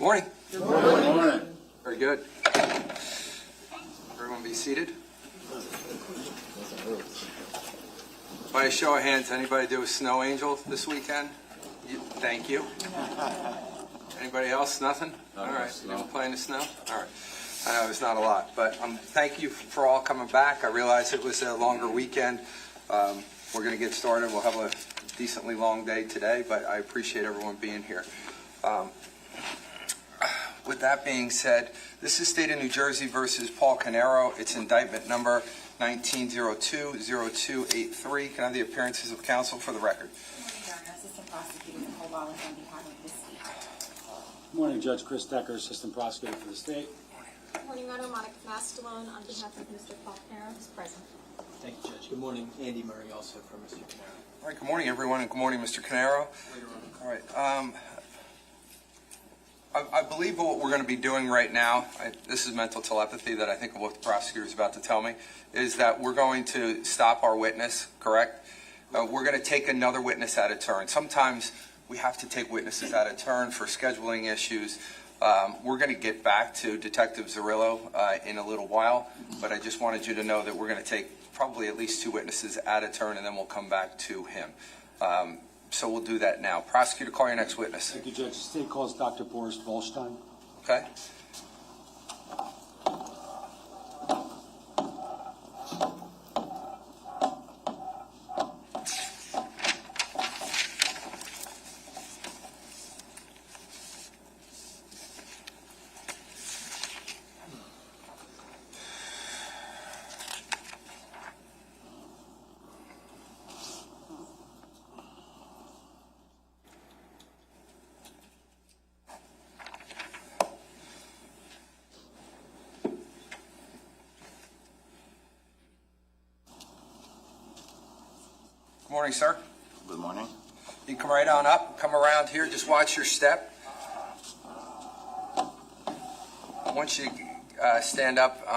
Morning. Good morning. Very good. Everyone be seated. By a show of hands, anybody do a snow angel this weekend? Thank you. Anybody else? Nothing? All right. You didn't play in the snow? All right. I know there's not a lot, but thank you for all coming back. I realize it was a longer weekend. We're going to get started. We'll have a decently long day today, but I appreciate everyone being here. With that being said, this is State of New Jersey versus Paul Caneiro. It's indictment number 1902-0283. Can I have the appearances of counsel for the record? Good morning, Your Honor. Assistant Prosecutor Nicole Wallace on behalf of the state. Good morning, Judge Chris Decker, Assistant Prosecutor for the state. Good morning, Your Honor. Monica Mastalone on behalf of Mr. Paul Caneiro is present. Thank you, Judge. Good morning. Andy Murray, also for Mr. Caneiro. All right, good morning, everyone, and good morning, Mr. Caneiro. All right. I believe what we're going to be doing right now, this is mental telepathy that I think of what the prosecutor is about to tell me, is that we're going to stop our witness, correct? We're going to take another witness at a turn. Sometimes we have to take witnesses at a turn for scheduling issues. We're going to get back to Detective Zarillo in a little while, but I just wanted you to know that we're going to take probably at least two witnesses at a turn, and then we'll come back to him. So we'll do that now. Prosecutor, call your next witness. Thank you, Judge. The state calls Dr. Boris Volstein. Okay. Good morning, sir. Good morning. You can come right on up, come around here, just watch your step. Once you stand up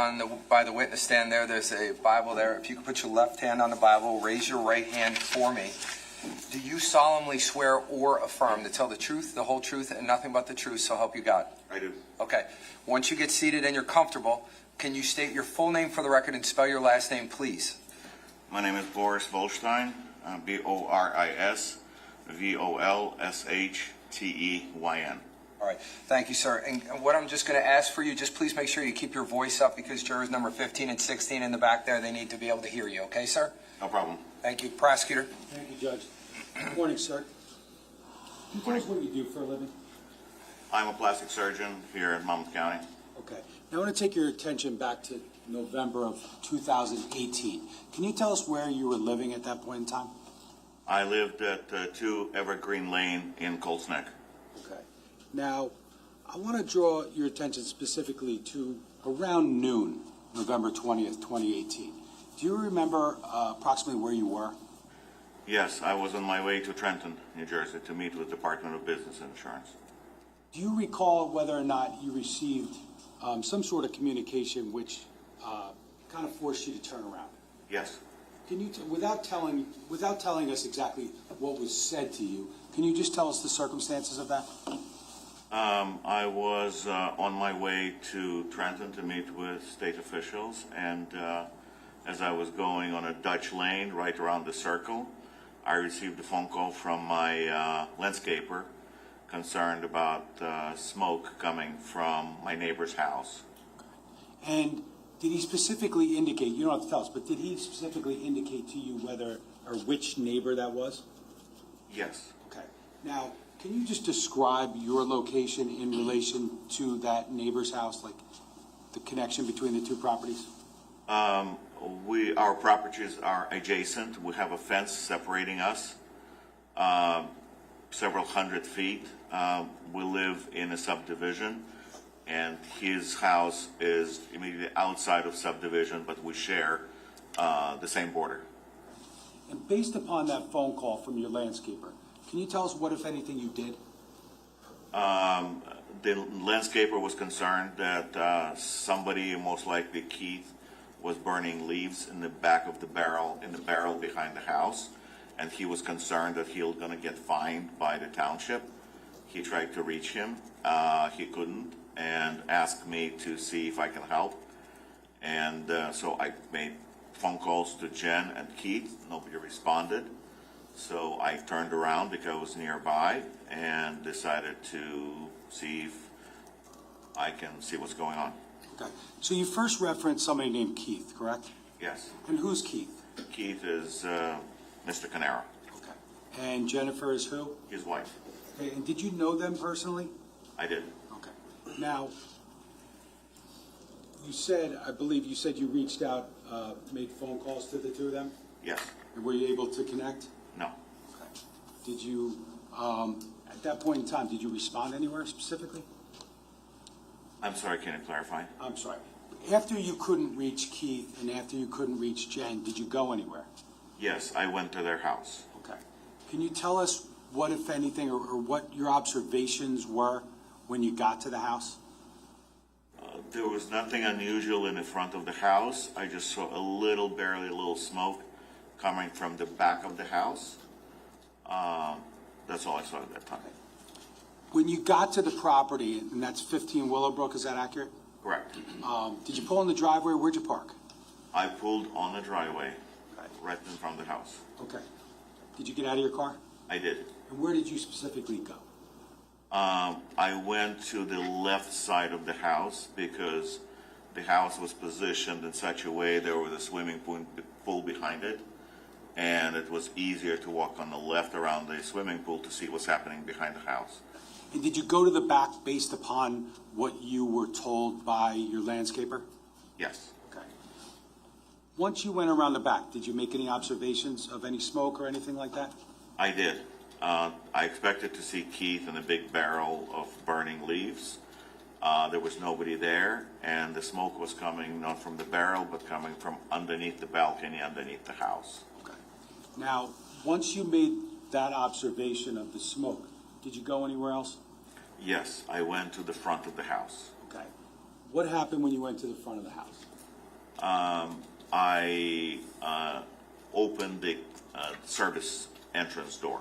by the witness stand there's a Bible there. If you could put your left hand on the Bible, raise your right hand for me. Do you solemnly swear or affirm to tell the truth, the whole truth, and nothing but the truth, so help you God? I do. Okay. Once you get seated and you're comfortable, can you state your full name for the record and spell your last name, please? My name is Boris Volstein, Boris Volshteyn. All right. Thank you, sir. And what I'm just going to ask for you, just please make sure you keep your voice up because jurors number 15 and 16 in the back there, they need to be able to hear you. Okay, sir? No problem. Thank you. Prosecutor. Thank you, Judge. Good morning, sir. Can you tell us what you do for a living? I'm a plastic surgeon here in Monmouth County. Okay. Now I want to take your attention back to November of 2018. Can you tell us where you were living at that point in time? I lived at 2 Evergreen Lane in Colts Neck. Okay. Now, I want to draw your attention specifically to around noon, November 20th, 2018. Do you remember approximately where you were? Yes, I was on my way to Trenton, New Jersey, to meet with the Department of Business and Insurance. Do you recall whether or not you received some sort of communication which kind of forced you to turn around? Yes. Can you, without telling us exactly what was said to you, can you just tell us the circumstances of that? I was on my way to Trenton to meet with state officials, and as I was going on a Dutch lane right around the circle, I received a phone call from my landscaper concerned about smoke coming from my neighbor's house. And did he specifically indicate, you don't have to tell us, but did he specifically indicate to you whether or which neighbor that was? Yes. Okay. Now, can you just describe your location in relation to that neighbor's house, like the connection between the two properties? Our properties are adjacent. We have a fence separating us several hundred feet. We live in a subdivision, and his house is immediately outside of subdivision, but we share the same border. And based upon that phone call from your landscaper, can you tell us what, if anything, you did? The landscaper was concerned that somebody, most likely Keith, was burning leaves in the back of the barrel behind the house, and he was concerned that he was going to get fined by the township He tried to reach him. He couldn't, and asked me to see if I can help. And so I made phone calls to Jen and Keith. Nobody responded. So I turned around because I was nearby and decided to see if I can see what's going on. Okay. So you first referenced somebody named Keith, correct? Yes. And who's Keith? Keith is Mr. Caniero, Okay. And Jennifer is who? his wife. Okay. And did you know them personally? I did. Okay. Now, I believe you said you reached out, made phone calls to the two of them? Yes. And were you able to connect? No. Okay. Did you, at that point in time, did you respond anywhere specifically? I'm sorry, can you clarify? I'm sorry. After you couldn't reach Keith and after you couldn't reach Jen, did you go anywhere? Yes, I went to their house. Okay. Can you tell us what, if anything, or what your observations were when you got to the house? There was nothing unusual in the front of the house. I just saw barely a little smoke coming from the back of the house. That's all I saw at that time. When you got to the property, and that's 15 Willowbrook, is that accurate? Correct. Did you pull in the driveway, or where'd you park? I pulled on the driveway, Okay. right in front of the house. Okay. Did you get out of your car? I did. And where did you specifically go? I went to the left side of the house because the house was positioned in such a way there was a swimming pool behind it, and it was easier to walk on the left around the swimming pool to see what's happening behind the house. And did you go to the back based upon what you were told by your landscaper? Yes. Okay. Once you went around the back, did you make any observations of any smoke or anything like that? I did. I expected to see Keith in a big barrel of burning leaves. There was nobody there, and the smoke was coming not from the barrel, but coming from underneath the balcony, underneath the house. Okay. Now, once you made that observation of the smoke, did you go anywhere else? Yes, I went to the front of the house. Okay. What happened when you went to the front of the house? I opened the service entrance door.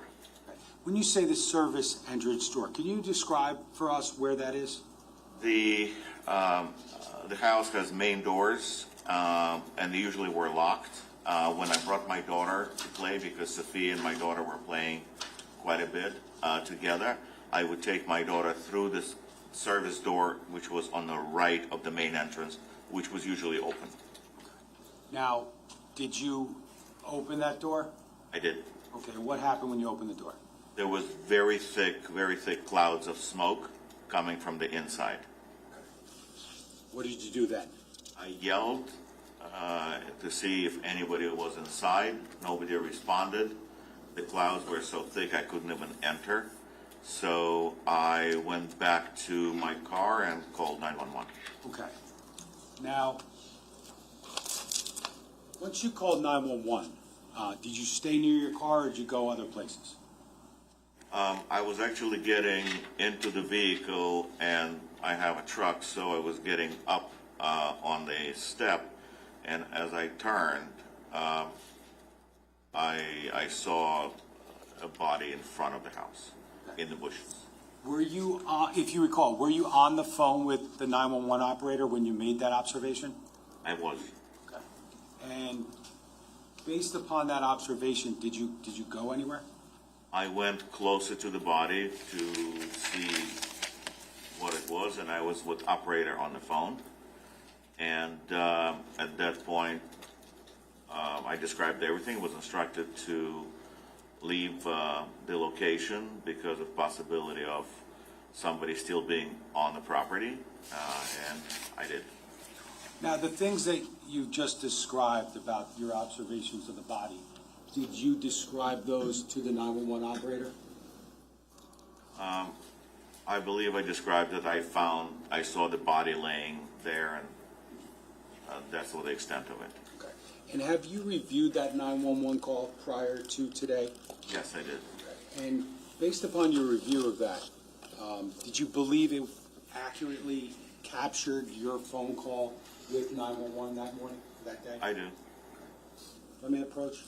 Okay. When you say the service entrance door, can you describe for us where that is? The house has main doors, and they usually were locked. When I brought my daughter to play, because Sophia and my daughter were playing quite a bit together, I would take my daughter through this service door, which was on the right of the main entrance, which was usually open. Now, did you open that door? I did. Okay, what happened when you opened the door? There was very thick clouds of smoke coming from the inside. What did you do then? I yelled to see if anybody was inside. Nobody responded. The clouds were so thick I couldn't even enter. So I went back to my car and called 911. Okay. Now, once you called 911, did you stay near your car or did you go other places? I was actually getting into the vehicle, and I have a truck, so I was getting up on the step, and as I turned, I saw a body in front of the house, in the bushes. Were you, if you recall, were you on the phone with the 911 operator when you made that observation? I was. Okay. And based upon that observation, did you go anywhere? I went closer to the body to see what it was, and I was with operator on the phone. And at that point, I described everything, was instructed to leave the location because of possibility of somebody still being on the property, and I did. Now, the things that you just described about your observations of the body, did you describe those to the 911 operator? I believe I described that I saw the body laying there, and that's the extent of it. Okay. And have you reviewed that 911 call prior to today? Yes, I did. Okay. And based upon your review of that, did you believe it accurately captured your phone call with 911 that morning, that day? I do. Let me approach.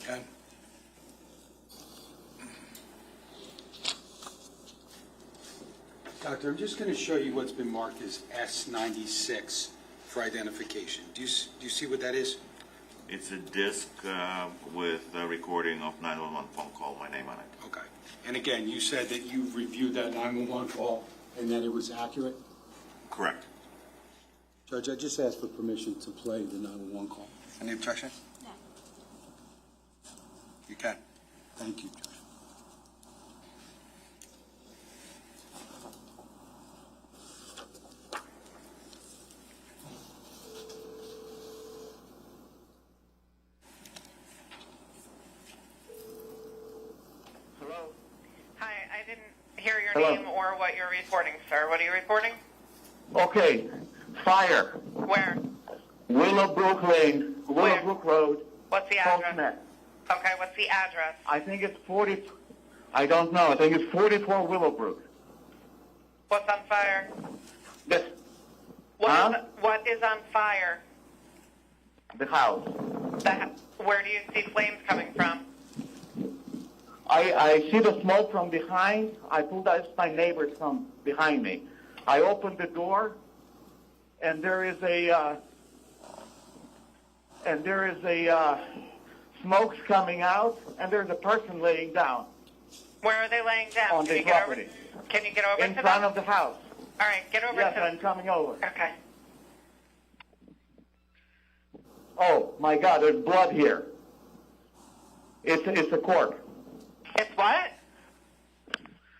Okay. Doctor, I'm just going to show you what's been marked as S96 for identification. Do you see what that is? It's a disc with a recording of 911 phone call, my name on it. Okay. And again, you said that you reviewed that 911 call and that it was accurate? Correct. Judge, I just asked for permission to play the 911 call. Any objection? No. You can. Thank you, Judge. Hello? Hi, I didn't hear your Hello. name or what you're reporting, sir. What are you reporting? Okay, fire. Where? Willowbrook Lane, Where? Willowbrook Road, What's the Colts address? Neck. Okay, what's the address? I think it's 40, I don't know, I think it's 44 Willowbrook. What's on fire? This, What is on fire? the house. Where do you see flames coming from? I see the smoke from behind. I pulled out my neighbors from behind me. I opened the door, and there is a smoke's coming out, and there's a person laying down Where are they laying down? on Can the you get property over? Can you get over in to front them? of the house. All right, get over Yes, to I'm coming over. Okay. Oh my God, there's blood here. It's a corpse. It's what?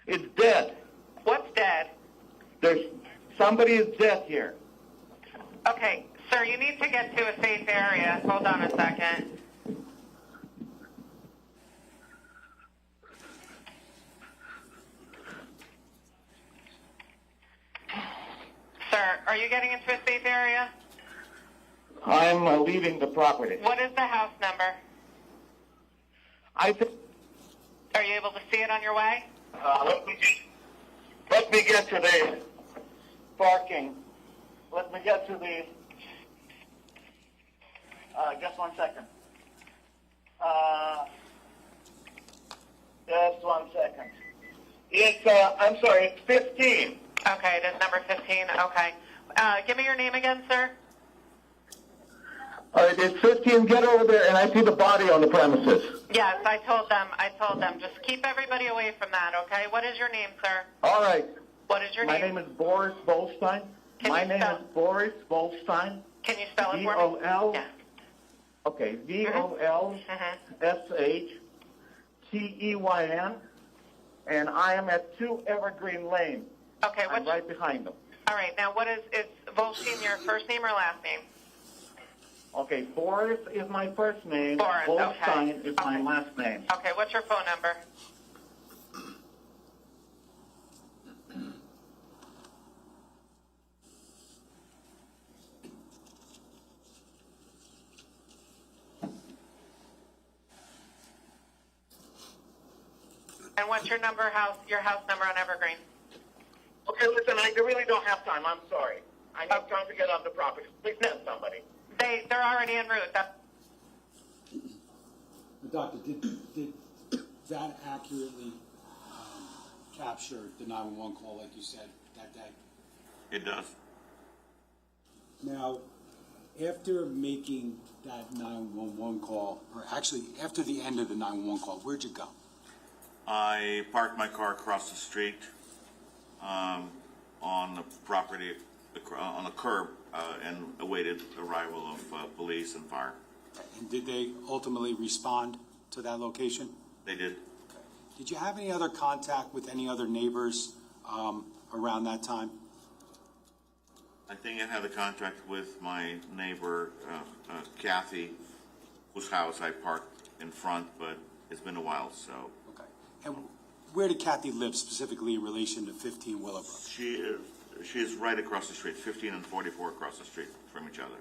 It's dead. What's dead? There's somebody is dead here. Okay, sir, you need to get to a safe area. Hold on a second. Sir, are you getting into a safe area? I'm leaving the property. What is the house number? I think. Are you able to see it on your way? Let me get to the parking. Let me get to the. Just 1 second. Just 1 second. It's. I'm sorry. It's 15. Okay, it is number 15. Okay. Give me your name again, sir. It's 15. Get over there, and I see the body on the premises. Yes, I told them. Just keep everybody away from that, okay? What is your name, sir? All right. What is your My name? name is Boris Bolstein. Can My you name spell- is Boris Bolstein. Can you spell it for me? V-O-L. Yeah. Okay, VOLSHTEYN, and I am at 2 Evergreen Lane. Okay, I'm right behind them. all right, now what is Volstein your first name or last name? Okay, Boris is my first name. Boris, Bolstein okay. is my Okay. last name. Okay, what's your phone number? And what's your house number on Evergreen? Okay, listen, I really don't have time. I'm sorry. I need time to get on the property. Please send somebody. They're already en route. Doctor, did that accurately capture the 911 call like you said that day? It does. Now, after making that 911 call, or actually after the end of the 911 call, where'd you go? I parked my car across the street on the property, on the curb, and awaited arrival of police and fire. And did they ultimately respond to that location? They did. Did you have any other contact with any other neighbors around that time? I think I had a contact with my neighbor, Kathy, whose house I parked in front, but it's been a while, so. Okay. And where did Kathy live specifically in relation to 15 Willowbrook? She is right across the street, 15 and 44 across the street from each other.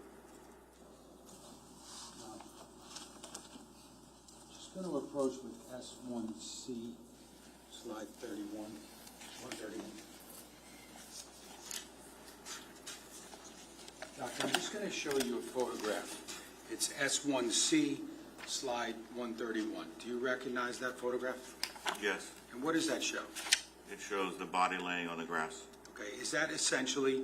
Just going to approach with S1C, slide 31, 131. Doctor, I'm just going to show you a photograph. It's S1C, slide 131. Do you recognize that photograph? Yes, And what does that show? it shows the body laying on the grass. Okay, is that essentially,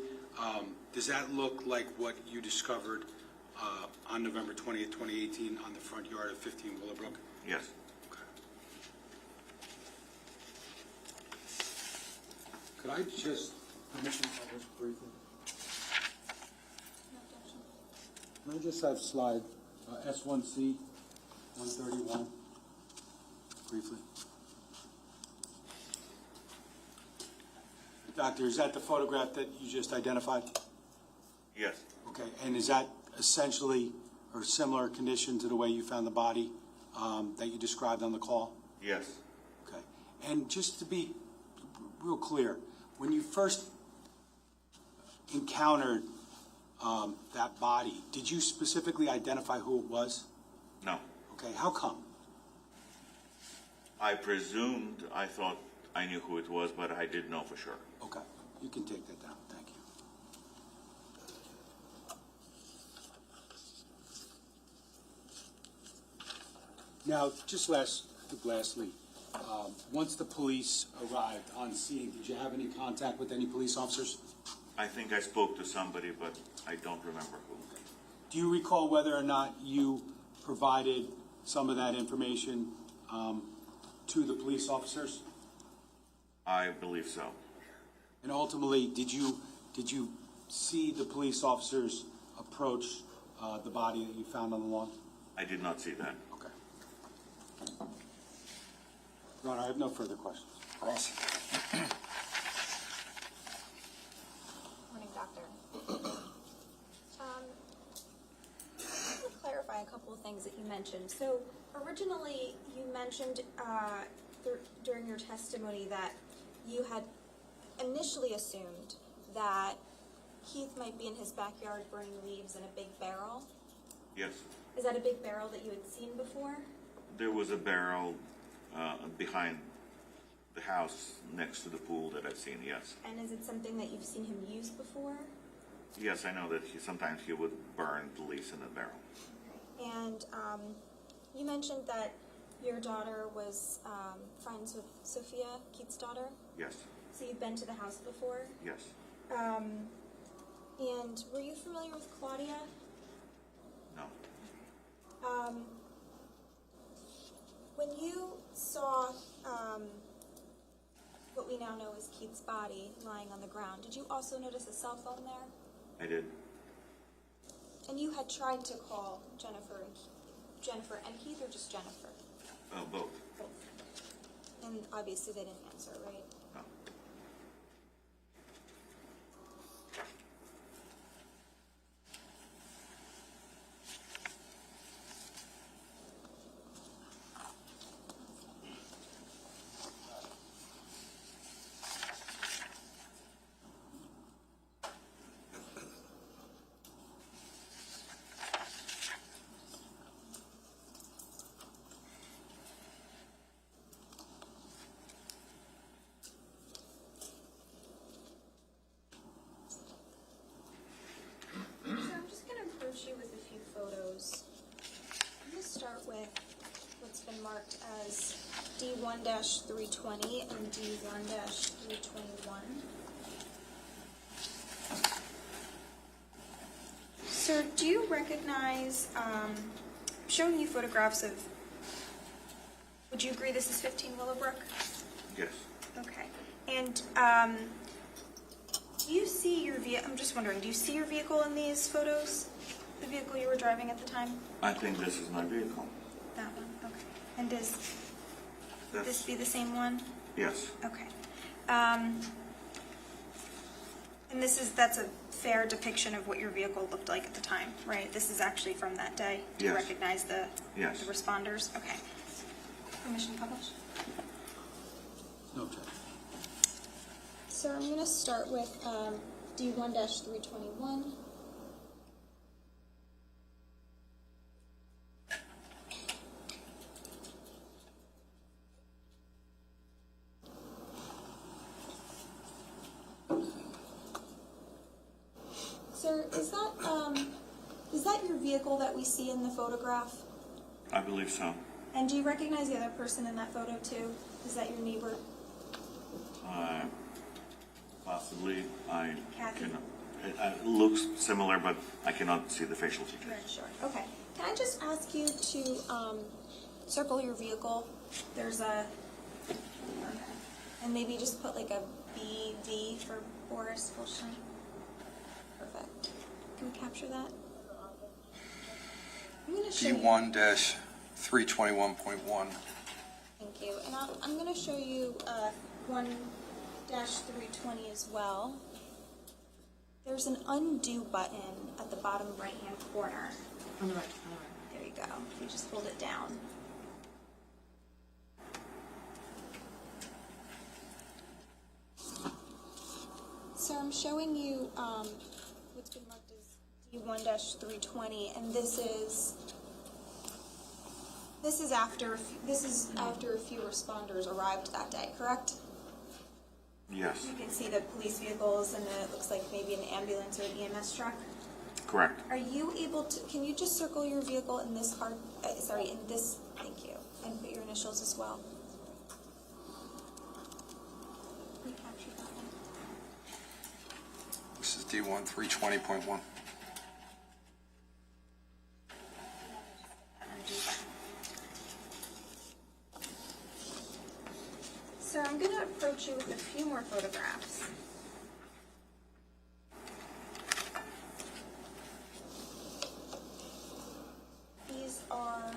does that look like what you discovered on November 20th, 2018 on the front yard of 15 Willowbrook? Yes. Could I just, permission publish briefly? Can I just have slide S1C 131 briefly? Doctor, is that the photograph that you just identified? Yes. Okay, and is that essentially or similar condition to the way you found the body that you described on the call? Yes. Okay, and just to be real clear, when you first encountered that body, did you specifically identify who it was? No. Okay, how come? I presumed, I thought I knew who it was, but I didn't know for sure. Okay, you can take that down, thank you. Now, just lastly, once the police arrived on scene, did you have any contact with any police officers? I think I spoke to somebody, but I don't remember who. Do you recall whether or not you provided some of that information to the police officers? I believe so. And ultimately, did you see the police officers approach the body that you found on the lawn? I did not see that. Okay. Your Honor, I have no further questions. Ross? Morning, Doctor. Just to clarify a couple of things that you mentioned. So originally, you mentioned during your testimony that you had initially assumed that Keith might be in his backyard burning leaves in a big barrel. Yes. Is that a big barrel that you had seen before? There was a barrel behind the house next to the pool that I've seen, yes. And is it something that you've seen him use before? Yes, I know that sometimes he would burn the leaves in a barrel. And you mentioned that your daughter was friends with Sophia, Keith's daughter? Yes. So you've been to the house before? Yes. And were you familiar with Claudia? No. When you saw what we now know as Keith's body lying on the ground, did you also notice a cell phone there? I did. And you had tried to call Jennifer and Keith, or just Jennifer? Both. Both. And obviously they didn't answer, right? No. So I'm just going to approach you with a few photos. I'm going to start with what's been marked as D1-320 and D1-321. Sir, do you recognize, I'm showing you photographs of, would you agree this is 15 Willowbrook? Yes. Okay. And do you see your vehicle, I'm just wondering, do you see your vehicle in these photos? The vehicle you were driving at the time? I think this is my vehicle. That one, okay. And would this be the same one? Yes. Okay. And that's a fair depiction of what your vehicle looked like at the time, right? This is actually from that day? Do you Yes. recognize the responders? Okay. Permission to publish? No objection. So I'm going to start with D1-321. Sir, is that your vehicle that we see in the photograph? I believe so. And do you recognize the other person in that photo too? Is that your neighbor? Possibly, I Kathy? cannot, it looks similar, but I cannot see the facial features. You're unsure. Okay. Can I just ask you to circle your vehicle? There's a, and maybe just put like a BV for Boris Volshin. Perfect. Can we capture that? I'm going to show you. D1-321.1. Thank you. And I'm going to show you 1-320 as well. There's an undo button at the bottom right-hand corner. On the right. There you go. You just hold it down. So I'm showing you what's been marked as D1-320, and this is after a few responders arrived that day, correct? Yes, You can see the police vehicles, and then it looks like maybe an ambulance or an EMS truck. correct. Are you able to? Can you just circle your vehicle in this in this? Thank you, and put your initials as well. Can you capture that one? This is D1-320.1. So I'm going to approach you with a few more photographs. These are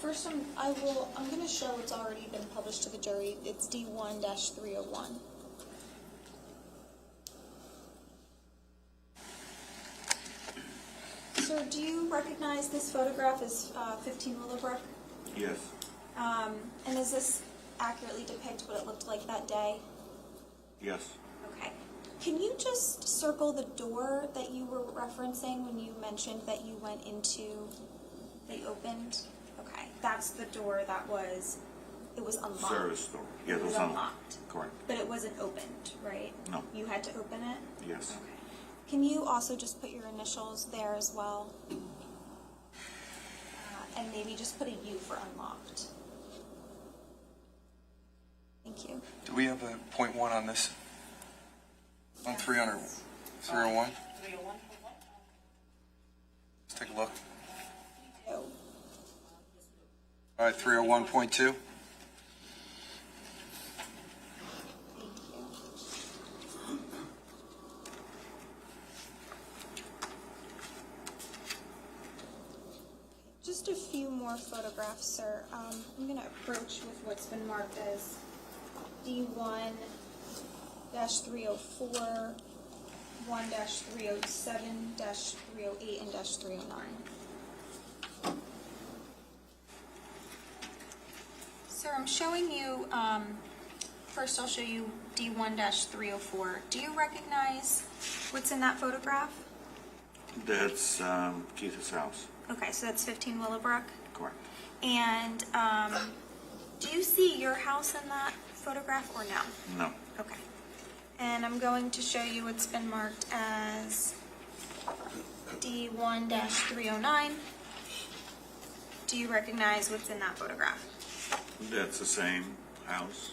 first, I'm going to show what's already been published to the jury. It's D1-301. Sir, do you recognize this photograph as 15 Willowbrook? Yes, And does this accurately depict what it looked like that day? yes. Okay. Can you just circle the door that you were referencing when you mentioned that you went into, they opened? Okay, that's the door that it was unlocked. Service door. Yeah, It was unlocked. unlocked. Correct. But it wasn't opened, right? No. You had to open it? Yes. Okay. Can you also just put your initials there as well? And maybe just put a U for unlocked. Thank you. Do we have a .1 on this? On 300, 301? 301. Let's take a look. Oh. All right, 301.2. Thank you. Just a few more photographs, sir. I'm going to approach with what's been marked as D1-304, 1-307, -308, and -309. Sir, I'm showing you, first I'll show you D1-304. Do you recognize what's in that photograph? That's Keith's house. Okay, so that's 15 Willowbrook. Correct. And do you see your house in that photograph or no? No. Okay. And I'm going to show you what's been marked as D1-309. Do you recognize what's in that photograph? That's the same house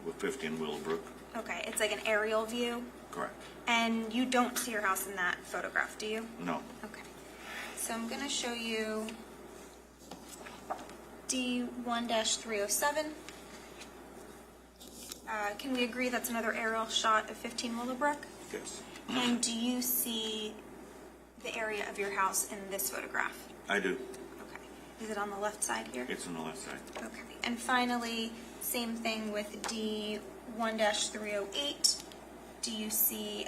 with 15 Willowbrook. Okay, it's like an aerial view. Correct. And you don't see your house in that photograph, do you? No. Okay. So I'm going to show you D1-307. Can we agree that's another aerial shot of 15 Willowbrook? Yes. And do you see the area of your house in this photograph? I do. Okay. Is it on the left side here? It's on the left side. Okay. And finally, same thing with D1-308. Do you see,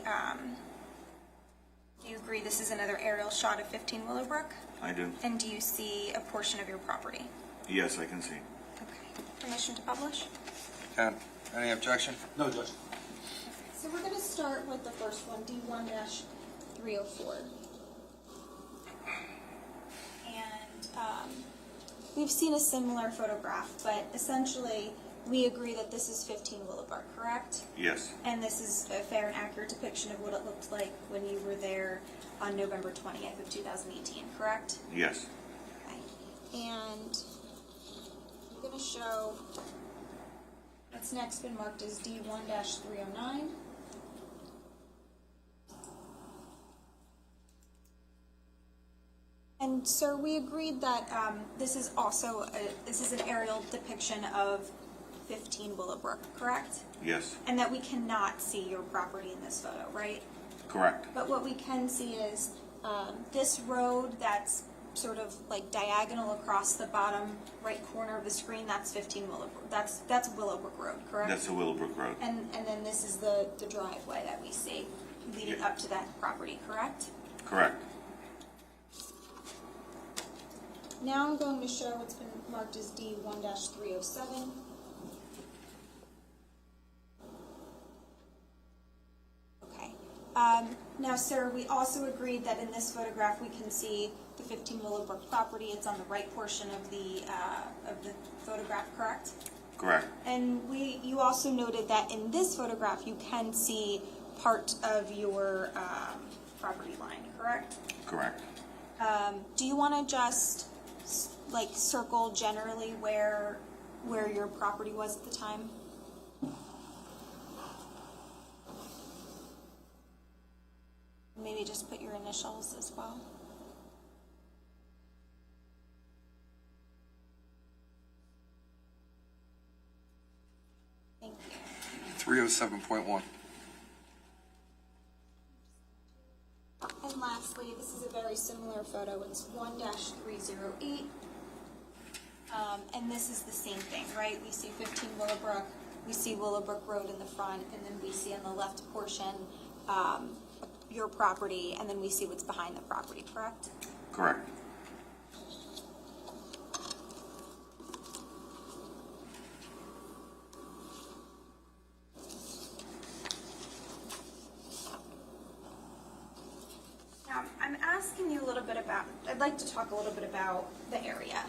do you agree this is another aerial shot of 15 Willowbrook? I do. And do you see a portion of your property? Yes, I can see. Okay. Permission to publish? Ken, any objection? No, Judge. So we're going to start with the first one, D1-304. And we've seen a similar photograph, but essentially we agree that this is 15 Willowbrook, correct? Yes, And this is a fair and accurate depiction of what it looked like when you were there on November 20th of 2018, correct? yes, Okay. And I'm going to show what's next been marked as D1-309. And sir, we agreed that this is also this is an aerial depiction of 15 Willowbrook, correct? yes, And that we cannot see your property in this photo, right? correct, But what we can see is this road that's sort of like diagonal across the bottom right corner of the screen. That's 15 Willowbrook. That's Willowbrook Road, correct? that's the Willowbrook Road. And then this is the driveway that we see leading Yeah. up to that property, correct? Correct, Now I'm going to show what's been marked as D1-307. Okay. Now, sir, we also agreed that in this photograph we can see the 15 Willowbrook property. It's on the right portion of the photograph, correct? correct, And you also noted that in this photograph you can see part of your property line, correct? correct. Do you want to just like circle generally where your property was at the time? Maybe just put your initials as well. Thank you. 307.1. And lastly, this is a very similar photo. It's 1-308. And this is the same thing, right? We see 15 Willowbrook, we see Willowbrook Road in the front, and then we see on the left portion your property, and then we see what's behind the property, correct? Correct. Now, I'm asking you a little bit about, I'd like to talk a little bit about the area.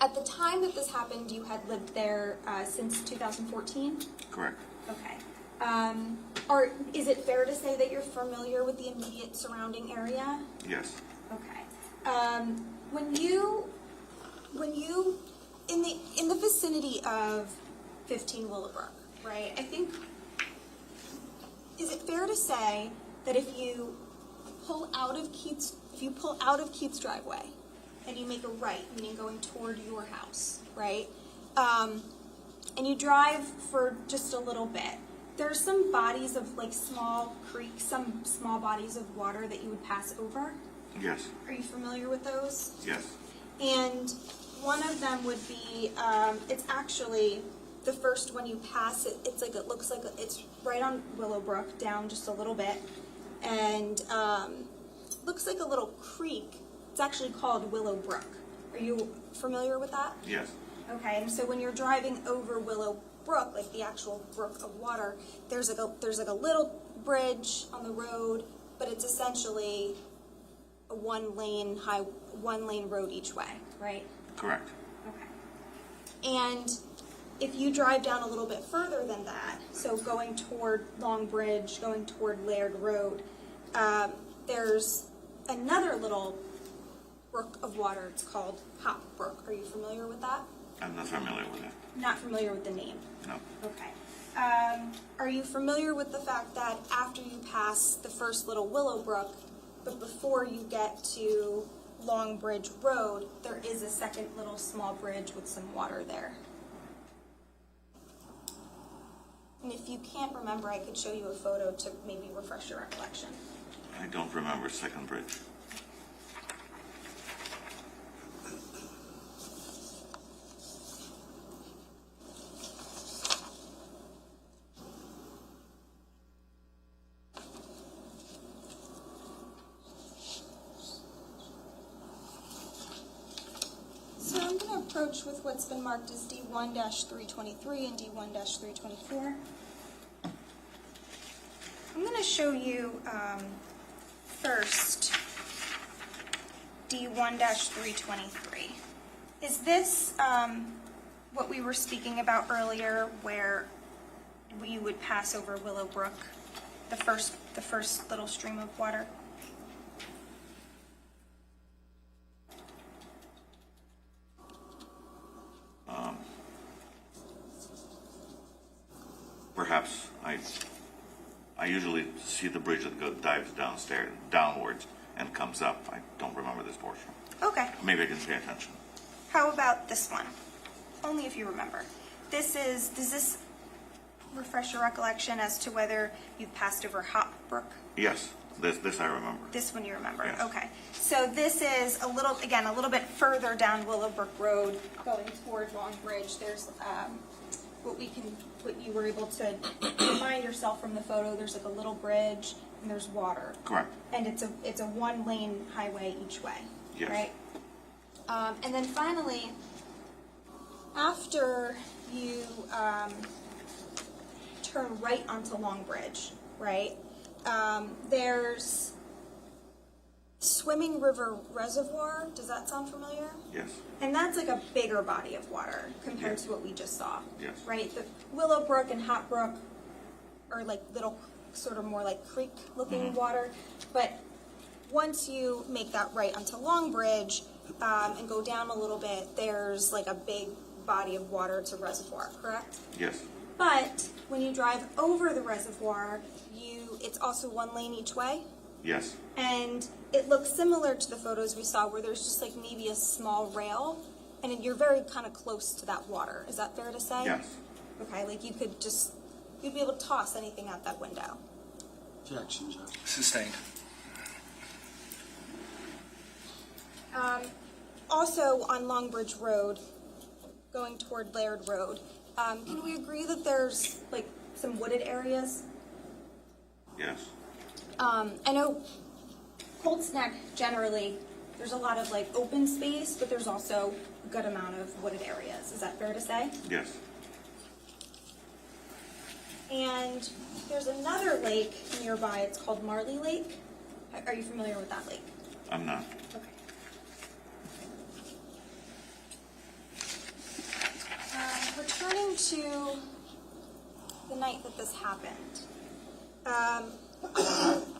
At the time that this happened, you had lived there since 2014? Correct. Okay. Or is it fair to say that you're familiar with the immediate surrounding area? Yes, Okay. When you in the vicinity of 15 Willowbrook, right? I think, is it fair to say that if you pull out of Keith's driveway and you make a right, meaning going toward your house, right? And you drive for just a little bit, there's some bodies of like small creeks, some small bodies of water that you would pass over. yes, Are you familiar with those? yes, And one of them would be, it's actually the first one you pass. It's like it looks like it's right on Willowbrook, down just a little bit, and looks like a little creek. It's actually called Willowbrook. Are you familiar with that? yes, Okay, and so when you're driving over Willowbrook, like the actual brook of water, there's like a little bridge on the road, but it's essentially a one lane road each way, right? correct, Okay. And if you drive down a little bit further than that, so going toward Long Bridge, going toward Laird Road, there's another little brook of water. It's called Hop Brook. Are you familiar with that? I'm not familiar with it, Not familiar with the name. no, Okay. Are you familiar with the fact that after you pass the first little Willowbrook, but before you get to Long Bridge Road, there is a second little small bridge with some water there? And if you can't remember, I could show you a photo to maybe refresh your recollection. I don't remember Second Bridge. So I'm going to approach with what's been marked as D1-323 and D1-324. I'm going to show you first D1-323. Is this what we were speaking about earlier, where you would pass over Willow Brook, the first little stream of water? Perhaps I usually see the bridge that dives downwards and comes up. I don't remember this portion. Okay. Maybe I didn't pay attention. How about this one? Only if you remember. Does this refresh your recollection as to whether you've passed over Hop Brook? Yes, this I remember. This one you remember? Yes. Okay. So this is a little bit further down Willowbrook Road, going toward Long Bridge. There's what you were able to remind yourself from the photo. There's like a little bridge and there's water. Correct. And it's a one-lane highway each way. Yes. Right. And then finally, after you turn right onto Long Bridge, right? There's Swimming River Reservoir. Does that sound familiar? Yes. And that's like a bigger body of water compared Yes. to what we just saw. Yes. Right? The Willowbrook and Hot Brook are like little, sort of more like creek-looking water. But once you make that right onto Long Bridge and go down a little bit, there's like a big body of water. It's a reservoir, correct? Yes. But when you drive over the reservoir, it's also one lane each way. Yes. And it looks similar to the photos we saw where there's just like maybe a small rail and you're very kind of close to that water. Is that fair to say? Yes. Okay, like you'd be able to toss anything out that window. Objection, Judge. Sustained. Also on Longbridge Road, going toward Laird Road, can we agree that there's like some wooded areas? Yes. I know Colts Neck generally, there's a lot of like open space, but there's also a good amount of wooded areas. Is that fair to say? Yes. And there's another lake nearby. It's called Marley Lake. Are you familiar with that lake? I'm not. Okay. Returning to the night that this happened,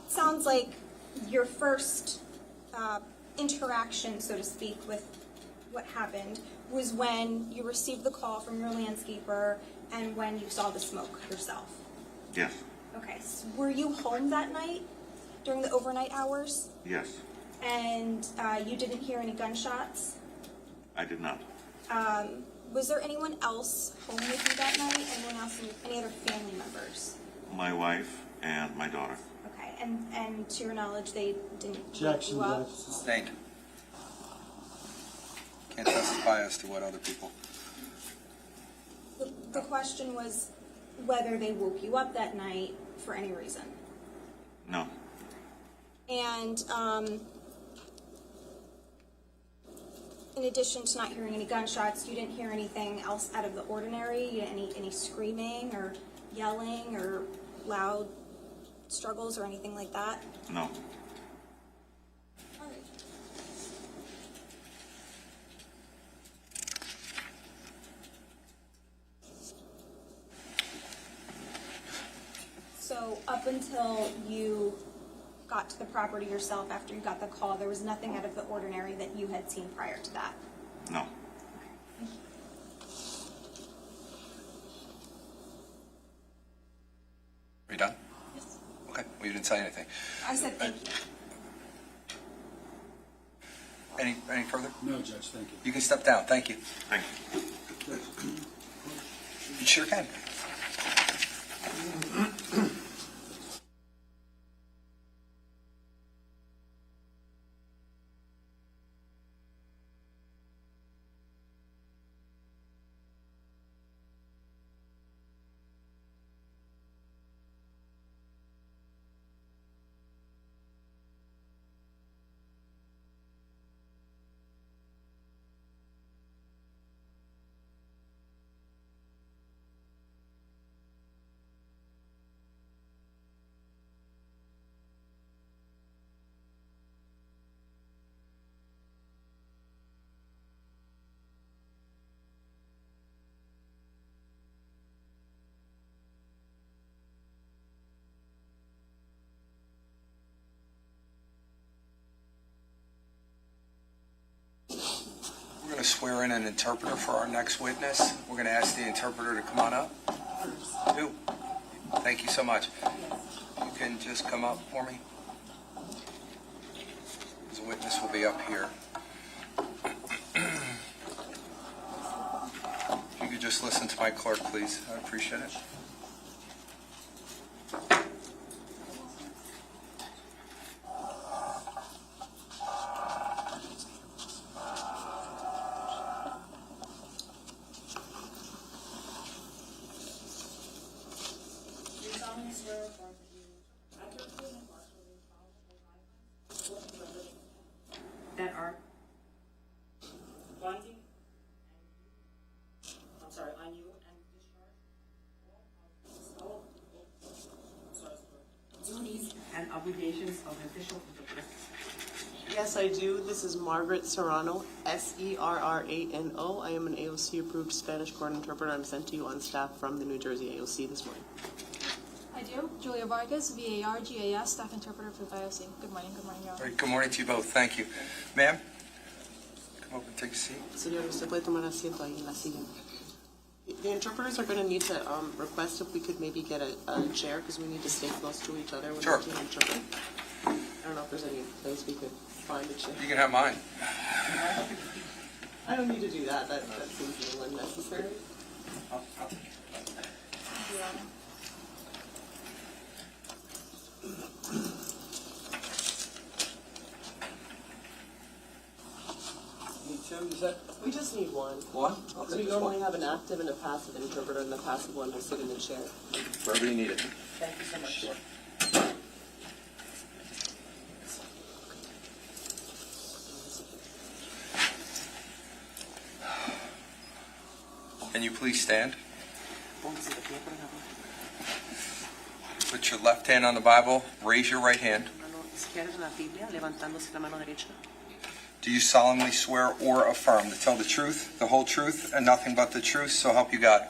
sounds like your first interaction, so to speak, with what happened was when you received the call from your landscaper and when you saw the smoke yourself. Yes. Okay. So were you home that night during the overnight hours? Yes. And you didn't hear any gunshots? I did not. Was there anyone else home with you that night? Anyone else, any other family members? My wife and my daughter. Okay, and to your knowledge, they didn't wake Objection, you up? Judge. Sustained. Can't testify as to what other people. The question was whether they woke you up that night for any reason. No. And in addition to not hearing any gunshots, you didn't hear anything else out of the ordinary? You didn't any screaming or yelling or loud struggles or anything like that? No. All right. So up until you got to the property yourself after you got the call, there was nothing out of the ordinary that you had seen prior to that? No. Are you done? Yes. Okay, well, you didn't say anything. I said thank you. Any further? No, Judge, thank you. You can step down, thank you. Thank you. You sure can. to swear in an interpreter for our next witness. We're going to ask the interpreter to come on up. You. Thank you so much. You can just come up for me. The witness will be up here. If you could just listen to my clerk, please. I appreciate it. That are binding, I'm sorry, on you and discharge duties and obligations of official interpreter. Yes, I do. This is Margaret Serrano, Serrano. I am an AOC-approved Spanish court interpreter. I'm sent to you on staff from the New Jersey AOC this morning. I do. Julia Vargas, VAR, GAS, staff interpreter for the IOC. Good morning, Your Honor. All right, good morning to you both. Thank you. Ma'am, come over and take a seat. Señor, usted puede tomar asiento ahí en la silla. The interpreters are going to need to request if we could maybe get a chair because we need to stay close to each other when Sure. we're doing interpret. I don't know if there's any place we could find a chair. You can have mine. I don't need to do that. That seems a little unnecessary. I'll take it. Your Honor. Need two, is that We just need one. one? I'll take We this normally one. have an active and a passive interpreter, and the passive one will sit in the chair. Wherever you need it. Thank you so much. Can you please stand? Put your left hand on the Bible. Raise your right hand. Mano izquierda en la Biblia, levantándose la mano derecha. Do you solemnly swear or affirm to tell the truth, the whole truth, and nothing but the truth, so help you God?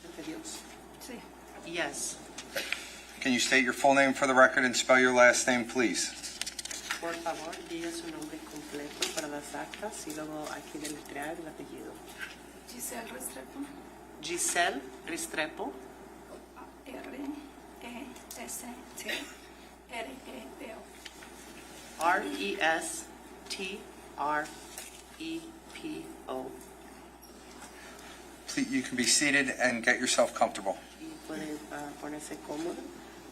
Ante Dios. Sí. Yes. Can you state your full name for the record and spell your last name, please? Por favor, diga su nombre completo para las actas y luego hay que deletrear el apellido. Giselle Restrepo. Giselle Restrepo. R-E-S-T-R-E-P-O. R-E-S-T-R-E-P-O. Please, you can be seated and get yourself comfortable. Y puede ponerse cómodo.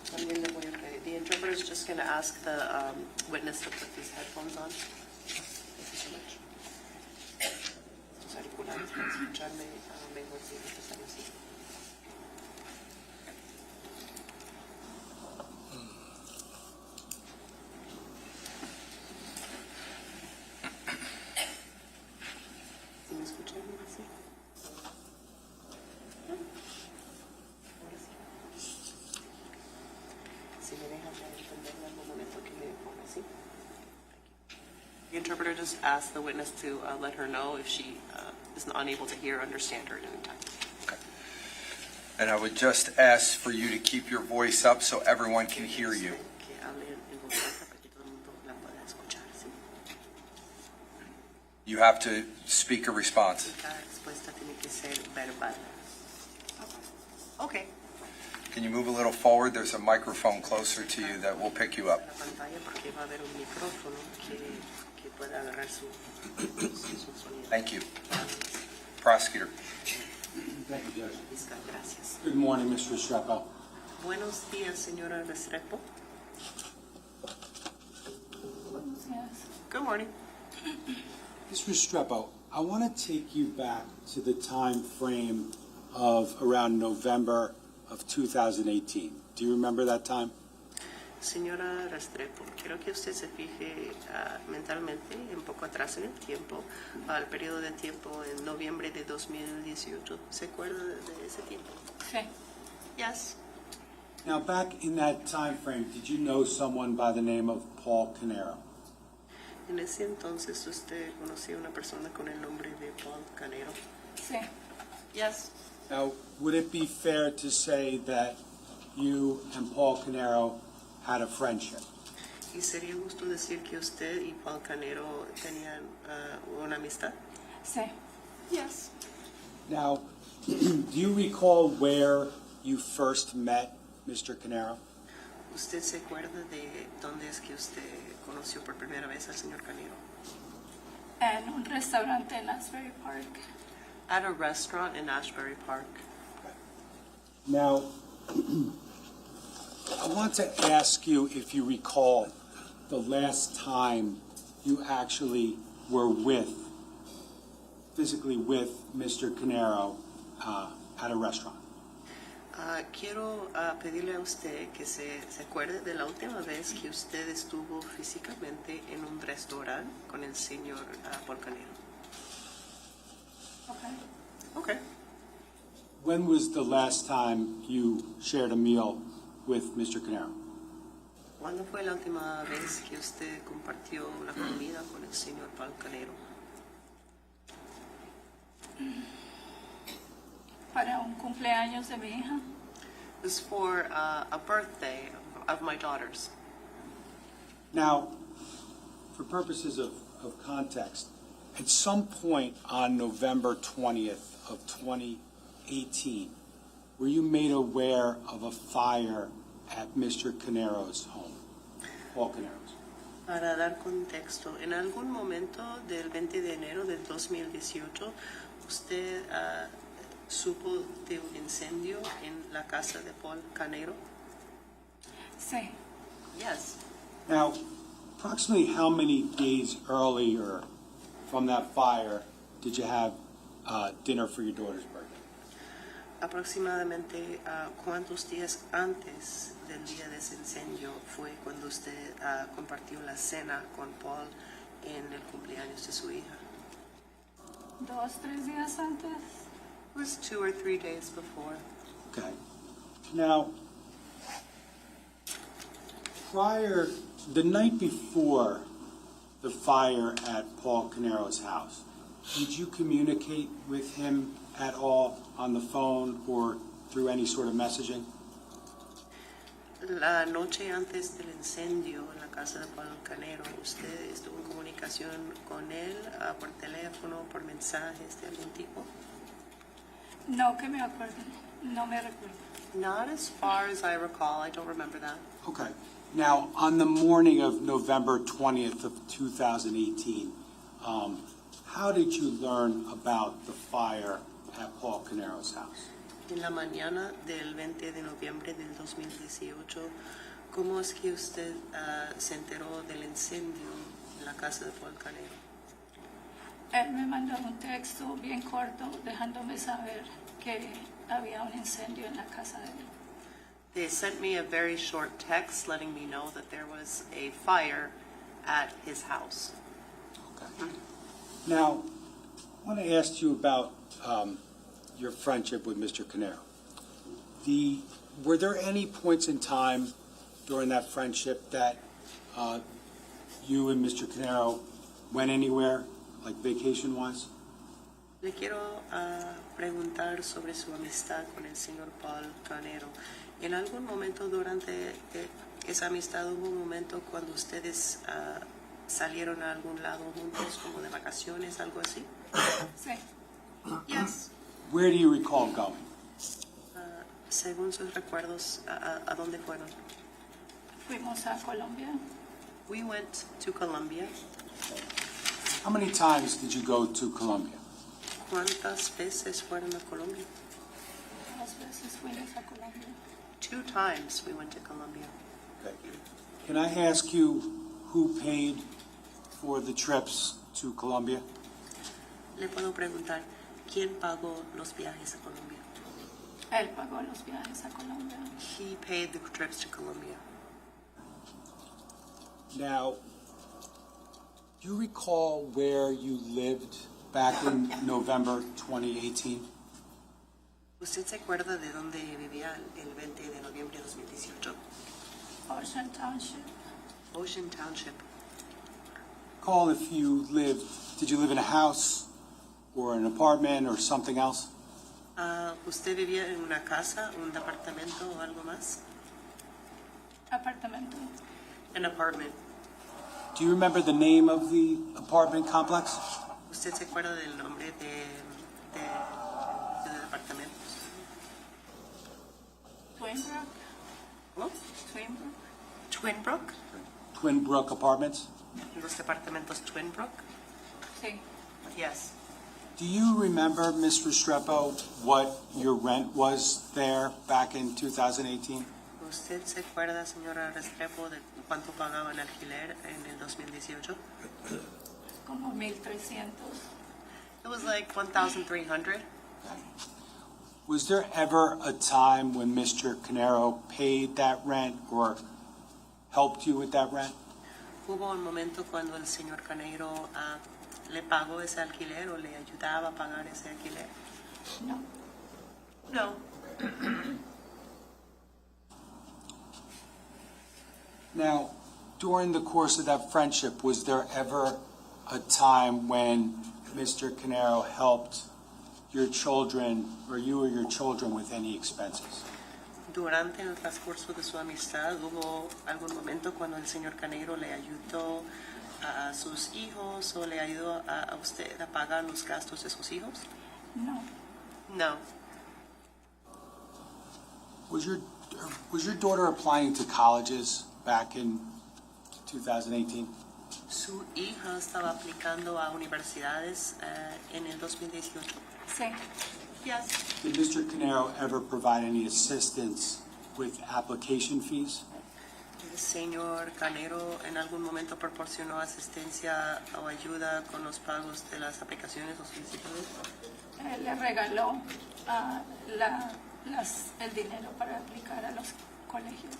También le voy a pedir. The interpreter is just going to ask the witness to put these headphones on. Thank you so much. Estos auriculares para escucharme mejor si es necesario, sí. ¿Sí me escuchan bien así? Ahora sí. Si me dejan entender en algún momento que me ponga así. The interpreter just asked the witness to let her know if she is unable to hear or understand her at any time. Okay. And I would just ask for you to keep your voice up so everyone can hear you. Que hable en voz alta para que todo el mundo la pueda escuchar, ¿sí? You have to speak a response. Y cada respuesta tiene que ser verbal. Okay. Can you move a little forward? There's a microphone closer to you that will pick you up. La pantalla porque va a haber un micrófono que pueda agarrar su sonido. Thank you. Prosecutor. Thank you, Judge. Gracias. Good morning, Mr. Restrepo. Buenos días, señora Restrepo. Good morning. Mr. Restrepo, I want to take you back to the time frame of around November of 2018. Do you remember that time? Señora Restrepo, quiero que usted se fije mentalmente un poco atrás en el tiempo, al periodo de tiempo en noviembre de 2018. ¿Se acuerda de ese tiempo? Sí. Yes. Now, back in that time frame, did you know someone by the name of Paul Caneiro? En ese entonces usted conocía a una persona con el nombre de Paul Caneiro. Sí. Yes. Now, would it be fair to say that you and Paul Caneiro had a friendship? ¿Y sería justo decir que usted y Paul Caneiro tenían una amistad? Sí. Yes. Now, do you recall where you first met Mr. Caneiro? ¿Usted se acuerda de dónde es que usted conoció por primera vez al señor Caniero? En un restaurante en Asbury Park. At a restaurant in Ashbury Park. Now, I want to ask you if you recall the last time you actually were physically with Mr. Caneiro at a restaurant. Quiero pedirle a usted que se acuerde de la última vez que usted estuvo físicamente en un restaurante con el señor Paul Caneiro. Okay. Okay. When was the last time you shared a meal with Mr. Caneiro? ¿Cuándo fue la última vez que usted compartió una comida con el señor Paul Caneiro? Para un cumpleaños de mi hija. It was for a birthday of my daughter's. Now, for purposes of context, at some point on November 20th of 2018, were you made aware of a fire at Mr. Caneiro's home, Paul Caneiro's? Para dar contexto, en algún momento del 20 de enero del 2018, usted supo de un incendio en la casa de Paul Caneiro? Sí. Yes. Now, approximately how many days earlier from that fire did you have dinner for your daughter's birthday? Aproximadamente cuántos días antes del día de ese incendio fue cuando usted compartió la cena con Paul en el cumpleaños de su hija? 2-3 días antes. It was 2 or 3 days before. Okay. Now, the night before the fire at Paul Caneiro's house, did you communicate with him at all on the phone or through any sort of messaging? La noche antes del incendio en la casa de Paul Caneiro, ¿usted estuvo en comunicación con él por teléfono, por mensajes de algún tipo? No que me acuerde. No me recuerdo. Not as far as I recall. I don't remember that. Okay. Now, on the morning of November 20th of 2018, how did you learn about the fire at Paul Caneiro's house? En la mañana del 20 de noviembre del 2018, ¿cómo es que usted se enteró del incendio en la casa de Paul Caneiro? Él me mandó un texto bien corto dejándome saber que había un incendio en la casa de él. They sent me a very short text letting me know that there was a fire at his house. Okay. Now, I want to ask you about your friendship with Mr. Caneiro. Were there any points in time during that friendship that you and Mr. Caneiro went anywhere, like vacation-wise? Le quiero preguntar sobre su amistad con el señor Paul Caneiro. ¿En algún momento durante esa amistad hubo un momento cuando ustedes salieron a algún lado juntos, como de vacaciones, algo así? Sí. Yes. Where do you recall going? Según sus recuerdos, ¿a dónde fueron? Fuimos a Colombia. We went to Colombia. How many times did you go to Colombia? ¿Cuántas veces fueron a Colombia? 2 veces fuimos a Colombia. 2 times we went to Colombia. Okay. Can I ask you who paid for the trips to Colombia? Le puedo preguntar, ¿quién pagó los viajes a Colombia? Él pagó los viajes a Colombia. He paid the trips to Colombia. Now, do you recall where you lived back in November 2018? ¿Usted se acuerda de dónde vivía el 20 de noviembre de 2018? Ocean Township. Ocean Township. Recall if you did you live in a house or an apartment or something else? ¿Usted vivía en una casa, un departamento o algo más? Apartamento. An apartment. Do you remember the name of the apartment complex? ¿Usted se acuerda del nombre Twinbrook. What? Twinbrook. Twinbrook? Twin Brook Apartments? Los departamentos Twinbrook? Sí. Yes. Do you remember, Ms. Restrepo, what your rent was there back in 2018? ¿Usted se acuerda, señora Restrepo, de cuánto pagaba en alquiler en el 2018? Como 1,300. It was like 1,300. Was there ever a time when Mr. Caneiro paid that rent or helped you with that rent? ¿Hubo un momento cuando el señor Caneiro le pagó ese alquiler o le ayudaba a pagar ese alquiler? No. No. Now, during the course of that friendship, was there ever a time when Mr. Caneiro helped your children or you or your children with any expenses? Durante el transcurso de su amistad, ¿hubo algún momento cuando el señor Caneiro le ayudó a sus hijos o le ayudó a usted a pagar los gastos de sus hijos? No. No. Was your daughter applying to colleges back in 2018? ¿Su hija estaba aplicando a universidades en el 2018? Sí. Yes. Did Mr. Caneiro ever provide any assistance with application fees? ¿El señor Caneiro en algún momento proporcionó asistencia o ayuda con los pagos de las aplicaciones o solicitudes? Le regaló el dinero para aplicar a los colegios.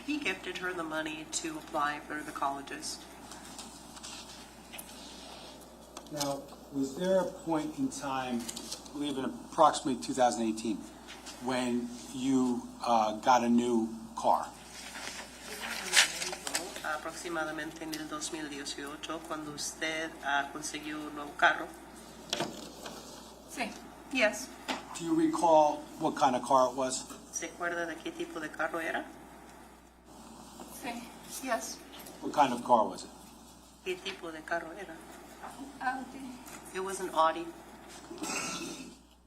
He gifted her the money to apply for the colleges. Now, was there a point in time, I believe in approximately 2018, when you got a new car? Aproximadamente en el 2018, cuando usted consiguió un nuevo carro. Sí. Yes. Do you recall what kind of car it was? ¿Se acuerda de qué tipo de carro era? Sí. Yes. What kind of car was it? ¿Qué tipo de carro era? Audi. It was an Audi.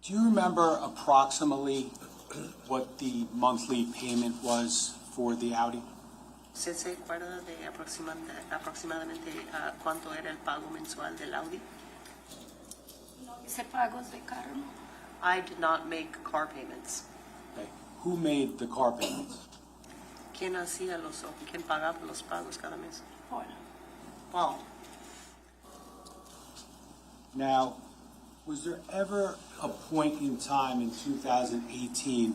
Do you remember approximately what the monthly payment was for the Audi? ¿Usted se acuerda de aproximadamente cuánto era el pago mensual del Audi? No hice pagos de carro. I did not make car payments. Okay. Who made the car payments? ¿Quién hacía quién pagaba los pagos cada mes? Paul. Paul. Now, was there ever a point in time in 2018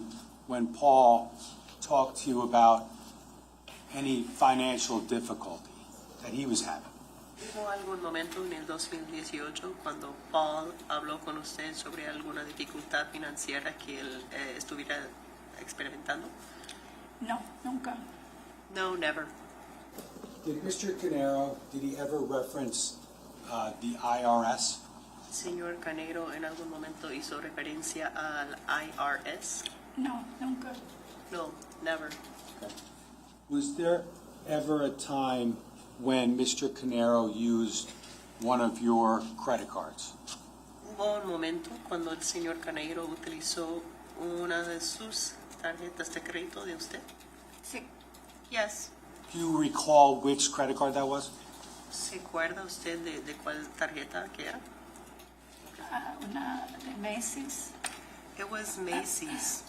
when Paul talked to you about any financial difficulty that he was having? ¿Hubo algún momento en el 2018 cuando Paul habló con usted sobre alguna dificultad financiera que él estuviera experimentando? No, nunca. No, never. Did Mr. Caneiro, did he ever reference the IRS? Señor Caneiro, ¿en algún momento hizo referencia al IRS? No, nunca. No, never. Okay. Was there ever a time when Mr. Caneiro used one of your credit cards? Hubo un momento cuando el señor Caneiro utilizó una de sus tarjetas de crédito de usted? Sí. Yes. Do you recall which credit card that was? ¿Se acuerda usted de cuál tarjeta que era? Una de Macy's. It was Macy's.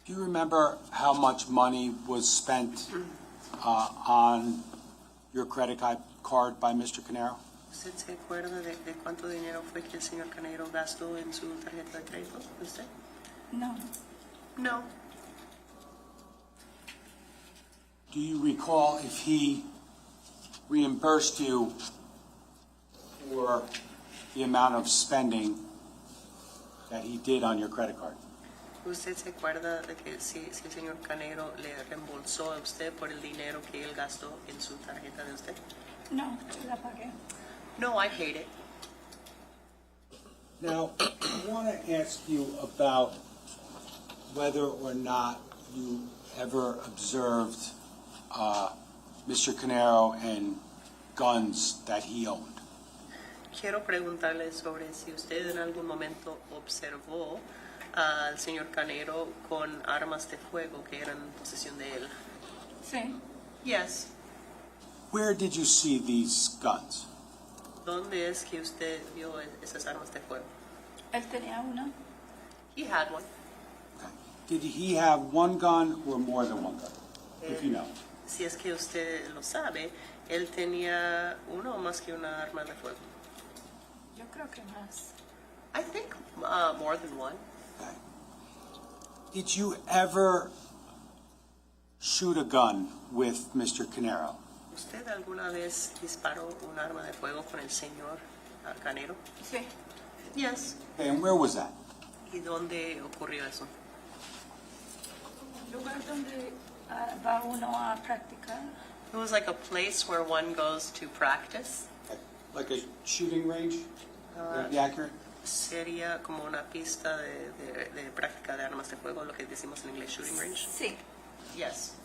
Do you remember how much money was spent on your credit card by Mr. Caneiro? ¿Usted se acuerda de cuánto dinero fue que el señor Caneiro gastó en su tarjeta de crédito de usted? No. No. Do you recall if he reimbursed you for the amount of spending that he did on your credit card? ¿Usted se acuerda de que si el señor Caneiro le reembolsó a usted por el dinero que él gastó en su tarjeta de usted? No, yo la pagué. No, I paid it. Now, I want to ask you about whether or not you ever observed Mr. Caneiro and guns that he owned. Quiero preguntarle sobre si usted en algún momento observó al señor Caneiro con armas de fuego que eran en posesión de él? Sí. Yes. Where did you see these guns? ¿Dónde es que usted vio esas armas de fuego? Él tenía una. He had one. Did he have one gun or more than one gun? If you know. Si es que usted lo sabe, él tenía uno o más que una arma de fuego. Yo creo que más. I think more than one. Okay. Did you ever shoot a gun with Mr. Caneiro? ¿Usted alguna vez disparó un arma de fuego con el señor Caneiro? Sí. Yes. Okay, and where was that? ¿Y dónde ocurrió eso? El lugar donde va uno a practicar. It was like a place where one goes to practice. Like a shooting range? Would that be accurate? Sería como una pista de práctica de armas de fuego, lo que decimos en inglés, shooting range. Sí. Yes.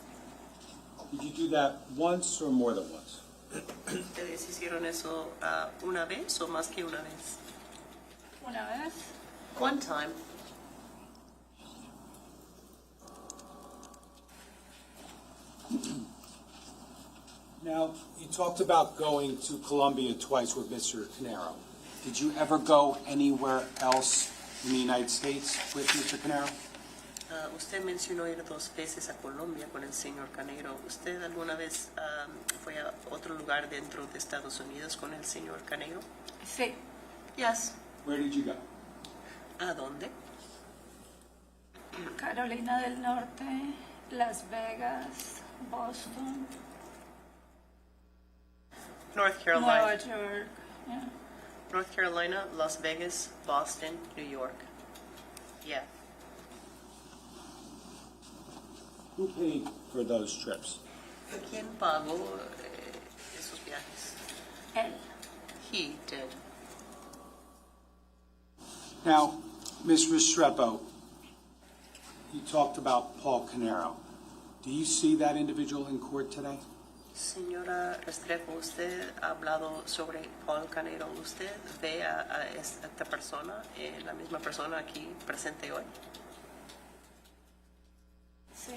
Did you do that once or more than once? ¿Ustedes hicieron eso una vez o más que una vez? Una vez. One time. Now, you talked about going to Colombia twice with Mr. Caneiro. Did you ever go anywhere else in the United States with Mr. Caneiro? Usted mencionó ir 2 veces a Colombia con el señor Caneiro. ¿Usted alguna vez fue a otro lugar dentro de Estados Unidos con el señor Caneiro? Sí. Yes. Where did you go? ¿A dónde? Carolina del Norte, Las Vegas, Boston, North Carolina. Nueva York. Yeah. North Carolina, Las Vegas, Boston, New York. Yeah. Who paid for those trips? ¿Quién pagó esos viajes? Él. He did. Now, Ms. Restrepo, you talked about Paul Caneiro. Do you see that individual in court today? Señora Restrepo, usted ha hablado sobre Paul Caneiro. ¿Usted ve a esta persona, la misma persona aquí presente hoy? Sí.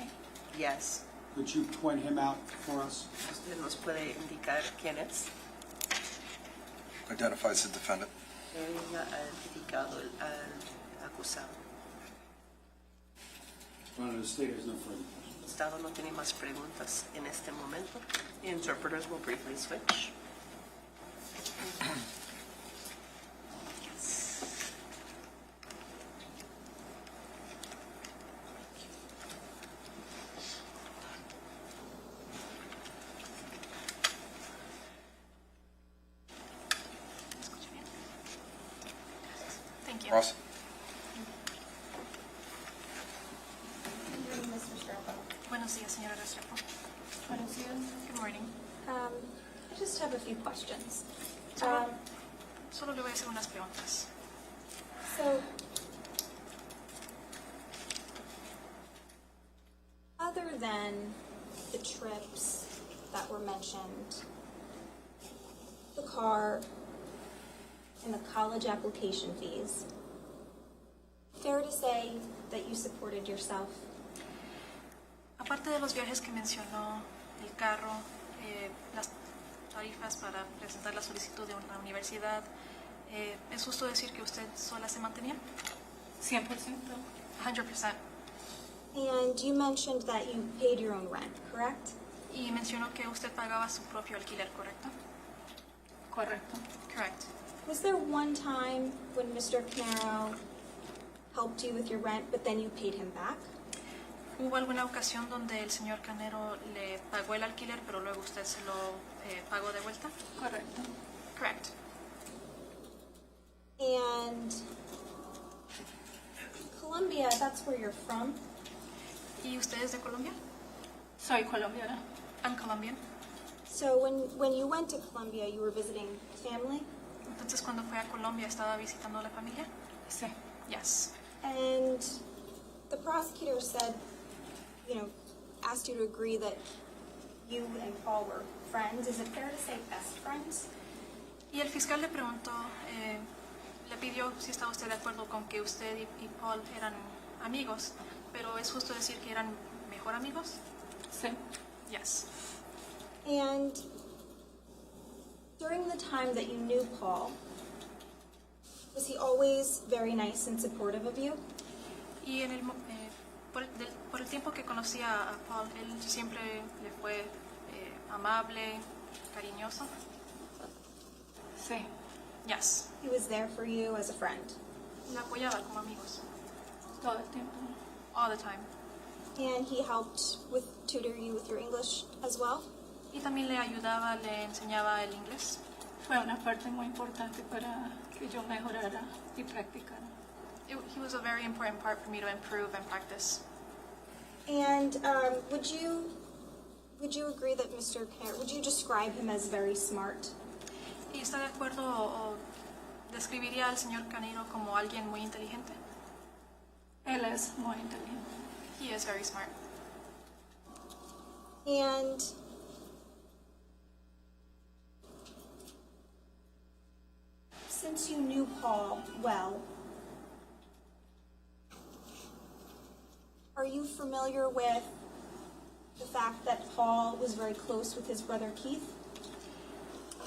Yes. Could you point him out for us? ¿Usted nos puede indicar quién es? Identifies the defendant. Él ha identificado al acusado. Well, the state has no further questions. El Estado no tiene más preguntas en este momento. The interpreters will briefly switch. Thank you. Ross? Buenos días, señora Restrepo. Buenos días. Good morning. I just have a few questions. Solo le voy a hacer unas preguntas. So, other than the trips that were mentioned, the car, and the college application fees, fair to say that you supported yourself? Aparte de los viajes que mencionó, el carro, las tarifas para presentar la solicitud de una universidad, ¿es justo decir que usted sola se mantenía? 100%. 100%. And you mentioned that you paid your own rent, correct? Y mencionó que usted pagaba su propio alquiler, ¿correcto? Correcto. Correct. Was there one time when Mr. Caneiro helped you with your rent, but then you paid him back? ¿Hubo alguna ocasión donde el señor Caniero le pagó el alquiler, pero luego usted se lo pagó de vuelta? Correcto. Correct. And Colombia, that's where you're from? ¿Y usted es de Colombia? Soy colombiana. I'm Colombian. So when you went to Colombia, you were visiting family? Entonces, cuando fue a Colombia, ¿estaba visitando a la familia? Sí. Yes. And the prosecutor said, asked you to agree that you and Paul were friends. Is it fair to say best friends? Y el fiscal le preguntó, le pidió si estaba usted de acuerdo con que usted y Paul eran amigos, pero es justo decir que eran mejor amigos. Sí. Yes. And during the time that you knew Paul, was he always very nice and supportive of you? Y por el tiempo que conocía a Paul, él siempre le fue amable, cariñoso. Sí. Yes. He was there for you as a friend. Le apoyaba como amigos. Todo el tiempo. All the time. And he helped tutor you with your English as well? Y también le ayudaba, le enseñaba el inglés. Fue una parte muy importante para que yo mejorara y practicara. He was a very important part for me to improve and practice. And would you agree that Mr. Caneiro, would you describe him as very smart? ¿Y está de acuerdo o describiría al señor Caneiro como alguien muy inteligente? Él es muy inteligente. He is very smart. And since you knew Paul well, are you familiar with the fact that Paul was very close with his brother Keith?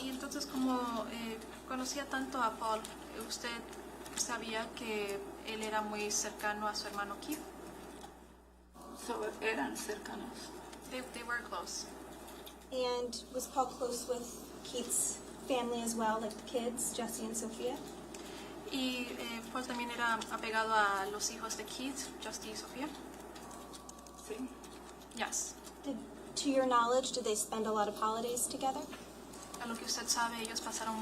Y entonces, como conocía tanto a Paul, ¿usted sabía que él era muy cercano a su hermano Keith? Eran cercanos. They were close. And was Paul close with Keith's family as well, like the kids, Jesse and Sophia? Y Paul también era apegado a los hijos de Keith, Justy y Sophia. Sí. Yes. To your knowledge, did they spend a lot of holidays together? A lo que usted sabe, ellos pasaron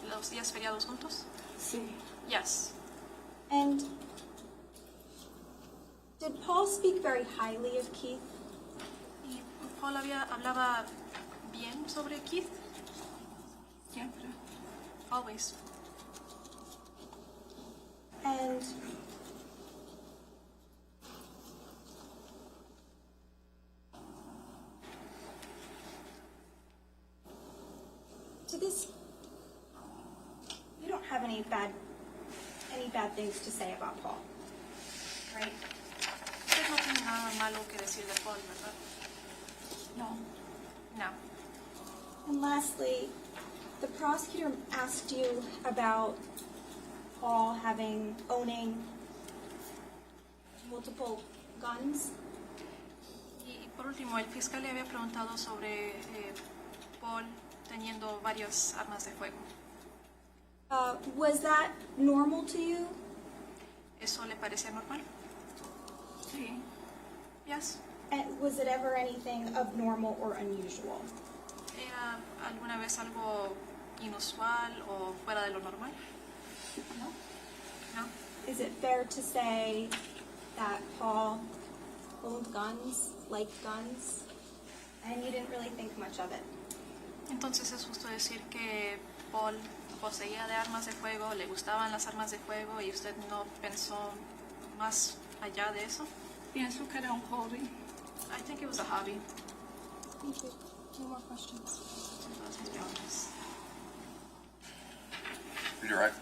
los días feriados juntos. Sí. Yes. And did Paul speak very highly of Keith? Y Paul hablaba bien sobre Keith. Siempre. Always. And to this, you don't have any bad things to say about Paul, right? Usted no tiene nada malo que decir de Paul, ¿verdad? No. No. And lastly, the prosecutor asked you about Paul owning multiple guns. Y por último, el fiscal le había preguntado sobre Paul teniendo varias armas de fuego. Was that normal to you? ¿Eso le parecía normal? Sí. Yes. And was it ever anything abnormal or unusual? ¿Era alguna vez algo inusual o fuera de lo normal? No. No. Is it fair to say that Paul owned guns, liked guns, and you didn't really think much of it? Entonces es justo decir que Paul poseía de armas de fuego, le gustaban las armas de fuego y usted no pensó más allá de eso. Pienso que era un hobby. I think it was a hobby. Thank you. No more questions. Todas mis preguntas. Redirect.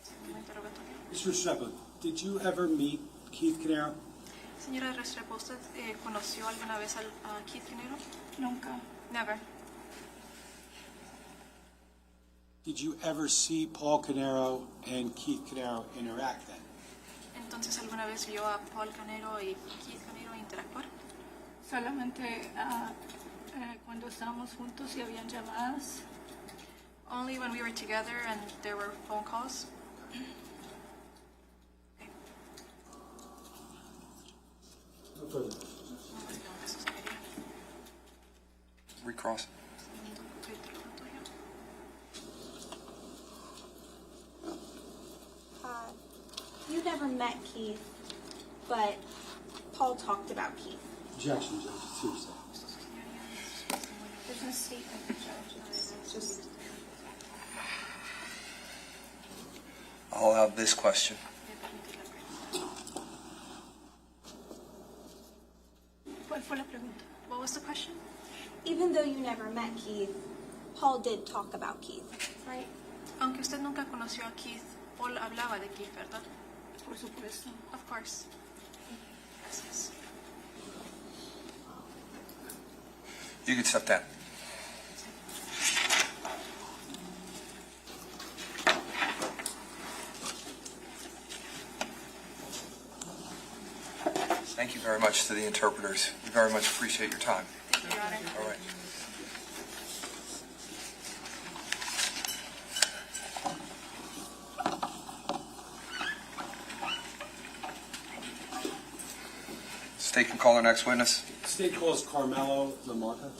Segundo interrogatorio. Mr. Restrepo, did you ever meet Keith Caneiro? Señora Restrepo, ¿usted conoció alguna vez a Keith Caneiro? Nunca. Never. Did you ever see Paul Caneiro and Keith Caneiro interact then? Entonces, ¿alguna vez vio a Paul Caneiro y Keith Caneiro interactuar? Solamente cuando estábamos juntos y habían llamadas. Only when we were together and there were phone calls. Okay. No further. Recross. You never met Keith, but Paul talked about Keith. Objection, Judge. Seriously. There's no statement, Judge. It's just... I'll allow this question. ¿Cuál fue la pregunta? What was the question? Even though you never met Keith, Paul did talk about Keith, right? Aunque usted nunca conoció a Keith, Paul hablaba de Keith, ¿verdad? Por supuesto. Of course. Gracias. You can step down. Thank you very much to the interpreters. We very much appreciate your time. Thank you, Your Honor. All right. State can call our next witness. State calls Carmelo Lamarca.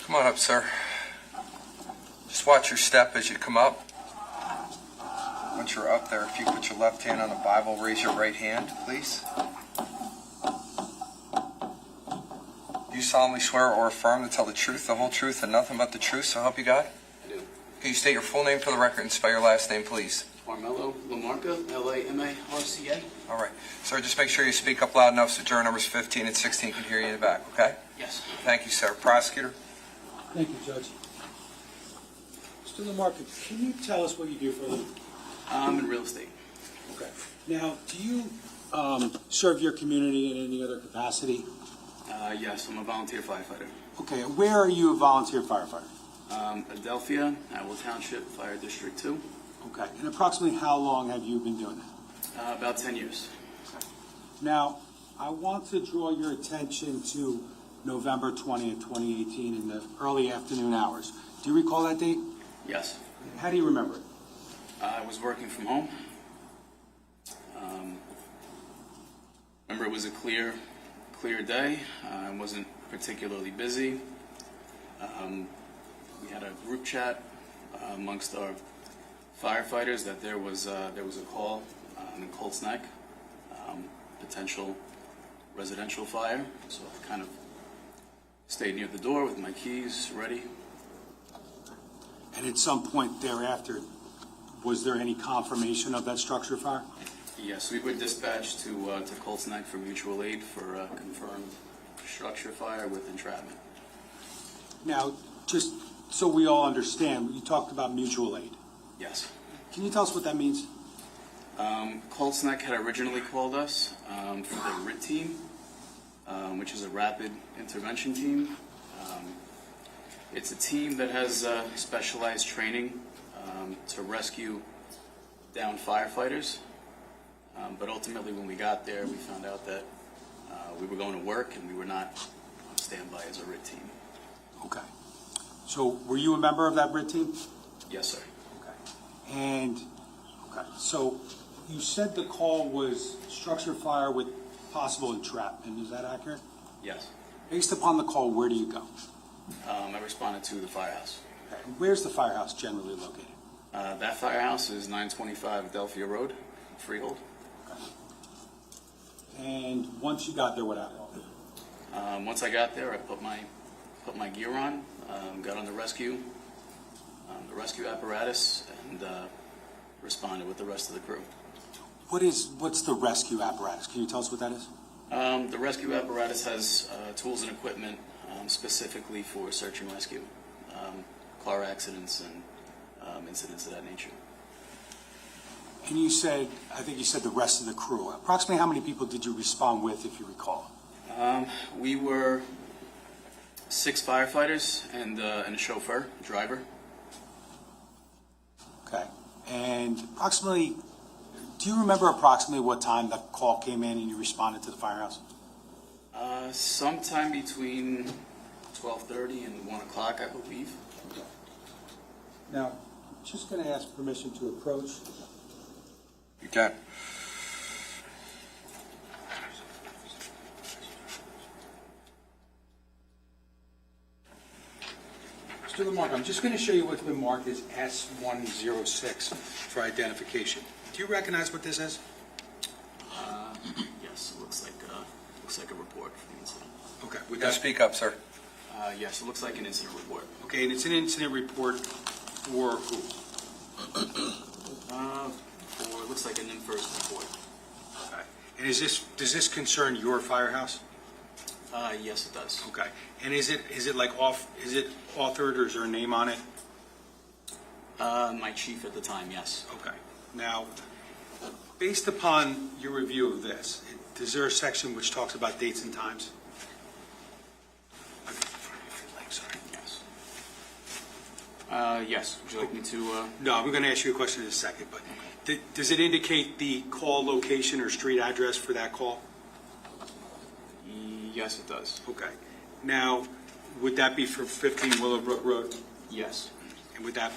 Come on up, sir. Just watch your step as you come up. Once you're up there, if you put your left hand on the Bible, raise your right hand, please. Do you solemnly swear or affirm to tell the truth, the whole truth, and nothing but the truth, so help you God? I do. Can you state your full name for the record and spell your last name, please? Carmelo Lamarca, Lamarca. All right. Sir, just make sure you speak up loud enough so juror numbers 15 and 16 can hear you in the back, okay? Yes. Thank you, sir. Prosecutor? Thank you, Judge. Mr. Lamarca, can you tell us what you do for a living? I'm in real estate. Okay. Now, do you serve your community in any other capacity? Yes, I'm a volunteer firefighter. Okay, where are you a volunteer firefighter? Adelphia, Atwell Township, Fire District 2. Okay, and approximately how long have you been doing that? About 10 years. Now, I want to draw your attention to November 20th, 2018 in the early afternoon hours. Do you recall that date? Yes. How do you remember it? I was working from home. Remember, it was a clear day. I wasn't particularly busy. We had a group chat amongst our firefighters that there was a call in Colts Neck, potential residential fire. So I kind of stayed near the door with my keys ready. And at some point thereafter, was there any confirmation of that structure fire? Yes, we were dispatched to Colts Neck for mutual aid for a confirmed structure fire with entrapment. Now, just so we all understand, you talked about mutual aid. Yes. Can you tell us what that means? Colts Neck had originally called us for the RIT team, which is a rapid intervention team. It's a team that has specialized training to rescue downed firefighters. But ultimately, when we got there, we found out that we were going to work and we were not on standby as a RIT team. Okay. So were you a member of that RIT team? Yes, sir. Okay. And, okay, so you said the call was structure fire with possible entrapment. Is that accurate? Yes. Based upon the call, where do you go? I responded to the firehouse. Okay. Where's the firehouse generally located? That firehouse is 925 Adelphia Road, Freehold. Okay. And once you got there, what happened? Once I got there, I put my gear on, got on the rescue apparatus, and responded with the rest of the crew. What's the rescue apparatus? Can you tell us what that is? The rescue apparatus has tools and equipment specifically for search and rescue, car accidents and incidents of that nature. And you said, I think you said the rest of the crew. Approximately how many people did you respond with, if you recall? We were 6 firefighters and a chauffeur, driver. Okay. And approximately, do you remember approximately what time the call came in and you responded to the firehouse? Sometime between 12:30 and 1 o'clock, I believe. Okay. Now, I'm just going to ask permission to approach. You can. Mr. Lamarck, I'm just going to show you what's been marked as S106 for identification. Do you recognize what this is? Yes, it looks like a report for the incident. Okay. Now speak up, sir. Yes, it looks like an incident report. Okay, and it's an incident report for who? It looks like an in-first report. Okay. And does this concern your firehouse? Yes, it does. Okay. And is it authored or is there a name on it? My chief at the time, yes. Okay. Now, based upon your review of this, is there a section which talks about dates and times? Yes. Yes. Would you like me to? No, I'm going to ask you a question in a second, but does it indicate the call location or street address for that call? Yes, it does. Okay. Now, would that be for 15 Willowbrook Road? Yes. And would that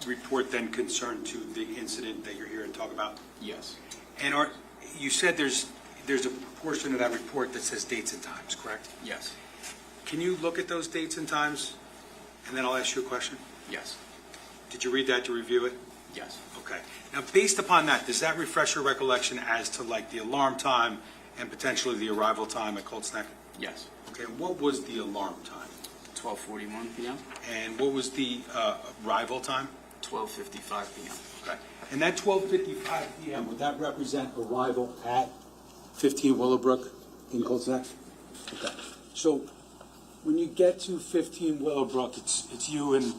report then concern to the incident that you're here to talk about? Yes. And you said there's a portion of that report that says dates and times, correct? Yes. Can you look at those dates and times, and then I'll ask you a question? Yes. Did you read that to review it? Yes. Okay. Now, based upon that, does that refresh your recollection as to like the alarm time and potentially the arrival time at Colts Neck? Yes. Okay. And what was the alarm time? 12:41 p.m. And what was the arrival time? 12:55 p.m. Okay. And that 12:55 p.m., would that represent arrival at 15 Willowbrook in Colts Neck? Okay. So when you get to 15 Willowbrook, it's you and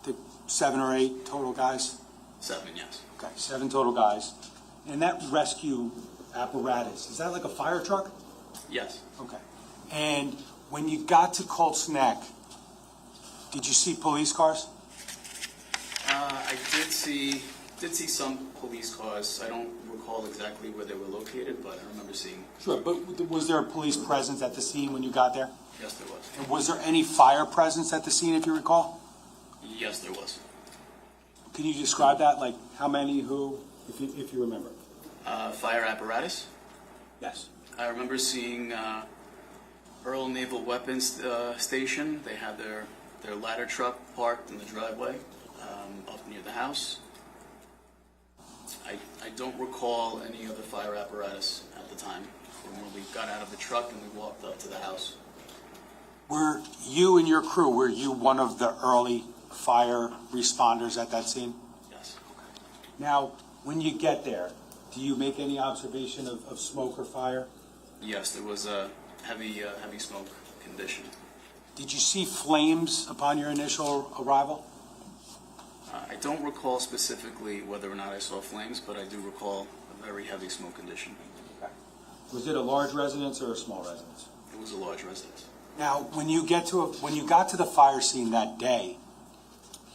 the 7 or 8 total guys? 7, yes. Okay, 7 total guys. And that rescue apparatus, is that like a fire truck? Yes. Okay. And when you got to Colts Neck, did you see police cars? I did see some police cars. I don't recall exactly where they were located, but I remember seeing. Sure, but was there a police presence at the scene when you got there? Yes, there was. And was there any fire presence at the scene, if you recall? Yes, there was. Can you describe that? Like how many, who, if you remember? Fire apparatus. Yes. I remember seeing Earl Naval Weapons Station. They had their ladder truck parked in the driveway up near the house. I don't recall any other fire apparatus at the time from when we got out of the truck and we walked up to the house. Were you and your crew, were you one of the early fire responders at that scene? Yes. Now, when you get there, do you make any observation of smoke or fire? Yes, there was a heavy smoke condition. Did you see flames upon your initial arrival? I don't recall specifically whether or not I saw flames, but I do recall a very heavy smoke condition. Okay. Was it a large residence or a small residence? It was a large residence. Now, when you got to the fire scene that day,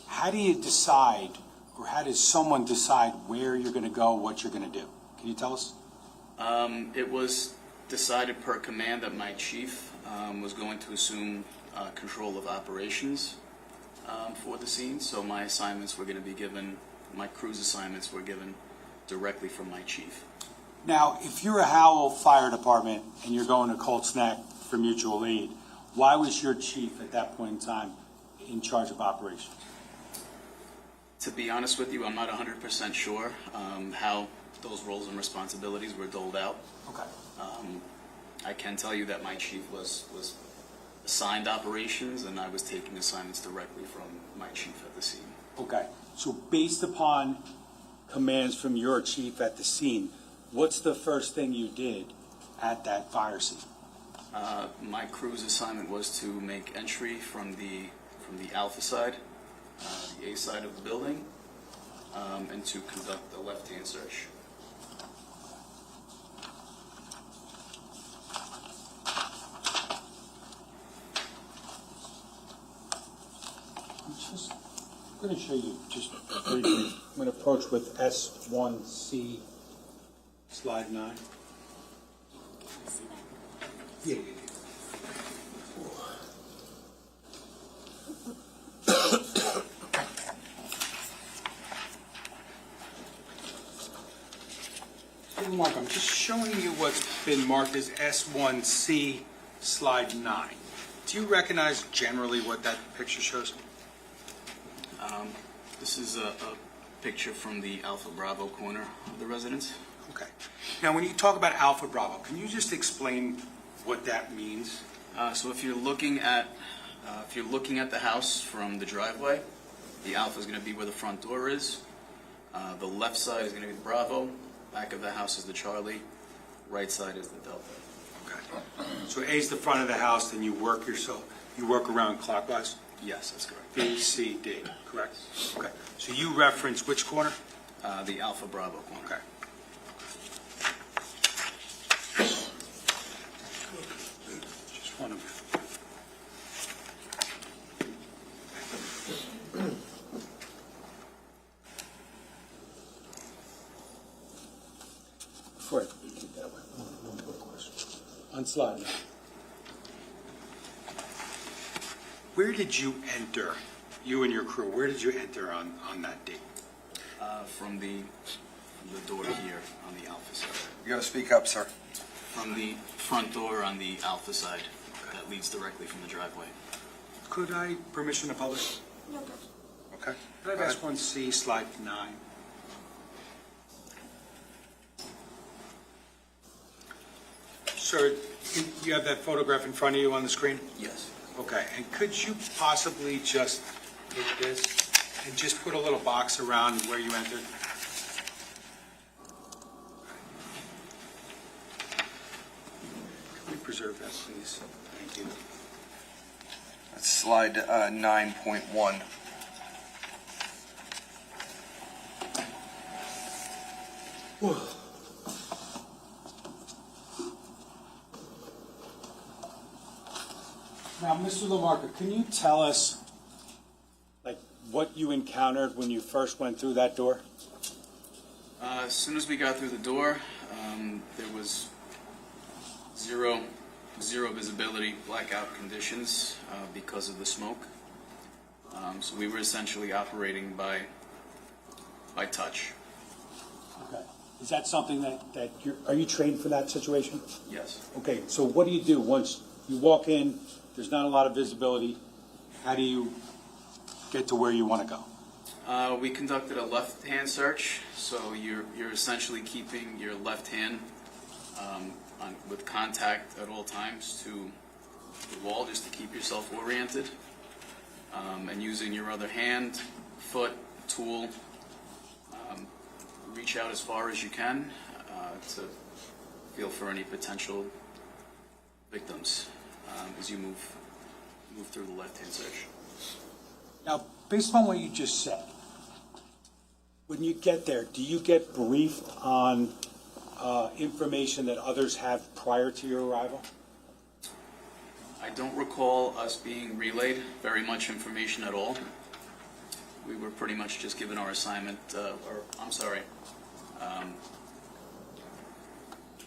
how do you decide, or how does someone decide where you're going to go, what you're going to do? Can you tell us? It was decided per command that my chief was going to assume control of operations for the scene, so my assignments were going to be given, my crew's assignments were given directly from my chief. Now, if you're a Howell Fire Department and you're going to Colts Neck for mutual aid, why was your chief at that point in time in charge of operations? To be honest with you, I'm not 100% sure how those roles and responsibilities were doled out. Okay. I can tell you that my chief was assigned operations, and I was taking assignments directly from my chief at the scene. Okay. So based upon commands from your chief at the scene, what's the first thing you did at that fire scene? My crew's assignment was to make entry from the Alpha side, the A side of the building, and to conduct the left-hand search. I'm going to show you just briefly. I'm going to approach with S1C, slide 9. Yeah. Mark, I'm just showing you what's been marked as S1C, slide 9. Do you recognize generally what that picture shows? This is a picture from the Alpha Bravo corner of the residence. Okay. Now, when you talk about Alpha Bravo, can you just explain what that means? So if you're looking at the house from the driveway, the Alpha is going to be where the front door is. The left side is going to be the Bravo. Back of the house is the Charlie. Right side is the Delta. Okay. So A is the front of the house, then you work around clockwise? Yes, that's correct. B, C, D, correct? Okay. So you reference which corner? The Alpha Bravo corner. Okay. Just want to... Before I keep that way, one more question. On slide now. Where did you enter, you and your crew, where did you enter on that date? From the door here on the Alpha side. You got to speak up, sir. From the front door on the Alpha side that leads directly from the driveway. Could I permission to publish? No, good. Okay. Could I ask one C, slide 9? Sir, you have that photograph in front of you on the screen? Yes. Okay, and could you possibly just hit this and just put a little box around where you entered? Can we preserve that, please? Thank you. That's slide 9.1. Now, Mr. LaMarca, can you tell us, like, what you encountered when you first went through that door? As soon as we got through the door, there was zero visibility, blackout conditions because of the smoke. So we were essentially operating by touch. Okay. Is that something that are you trained for that situation? Yes. Okay, so what do you do once you walk in, there's not a lot of visibility, how do you get to where you want to go? We conducted a left-hand search, so you're essentially keeping your left hand with contact at all times to the wall just to keep yourself oriented, and using your other hand, foot, tool, reach out as far as you can to feel for any potential victims as you move through the left-hand search. Now, based on what you just said, when you get there, do you get briefed on information that others have prior to your arrival? I don't recall us being relayed very much information at all. We were pretty much just given our assignment,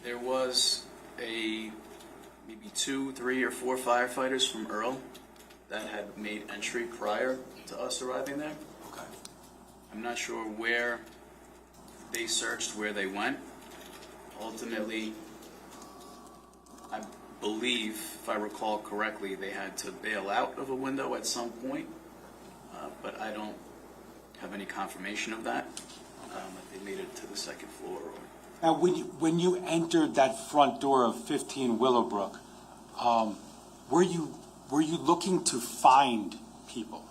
there was maybe 2, 3, or 4 firefighters from Earl that had made entry prior to us arriving there. Okay. I'm not sure where they searched, where they went. Ultimately, I believe, if I recall correctly, they had to bail out of a window at some point, but I don't have any confirmation of that, that they made it to the second floor. Now, when you entered that front door of 15 Willowbrook, were you looking to find people?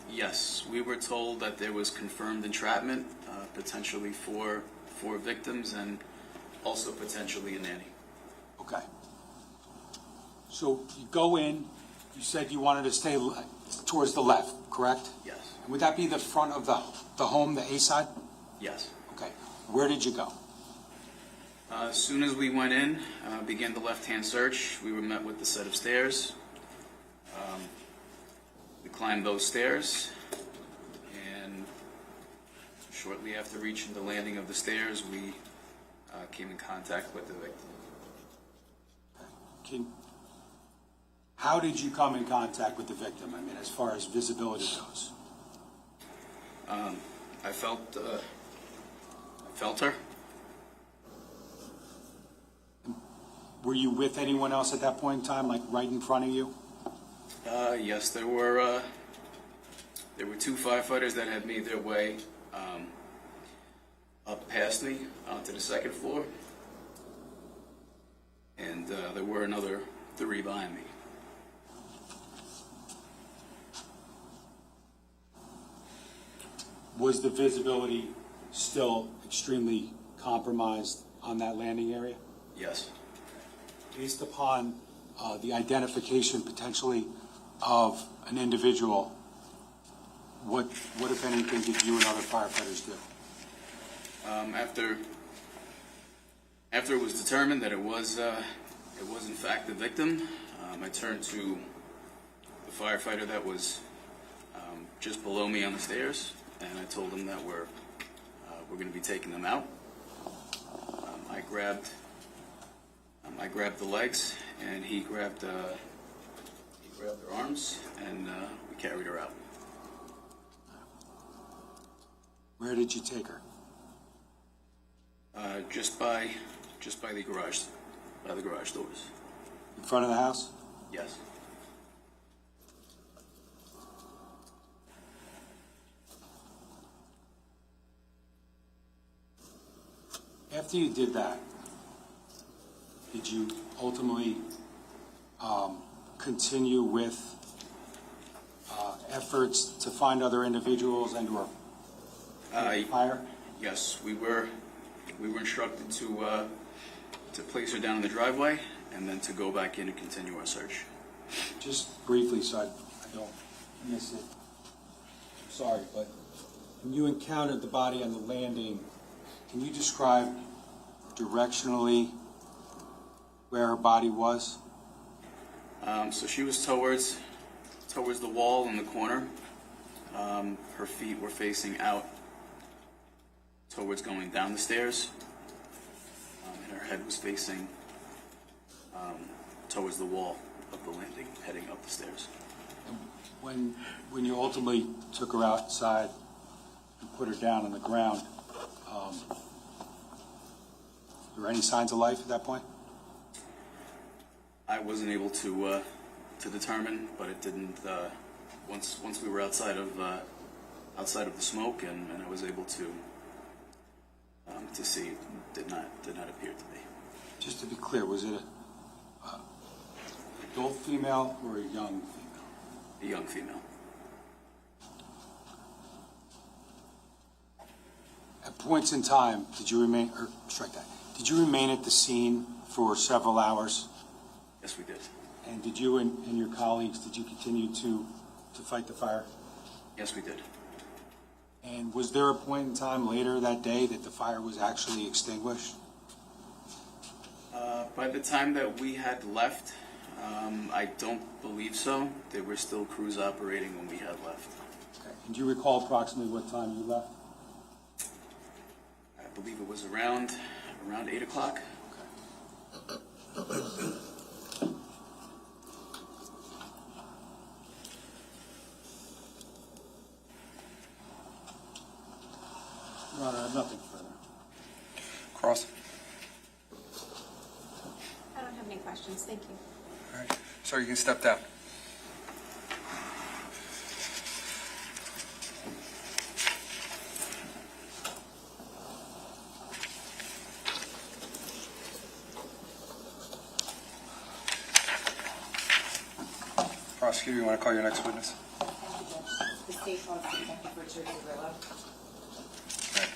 Yes, we were told that there was confirmed entrapment, potentially for victims, and also potentially a nanny. Okay. So you go in, you said you wanted to stay towards the left, correct? Yes. And would that be the front of the home, the A side? Yes. Okay. Where did you go? As soon as we went in, began the left-hand search, we were met with the set of stairs. We climbed those stairs, and shortly after reaching the landing of the stairs, we came in contact with the victim. How did you come in contact with the victim? I mean, as far as visibility goes. I felt her. Were you with anyone else at that point in time, like right in front of you? Yes, there were There were two firefighters that had made their way up past me onto the second floor, and there were another 3 behind me. Was the visibility still extremely compromised on that landing area? Yes. Based upon the identification potentially of an individual, what if anything, did you and other firefighters do? After it was determined that it was in fact the victim, I turned to the firefighter that was just below me on the stairs, and I told him that we're going to be taking them out. I grabbed the legs, and he grabbed her arms, and we carried her out. Where did you take her? Just by the garage doors. In front of the house? Yes. After you did that, did you ultimately continue with efforts to find other individuals and/or fire? Yes, we were instructed to place her down in the driveway and then to go back in and continue our search. Just briefly, so I don't miss it. Sorry, but when you encountered the body on the landing, can you describe directionally where her body was? So she was towards the wall in the corner. Her feet were facing out towards going down the stairs, and her head was facing towards the wall of the landing, heading up the stairs. When you ultimately took her outside and put her down on the ground, were there any signs of life at that point? I wasn't able to determine, but it didn't. Once we were outside of the smoke, and I was able to see, it did not appear to be. Just to be clear, was it an adult female or a young female? A young female. At points in time, did you remain at the scene for several hours? Yes, we did. And did you and your colleagues, did you continue to fight the fire? Yes, we did. And was there a point in time later that day that the fire was actually extinguished? By the time that we had left, I don't believe so. There were still crews operating when we had left. Okay. And do you recall approximately what time you left? I believe it was around 8 o'clock. Okay. Your Honor, I have nothing further. Cross. I don't have any questions, thank you. All right. Sir, you can step down. Prosecutor, you want to call your next witness? The state calls Detective Richard Guerrillo. Right.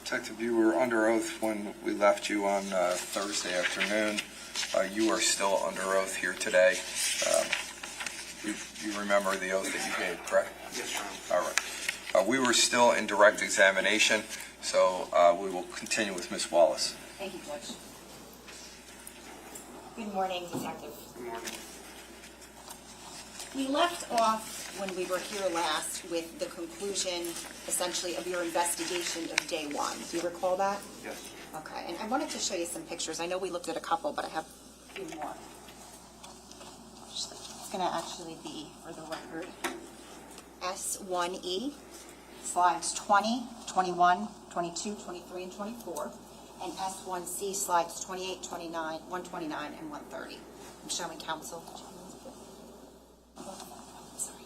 Detective, you were under oath when we left you on Thursday afternoon. You are still under oath here today. You remember the oath that you gave, correct? Yes, Your Honor. All right. We were still in direct examination. So we will continue with Ms. Wallace. Thank you, Judge. Good morning, Detective. Good morning. We left off when we were here last with the conclusion, essentially, of your investigation of day one. Do you recall that? Yes. Okay, and I wanted to show you some pictures. I know we looked at a couple, but I have a few more. It's going to actually be, for the record, S1E, slides 20, 21, 22, 23, and 24, and S1C, slides 28, 29, 129, and 130. I'm showing counsel. Sorry.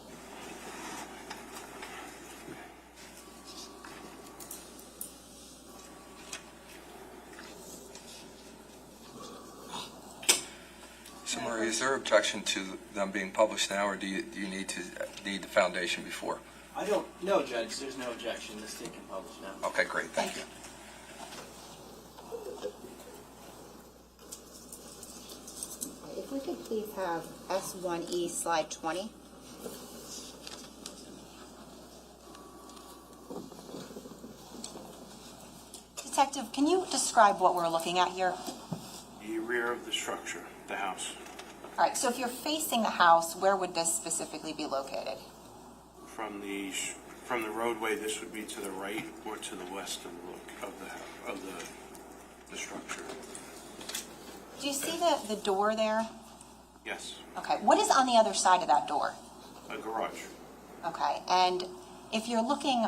So Marie, is there objection to them being published now, or do you need the foundation before? I don't know, Judge. There's no objection. This thing can publish now. Okay, great, thank you. If we could please have S1E, slide 20. Detective, can you describe what we're looking at here? The rear of the structure, the house. All right, so if you're facing the house, where would this specifically be located? From the roadway, this would be to the right or to the west of the structure. Do you see the door there? Yes, Okay, what is on the other side of that door? a garage. Okay, and if you're looking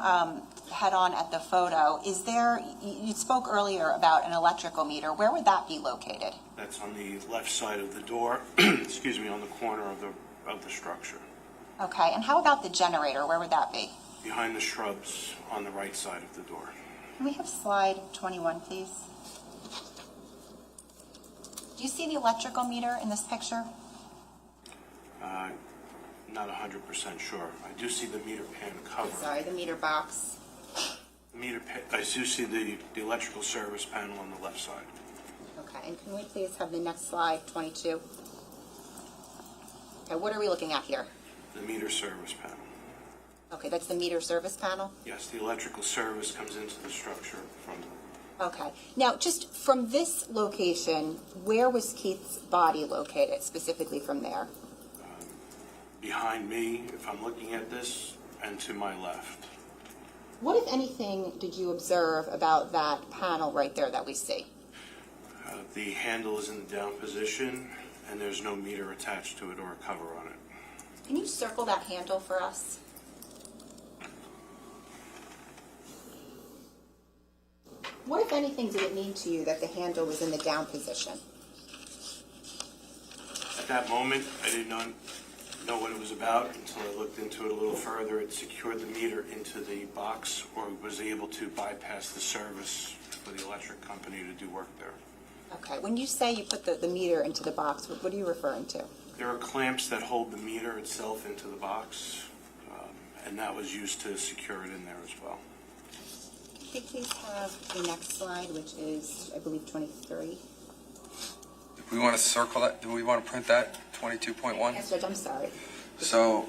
head-on at the photo, is there, you spoke earlier about an electrical meter. Where would that be located? That's on the left side of the door, excuse me, on the corner of the structure. Okay, and how about the generator? Where would that be? Behind the shrubs on the right side of the door. Can we have slide 21, please? Do you see the electrical meter in this picture? Not 100% sure. I do see the meter pan cover. Sorry, the meter box. I do see the electrical service panel on the left side. Okay, and can we please have the next slide, 22? Okay, what are we looking at here? The meter service panel. Okay, that's the meter service panel? Yes, the electrical service comes into the structure from Okay. Now, just from this location, where was Keith's body located, specifically from there? behind me, if I'm looking at this, and to my left. What, if anything, did you observe about that panel right there that we see? The handle is in the down position, and there's no meter attached to it or a cover on it. Can you circle that handle for us? What, if anything, did it mean to you that the handle was in the down position? At that moment, I did not know what it was about until I looked into it a little further. It secured the meter into the box, or was able to bypass the service for the electric company to do work there. Okay, when you say you put the meter into the box, what are you referring to? There are clamps that hold the meter itself into the box, and that was used to secure it in there as well. Could you please have the next slide, which is, I believe, 23? Do we want to circle that? Do we want to print that, 22.1? Yes, Judge, I'm sorry. So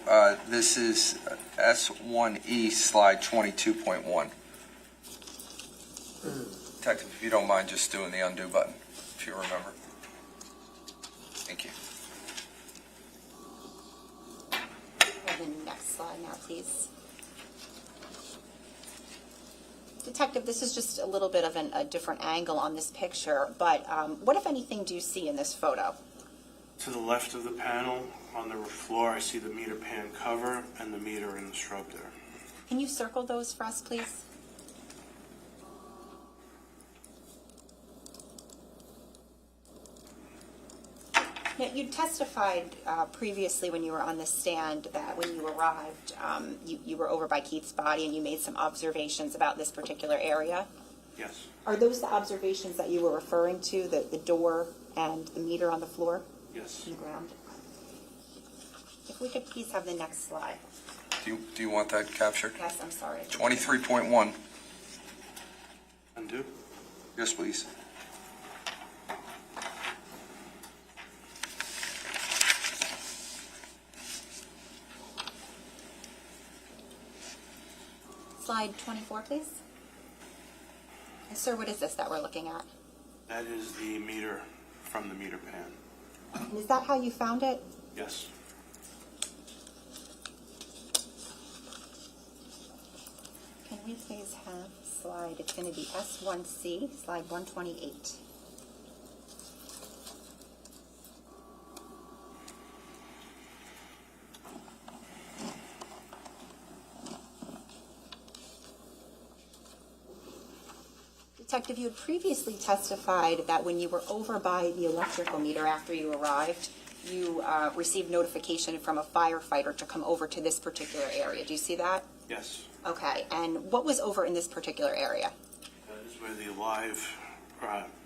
this is S1E, slide 22.1. Detective, if you don't mind just doing the undo button, if you remember. Thank you. Have the next slide now, please. Detective, this is just a little bit of a different angle on this picture, but what, if anything, do you see in this photo? To the left of the panel, on the floor, I see the meter pan cover and the meter in the shrub there. Can you circle those for us, please? Now, you testified previously when you were on the stand that when you arrived, you were over by Keith's body and you made some observations about this particular area. Yes. Are those the observations that you were referring to, the door and the meter on the floor? Yes. On the ground? If we could please have the next slide. Do you want that captured? Yes, I'm sorry. 23.1. Undo? Yes, please. Slide 24, please. And sir, what is this that we're looking at? That is the meter from the meter pan. And is that how you found it? Yes. Can we please have slide, it's going to be S1C, slide 128. Detective, you had previously testified that when you were over by the electrical meter after you arrived, you received notification from a firefighter to come over to this particular area. Do you see that? Yes. Okay, and what was over in this particular area? That is where the live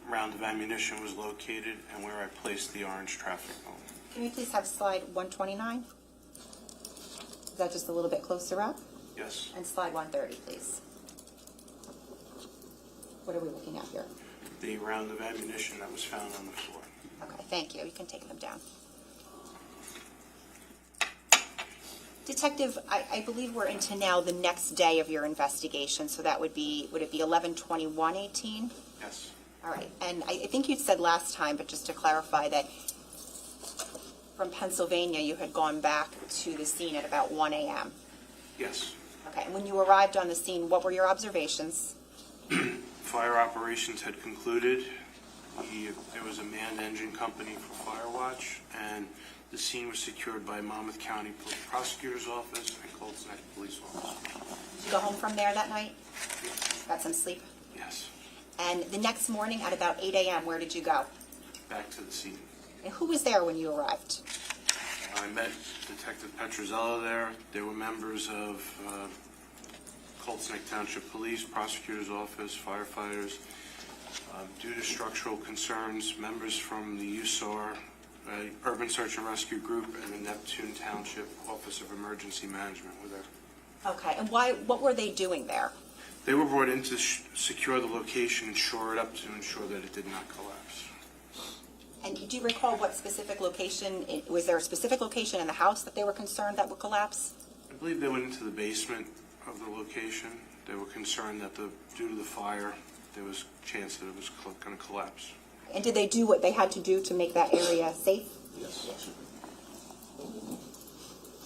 round of ammunition was located and where I placed the orange traffic cone. Can we please have slide 129? Is that just a little bit closer up? Yes. And slide 130, please. What are we looking at here? The round of ammunition that was found on the floor. Okay, thank you. You can take them down. Detective, I believe we're into now the next day of your investigation, so that would it be 11/21/18? Yes. All right, and I think you said last time, but just to clarify, that from Pennsylvania you had gone back to the scene at about 1 a.m. Yes. Okay, and when you arrived on the scene, what were your observations? Fire operations had concluded. There was a manned engine company for fire watch, and the scene was secured by Monmouth County Prosecutor's Office and Colts Neck Police Office. Did you go home from there that night? Got some sleep? Yes. And the next morning at about 8 a.m., where did you go? Back to the scene. And who was there when you arrived? I met Detective Petrozello there. There were members of Colts Neck Township Police, Prosecutor's Office, firefighters. Due to structural concerns, members from the USAR, Urban Search and Rescue Group, and the Neptune Township Office of Emergency Management were there. Okay, and what were they doing there? They were brought in to secure the location and shore it up to ensure that it did not collapse. And do you recall what specific location, was there a specific location in the house that they were concerned that would collapse? I believe they went into the basement of the location. They were concerned that due to the fire, there was a chance that it was going to collapse. And did they do what they had to do to make that area safe? Yes.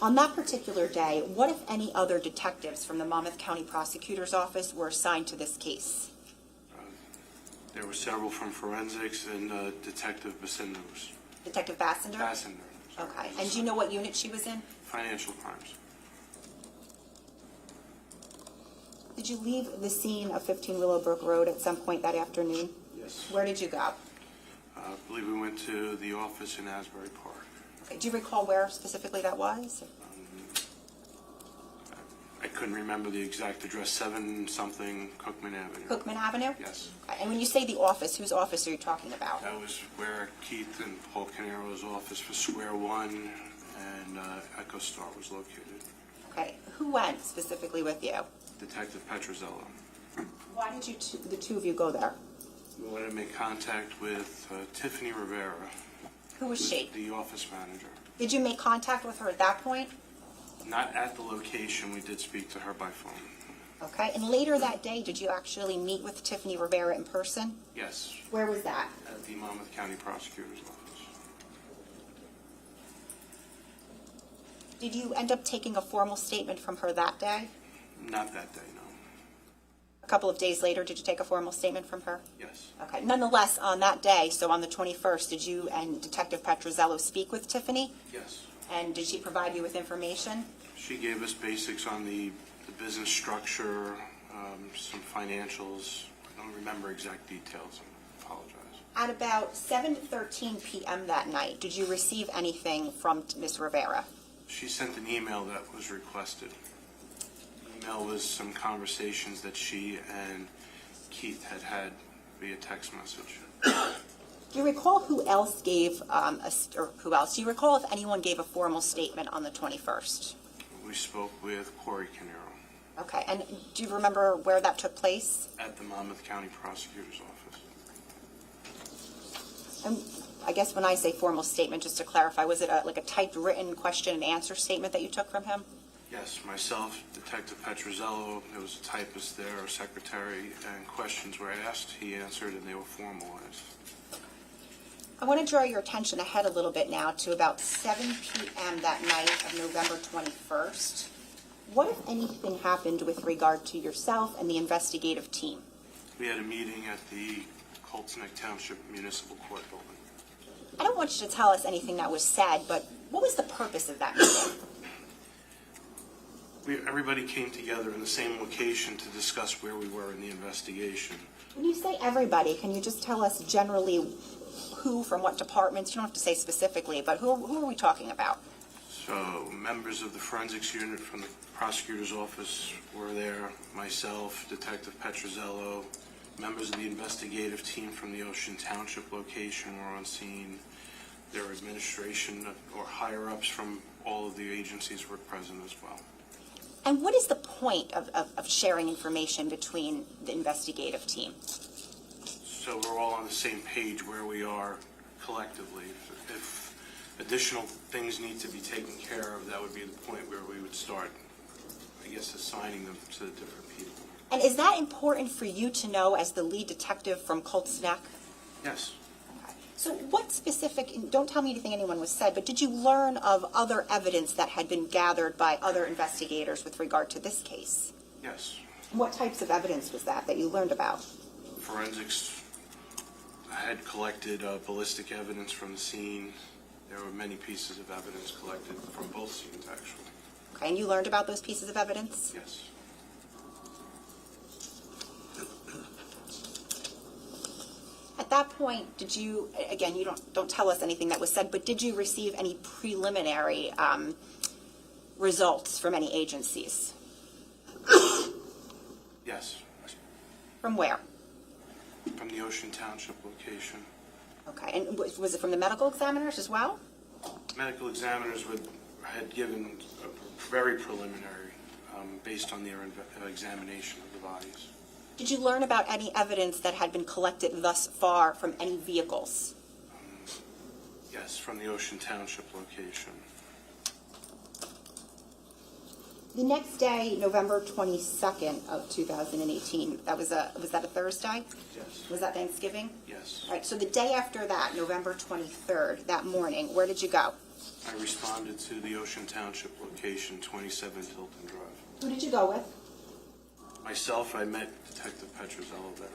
On that particular day, what, if any, other detectives from the Monmouth County Prosecutor's Office were assigned to this case? There were several from forensics and Detective Basindos. Detective Bassender? Bassender. Okay. And do you know what unit she was in? Financial crimes. Did you leave the scene of 15 Willowbrook Road at some point that afternoon? Yes. Where did you go? I believe we went to the office in Asbury Park. Okay. Do you recall where specifically that was? I couldn't remember the exact address, 7-something Cookman Avenue. Cookman Avenue? Yes. Okay. And when you say the office, whose office are you talking about? That was where Keith and Paul Caneiro's office for Square One and Echo Star was located. Okay. Who went specifically with you? Detective Petrozello. Why did you the two of you go there? We wanted to make contact with Tiffany Rivera. Who was she? The office manager. Did you make contact with her at that point? Not at the location. We did speak to her by phone. Okay. And later that day, did you actually meet with Tiffany Rivera in person? Yes. Where was that? At the Monmouth County Prosecutor's Office. Did you end up taking a formal statement from her that day? Not that day, no. A couple of days later, did you take a formal statement from her? Yes. Okay. Nonetheless, on that day, so on the 21st, did you and Detective Petrozello speak with Tiffany? Yes. And did she provide you with information? She gave us basics on the business structure, some financials. I don't remember exact details. I apologize. At about 7:13 p.m. that night, did you receive anything from Ms. Rivera? She sent an email that was requested. The email was some conversations that she and Keith had via text message. Do you recall who else gave, do you recall if anyone gave a formal statement on the 21st? We spoke with Corey Caniero. Okay, and do you remember where that took place? At the Monmouth County Prosecutor's Office. And I guess when I say formal statement, just to clarify, was it like a typed written question and answer statement that you took from him? Yes, myself, Detective Petrozello, there was a typist there, a secretary, and questions were asked, he answered, and they were formalized. I want to draw your attention ahead a little bit now to about 7 p.m. that night of November 21st. What, if anything, happened with regard to yourself and the investigative team? We had a meeting at the Colts Neck Township Municipal Court building. I don't want you to tell us anything that was said, but what was the purpose of that meeting? Everybody came together in the same location to discuss where we were in the investigation. When you say everybody, can you just tell us generally who from what departments? You don't have to say specifically, but who are we talking about? So members of the forensics unit from the prosecutor's office were there, myself, Detective Petrozello, members of the investigative team from the Ocean Township location were on scene. Their administration or higher-ups from all of the agencies were present as well. And what is the point of sharing information between the investigative team? So we're all on the same page where we are collectively. If additional things need to be taken care of, that would be the point where we would start, I guess, assigning them to the different people. And is that important for you to know as the lead detective from Colts Neck? Yes. So what specific, don't tell me anything anyone was said, but did you learn of other evidence that had been gathered by other investigators with regard to this case? Yes. What types of evidence was that you learned about? Forensics had collected ballistic evidence from the scene. There were many pieces of evidence collected from both scenes, actually. Okay, and you learned about those pieces of evidence? Yes. At that point, did you, again, you don't tell us anything that was said, but did you receive any preliminary results from any agencies? Yes. From where? From the Ocean Township location. Okay, and was it from the medical examiners as well? Medical examiners had given a very preliminary based on their examination of the bodies. Did you learn about any evidence that had been collected thus far from any vehicles? Yes, from the Ocean Township location. The next day, November 22nd of 2018, was that a Thursday? Yes. Was that Thanksgiving? Yes. All right, so the day after that, November 23rd, that morning, where did you go? I responded to the Ocean Township location, 27 Hilton Drive. Who did you go with? Myself, I met Detective Petrozello there.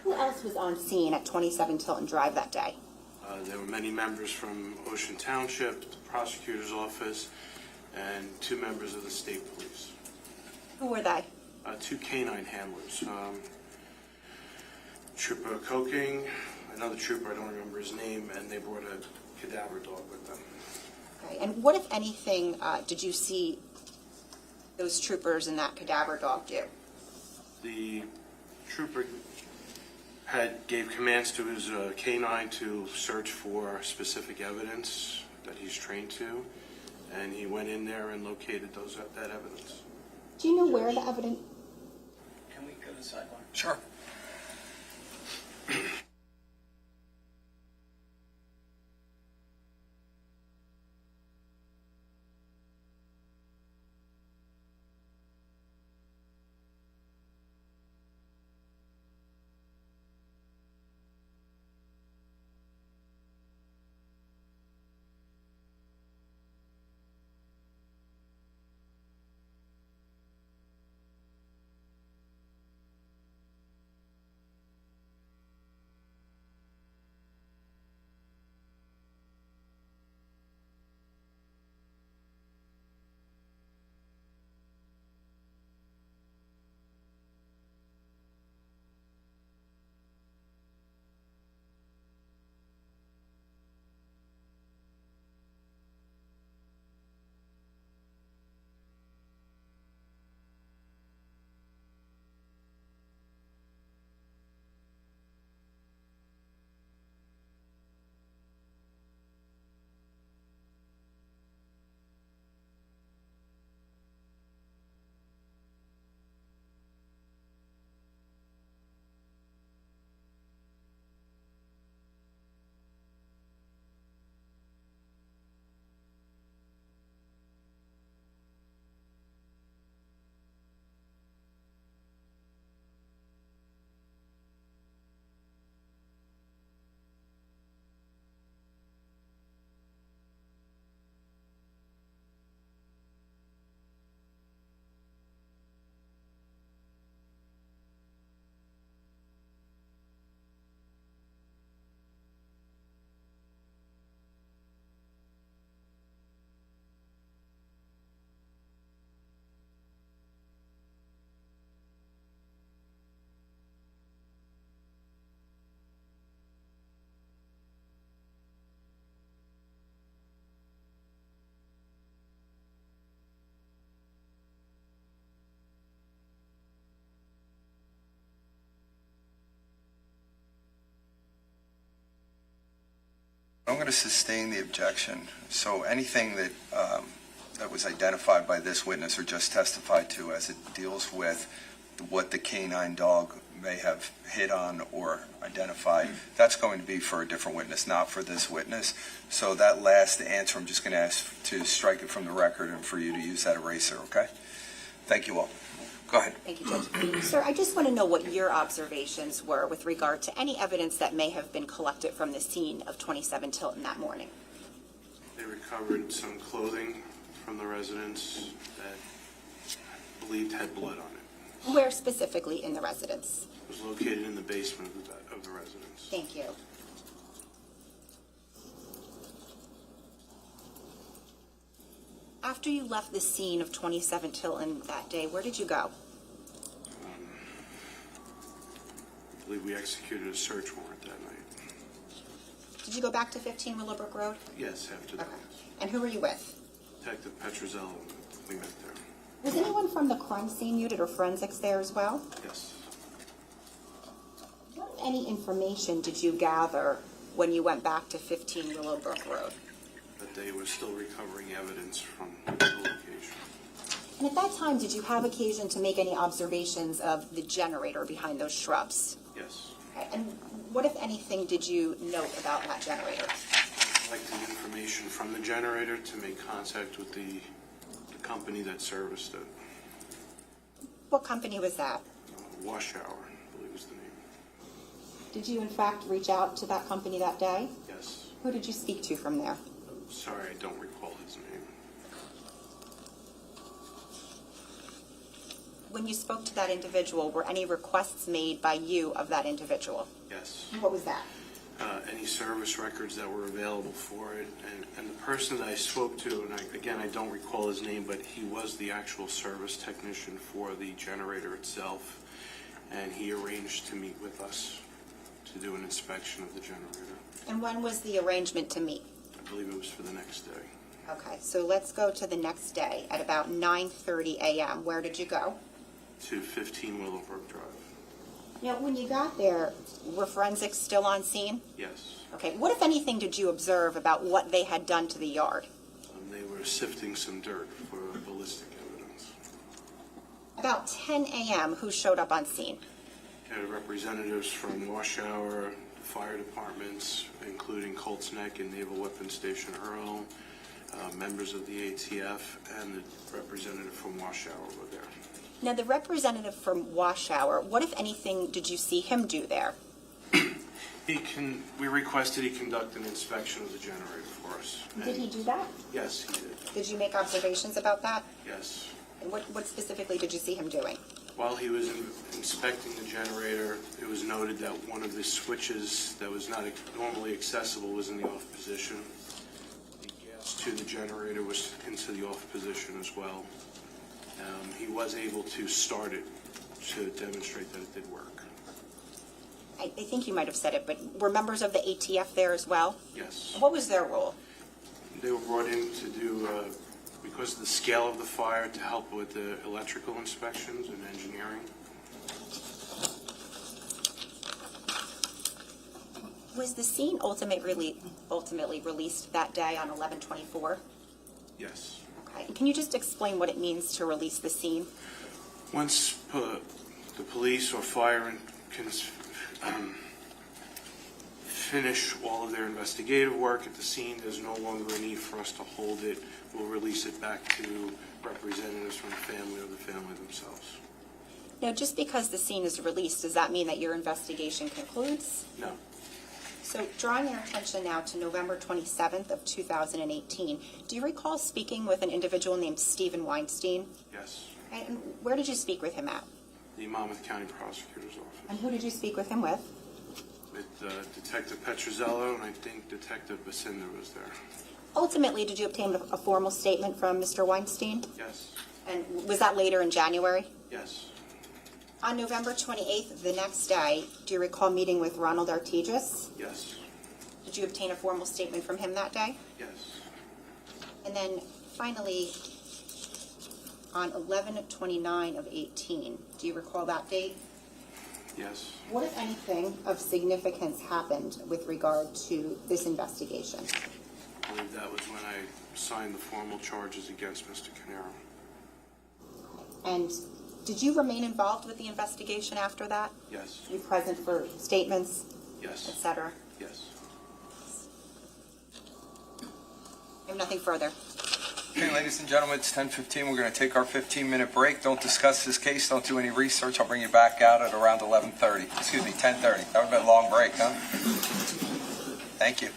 Who else was on scene at 27 Tilton Drive that day? There were many members from Ocean Township, the prosecutor's office, and 2 members of the state police. Who were they? 2 canine handlers. Trooper Coking, another trooper, I don't remember his name, and they brought a cadaver dog with them. Okay, and what, if anything, did you see those troopers and that cadaver dog do? The trooper gave commands to his canine to search for specific evidence that he's trained to, and he went in there and located that evidence. Do you know where the evidence? Can we go to the sidebar? Sure. I'm going to sustain the objection. So anything that that was identified by this witness or just testified to as it deals with what the canine dog may have hit on or identified, that's going to be for a different witness, not for this witness. So that last answer, I'm just going to ask to strike it from the record and for you to use that eraser, okay? Thank you all. Go ahead. Thank you, Judge. Sir, I just want to know what your observations were with regard to any evidence that may have been collected from the scene of 27 Tilton that morning. They recovered some clothing from the residence that I believed had blood on it. Where specifically in the residence? It was located in the basement of the residence. Thank you. After you left the scene of 27 Tilton that day, where did you go? I believe we executed a search warrant that night. Did you go back to 15 Willowbrook Road? Yes, after that. Okay. And who were you with? Detective Petrozello, we met there. Was anyone from the crime scene unit or forensics there as well? Yes. What, any information did you gather when you went back to 15 Willowbrook Road? That they were still recovering evidence from the location. And at that time, did you have occasion to make any observations of the generator behind those shrubs? Yes. Okay. And what, if anything, did you note about that generator? I collected information from the generator to make contact with the company that serviced it. What company was that? Wash Hour, I believe was the name. Did you, in fact, reach out to that company that day? Yes. Who did you speak to from there? Sorry, I don't recall his name. When you spoke to that individual, were any requests made by you of that individual? Yes. What was that? Any service records that were available for it. And the person that I spoke to, and again, I don't recall his name, but he was the actual service technician for the generator itself. And he arranged to meet with us to do an inspection of the generator. And when was the arrangement to meet? I believe it was for the next day. Okay, so let's go to the next day at about 9:30 a.m. Where did you go? To 15 Willowbrook Drive. Now, when you got there, were forensics still on scene? Yes. Okay, what, if anything, did you observe about what they had done to the yard? They were sifting some dirt for ballistic evidence. About 10 a.m., who showed up on scene? Representatives from Wash Hour, fire departments, including Colts Neck and Naval Weapons Station Earl, members of the ATF, and the representative from Wash Hour were there. Now, the representative from Wash Hour, what, if anything, did you see him do there? We requested he conduct an inspection of the generator for us. Did he do that? Yes, he did. Did you make observations about that? Yes. And what specifically did you see him doing? While he was inspecting the generator, it was noted that one of the switches that was not normally accessible was in the off position. The gas to the generator was into the off position as well. He was able to start it to demonstrate that it did work. I think you might have said it, but were members of the ATF there as well? Yes. What was their role? They were brought in to do, because of the scale of the fire, to help with the electrical inspections and engineering. Was the scene ultimately released that day on 11/24? Yes. Okay. And can you just explain what it means to release the scene? Once the police or fire can finish all of their investigative work at the scene, there's no longer a need for us to hold it. We'll release it back to representatives from the family or the family themselves. Now, just because the scene is released, does that mean that your investigation concludes? No. So, drawing your attention now to November 27th of 2018, do you recall speaking with an individual named Stephen Weinstein? Yes. And where did you speak with him at? The Monmouth County Prosecutor's Office. And who did you speak with him with? With Detective Petrozello, and I think Detective Basinda was there. Ultimately, did you obtain a formal statement from Mr. Weinstein? Yes. And was that later in January? Yes. On November 28th, the next day, do you recall meeting with Ronald Artegis? Yes. Did you obtain a formal statement from him that day? Yes. And then finally, on 11/29 of 18, do you recall that date? Yes. What, if anything, of significance happened with regard to this investigation? I believe that was when I signed the formal charges against Mr. Caneiro. And did you remain involved with the investigation after that? Yes. You present for statements, Yes. et cetera? Yes. I have nothing further. Okay, ladies and gentlemen, it's 10:15. We're going to take our 15-minute break. Don't discuss this case. Don't do any research. I'll bring you back out at around 11:30. Excuse me, 10:30. That would have been a long break, huh? Thank you.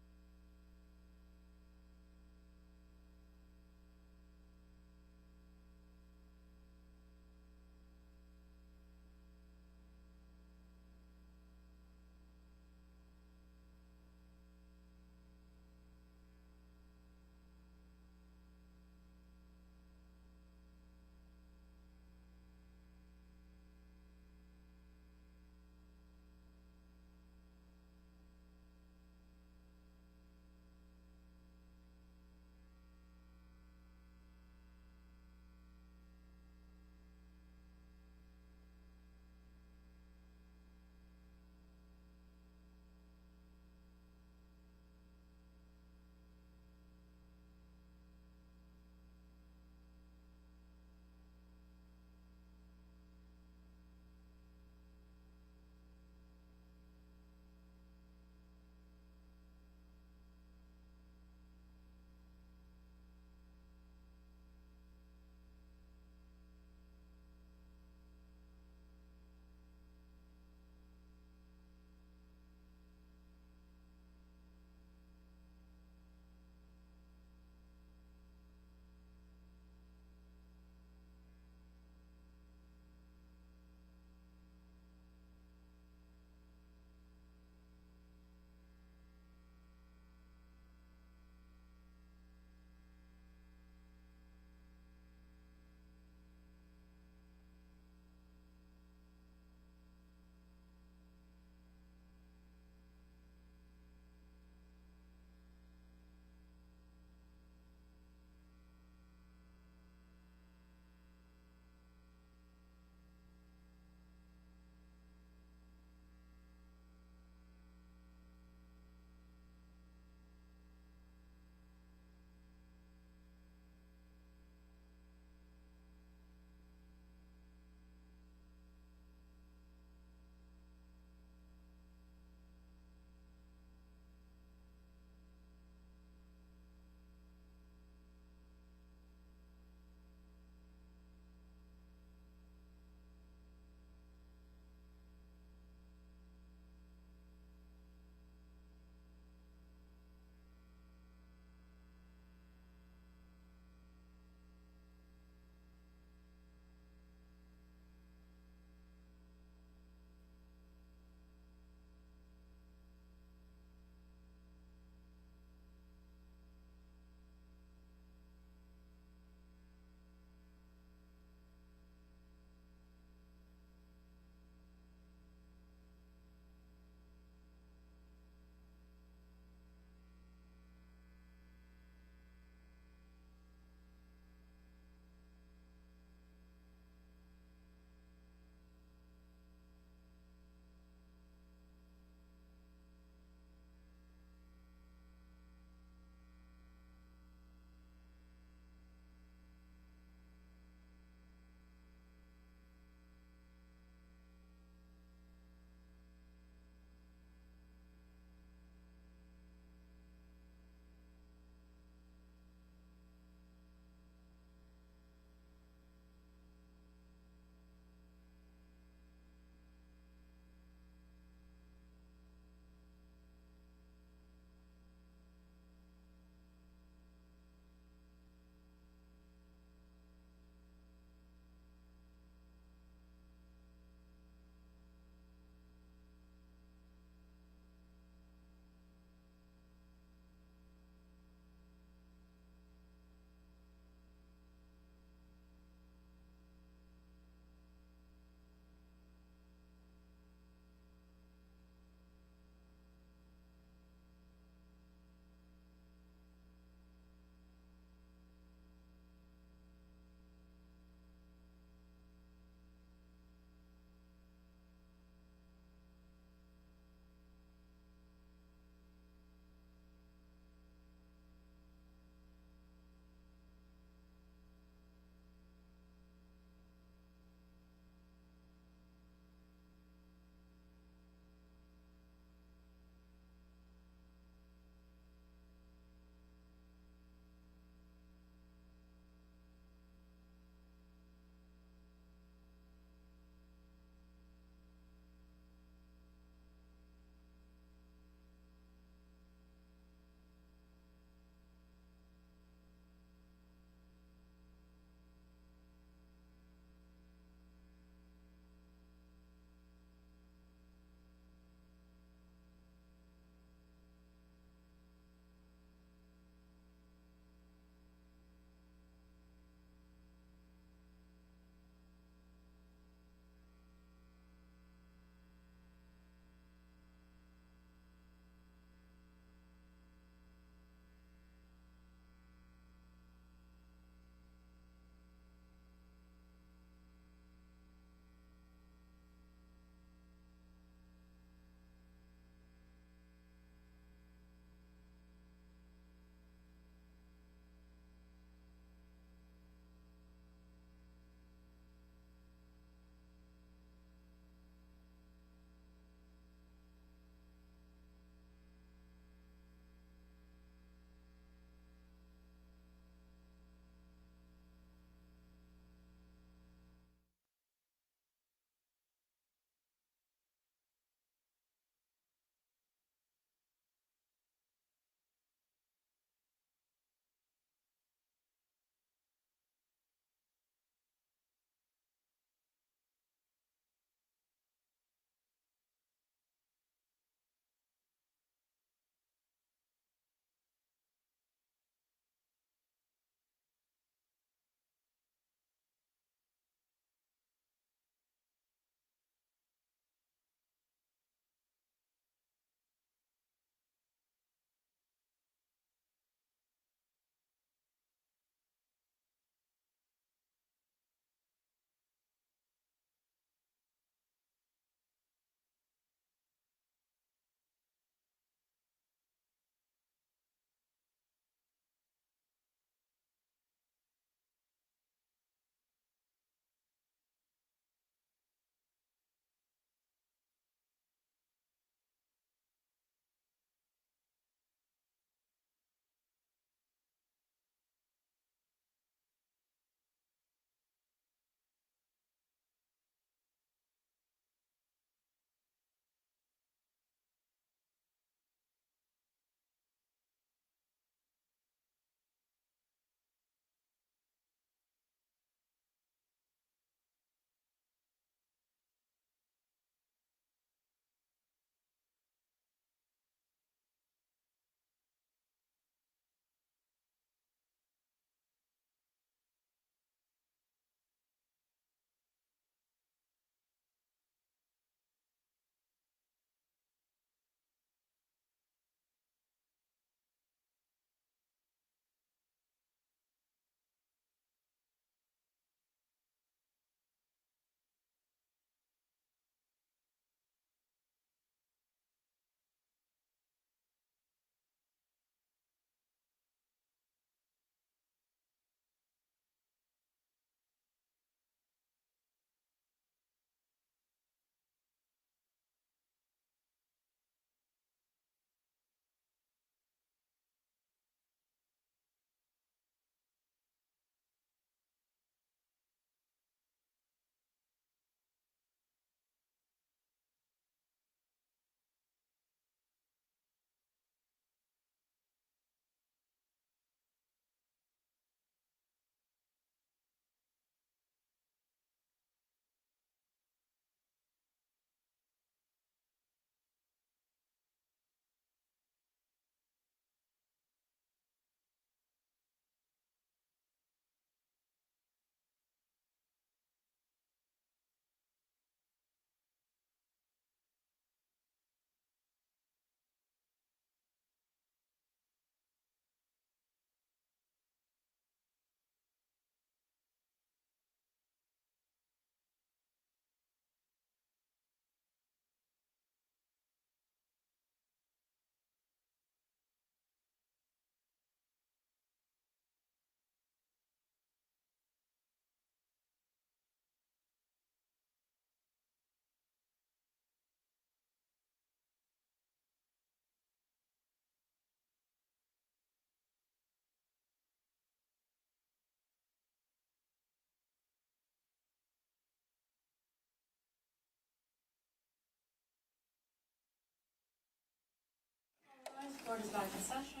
Court is back in session.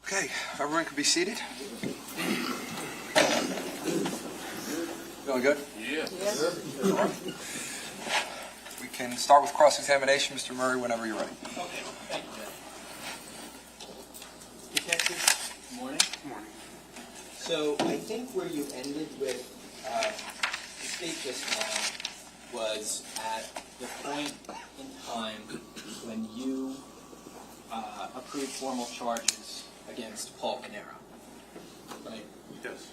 Okay, everyone can be seated. Feeling good? Yeah. We can start with cross-examination. Mr. Murray, whenever you're ready. Okay, thank you, Judge. Detectives, good morning. Good morning. So I think where you ended with the state just now was at the point in time when you approved formal charges against Paul Caneiro, right? Yes.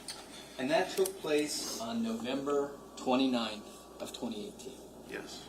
And that took place on November 29th of 2018. Yes.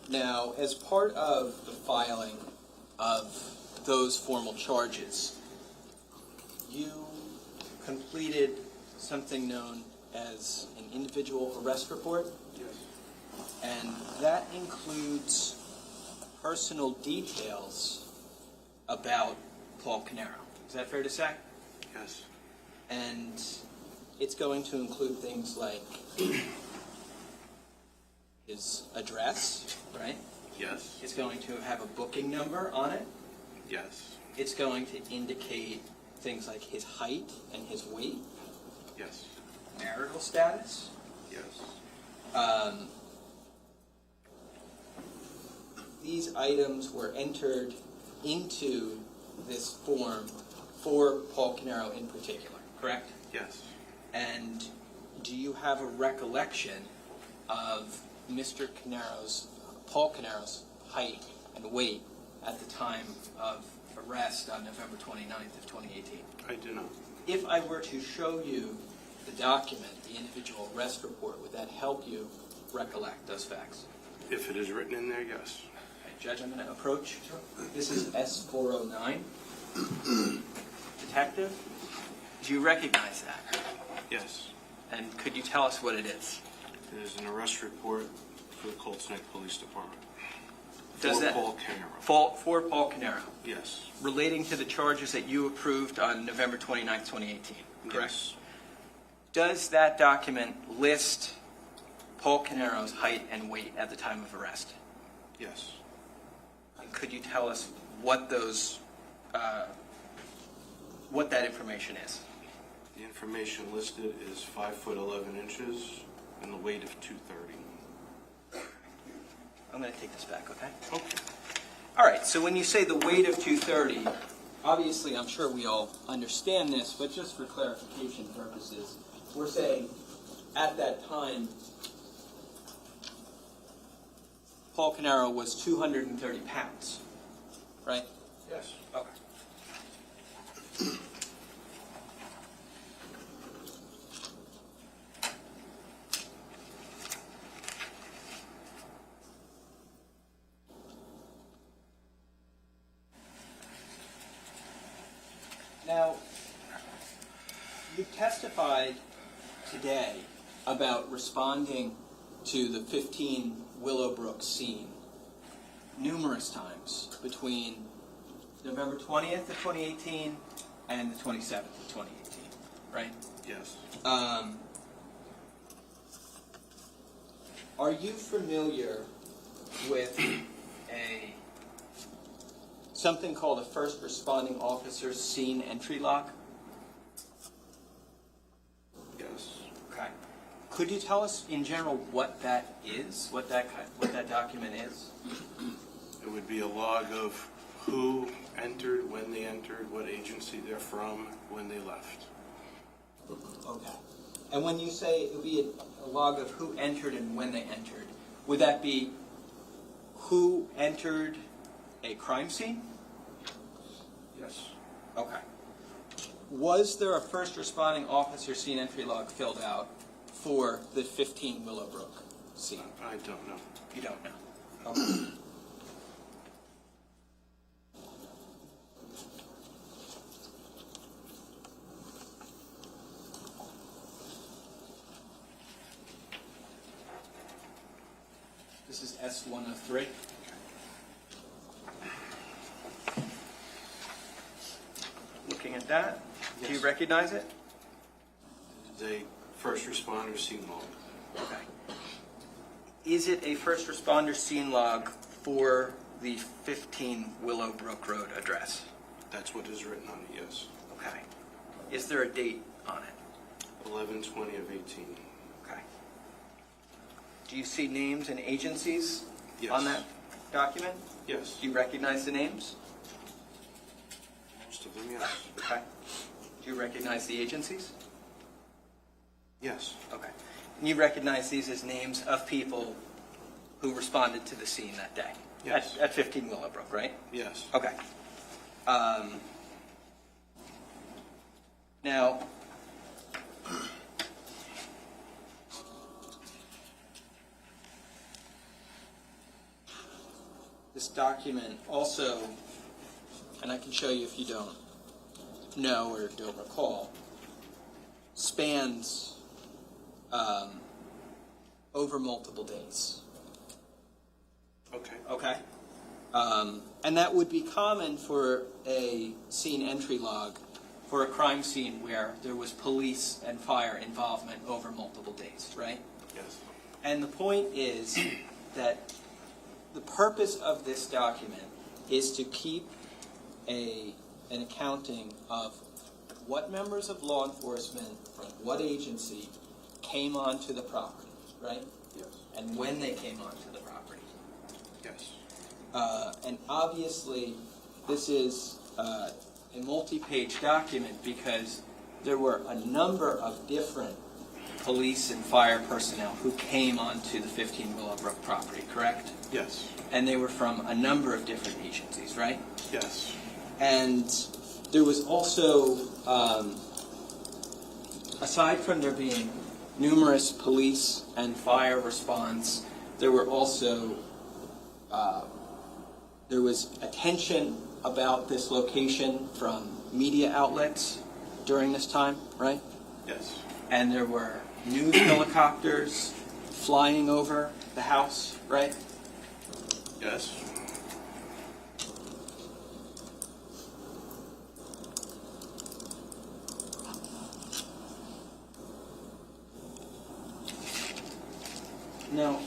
Now, as part of the filing of those formal charges, you completed something known as an individual arrest report, Yes. and that includes personal details about Paul Caneiro. Is that fair to say? Yes. And it's going to include things like his address, right? Yes. It's going to have a booking number on it. Yes. It's going to indicate things like his height and his weight, Yes. marital status. Yes. These items were entered into this form for Paul Caneiro in particular, correct? Yes. And do you have a recollection of Mr. Caneiro's, Paul Caneiro's height and weight at the time of arrest on November 29th of 2018? I do not. If I were to show you the document, the individual arrest report, would that help you recollect those facts? If it is written in there, yes. Okay, Judge, I'm going to approach. This is S409. Detective, do you recognize that? Yes. And could you tell us what it is? It is an arrest report for the Colts Neck Police Department. Does For that- Paul Caneiro. For Paul Caneiro, Yes. relating to the charges that you approved on November 29th, 2018, correct? Yes. Does that document list Paul Caneiro's height and weight at the time of arrest? Yes. And could you tell us what those, what that information is? The information listed is 5'11" and the weight of 230. I'm going to take this back, okay? Okay. All right, so when you say the weight of 230, obviously I'm sure we all understand this, but just for clarification purposes, we're saying at that time, Paul Caneiro was 230 pounds, right? Yes. Okay. Now, you testified today about responding to the 15 Willowbrook scene numerous times between November 20th of 2018 and the 27th of 2018, right? Yes. Are you familiar with something called a first responding officer's scene entry log? Yes. Okay. Could you tell us in general what that is, what that document is? It would be a log of who entered, when they entered, what agency they're from, when they left. Okay. And when you say it would be a log of who entered and when they entered, would that be who entered a crime scene? Yes. Okay. Was there a first responding officer scene entry log filled out for the 15 Willowbrook scene? I don't know. You don't know. Okay. This is S103. Looking at that, do you Yes. recognize it? It's a first responder scene log. Okay. Is it a first responder scene log for the 15 Willowbrook Road address? That's what is written on it, yes. Okay. Is there a date on it? 11/20 of 18. Okay. Do you see names and agencies Yes. on that document? Yes. Do you recognize the names? Most of them, yes. Okay. Do you recognize the agencies? Yes. Okay. And you recognize these as names of people who responded to the scene that day? Yes. At 15 Willowbrook, right? Yes. Okay. Now, this document also, and I can show you if you don't know or don't recall, spans over multiple days. Okay. Okay. And that would be common for a scene entry log for a crime scene where there was police and fire involvement over multiple days, right? Yes. And the point is that the purpose of this document is to keep an accounting of what members of law enforcement from what agency came onto the property, right? Yes. And when they came onto the property. Yes. And obviously, this is a multi-page document because there were a number of different police and fire personnel who came onto the 15 Willowbrook property, correct? Yes. And they were from a number of different agencies, right? Yes. And there was also, aside from there being numerous police and fire response, there were also there was attention about this location from media outlets during this time, right? Yes. And there were news helicopters flying over the house, right? Yes. Now,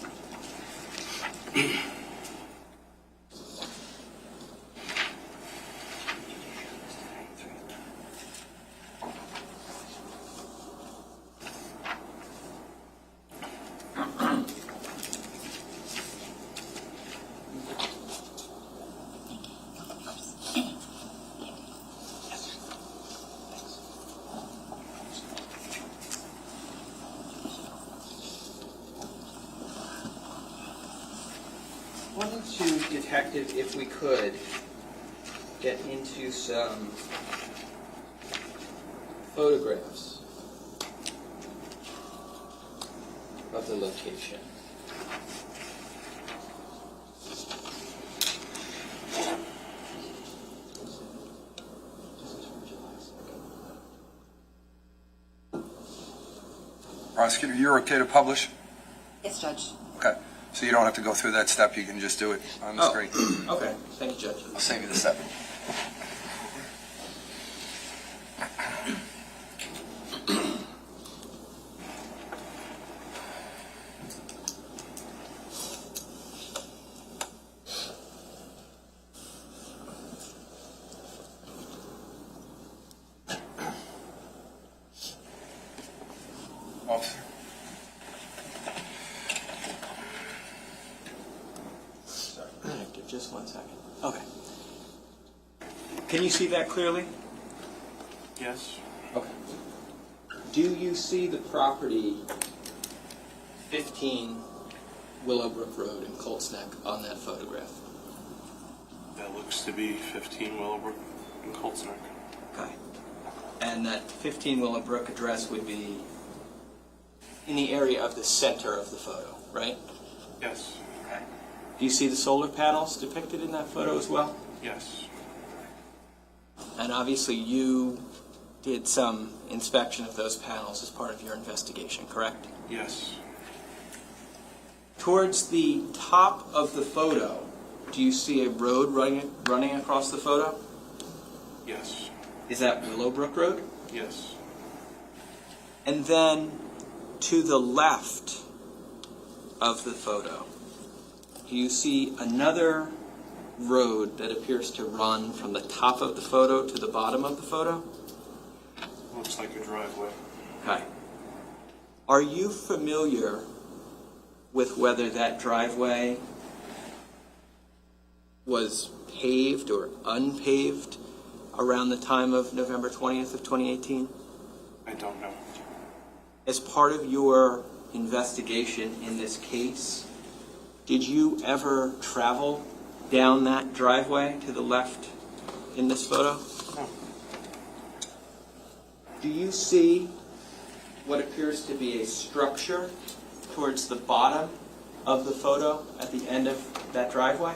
wanted to, Detective, if we could, get into some photographs of the location. Prosecutor, you're okay to publish? Yes, Judge. Okay. So you don't have to go through that step, you can just do it on the screen. Okay, thank you, Judge. I'll save you the step. Officer. Sorry, Detective, just 1 second. Okay. Can you see that clearly? Yes. Okay. Do you see the property 15 Willowbrook Road in Colts Neck on that photograph? That looks to be 15 Willowbrook in Colts Neck. Okay. And that 15 Willowbrook address would be in the area of the center of the photo, right? Yes. Okay. Do you see the solar panels depicted in that photo as well? Yes. And obviously you did some inspection of those panels as part of your investigation, correct? Yes. Towards the top of the photo, do you see a road running across the photo? Yes. Is that Willowbrook Road? Yes. And then to the left of the photo, do you see another road that appears to run from the top of the photo to the bottom of the photo? Looks like a driveway. Okay. Are you familiar with whether that driveway was paved or unpaved around the time of November 20th of 2018? I don't know. As part of your investigation in this case, did you ever travel down that driveway to the left in this photo? No. Do you see what appears to be a structure towards the bottom of the photo at the end of that driveway?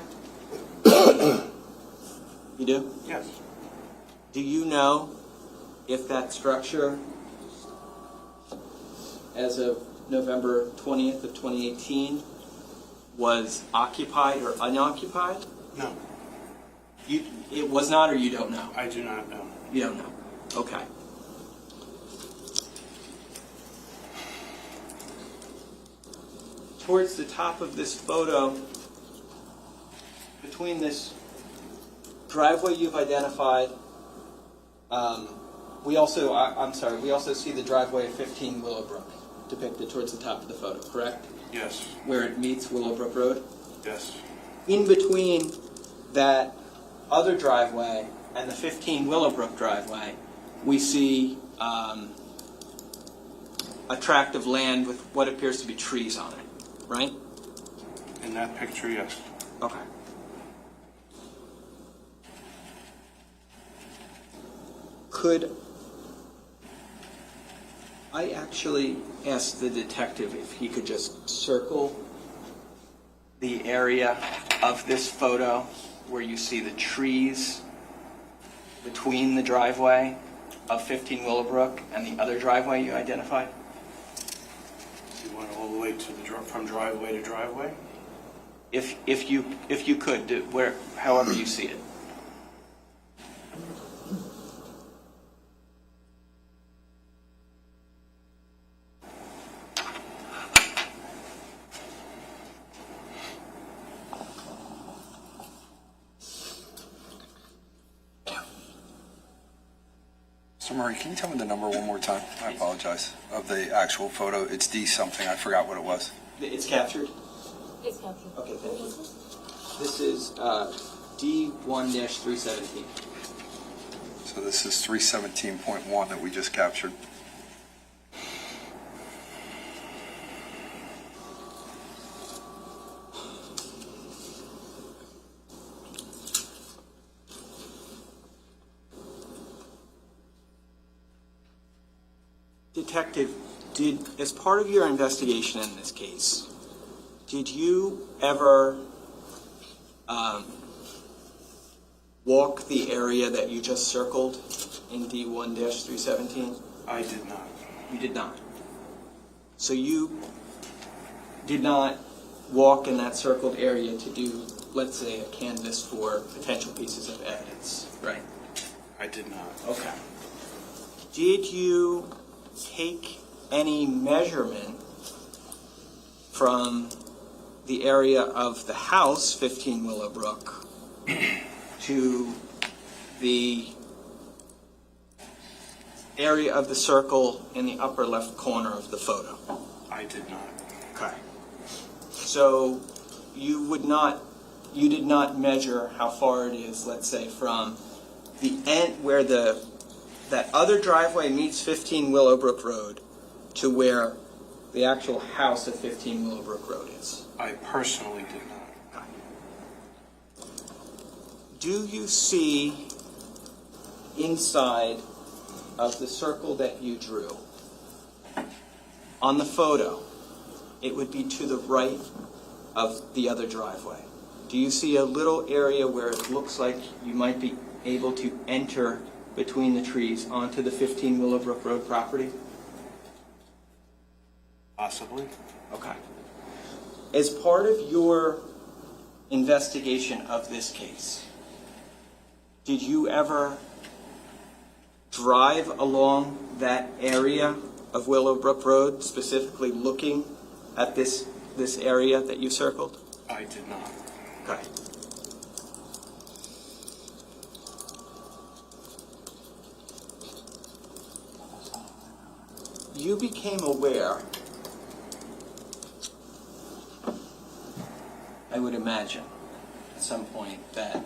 You do? Yes. Do you know if that structure, as of November 20th of 2018, was occupied or unoccupied? No. It was not, or you don't know? I do not know. You don't know. Okay. Towards the top of this photo, between this driveway you've identified, we also see the driveway of 15 Willowbrook depicted towards the top of the photo, correct? Yes. Where it meets Willowbrook Road? Yes. In between that other driveway and the 15 Willowbrook driveway, we see a tract of land with what appears to be trees on it, right? In that picture, yes. Okay. Could I actually ask the detective if he could just circle the area of this photo where you see the trees between the driveway of 15 Willowbrook and the other driveway you identified? You want all the way to from driveway to driveway? If you could, however you see it. So Murray, can you tell me the number one more time? I apologize. Of the actual photo, it's D something. I forgot what it was. It's captured? It's captured. Okay, thank you. This is D1-317. So this is 317.1 that we just captured. Detective, as part of your investigation in this case, did you ever walk the area that you just circled in D1-317? I did not. You did not. So you did not walk in that circled area to do, let's say, a canvass for potential pieces of evidence, right? I did not. Okay. Did you take any measurement from the area of the house, 15 Willowbrook, to the area of the circle in the upper left corner of the photo? I did not. Okay. So you did not measure how far it is, let's say, from the end where that other driveway meets 15 Willowbrook Road to where the actual house of 15 Willowbrook Road is? I personally did not. Do you see inside of the circle that you drew on the photo? It would be to the right of the other driveway. Do you see a little area where it looks like you might be able to enter between the trees onto the 15 Willowbrook Road property? Possibly. Okay. as part of your investigation of this case, did you ever drive along that area of Willowbrook Road, specifically looking at this area that you circled? I did not. Okay. You became aware, I would imagine, at some point, that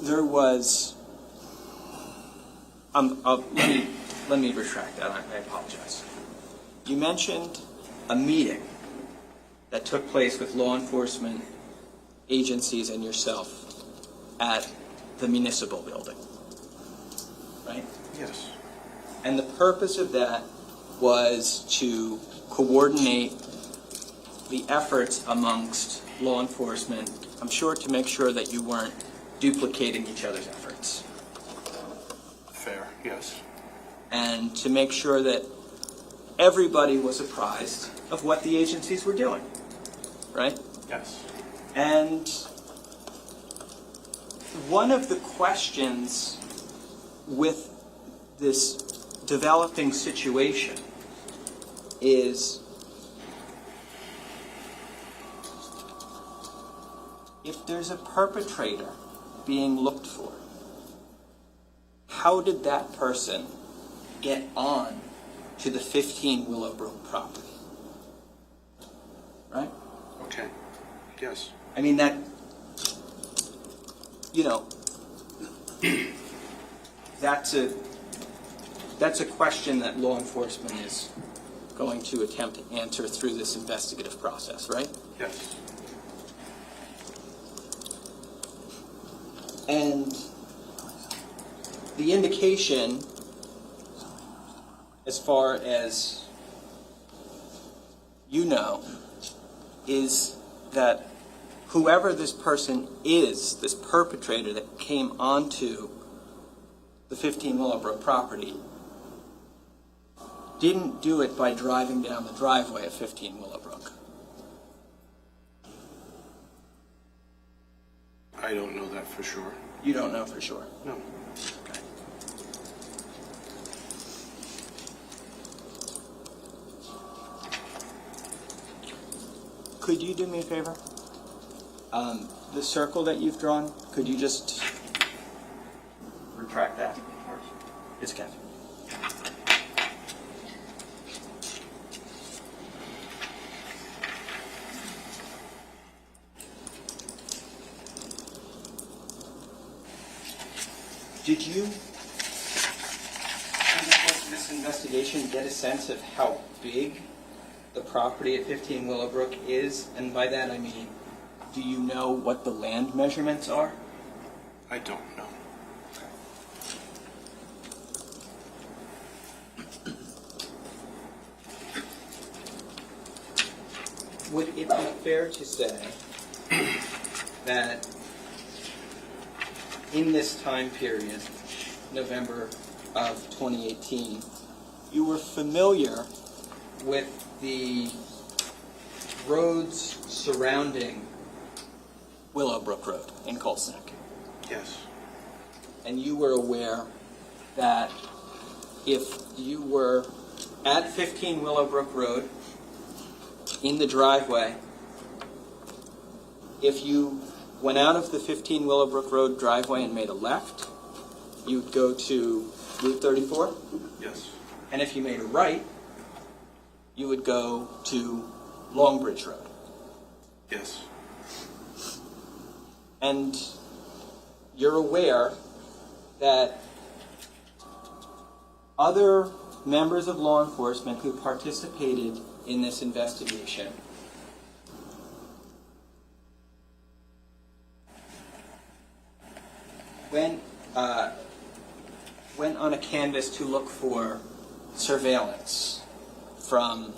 there was, let me retract that, I apologize. You mentioned a meeting that took place with law enforcement agencies and yourself at the municipal building, right? Yes. And the purpose of that was to coordinate the efforts amongst law enforcement, I'm sure to make sure that you weren't duplicating each other's efforts. Fair, yes. And to make sure that everybody was apprised of what the agencies were doing, right? Yes. And one of the questions with this developing situation is, if there's a perpetrator being looked for, how did that person get on to the 15 Willowbrook property? Right? Okay. Yes. I mean, that, you know, that's a question that law enforcement is going to attempt to answer through this investigative process, right? Yes. And the indication, as far as you know, is that whoever this person is, this perpetrator that came onto the 15 Willowbrook property, didn't do it by driving down the driveway of 15 Willowbrook. I don't know that for sure. You don't know for sure? No. Okay. Could you do me a favor? The circle that you've drawn, could you just retract that? It's Kevin. Did you, in the course of this investigation, get a sense of how big the property at 15 Willowbrook is? And by that I mean, do you know what the land measurements are? I don't know. Would it be fair to say that in this time period, November of 2018, you were familiar with the roads surrounding Willowbrook Road in Colts Neck? Yes. And you were aware that if you were at 15 Willowbrook Road in the driveway, if you went out of the 15 Willowbrook Road driveway and made a left, you would go to Route 34. Yes. And if you made a right, you would go to Longbridge Road. Yes. And you're aware that other members of law enforcement who participated in this investigation went on a canvas to look for surveillance from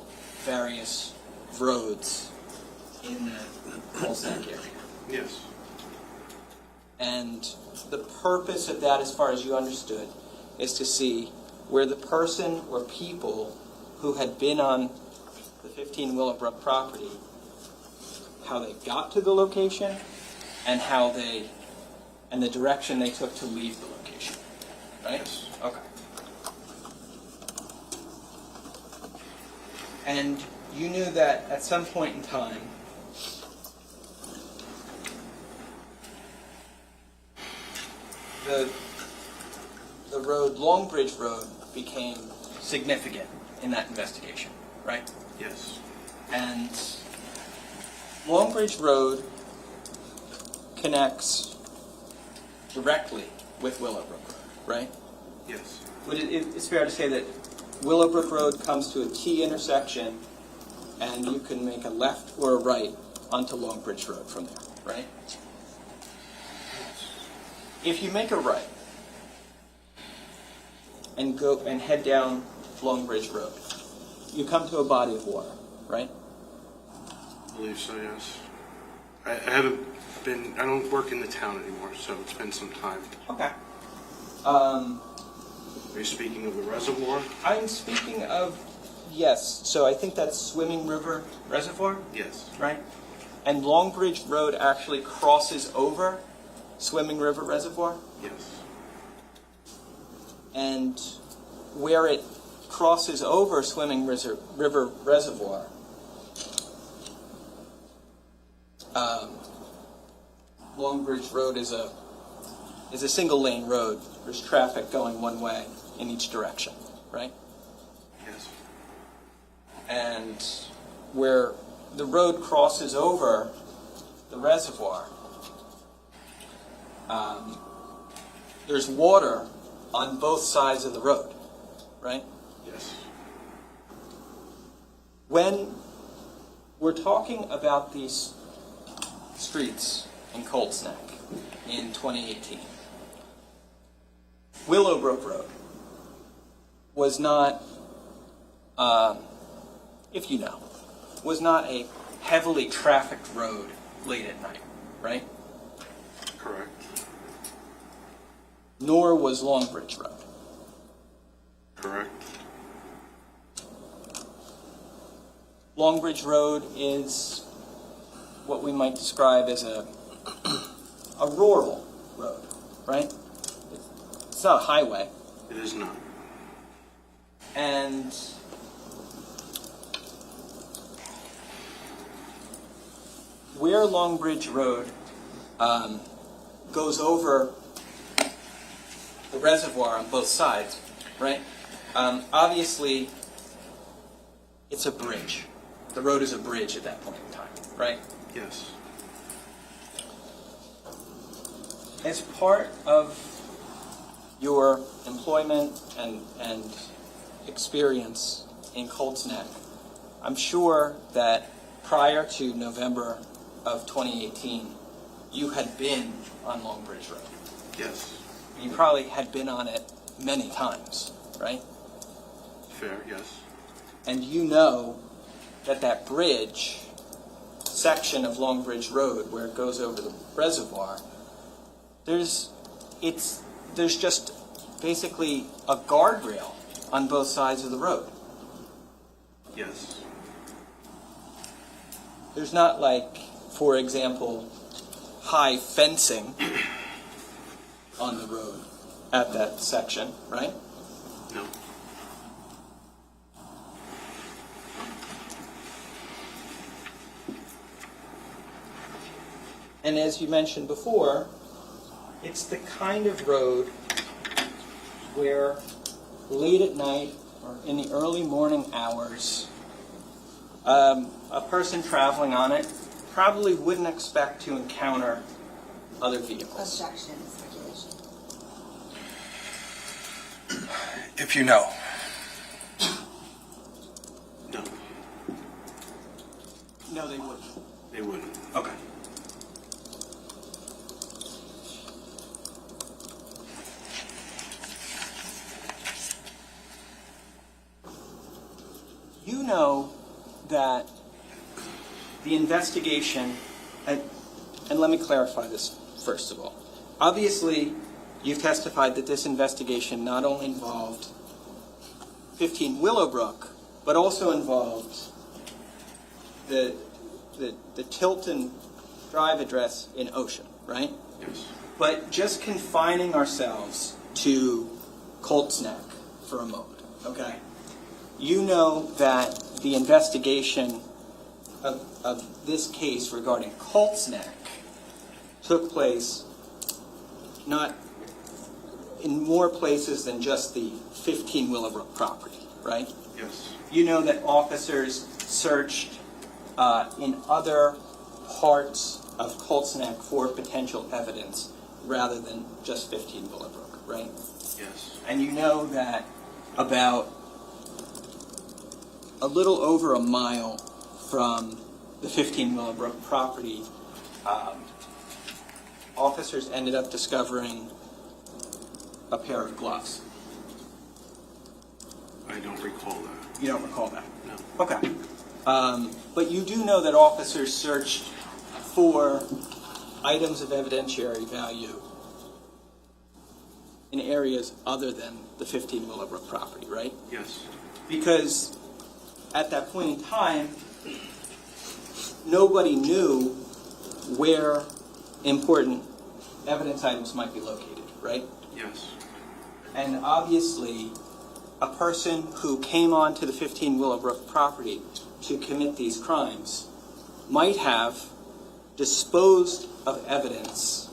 various roads in the Colts Neck area. Yes. And the purpose of that, as far as you understood, is to see where the person or people who had been on the 15 Willowbrook property, how they got to the location, and and the direction they took to leave the location, right? Yes. Okay. And you knew that at some point in time, the road, Longbridge Road, became significant in that investigation, right? Yes. And Longbridge Road connects directly with Willowbrook Road, right? Yes. It's fair to say that Willowbrook Road comes to a T intersection, and you can make a left or a right onto Longbridge Road from there, right? If you make a right and go and head down Longbridge Road, you come to a body of water, right? I believe so, yes. I don't work in the town anymore, so it's been some time. Okay. Are you speaking of the reservoir? I'm speaking of, yes, so I think that's Swimming River Reservoir, Yes. right? And Longbridge Road actually crosses over Swimming River Reservoir, Yes. and where it crosses over Swimming River Reservoir, Longbridge Road is a single lane road. There's traffic going one way in each direction, right? Yes. And where the road crosses over the reservoir, there's water on both sides of the road, right? Yes. When we're talking about these streets in Colts Neck in 2018, Willowbrook Road was not, if you know, was not a heavily trafficked road late at night, right? Correct. Nor was Longbridge Road. Correct. Longbridge Road is what we might describe as a rural road, right? It's not a highway. It is not. And where Longbridge Road goes over the reservoir on both sides, right? Obviously, it's a bridge. The road is a bridge at that point in time, right? Yes. As part of your employment and experience in Colts Neck, I'm sure that prior to November of 2018, you had been on Longbridge Road. Yes. You probably had been on it many times, right? Fair, yes. And you know that that bridge section of Longbridge Road where it goes over the reservoir, there's just basically a guardrail on both sides of the road. Yes. There's not like, for example, high fencing on the road at that section, right? No. And as you mentioned before, it's the kind of road where late at night or in the early morning hours, a person traveling on it probably wouldn't expect to encounter other vehicles. Objection, speculation. If you know. No. No, they wouldn't. They wouldn't. Okay. You know that the investigation, and let me clarify this first of all. Obviously, you've testified that this investigation not only involved 15 Willowbrook, but also involved the Tilton Drive address in Ocean, right? Yes. But just confining ourselves to Colts Neck for a moment, okay? You know that the investigation of this case regarding Colts Neck took place not in more places than just the 15 Willowbrook property, right? Yes. You know that officers searched in other parts of Colts Neck for potential evidence rather than just 15 Willowbrook, right? Yes. And you know that about a little over a mile from the 15 Willowbrook property, officers ended up discovering a pair of gloves. I don't recall that. You don't recall that? No. Okay. But you do know that officers searched for items of evidentiary value in areas other than the 15 Willowbrook property, right? Yes. Because at that point in time, nobody knew where important evidence items might be located, right? Yes. And obviously, a person who came onto the 15 Willowbrook property to commit these crimes might have disposed of evidence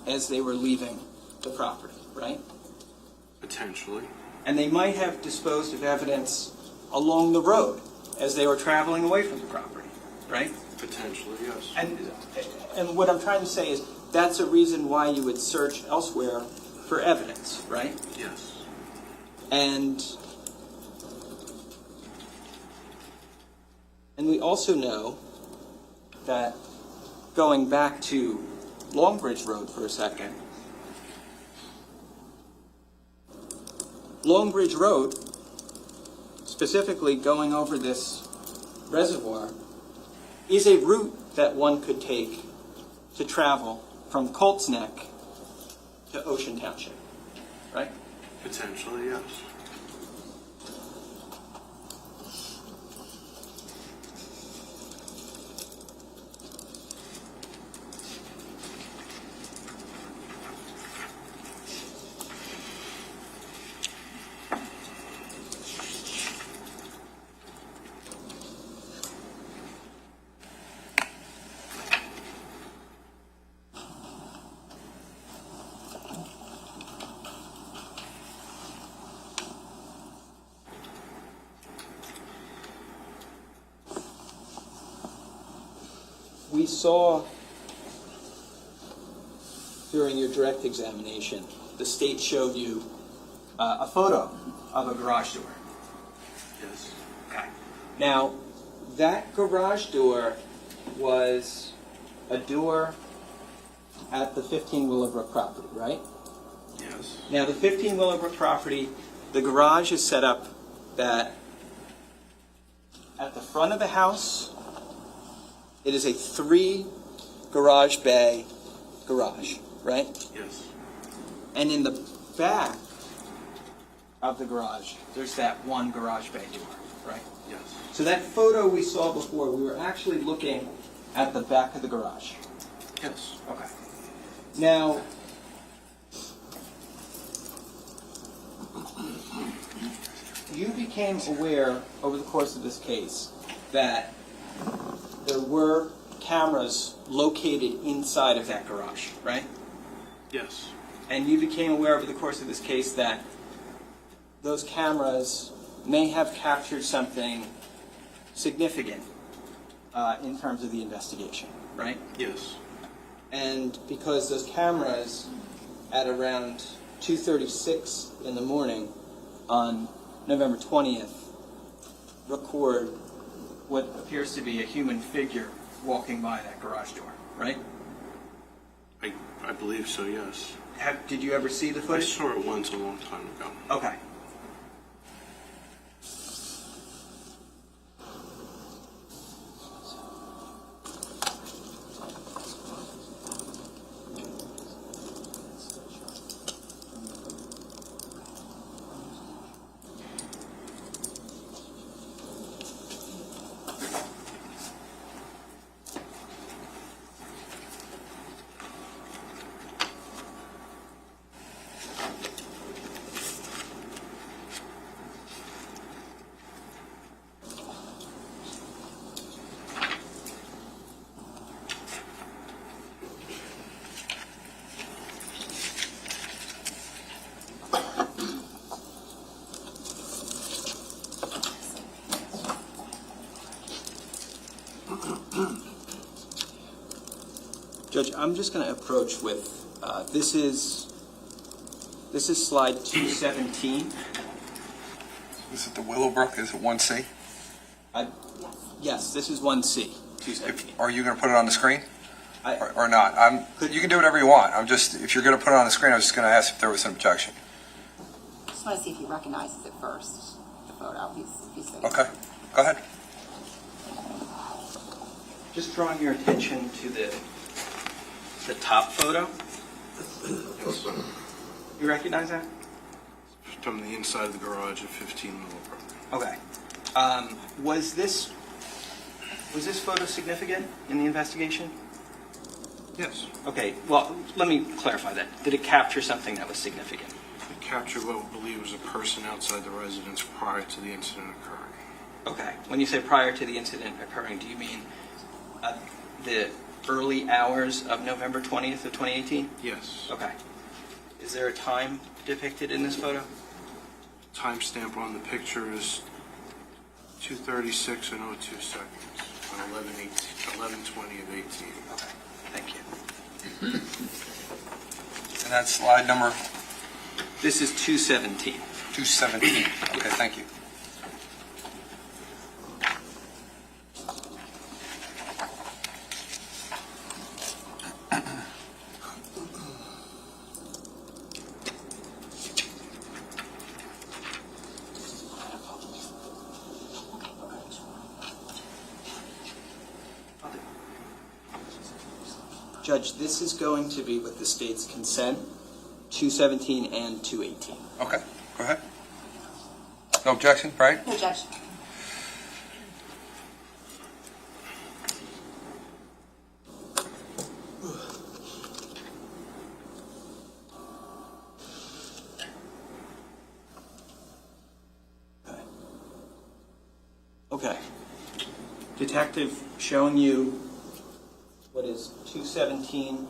as they were leaving the property, right? Potentially. And they might have disposed of evidence along the road as they were traveling away from the property, right? Potentially, yes. And what I'm trying to say is that's a reason why you would search elsewhere for evidence, right? Yes. And we also know that, going back to Longbridge Road for a second, Longbridge Road, specifically going over this reservoir, is a route that one could take to travel from Colts Neck to Ocean Township, right? Potentially, yes. We saw during your direct examination, the state showed you a photo of a garage door. Yes. Okay. Now, that garage door was a door at the 15 Willowbrook property, right? Yes. Now, the 15 Willowbrook property, the garage is set up that at the front of the house, it is a 3 garage bay garage, right? Yes. And in the back of the garage, there's that 1 garage bay door, right? Yes. So that photo we saw before, we were actually looking at the back of the garage. Yes. Okay. Now, you became aware over the course of this case that there were cameras located inside of that garage, right? Yes. And you became aware over the course of this case that those cameras may have captured something significant in terms of the investigation, right? Yes. And because those cameras at around 2:36 in the morning on November 20th record what appears to be a human figure walking by that garage door, right? I believe so, yes. Did you ever see the I footage? saw it once a long time ago. Okay. Judge, I'm just going to approach with, this is slide 217. Is it the Willowbrook? Is it 1C? Yes, this is 1C, 217. Are you going to put it on the screen? Or not? You can do whatever you want. If you're going to put it on the screen, I was just going to ask if there was an objection. I just want to see if he recognizes it first, the photo. He's sitting. Okay, go ahead. Just drawing your attention to the top photo. You recognize that? From the inside of the garage at 15 Millbrook. Okay. Was this photo significant in the investigation? Yes. Okay, well, let me clarify that. Did it capture something that was significant? It captured what we believe was a person outside the residence prior to the incident occurring. Okay. When you say prior to the incident occurring, do you mean the early hours of November 20th of 2018? Yes. Okay. Is there a time depicted in this photo? Timestamp on the picture is 2:36 and 02 seconds on 11:20 of 18. Okay. Thank you. And that's slide number? This is 217. 217. Okay, thank you. Judge, this is going to be with the state's consent, 217 and 218. Okay, go ahead. No objection, right? No, Judge. Okay. Detective showing you what is 217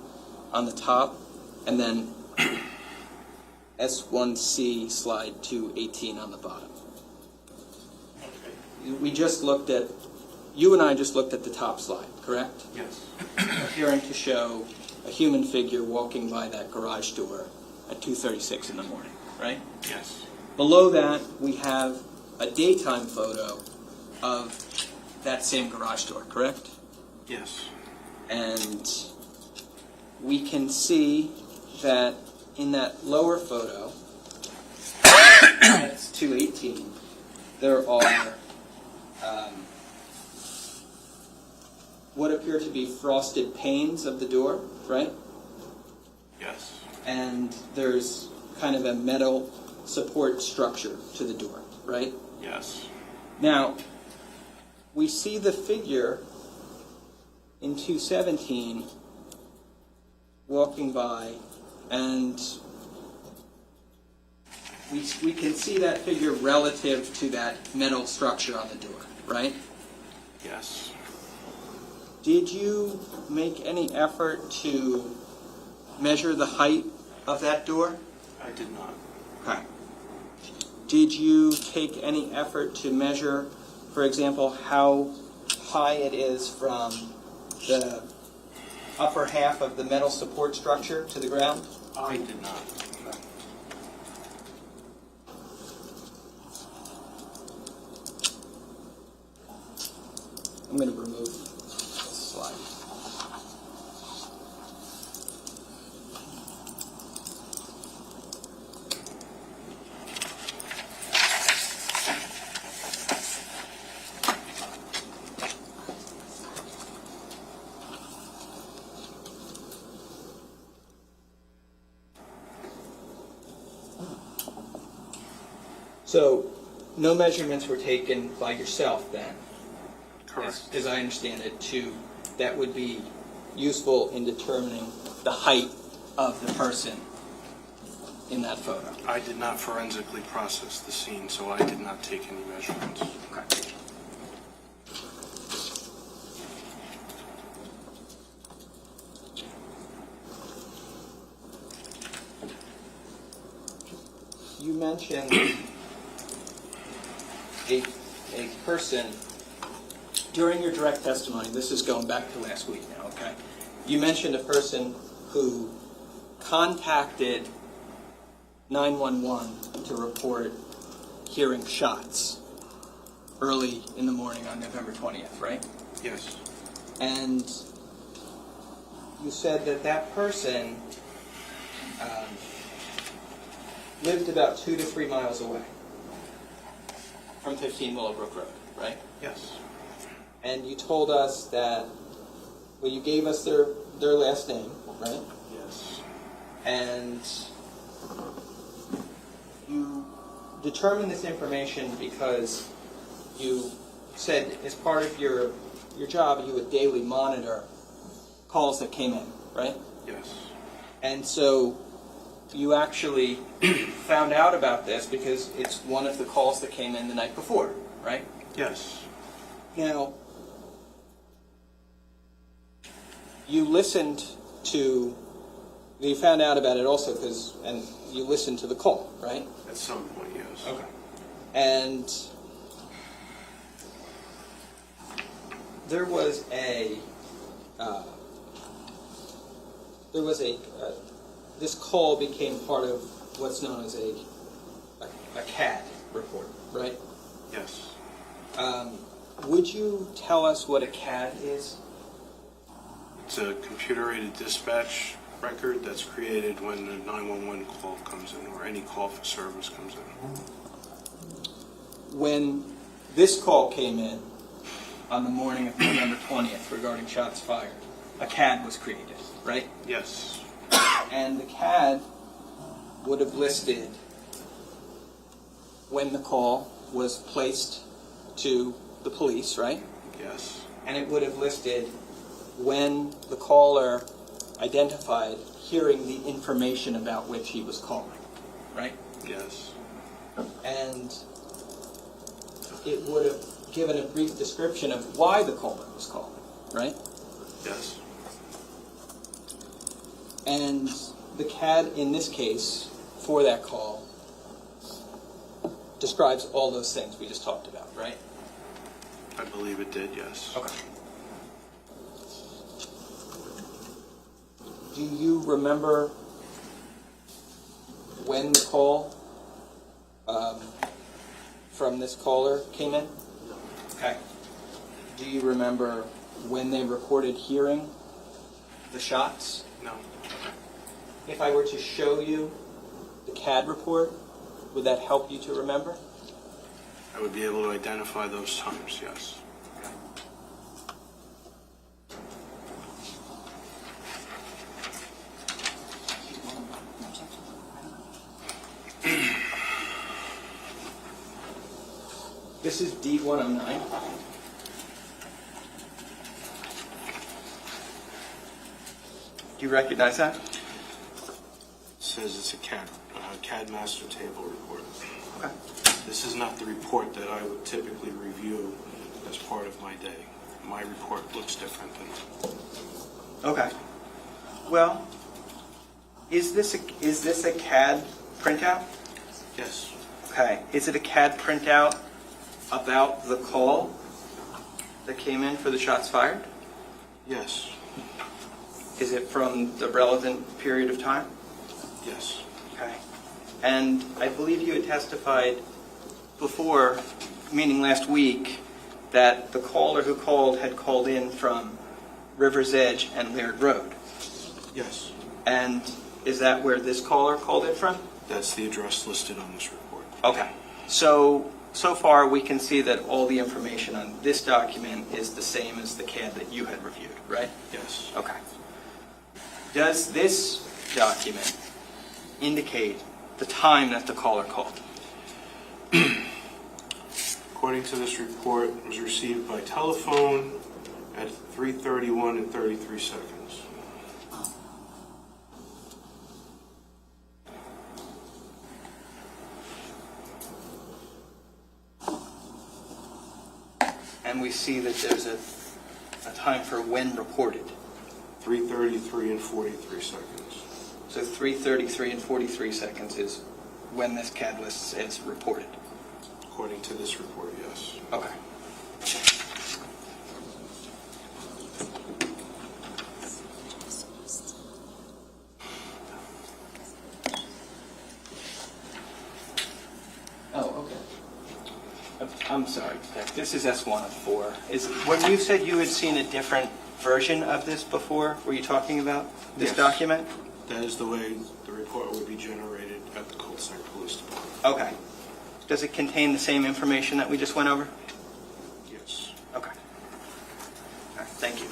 on the top, and then S1C slide 218 on the bottom. We just looked at, you and I just looked at the top slide, correct? Yes. Appearing to show a human figure walking by that garage door at 2:36 in the morning, right? Yes. Below that, we have a daytime photo of that same garage door, correct? Yes. And we can see that in that lower photo, that's 218, there are what appear to be frosted panes of the door, right? Yes. And there's kind of a metal support structure to the door, right? Yes. Now, we see the figure in 217 walking by, and we can see that figure relative to that metal structure on the door, right? Yes. Did you make any effort to measure the height of that door? I did not. Okay. Did you take any effort to measure, for example, how high it is from the upper half of the metal support structure to the ground? I did not. I'm going to remove this slide. So, no measurements were taken by yourself then? Correct. As I understand it, that would be useful in determining the height of the person in that photo. I did not forensically process the scene, so I did not take any measurements. Okay. You mentioned a person during your direct testimony. This is going back to last week now, okay? you mentioned a person who contacted 911 to report hearing shots early in the morning on November 20th, right? Yes. And you said that that person lived about 2 to 3 miles away from 15 Willowbrook Road, right? Yes. And you told us that, well, you gave us their last name, right? Yes. And you determined this information because you said as part of your job you would daily monitor calls that came in, right? Yes. And so you actually found out about this because it's one of the calls that came in the night before, right? Yes. Now, you listened to, you found out about it also because, and you listened to the call, right? At some point, yes. Okay. And there was this call became part of what's known as a CAD report, right? Yes. Would you tell us what a CAD is? It's a computer-aided dispatch record that's created when the 911 call comes in or any call for service comes in. When this call came in on the morning of November 20th regarding shots fired, a CAD was created, right? Yes. And the CAD would have listed when the call was placed to the police, right? Yes. And it would have listed when the caller identified hearing the information about which he was calling, right? Yes. And it would have given a brief description of why the caller was calling, right? Yes. And the CAD in this case, for that call, describes all those things we just talked about, right? I believe it did, yes. Okay. Do you remember when the call from this caller came in? Okay. Do you remember when they reported hearing the shots? No. If I were to show you the CAD report, would that help you to remember? I would be able to identify those times, yes. This is D109. Do you recognize that? It says it's a CAD master table report. Okay. This is not the report that I would typically review as part of my day. My report looks different than that. Okay. Well, is this a CAD printout? Yes. Okay. Is it a CAD printout about the call that came in for the shots fired? Yes. Is it from the relevant period of time? Yes. Okay. And I believe you had testified before, meaning last week, that the caller who called had called in from River's Edge and Laird Road. Yes. And is that where this caller called in from? That's the address listed on this report. Okay. So far we can see that all the information on this document is the same as the CAD that you had reviewed, right? Yes. Okay. Does this document indicate the time that the caller called? According to this report, it was received by telephone at 3:31 and 33 seconds. And we see that there's a time for when reported. 3:33 and 43 seconds. So 3:33 and 43 seconds is when this CAD list is reported. According to this report, yes. Okay. I'm sorry, this is S1 of 4. When you said you had seen a different version of this before, were you talking about this Yes. document? That is the way the report would be generated at the Colts Neck Police Department. Okay. Does it contain the same information that we just went over? Yes. Okay. All right, thank you.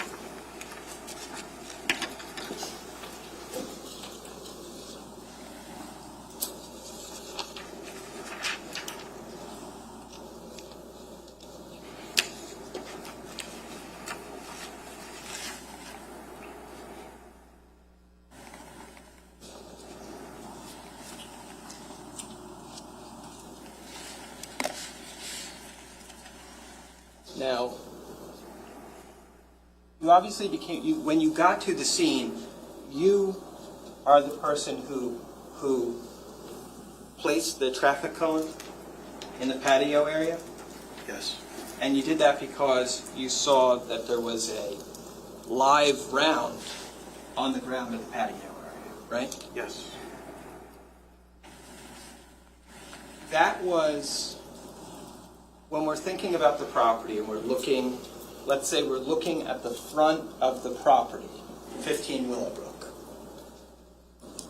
Now, you obviously when you got to the scene, you are the person who placed the traffic cone in the patio area? Yes. And you did that because you saw that there was a live round on the ground of the patio area, right? Yes. That was, when we're thinking about the property and we're looking, let's say we're looking at the front of the property, 15 Willowbrook.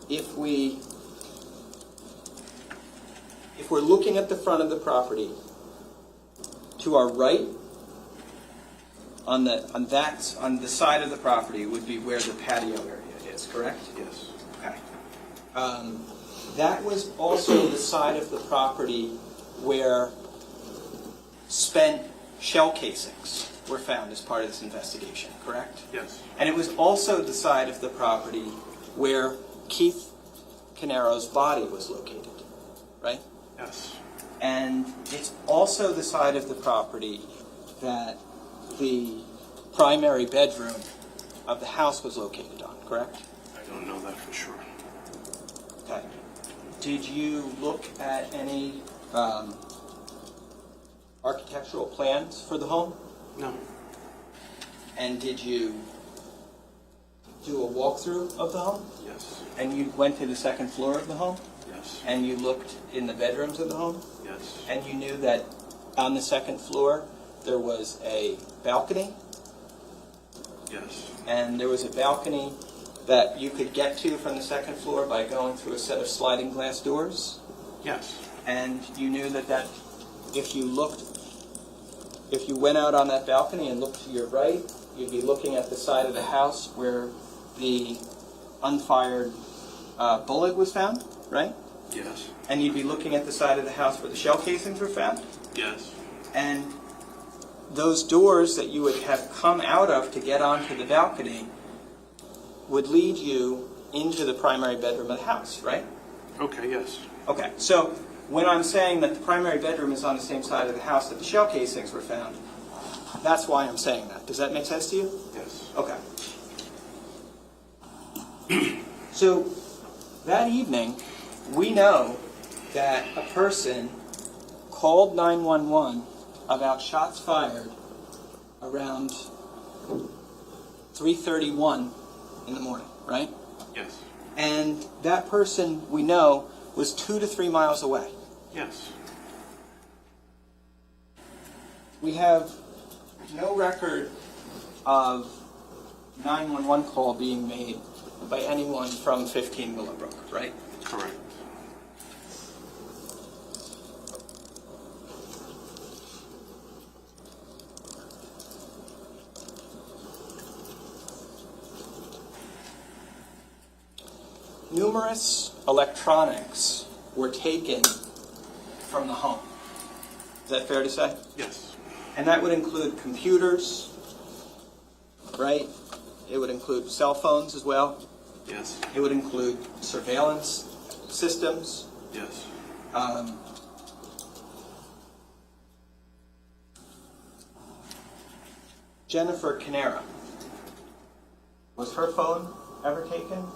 If we're looking at the front of the property, to our right, on the side of the property would be where the patio area is, correct? Yes. Okay. That was also the side of the property where spent shell casings were found as part of this investigation, correct? Yes. And it was also the side of the property where Keith Caneiro's body was located, right? Yes. And it's also the side of the property that the primary bedroom of the house was located on, correct? I don't know that for sure. Okay. Did you look at any architectural plans for the home? No. And did you do a walkthrough of the home? Yes. And you went to the second floor of the home? Yes. And you looked in the bedrooms of the home? Yes. And you knew that on the second floor there was a balcony? Yes. And there was a balcony that you could get to from the second floor by going through a set of sliding glass doors? Yes. And you knew that if you went out on that balcony and looked to your right, you'd be looking at the side of the house where the unfired bullet was found, right? Yes. And you'd be looking at the side of the house where the shell casings were found? Yes. And those doors that you would have come out of to get onto the balcony would lead you into the primary bedroom of the house, right? Okay, yes. Okay, so when I'm saying that the primary bedroom is on the same side of the house that the shell casings were found, that's why I'm saying that. Does that make sense to you? Yes. Okay. So that evening, we know that a person called 911 about shots fired around 3:31 in the morning, right? Yes. And that person, we know, was 2 to 3 miles away. Yes. We have no record of 911 call being made by anyone from 15 Willowbrook, right? Correct. Numerous electronics were taken from the home. Is that fair to say? Yes. And that would include computers, right? It would include cell phones as well. Yes. It would include surveillance systems. Yes. Jennifer Caniero, was her phone ever taken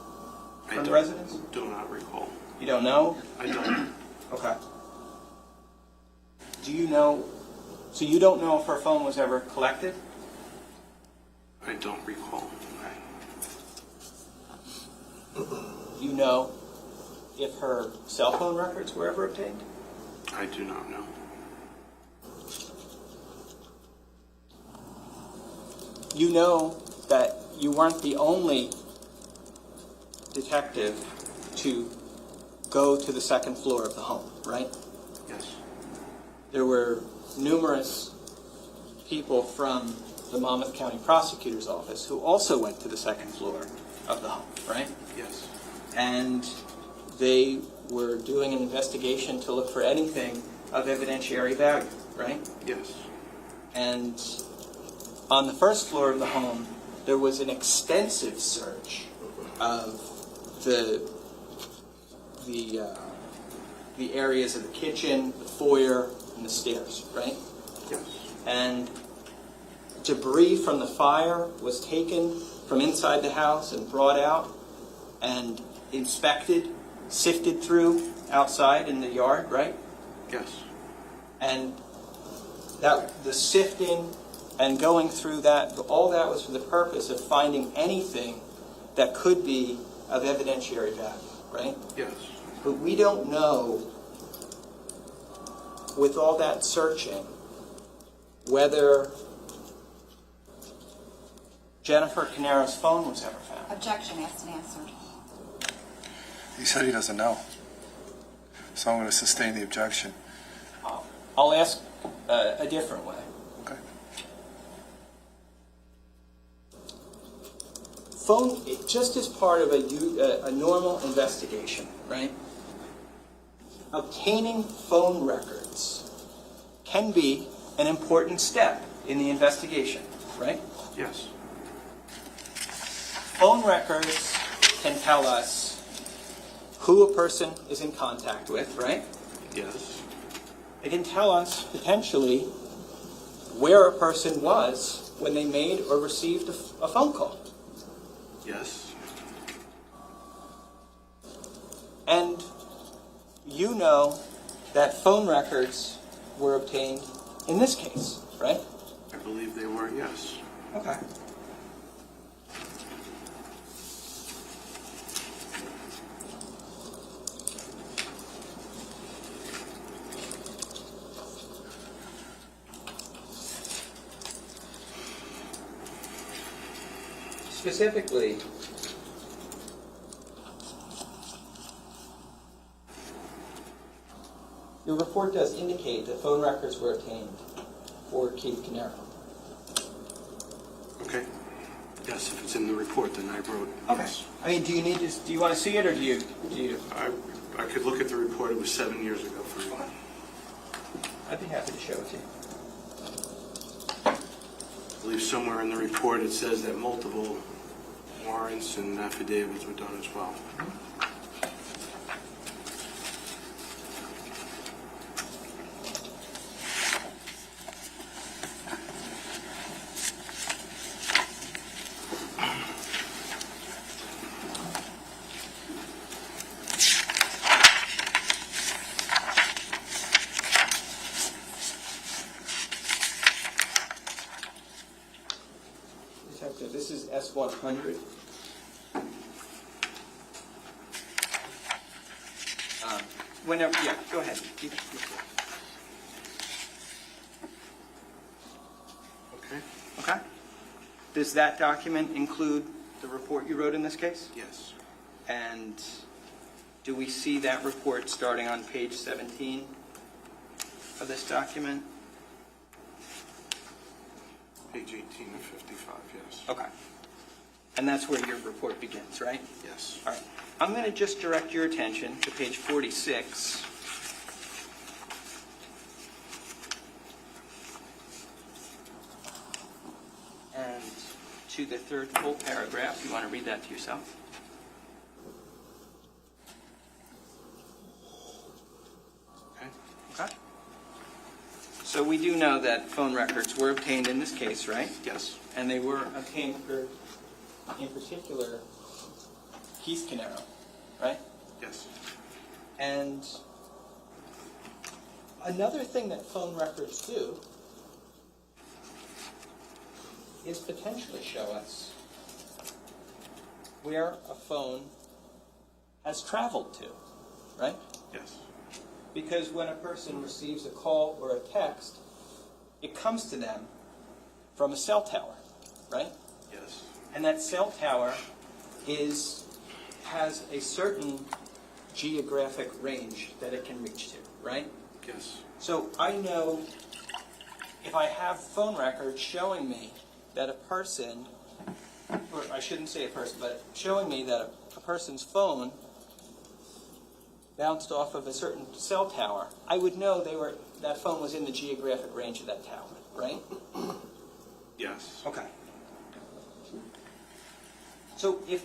from the residence? Do not recall. You don't know? I don't. Okay. Do you know, so you don't know if her phone was ever collected? I don't recall. Do you know if her cell phone records were ever obtained? I do not know. you know that you weren't the only detective to go to the second floor of the home, right? Yes. There were numerous people from the Monmouth County Prosecutor's Office who also went to the second floor of the home, right? Yes. And they were doing an investigation to look for anything of evidentiary value, right? Yes. And on the first floor of the home, there was an extensive search of the areas of the kitchen, the foyer, and the stairs, right? Yes. And debris from the fire was taken from inside the house and brought out and inspected, sifted through outside in the yard, right? Yes. And that the sifting and going through that, all that was for the purpose of finding anything that could be of evidentiary value, right? Yes. But we don't know, with all that searching, whether Jennifer Canero's phone was ever found. Objection asked and answered. He said he doesn't know. So I'm going to sustain the objection. I'll ask a different way. Okay. Phone, just as part of a normal investigation, right? Obtaining phone records can be an important step in the investigation, right? Yes. Phone records can tell us who a person is in contact with, right? Yes. They can tell us, potentially, where a person was when they made or received a phone call. Yes. And you know that phone records were obtained in this case, right? I believe they were, yes. Okay. Specifically, your report does indicate that phone records were obtained for Keith Caneiro. Okay. Yes, if it's in the report, then I wrote yes. I mean, do you want to see it, or do you? I could look at the report. It was 7 years ago for me. I'd be happy to show it to you. I believe somewhere in the report it says that multiple warrants and affidavits were done as well. Detective, this is S-100. Whenever, yeah, go ahead. Okay. Okay. Does that document include the report you wrote in this case? Yes. And do we see that report starting on page 17 of this document? Page 18 of 55, yes. Okay. And that's where your report begins, right? Yes. All right. I'm going to just direct your attention to page 46. And to the third full paragraph. You want to read that to yourself? Okay. Okay. So we do know that phone records were obtained in this case, right? Yes. And they were obtained for, in particular, Keith Caneiro, right? Yes. And another thing that phone records do is potentially show us where a phone has traveled to, right? Yes. Because when a person receives a call or a text, it comes to them from a cell tower, right? Yes. And that cell tower has a certain geographic range that it can reach to, right? Yes. So I know if I have phone records showing me that a person, or I shouldn't say a person, but showing me that a person's phone bounced off of a certain cell tower, I would know that phone was in the geographic range of that tower, right? Yes. Okay. So if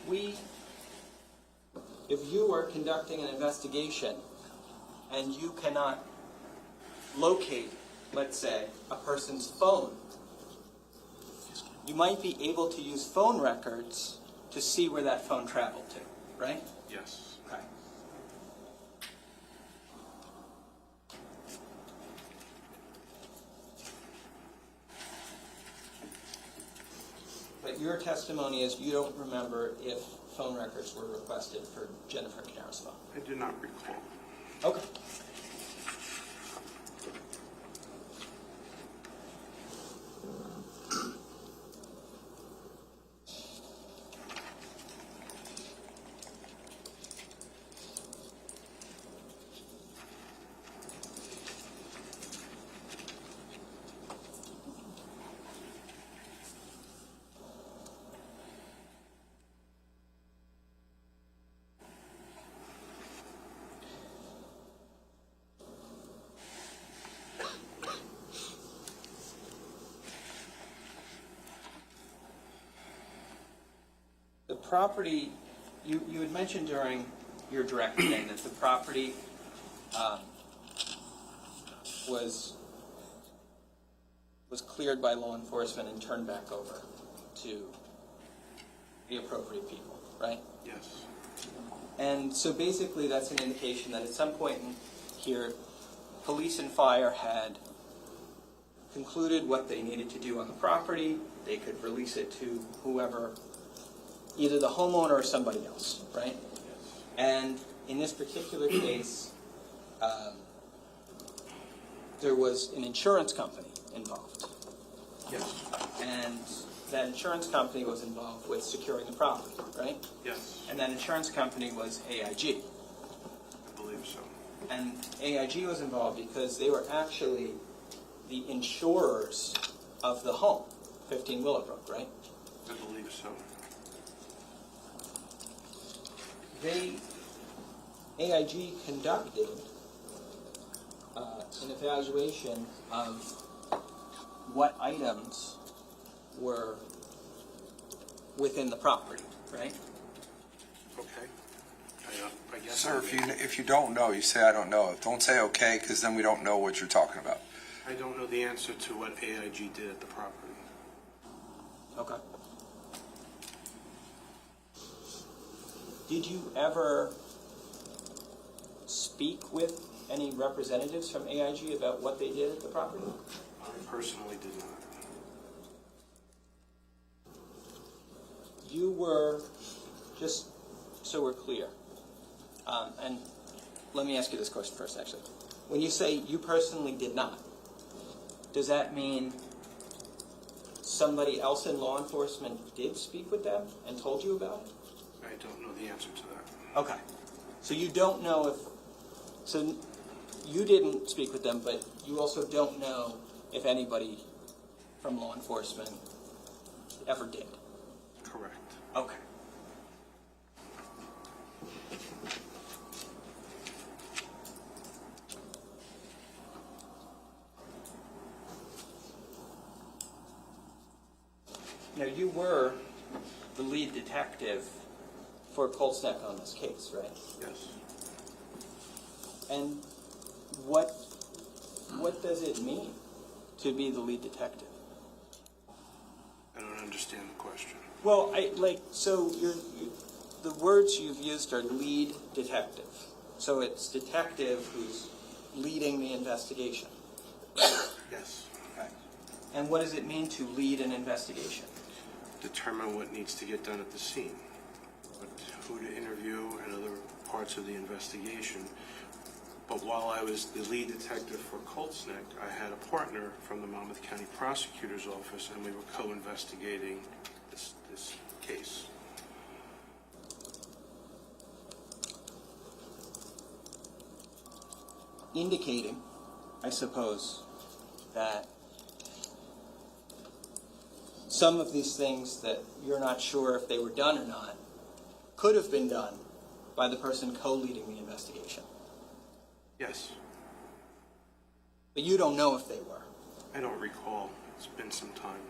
you are conducting an investigation and you cannot locate, let's say, a person's phone, you might be able to use phone records to see where that phone traveled to, right? Yes. Okay. But your testimony is you don't remember if phone records were requested for Jennifer Caneiro's phone. I do not recall. Okay. The property, you had mentioned during your direct thing that the property was cleared by law enforcement and turned back over to the appropriate people, right? Yes. And so basically that's an indication that at some point in here, police and fire had concluded what they needed to do on the property. They could release it to whoever, either the homeowner or somebody else, right? Yes. And in this particular case, there was an insurance company involved. Yes. And that insurance company was involved with securing the property, right? Yes. And that insurance company was AIG. I believe so. And AIG was involved because they were actually the insurers of the home, 15 Willowbrook, right? I believe so. AIG conducted an evaluation of what items were within the property, right? Okay. I guess. Sir, if you don't know, you say I don't know. Don't say okay, because then we don't know what you're talking about. I don't know the answer to what AIG did at the property. Okay. Did you ever speak with any representatives from AIG about what they did at the property? I personally did not. You were, just so we're clear, and let me ask you this question first, actually. When you say you personally did not, does that mean somebody else in law enforcement did speak with them and told you about it? I don't know the answer to that. Okay. So you don't know if, so you didn't speak with them, but you also don't know if anybody from law enforcement ever did? Correct. Okay. Now, you were the lead detective for Colts Neck on this case, right? Yes. And what does it mean to be the lead detective? I don't understand the question. Well, so the words you've used are lead detective. So it's detective who's leading the investigation. Yes. Okay. And what does it mean to lead an investigation? Determine what needs to get done at the scene, who to interview, and other parts of the investigation. But while I was the lead detective for Colts Neck, I had a partner from the Monmouth County Prosecutor's Office, and we were co-investigating this case. Indicating, I suppose, that some of these things that you're not sure if they were done or not could have been done by the person co-leading the investigation. Yes. But you don't know if they were. I don't recall. It's been some time.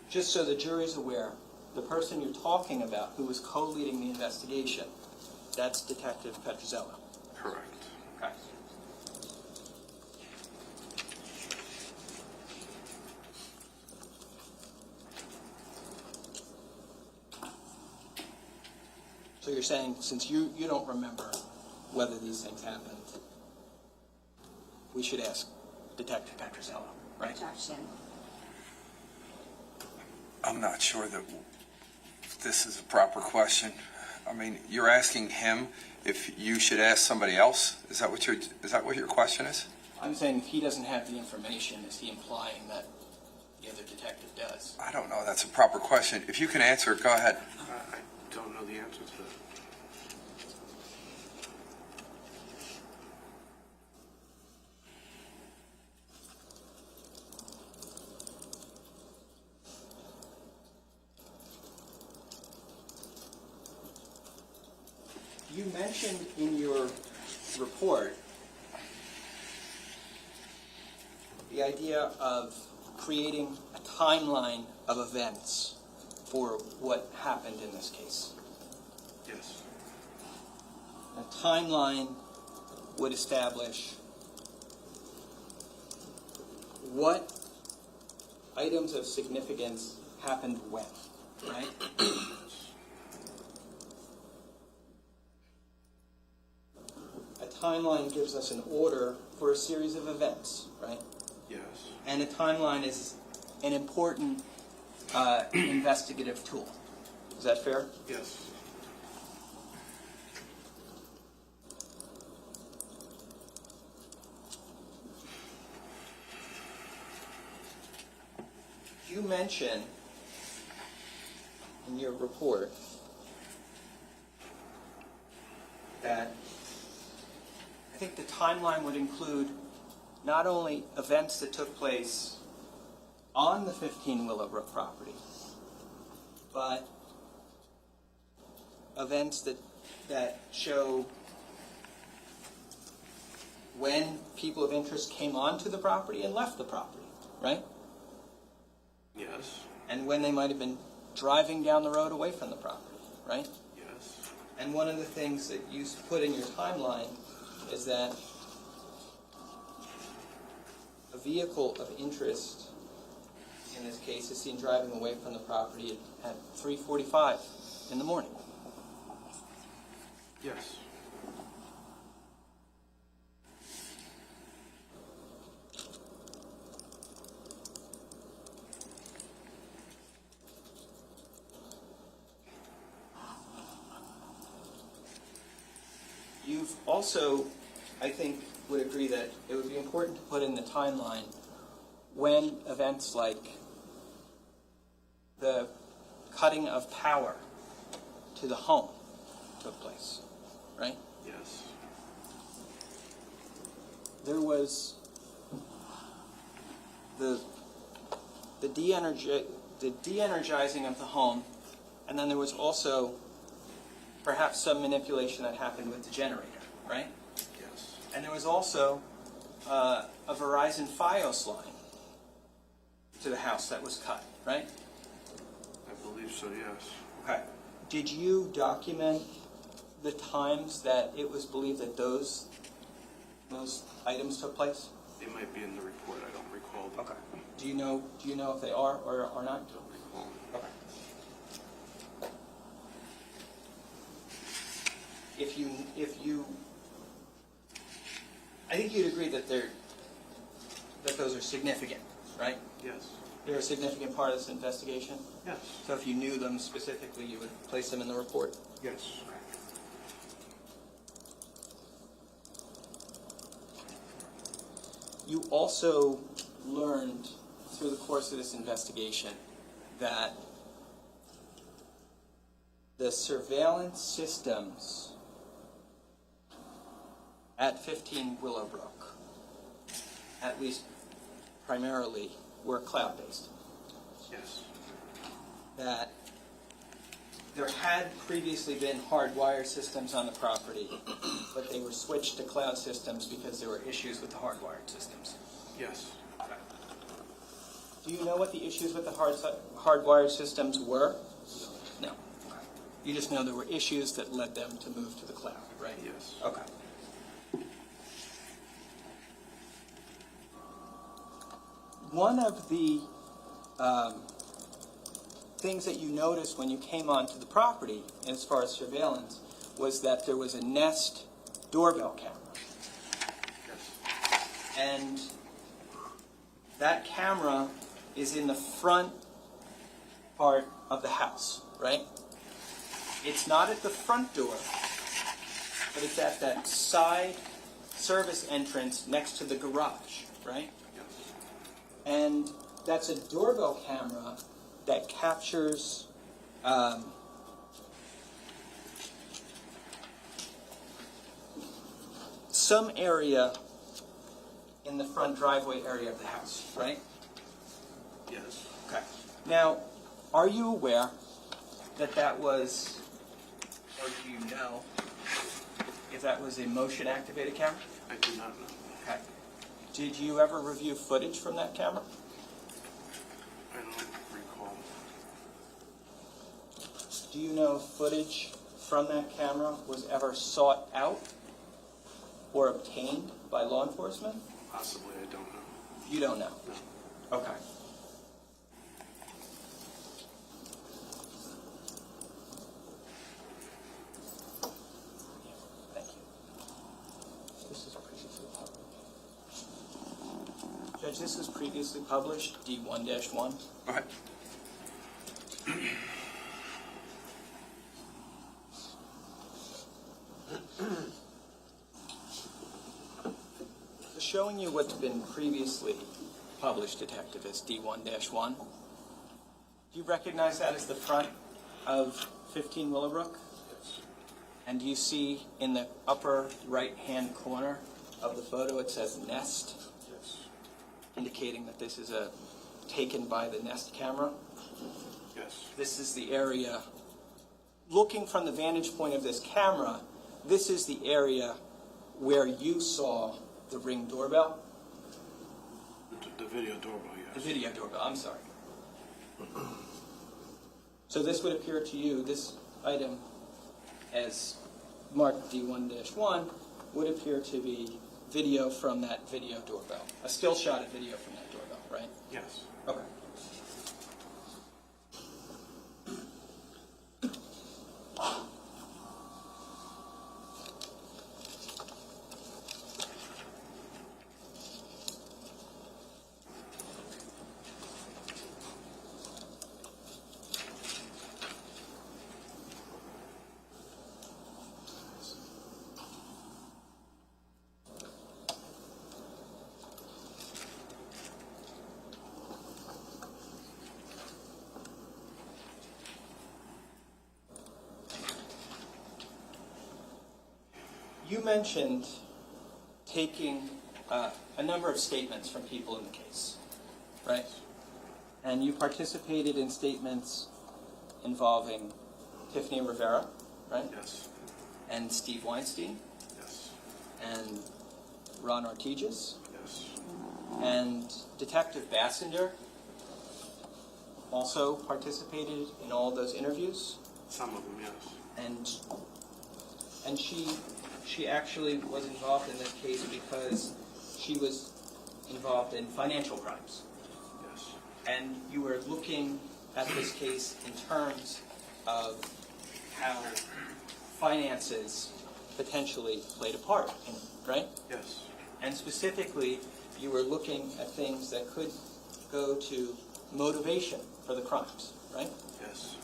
Just so the jury's aware, the person you're talking about who was co-leading the investigation, that's Detective Petrozello. Correct. Okay. So you're saying, since you don't remember whether these things happened, we should ask Detective Petrozello, right? Objection. I'm not sure that this is a proper question. I mean, you're asking him if you should ask somebody else? Is that what your question is? I'm saying if he doesn't have the information, is he implying that the other detective does? I don't know. That's a proper question. If you can answer it, go ahead. I don't know the answer to that. You mentioned in your report the idea of creating a timeline of events for what happened in this case. Yes. A timeline would establish what items of significance happened when, right? Timeline gives us an order for a series of events, right? Yes. And a timeline is an important investigative tool. Is that fair? Yes. You mention in your report that I think the timeline would include not only events that took place on the 15 Willowbrook property, but events that show when people of interest came onto the property and left the property, right? Yes. And when they might have been driving down the road away from the property, right? Yes. And one of the things that you put in your timeline is that a vehicle of interest, in this case, is seen driving away from the property at 3:45 in the morning. Yes. You've also, I think, would agree that it would be important to put in the timeline when events like the cutting of power to the home took place, right? Yes. There was the de-energizing of the home, and then there was also perhaps some manipulation that happened with the generator, right? Yes. And there was also a Verizon Fios line to the house that was cut, right? I believe so, yes. Okay. Did you document the times that it was believed that those items took place? They might be in the report. I don't recall them. Okay. Do you know if they are or are not? I don't recall. Okay. If you, I think you'd agree that those are significant, right? Yes. They're a significant part of this investigation? Yes. So if you knew them specifically, you would place them in the report? Yes. You also learned through the course of this investigation that the surveillance systems at 15 Willowbrook, at least primarily, were cloud-based. Yes. That there had previously been hardwired systems on the property, but they were switched to cloud systems because there were issues with the hardwired systems. Yes. Do you know what the issues with the hardwired systems were? No. You just know there were issues that led them to move to the cloud, right? Yes. Okay. One of the things that you noticed when you came onto the property, as far as surveillance, was that there was a Nest doorbell camera. Yes. And that camera is in the front part of the house, right? It's not at the front door, but it's at that side service entrance next to the garage, right? Yes. And that's a doorbell camera that captures some area in the front driveway area of the house, right? Yes. Okay. Now, are you aware that that was, or do you know if that was a motion-activated camera? I do not know. Okay. Did you ever review footage from that camera? I don't recall. Do you know if footage from that camera was ever sought out or obtained by law enforcement? Possibly, I don't know. You don't know? No. Okay. Thank you. This is previously published. Judge, this was previously published, D1-1. Right. Showing you what's been previously published, Detective, as D1-1. Do you recognize that as the front of 15 Willowbrook? Yes. And do you see in the upper right-hand corner of the photo it says Nest, Yes. indicating that this is taken by the Nest camera? Yes. This is the area, looking from the vantage point of this camera, this is the area where you saw the Ring doorbell? The video doorbell, yes. The video doorbell, I'm sorry. So this would appear to you, this item as marked D1-1 would appear to be video from that video doorbell, a still shot of video from that doorbell, right? Yes. Okay. You mentioned taking a number of statements from people in the case, right? And you participated in statements involving Tiffany Rivera, right? Yes. And Steve Weinstein, Yes. and Ron Ortigas, Yes. and Detective Bassender also participated in all those interviews. Some of them, yes. And she actually was involved in this case because she was involved in financial crimes. Yes. And you were looking at this case in terms of how finances potentially played a part in it, right? Yes. And specifically, you were looking at things that could go to motivation for the crimes, right? Yes.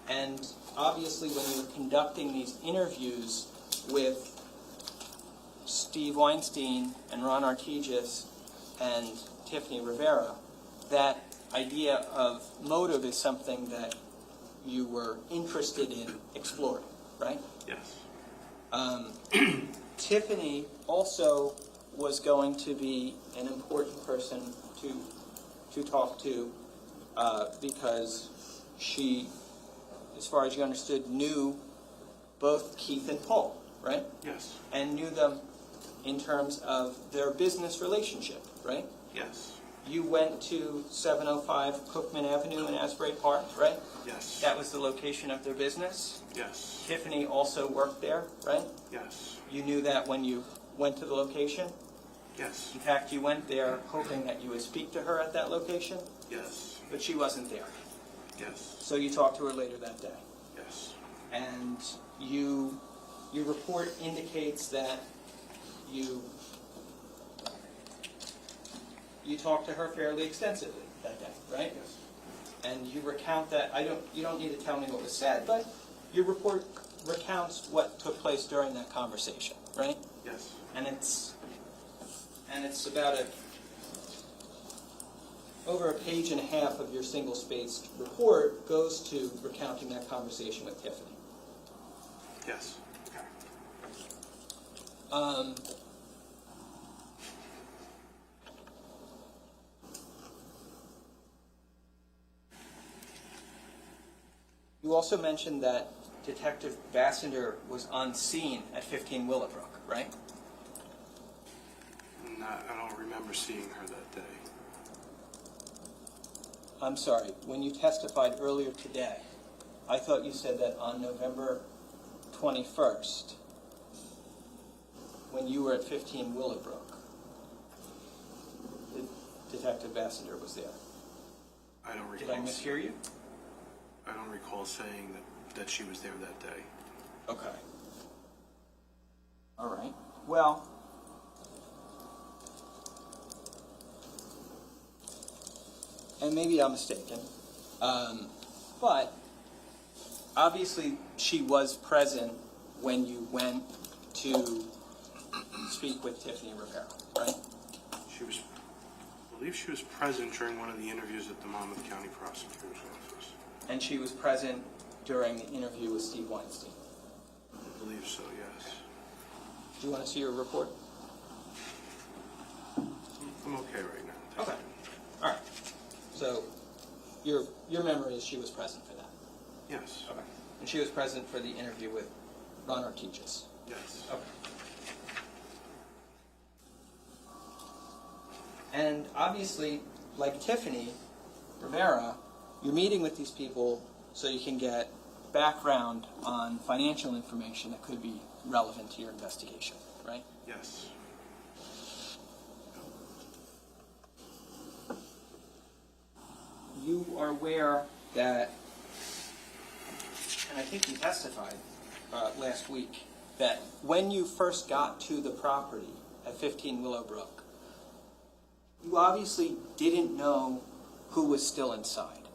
And obviously, when you were conducting these interviews with Steve Weinstein and Ron Artigas and Tiffany Rivera, that idea of motive is something that you were interested in exploring, right? Yes. Tiffany also was going to be an important person to talk to because she, as far as you understood, knew both Keith and Paul, right? Yes. And knew them in terms of their business relationship, right? Yes. You went to 705 Cookman Avenue in Asbury Park, right? Yes. That was the location of their business. Yes. Tiffany also worked there, right? Yes. You knew that when you went to the location? Yes. In fact, you went there hoping that you would speak to her at that location, Yes. but she wasn't there. Yes. So you talked to her later that day. Yes. And your report indicates that you talked to her fairly extensively that day, right? Yes. And you recount that. You don't need to tell me what was said, but your report recounts what took place during that conversation, right? Yes. And it's about over a page and a half of your single-spaced report goes to recounting that conversation with Tiffany. Yes. You also mentioned that Detective Bassender was on scene at 15 Willowbrook, right? I don't remember seeing her that day. I'm sorry, when you testified earlier today, I thought you said that on November 21st, when you were at 15 Willowbrook, Detective Bassender was there. I don't recall. Did I mishear you? I don't recall saying that she was there that day. Okay. All right. Well, and maybe I'm mistaken, but obviously she was present when you went to speak with Tiffany Rivera, right? I believe she was present during one of the interviews at the Monmouth County Prosecutor's Office. And she was present during the interview with Steve Weinstein. I believe so, yes. Do you want to see your report? I'm okay right now. Okay. All right. So your memory is she was present for that? Yes. Okay. And she was present for the interview with Ron Artigas? Yes. Okay. And obviously, like Tiffany Rivera, you're meeting with these people so you can get background on financial information that could be relevant to your investigation, right? Yes. You are aware that, and I think you testified last week, that when you first got to the property at 15 Willowbrook, you obviously didn't know who was still inside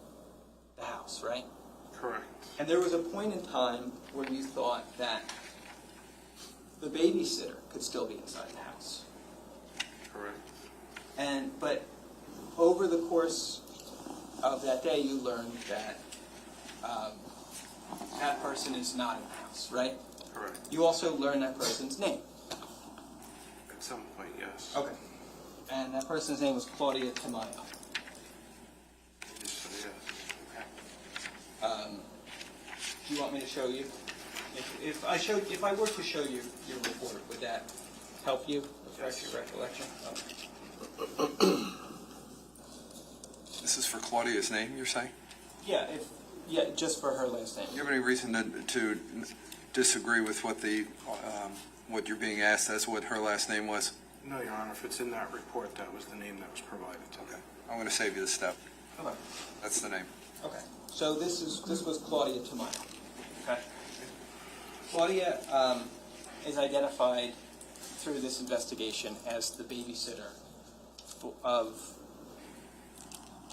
the house, right? Correct. And there was a point in time where you thought that the babysitter could still be inside the house. Correct. But over the course of that day, you learned that that person is not in the house, right? Correct. You also learned that person's name. At some point, yes. Okay. And that person's name was Claudia Tamayo. So, yes. Do you want me to show you? If I were to show you your report, would that help you refresh your recollection? Okay. This is for Claudia's name, you're saying? Yeah, just for her last name. Do you have any reason to disagree with what you're being asked as what her last name was? No, Your Honor. If it's in that report, that was the name that was provided to me. Okay. I'm going to save you the step. Okay. That's the name. Okay. So this was Claudia Tamayo. Okay. Claudia is identified through this investigation as the babysitter of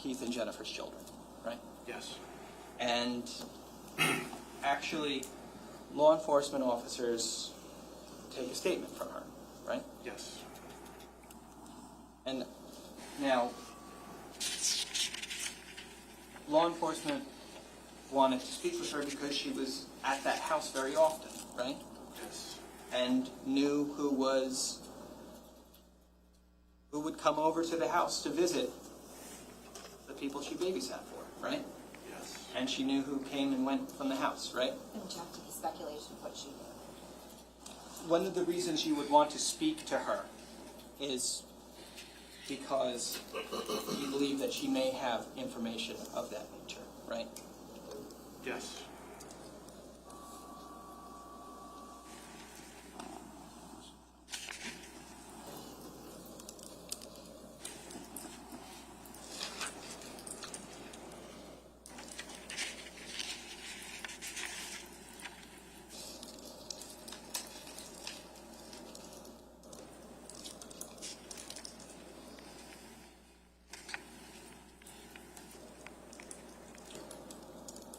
Keith and Jennifer's children, right? Yes. And actually, law enforcement officers take a statement from her, right? Yes. And now, law enforcement wanted to speak with her because she was at that house very often, right? Yes. And knew who would come over to the house to visit the people she babysat for, right? Yes. And she knew who came and went from the house, right? And Jeff, to the speculation of what she did. One of the reasons you would want to speak to her is because you believe that she may have information of that nature, right? Yes.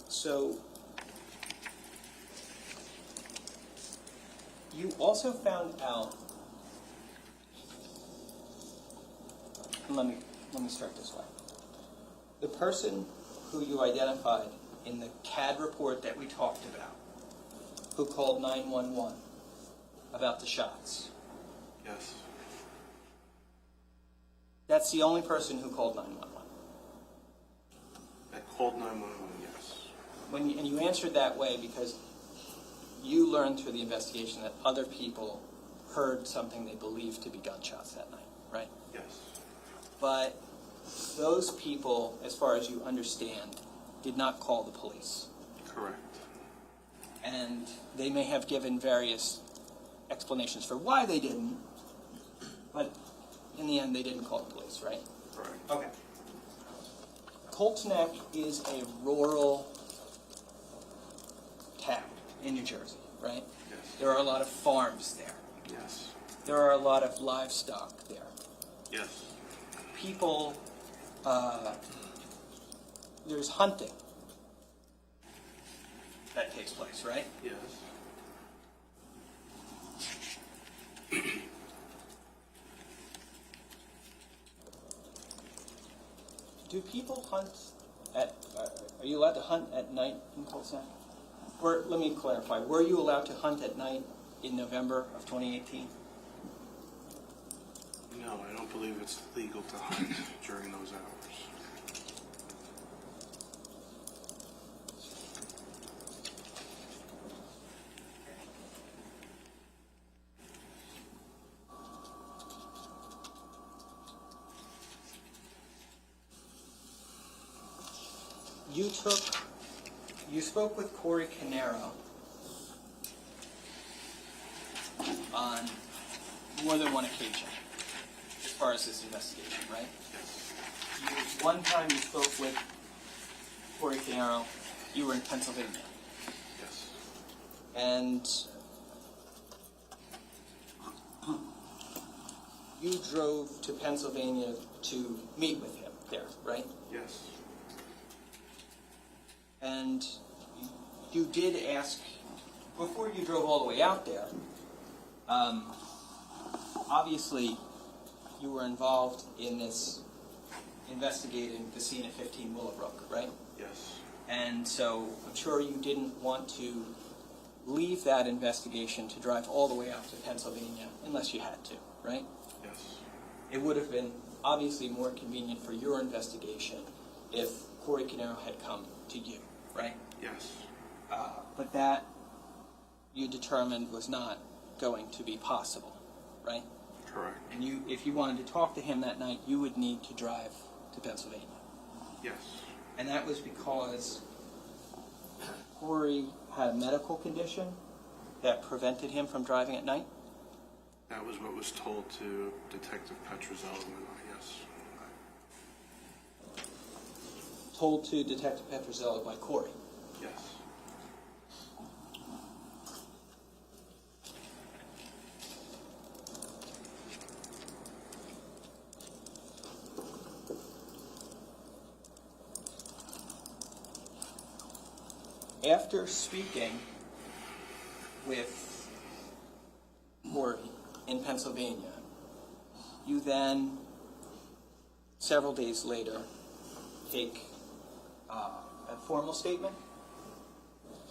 So, you also found out, let me start this way. The person who you identified in the CAD report that we talked about, who called 911 about the shots, Yes. that's the only person who called 911. I called 911, yes. And you answered that way because you learned through the investigation that other people heard something they believed to be gunshots that night, right? Yes. But those people, as far as you understand, did not call the police. Correct. And they may have given various explanations for why they didn't, but in the end, they didn't call the police, right? Correct. Okay. Colts Neck is a rural town in New Jersey, right? Yes. There are a lot of farms there. Yes. There are a lot of livestock there. Yes. People, there's hunting that takes place, right? Yes. Do people hunt at, are you allowed to hunt at night in Colts Neck? Or, let me clarify, were you allowed to hunt at night in November of 2018? No, I don't believe it's legal to hunt during those hours. You spoke with Corey Caniero on more than one occasion as far as this investigation, right? One time you spoke with Corey Caniero, you were in Pennsylvania. Yes. And you drove to Pennsylvania to meet with him there, right? Yes. And you did ask, before you drove all the way out there, obviously you were involved in this investigating the scene at 15 Willowbrook, right? Yes. And so I'm sure you didn't want to leave that investigation to drive all the way out to Pennsylvania unless you had to, right? Yes. It would have been obviously more convenient for your investigation if Corey Caneiro had come to you, right? Yes. But that you determined was not going to be possible, right? Correct. And if you wanted to talk to him that night, you would need to drive to Pennsylvania. Yes. And that was because Corey had a medical condition that prevented him from driving at night? That was what was told to Detective Petrozello, yes. Told to Detective Petrozello by Corey? Yes. After speaking with Corey in Pennsylvania, you then, several days later, take a formal statement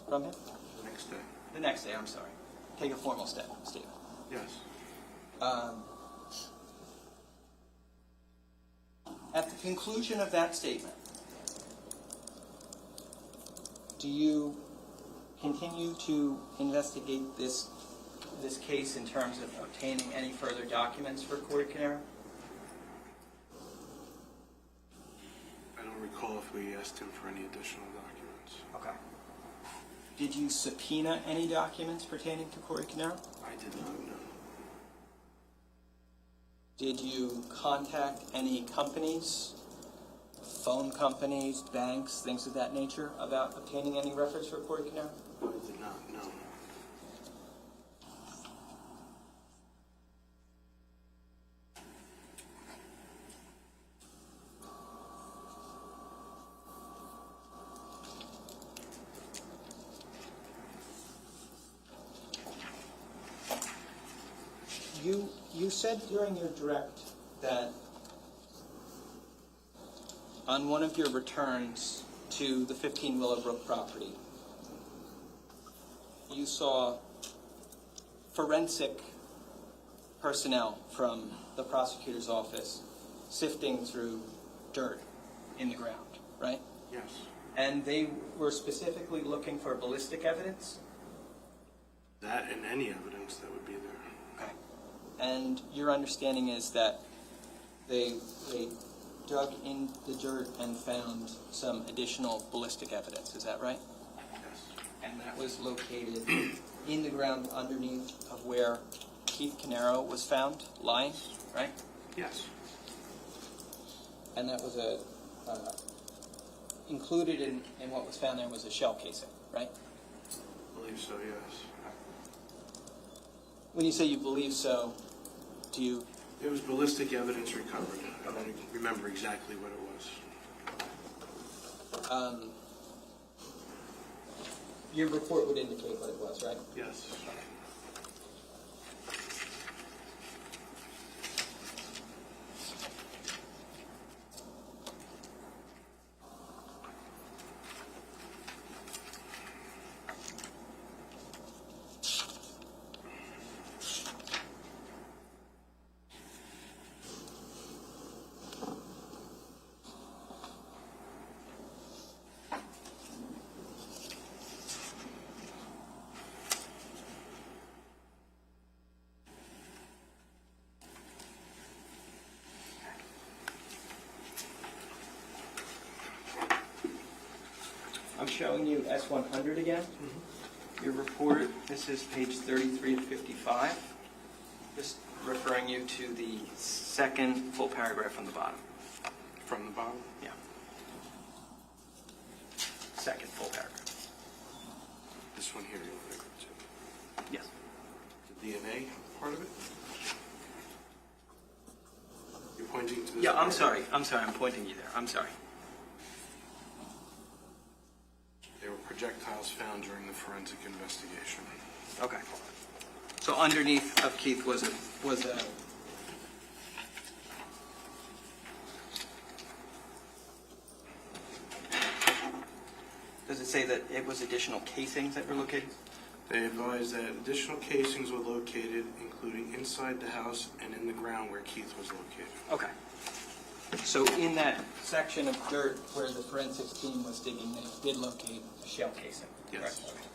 from him? The next day. The next day, I'm sorry. Take a formal statement. Yes. At the conclusion of that statement, do you continue to investigate this case in terms of obtaining any further documents for Corey Caneiro? I don't recall if we asked him for any additional documents. Okay. Did you subpoena any documents pertaining to Corey Caneiro? I did not know. Did you contact any companies, phone companies, banks, things of that nature, about obtaining any records for Corey Caneiro? I did not know. You said during your direct that on one of your returns to the 15 Willowbrook property, you saw forensic personnel from the prosecutor's office sifting through dirt in the ground, right? Yes. And they were specifically looking for ballistic evidence? That and any evidence that would be there. Okay. And your understanding is that they dug in the dirt and found some additional ballistic evidence, is that right? Yes. And that was located in the ground underneath of where Keith Caneiro was found lying, right? Yes. And that was included in what was found there was a shell casing, right? I believe so, yes. When you say you believe so, do you... There was ballistic evidence recovered. I don't remember exactly what it was. Your report would indicate what it was, right? Yes. I'm showing you S100 again. Your report, this is page 33 of 55. Just referring you to the second full paragraph on the bottom. From the bottom? Yeah. Second full paragraph. This one here you want to go to? Yes. The DNA part of it? You're pointing to this? Yeah, I'm part? sorry, I'm pointing you there. I'm sorry. There were projectiles found during the forensic investigation. Okay. So underneath of Keith was a Does it say that it was additional casings that were located? They advised that additional casings were located, including inside the house and in the ground where Keith was located. Okay. So in that section of dirt where the forensics team was digging, they did locate a shell casing? Yes. Correct? Okay.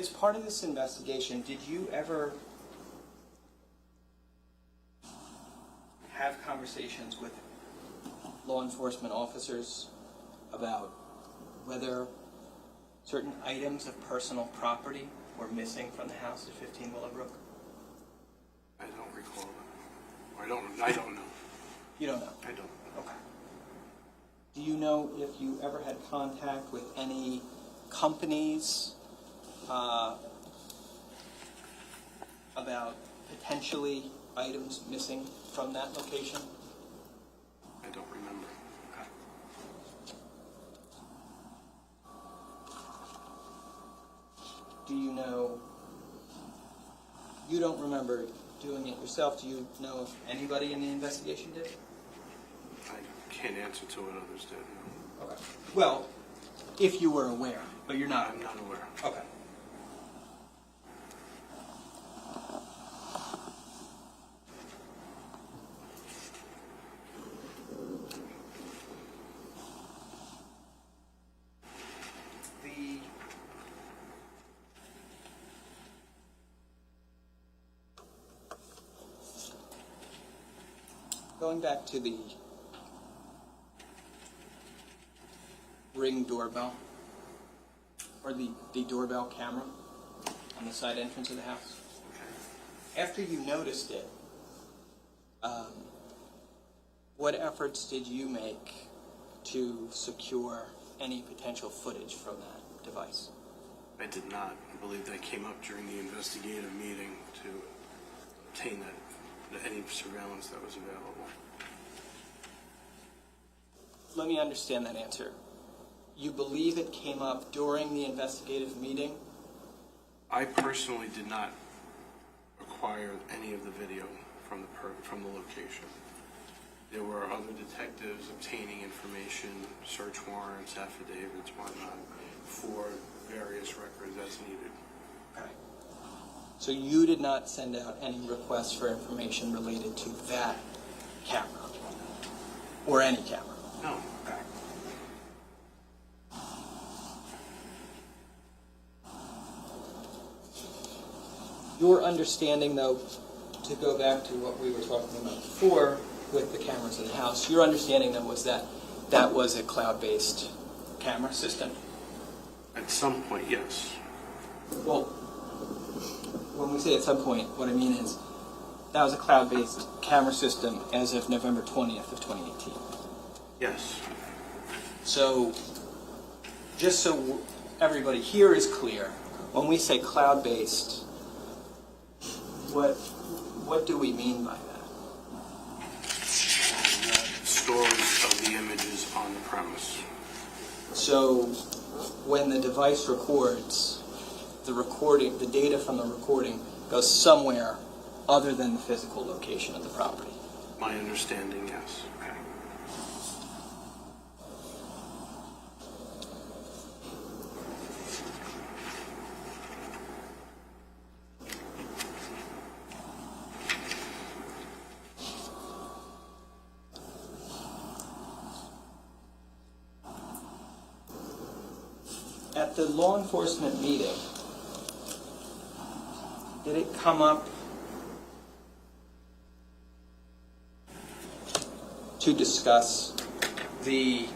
As part of this investigation, did you ever have conversations with law enforcement officers about whether certain items of personal property were missing from the house at 15 Willowbrook? I don't recall that. I don't know. You don't know? I don't. Okay. Do you know if you ever had contact with any companies about potentially items missing from that location? I don't remember. Okay. Do you know, you don't remember doing it yourself, do you know if anybody in the investigation did? I can't answer to what others did. No. Okay. Well, if you were aware, but you're not. I'm not aware. Okay. Going back to the Ring doorbell, or the doorbell camera on the side entrance of the house. After you noticed it, what efforts did you make to secure any potential footage from that device? I did not. I believe that came up during the investigative meeting to obtain any surveillance that was available. Let me understand that answer. You believe it came up during the investigative meeting? I personally did not acquire any of the video from the location. There were other detectives obtaining information, search warrants, affidavits, whatnot, for various records as needed. Okay. So you did not send out any requests for information related to that camera? Or any camera? No. Okay. Your understanding, though, to go back to what we were talking about before with the cameras in the house, your understanding, though, was that that was a cloud-based camera system? At some point, yes. Well, when we say at some point, what I mean is that was a cloud-based camera system as of November 20th of 2018. Yes. So, just so everybody here is clear, when we say cloud-based, what do we mean by that? Storage of the images on the premise. So, when the device records, the data from the recording goes somewhere other than the physical location of the property. My understanding, yes. Okay. At the law enforcement meeting, did it come up to discuss the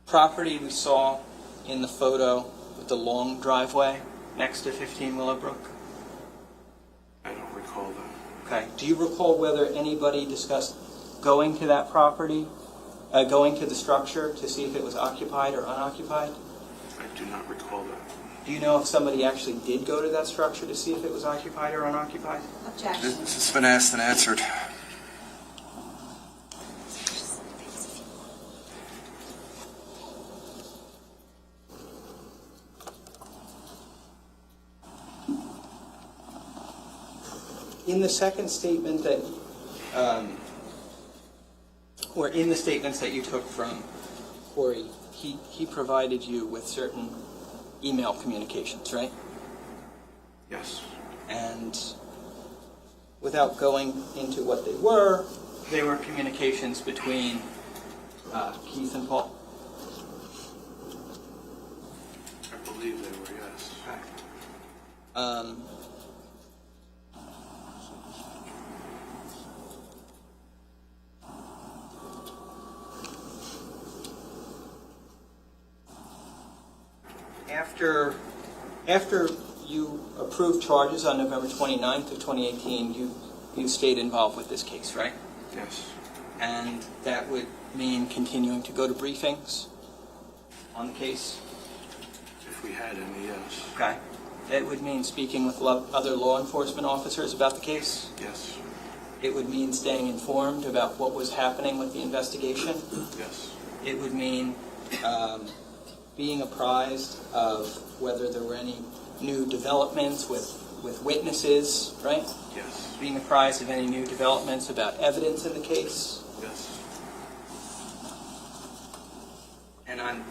property we saw in the photo with the long driveway next to 15 Willowbrook? I don't recall that. Okay. Do you recall whether anybody discussed going to that property, going to the structure to see if it was occupied or unoccupied? I do not recall that. Do you know if somebody actually did go to that structure to see if it was occupied or unoccupied? Objection. This has been asked and answered. In the second statement that, or in the statements that you took from Corey, he provided you with certain email communications, right? Yes. And without going into what they were communications between Keith and Paul? I believe they were. After you approved charges on November 29th of 2018, you stayed involved with this case, right? Yes. And that would mean continuing to go to briefings on the case? If we had any, yes. Okay. It would mean speaking with other law enforcement officers about the case? Yes. It would mean staying informed about what was happening with the investigation? Yes. It would mean being apprised of whether there were any new developments with witnesses, right? Yes. Being apprised of any new developments about evidence in the case? Yes. And on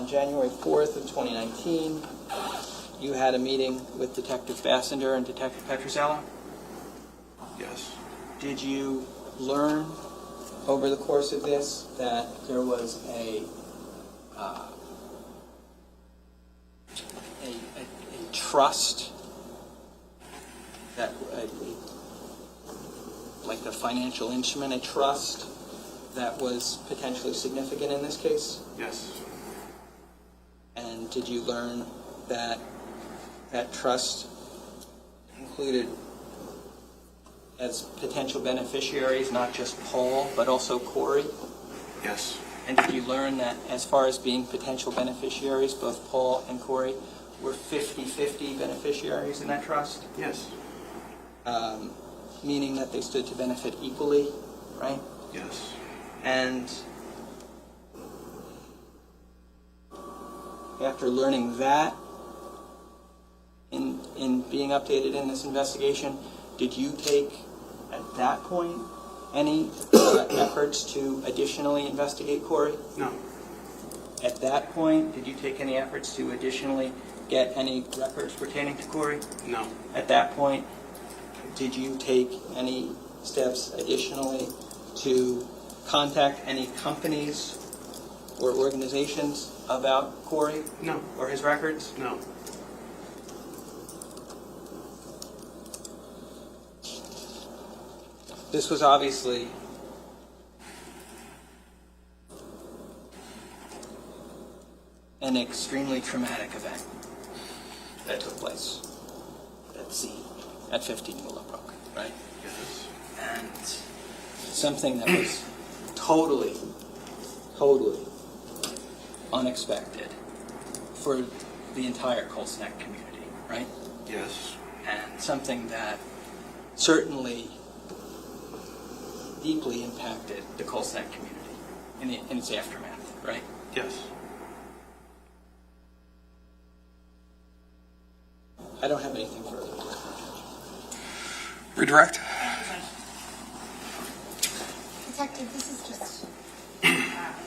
January 4th of 2019, you had a meeting with Detective Fassender and Detective Petrozello? Yes. Did you learn over the course of this that there was a trust, that like a financial instrument, a trust that was potentially significant in this case? Yes. And did you learn that that trust included as potential beneficiaries not just Paul, but also Corey? Yes. And did you learn that as far as being potential beneficiaries, both Paul and Corey were 50-50 beneficiaries in that trust? Yes. Meaning that they stood to benefit equally, right? Yes. And after learning that, in being updated in this investigation, did you take, at that point, any efforts to additionally investigate Corey? No. At that point, did you take any efforts to additionally get any records pertaining to Corey? No. At that point, did you take any steps additionally to contact any companies or organizations about Corey? No. Or his records? No. This was obviously an extremely traumatic event that took place at scene at 15 Willowbrook, right? Yes. And something that was totally unexpected for the entire Colts Neck community, right? Yes. And something that certainly deeply impacted the Colts Neck community in its aftermath, right? Yes. I don't have anything further. Redirect. Detective, this is just a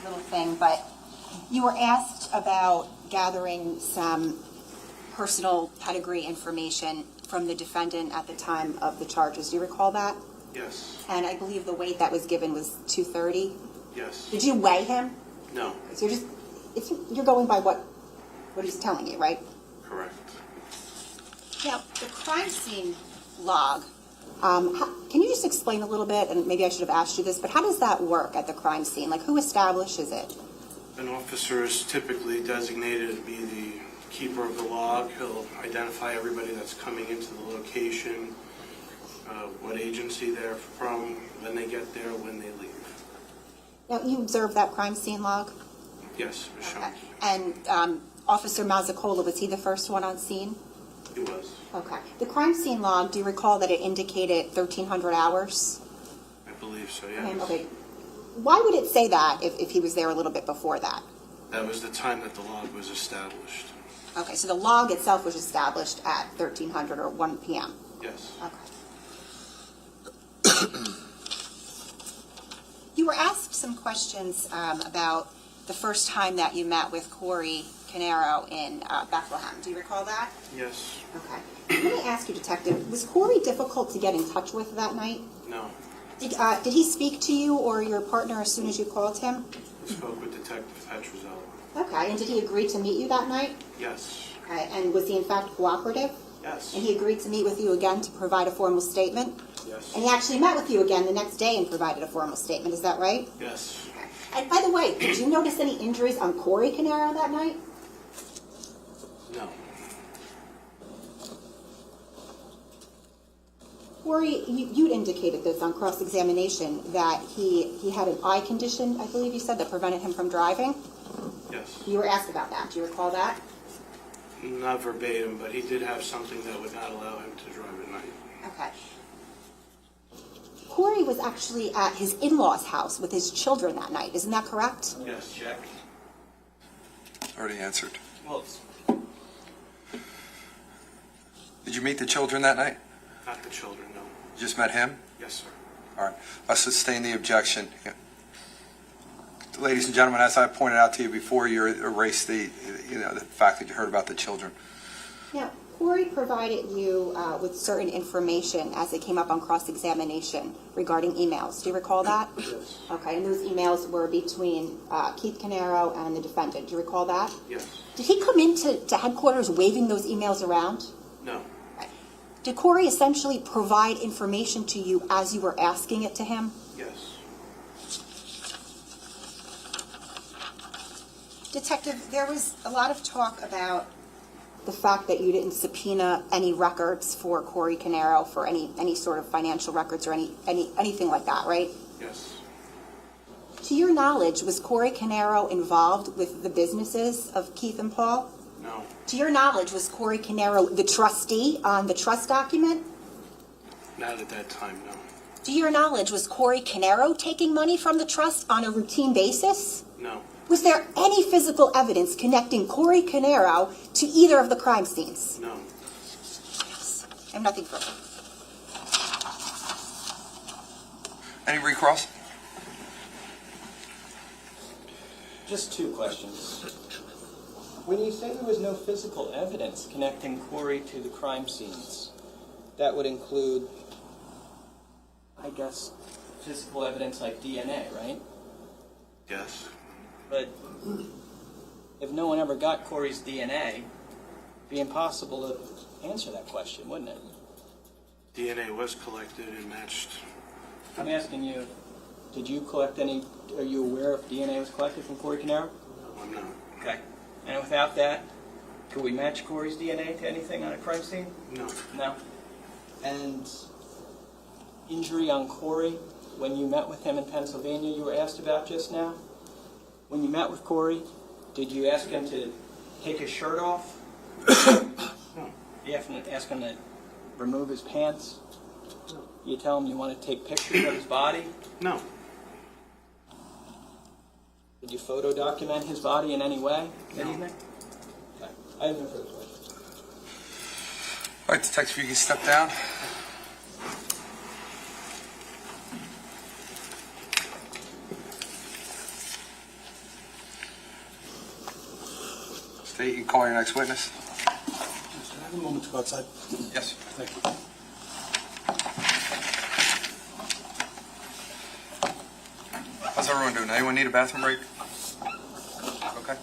little thing, but you were asked about gathering some personal pedigree information from the defendant at the time of the charges. Do you recall that? Yes. And I believe the weight that was given was 230. Yes. Did you weigh him? No. So you're going by what he's telling you, right? Correct. Now, the crime scene log, can you just explain a little bit, and maybe I should have asked you this, but how does that work at the crime scene? Like, who establishes it? An officer is typically designated to be the keeper of the log. He'll identify everybody that's coming into the location, what agency they're from, when they get there, when they leave. Now, you observed that crime scene log? Yes, it was shown. Okay. And Officer Mazzicola, was he the first one on scene? He was. Okay. The crime scene log, do you recall that it indicated 1,300 hours? I believe so, yes. Okay. Why would it say that if he was there a little bit before that? That was the time that the log was established. Okay, so the log itself was established at 1,300 or 1 p.m.? Yes. Okay. You were asked some questions about the first time that you met with Corey Caniero in Bethlehem. Do you recall that? Yes. Okay. Let me ask you, Detective, was Corey difficult to get in touch with that night? No. Did he speak to you or your partner as soon as you called him? I spoke with Detective Petrozello. Okay, and did he agree to meet you that night? Yes. Okay, and was he in fact cooperative? Yes. And he agreed to meet with you again to provide a formal statement? Yes. And he actually met with you again the next day and provided a formal statement, is that right? Yes. And by the way, did you notice any injuries on Corey Caneiro that night? No. Corey, you indicated this on cross-examination that he had an eye condition, I believe you said, that prevented him from driving? Yes. You were asked about that. Do you recall that? Not verbatim, but he did have something that would not allow him to drive at night. Okay. Corey was actually at his in-laws' house with his children that night. Isn't that correct? Yes, check. Already answered. Well, Did you meet the children that night? not the children, no. You just met him? Yes, sir. All right. I sustain the objection. Ladies and gentlemen, as I pointed out to you before, you erased the fact that you heard about the children. Now, Corey provided you with certain information as it came up on cross-examination regarding emails. Do you recall that? Yes. Okay, and those emails were between Keith Caneiro and the defendant. Do you recall that? Yes. Did he come into headquarters waving those emails around? No. Did Corey essentially provide information to you as you were asking it to him? Yes. Detective, there was a lot of talk about the fact that you didn't subpoena any records for Corey Caneiro for any sort of financial records or anything like that, right? Yes. To your knowledge, was Corey Caneiro involved with the businesses of Keith and Paul? No. To your knowledge, was Corey Caneiro the trustee on the trust document? Not at that time, no. To your knowledge, was Corey Caneiro taking money from the trust on a routine basis? No. Was there any physical evidence connecting Corey Caneiro to either of the crime scenes? No. Yes. I have nothing further. Any recross? Just two questions. When you say there was no physical evidence connecting Corey to the crime scenes, that would include, I guess, physical evidence like DNA, right? Yes. But if no one ever got Corey's DNA, it'd be impossible to answer that question, wouldn't it? DNA was collected and matched. I'm asking you, did you collect any, are you aware if DNA was collected from Corey Caneiro? No, I'm not. Okay. And without that, could we match Corey's DNA to anything on a crime scene? No. No. And injury on Corey, when you met with him in Pennsylvania, you were asked about just now? When you met with Corey, did you ask him to take his shirt off? No. You ask him to remove his pants? You tell him you want to take pictures of his body? No. Did you photo document his body in any way? No. Anything? Okay. I have no further questions. All right, Detective, you can step down. State, you can call your next witness. Can I have a moment to go outside? Yes. Thank you. How's everyone doing? Anyone need a bathroom break? Okay.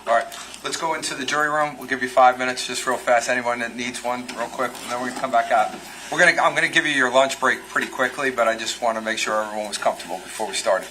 All right. Let's go into the jury room. We'll give you 5 minutes, just real fast. Anyone that needs one, real quick, and then we're gonna come back out. I'm gonna give you your lunch break pretty quickly, but I just want to make sure everyone was comfortable before we started.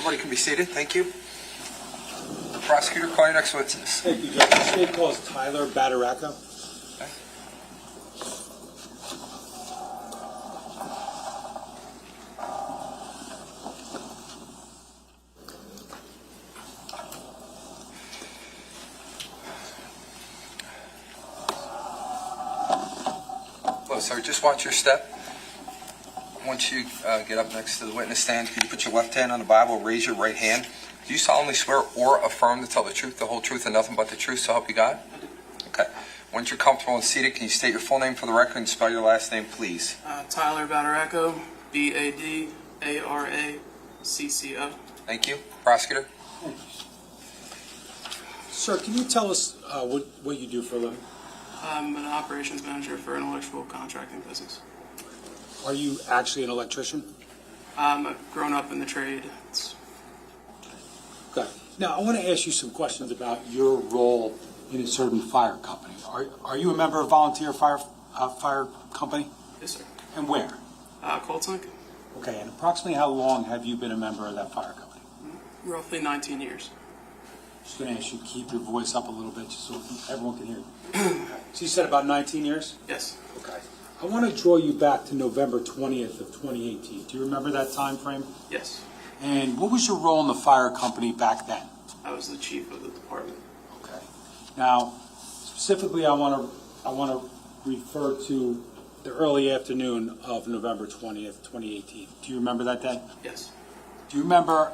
Everybody can be seated. Thank you. Prosecutor, call your next witness. Thank you, Judge. The state calls Tyler Badaracco. Well, sir, just watch your step. Once you get up next to the witness stand, can you put your left hand on the Bible, raise your right hand? Do you solemnly swear or affirm to tell the truth, the whole truth, and nothing but the truth, so help you God? Okay. Once you're comfortable and seated, can you state your full name for the record and spell your last name, please? Tyler Badaracco, Badaracco. Thank you. Prosecutor? Sir, can you tell us what you do for a living? I'm an operations manager for an electrical contracting business. Are you actually an electrician? I've grown up in the trade. Okay. Now, I want to ask you some questions about your role in a certain fire company. Are you a member of volunteer fire company? Yes, sir. And where? Colts Neck. Okay, and approximately how long have you been a member of that fire company? Roughly 19 years. Just going to ask you to keep your voice up a little bit just so everyone can hear you. So you said about 19 years? Yes. Okay. I want to draw you back to November 20th of 2018. Do you remember that time frame? Yes. And what was your role in the fire company back then? I was the chief of the department. Okay. Now, specifically, I want to refer to the early afternoon of November 20th, 2018. Do you remember that day? Yes. Do you remember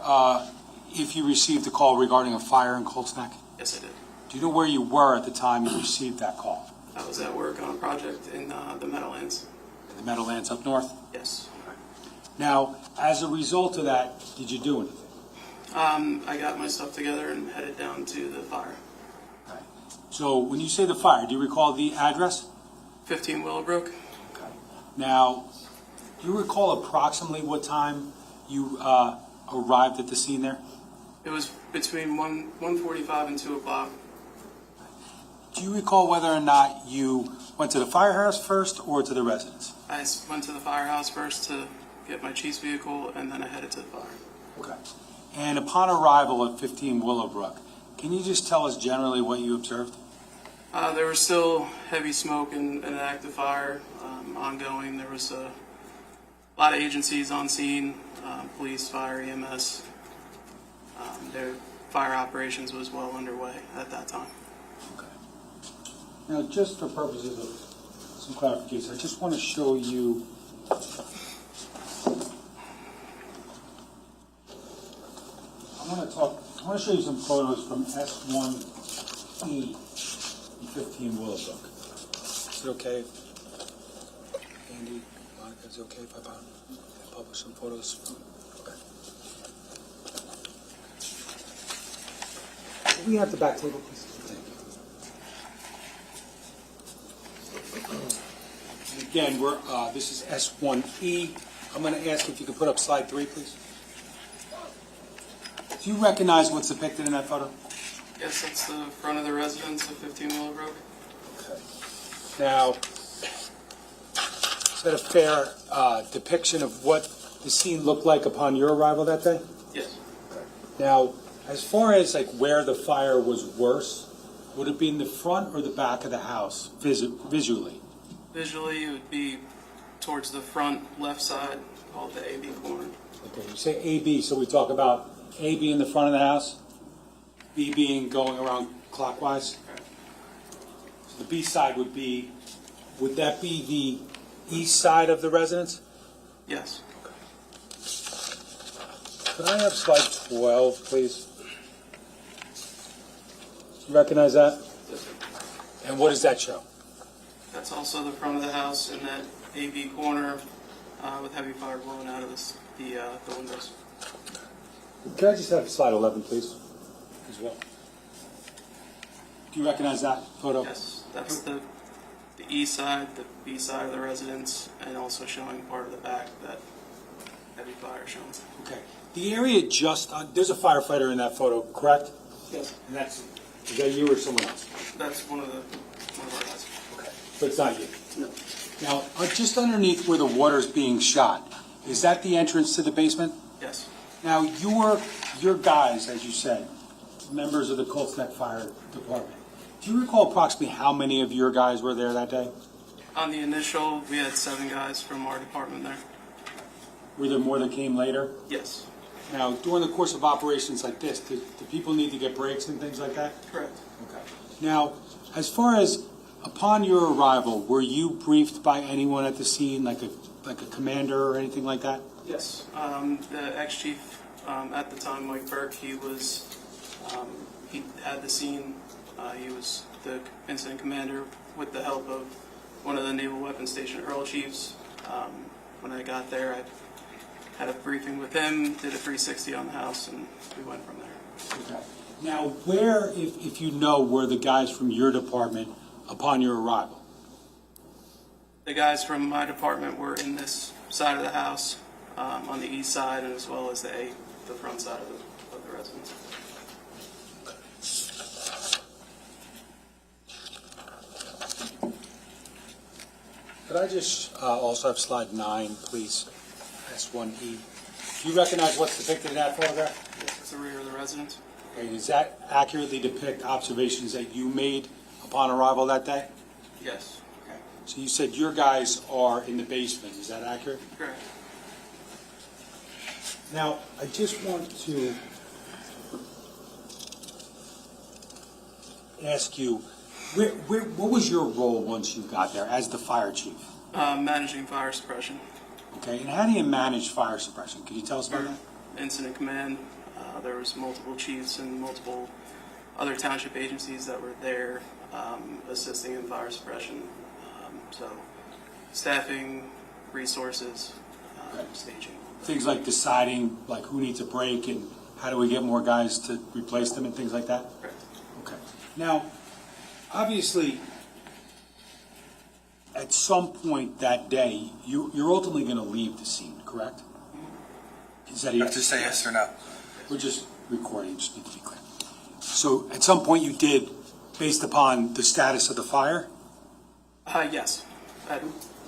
if you received a call regarding a fire in Colts Neck? Yes, I did. Do you know where you were at the time you received that call? I was at work on a project in the Meadowlands. In the Meadowlands up north? Yes. Now, as a result of that, did you do anything? I got my stuff together and headed down to the fire. Okay. So when you say the fire, do you recall the address? 15 Willowbrook. Okay. Now, do you recall approximately what time you arrived at the scene there? It was between 1:45 and 2 o'clock. Do you recall whether or not you went to the firehouse first or to the residence? I went to the firehouse first to get my chief's vehicle, and then I headed to the fire. Okay. And upon arrival at 15 Willowbrook, can you just tell us generally what you observed? There was still heavy smoke and an active fire ongoing. There was a lot of agencies on scene, police, fire, EMS. Their fire operations was well underway at that time. Okay. Now, just for purposes of some clarification, I just want to show you I want to show you some photos from S1E in 15 Willowbrook. Is it okay? Andy, Monica, is it okay if I publish some photos? Okay. Can we have the back table, please? Thank you. Again, this is S1E. I'm going to ask if you could put up slide 3, please. Do you recognize what's depicted in that photo? Yes, that's the front of the residence of 15 Willowbrook. Okay. Now, is that a fair depiction of what the scene looked like upon your arrival that day? Yes. Now, as far as like where the fire was worse, would it be in the front or the back of the house visually? Visually, it would be towards the front left side, called the AB corner. Okay, you say AB, so we talk about A being the front of the house, B being going around clockwise. So the B side would that be the east side of the residence? Yes. Could I have slide 12, please? You recognize that? Yes, sir. And what does that show? That's also the front of the house in that AB corner with heavy fire blowing out of the windows. Can I just have slide 11, please, as well? Do you recognize that photo? Yes, that's the east side, the B side of the residence, and also showing part of the back that heavy fire shown. Okay. The area there's a firefighter in that photo, correct? Yes. And is that you or someone else? That's one of our guys. Okay. But it's not you? No. Now, just underneath where the water's being shot, is that the entrance to the basement? Yes. Now, your guys, as you said, members of the Colts Neck Fire Department, do you recall approximately how many of your guys were there that day? On the initial, we had 7 guys from our department there. Were there more that came later? Yes. Now, during the course of operations like this, do people need to get breaks and things like that? Correct. Okay. Now, as far as upon your arrival, were you briefed by anyone at the scene, like a commander or anything like that? Yes. The ex-chief at the time, Mike Burke, he had the scene. He was the incident commander with the help of one of the Naval Weapons Station Earl Chiefs. When I got there, I had a briefing with him, did a 360 on the house, and we went from there. Okay. Now, where, if you know, were the guys from your department upon your arrival? The guys from my department were in this side of the house, on the east side, and as well as the front side of the residence. Could I just also have slide 9, please? S1E. Do you recognize what's depicted in that photograph? Yes, it's the rear of the residence. Okay, does that accurately depict observations that you made upon arrival that day? Yes. Okay. So you said your guys are in the basement. Is that accurate? Correct. Now, I just want to ask you, what was your role once you got there as the fire chief? Managing fire suppression. Okay, and how do you manage fire suppression? Can you tell us about that? Incident command. There was multiple chiefs and multiple other township agencies that were there assisting in fire suppression. So staffing, resources, staging. Things like deciding like who needs a break and how do we get more guys to replace them and things like that? Correct. Okay. Now, obviously, at some point that day, you're ultimately going to leave the scene, correct? Is that You have to say yes or no. We're just recording, just need to be clear. So at some point you did, based upon the status of the fire? Yes.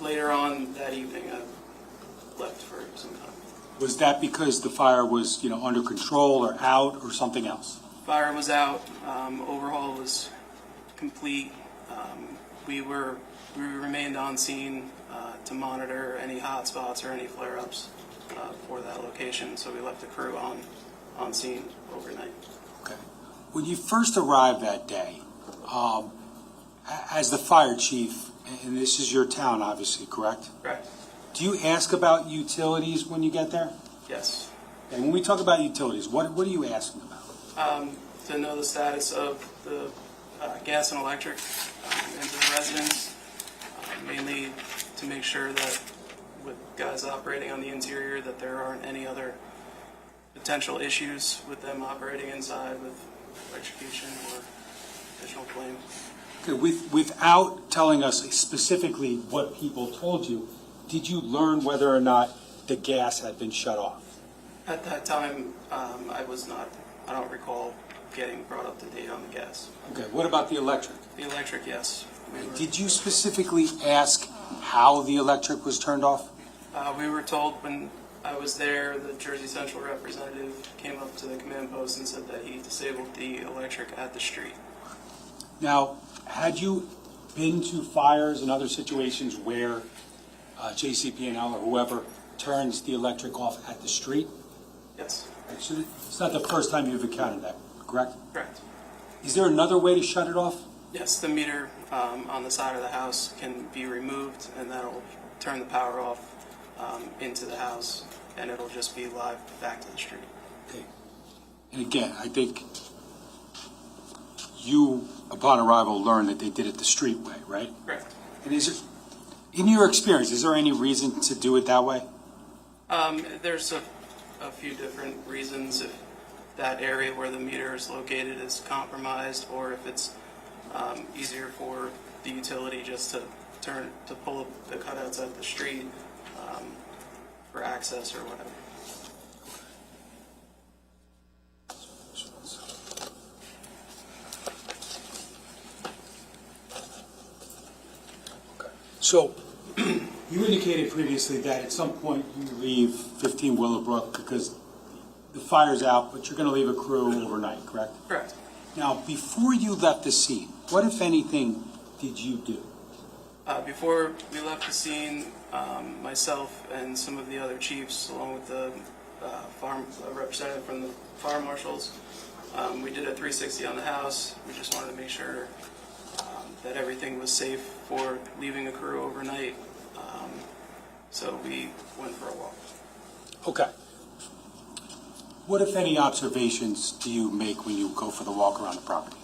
Later on that evening, I left for some time. Was that because the fire was, under control or out or something else? Fire was out. Overhaul was complete. We remained on scene to monitor any hot spots or any flare-ups for that location. So we left the crew on scene overnight. Okay. When you first arrived that day, as the fire chief, and this is your town, obviously, correct? Correct. Do you ask about utilities when you get there? Yes. And when we talk about utilities, what are you asking about? To know the status of the gas and electric into the residence, mainly to make sure that with guys operating on the interior that there aren't any other potential issues with them operating inside with electrocution or additional flame. Okay, without telling us specifically what people told you, did you learn whether or not the gas had been shut off? At that time, I don't recall getting brought up to date on the gas. Okay, what about the electric? The electric, yes. Did you specifically ask how the electric was turned off? We were told when I was there, the Jersey Central representative came up to the command post and said that he disabled the electric at the street. Now, had you been to fires and other situations where JCP&L or whoever turns the electric off at the street? Yes. Right, so it's not the first time you've encountered that, correct? Correct. Is there another way to shut it off? Yes, the meter on the side of the house can be removed, and that'll turn the power off into the house, and it'll just be live back to the street. Okay. And again, I think you, upon arrival, learned that they did it the street way, right? Correct. And in your experience, is there any reason to do it that way? There's a few different reasons. If that area where the meter is located is compromised, or if it's easier for the utility just to pull up the cutouts at the street for access or whatever. So, you indicated previously that at some point you leave 15 Willowbrook because the fire's out, but you're going to leave a crew overnight, correct? Correct. Now, before you left the scene, what, if anything, did you do? Before we left the scene, myself and some of the other chiefs, along with the representative from the fire marshals, we did a 360 on the house. We just wanted to make sure that everything was safe for leaving a crew overnight. So we went for a walk. Okay. What, if any, observations do you make when you go for the walk around the property?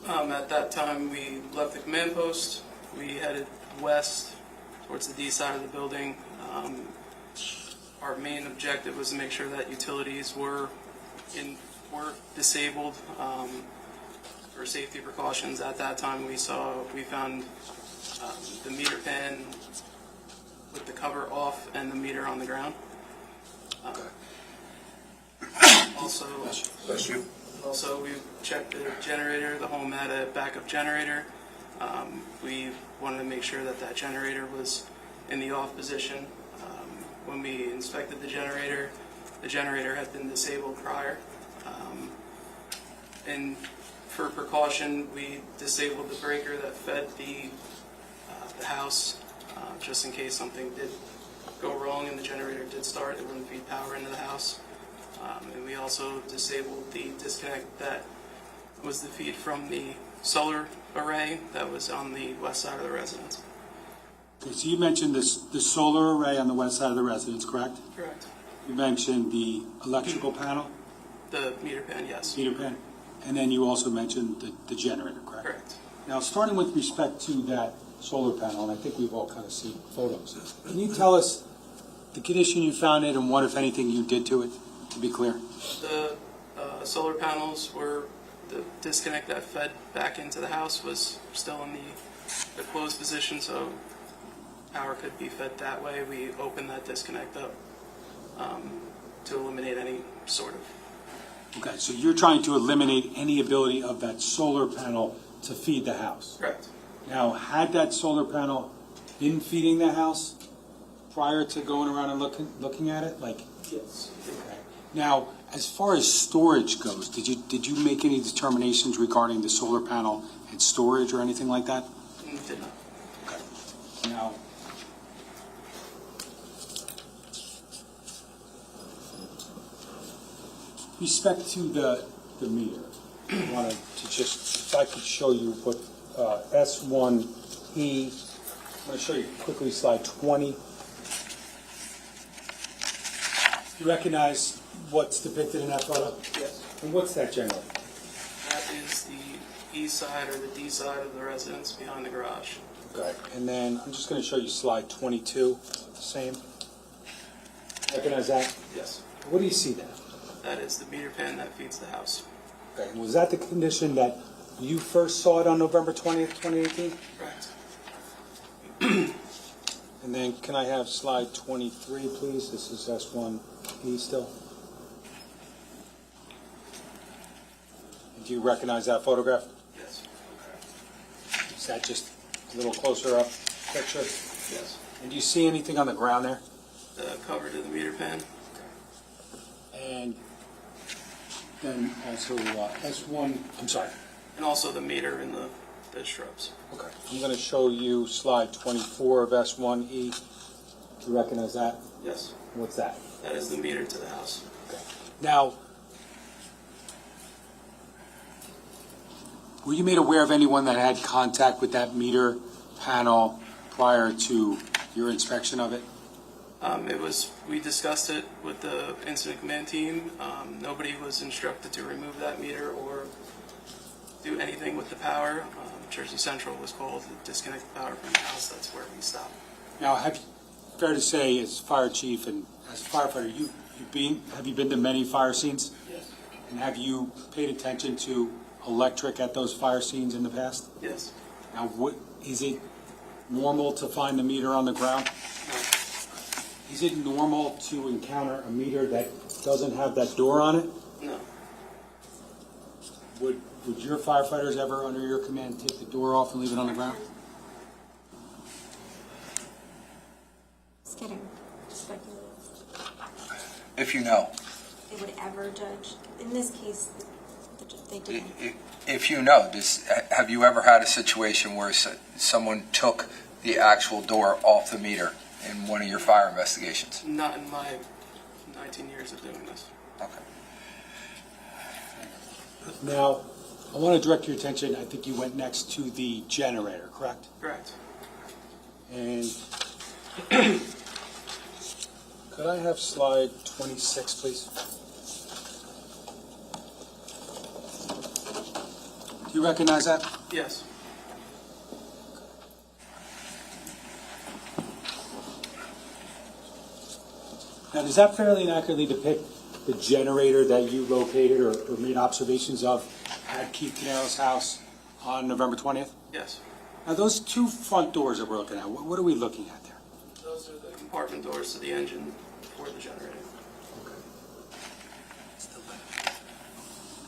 At that time, we left the command post. We headed west towards the D side of the building. Our main objective was to make sure that utilities were disabled for safety precautions. At that time, we found the meter pan with the cover off and the meter on the ground. Also, we checked the generator. The home had a backup generator. We wanted to make sure that that generator was in the off position. When we inspected the generator had been disabled prior. And for precaution, we disabled the breaker that fed the house, just in case something did go wrong and the generator did start, it wouldn't feed power into the house. And we also disabled the disconnect that was the feed from the solar array that was on the west side of the residence. Okay, so you mentioned the solar array on the west side of the residence, correct? Correct. You mentioned the electrical panel? The meter pan, yes. Meter pan. And then you also mentioned the generator, correct? Correct. Now, starting with respect to that solar panel, and I think we've all kind of seen photos, can you tell us the condition you found it and what, if anything, you did to it, to be clear? The solar panels were, the disconnect that fed back into the house was still in the closed position, so power could be fed that way. We opened that disconnect up to eliminate any sort of... Okay, so you're trying to eliminate any ability of that solar panel to feed the house? Correct. Now, had that solar panel been feeding the house prior to going around and looking at it? Like, yes. Okay. Now, as far as storage goes, did you make any determinations regarding the solar panel and storage or anything like that? Did not. Okay. Now, respect to the meter, I wanted to just, if I could show you what S1E, I'm going to show you quickly slide 20. You recognize what's depicted in that photo? Yes. And what's that generally? That is the east side or the D side of the residence behind the garage. Okay. And then I'm just going to show you slide 22, same. Recognize that? Yes. What do you see there? That is the meter pan that feeds the house. Okay. And was that the condition that you first saw it on November 20th, 2018? Correct. And then can I have slide 23, please? This is S1E still. And do you recognize that photograph? Yes. Is that just a little closer up picture? Yes. And do you see anything on the ground there? The cover to the meter pan. And then also S1, I'm sorry. And also the meter in the shrubs. Okay. I'm going to show you slide 24 of S1E. Do you recognize that? Yes. What's that? That is the meter to the house. Okay. Now, were you made aware of anyone that had contact with that meter panel prior to your inspection of it? We discussed it with the incident command team. Nobody was instructed to remove that meter or do anything with the power. Jersey Central was called to disconnect the power from the house. That's where we stopped. Now, fair to say, as fire chief and as a firefighter, have you been to many fire scenes? Yes. And have you paid attention to electric at those fire scenes in the past? Yes. Now, is it normal to find the meter on the ground? No. Is it normal to encounter a meter that doesn't have that door on it? No. Would your firefighters ever, under your command, take the door off and leave it on the ground? Just kidding. Just speculating. If you know. they would ever judge. In this case, they didn't. If you know, have you ever had a situation where someone took the actual door off the meter in one of your fire investigations? Not in my 19 years of doing this. Okay. Now, I want to direct your attention, I think you went next to the generator, correct? Correct. And could I have slide 26, please? Do you recognize that? Yes. Now, does that fairly accurately depict the generator that you located or made observations of at Keith Caneiro's house on November 20th? Yes. Now, those two front doors that we're looking at, what are we looking at there? Those are the compartment doors to the engine for the generator.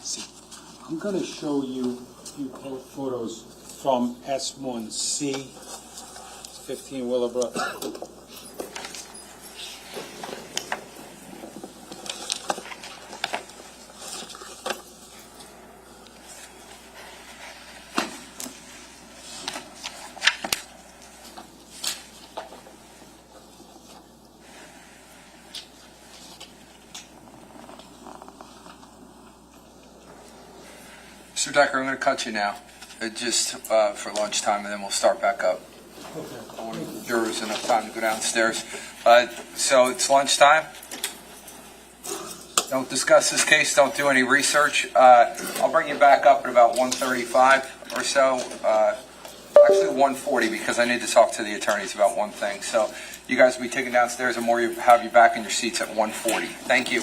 See, I'm going to show you a few photos from S1C, 15 Willowbrook. Mr. Decker, I'm going to cut you now, just for lunchtime, and then we'll start back up. I want to give jurors enough time to go downstairs. So it's lunchtime. Don't discuss this case. Don't do any research. I'll bring you back up at about 1:35 or so. Actually 1:40, because I need to talk to the attorneys about one thing. So you guys will be taken downstairs, and we'll have you back in your seats at 1:40. Thank you.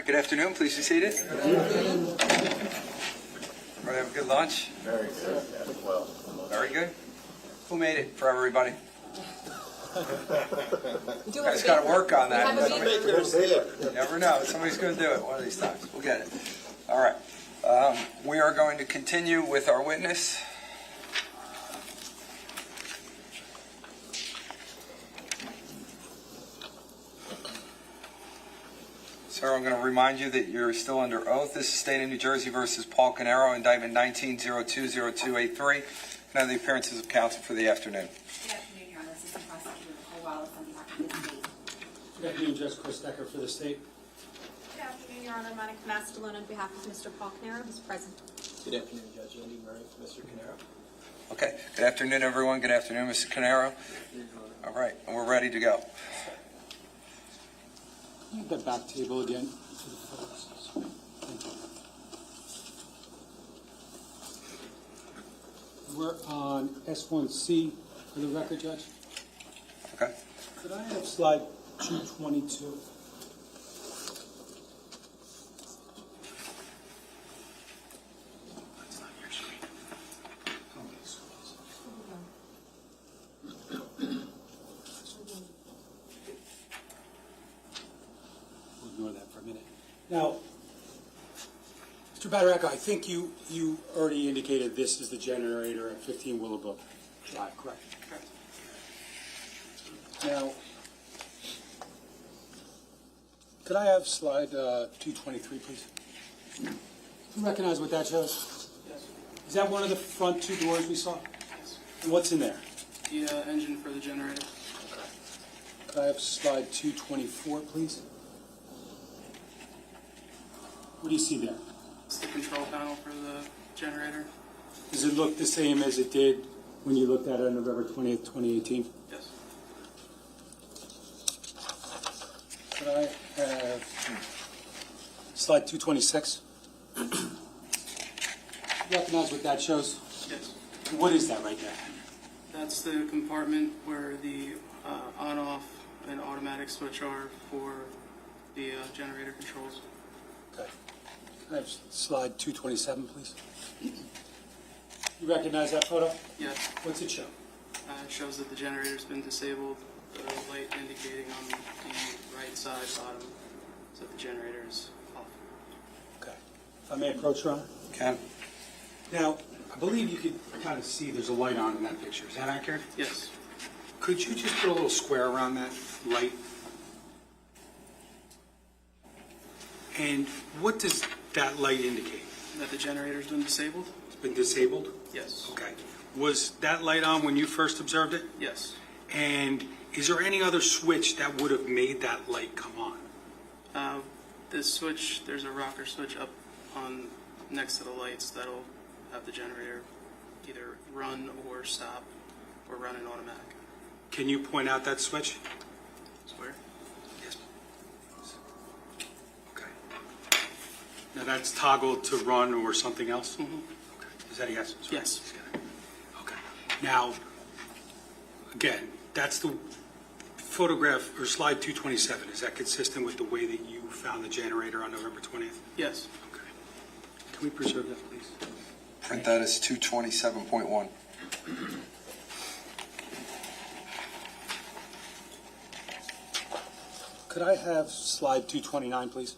right, good afternoon. Please be seated. Ready to have a good lunch? Very good. Well. Very good. Who made it for everybody? You guys got to work on that. You never know. Somebody's going to do it one of these times. We'll get it. All right. We are going to continue with our witness. Sir, I'm going to remind you that you're still under oath. This is State of New Jersey versus Paul Caneiro, indictment 19-020283. Can I have the appearances of counsel for the afternoon? Good afternoon, Your Honor. Assistant Prosecutor Nicole Wallace on behalf of the state. Good afternoon, Judge Chris Decker for the state. Good afternoon, Your Honor. Monica Mastalone on behalf of Mr. Paul Caneiro, who's present. Good afternoon, Judge Andy Murray for Mr. Caniero. Okay. Good afternoon, everyone. Good afternoon, Mr. Caneiro. All right. And we're ready to go. Move that back table again. We're on S1C for the record, Judge. Okay. Could I have slide 222? Ignore that for a minute. Now, Mr. Badaracco, I think you already indicated this is the generator at 15 Willowbrook Drive, correct? Correct. Now, could I have slide 223, please? Do you recognize what that shows? Yes. Is that one of the front two doors we saw? Yes. And what's in there? The engine for the generator. Could I have slide 224, please? What do you see there? It's the control panel for the generator. Does it look the same as it did when you looked at it on November 20th, 2018? Yes. Could I have slide 226? Recognize what that shows? Yes. What is that right there? That's the compartment where the on-off and automatic switch are for the generator controls. Okay. Can I have slide 227, please? You recognize that photo? Yes. What's it show? It shows that the generator's been disabled. The light indicating on the right side bottom so that the generator is off. Okay. If I may approach, Ron? Ken? Now, I believe you could kind of see there's a light on in that picture. Is that accurate? Yes. Could you just put a little square around that light? And what does that light indicate? That the generator's been disabled? It's been disabled? Yes. Okay. Was that light on when you first observed it? Yes. And is there any other switch that would have made that light come on? This switch, there's a rocker switch up on next to the lights that'll have the generator either run or stop or run in automatic. Can you point out that switch? Square? Yes. Okay. Now that's toggled to run or something else? Mm-hmm. Okay. Is that a yes? Yes. Okay. Now, again, that's the photograph or slide 227. Is that consistent with the way that you found the generator on November 20th? Yes. Okay. Can we preserve that, please? Print that as 227.1. Could I have slide 229, please?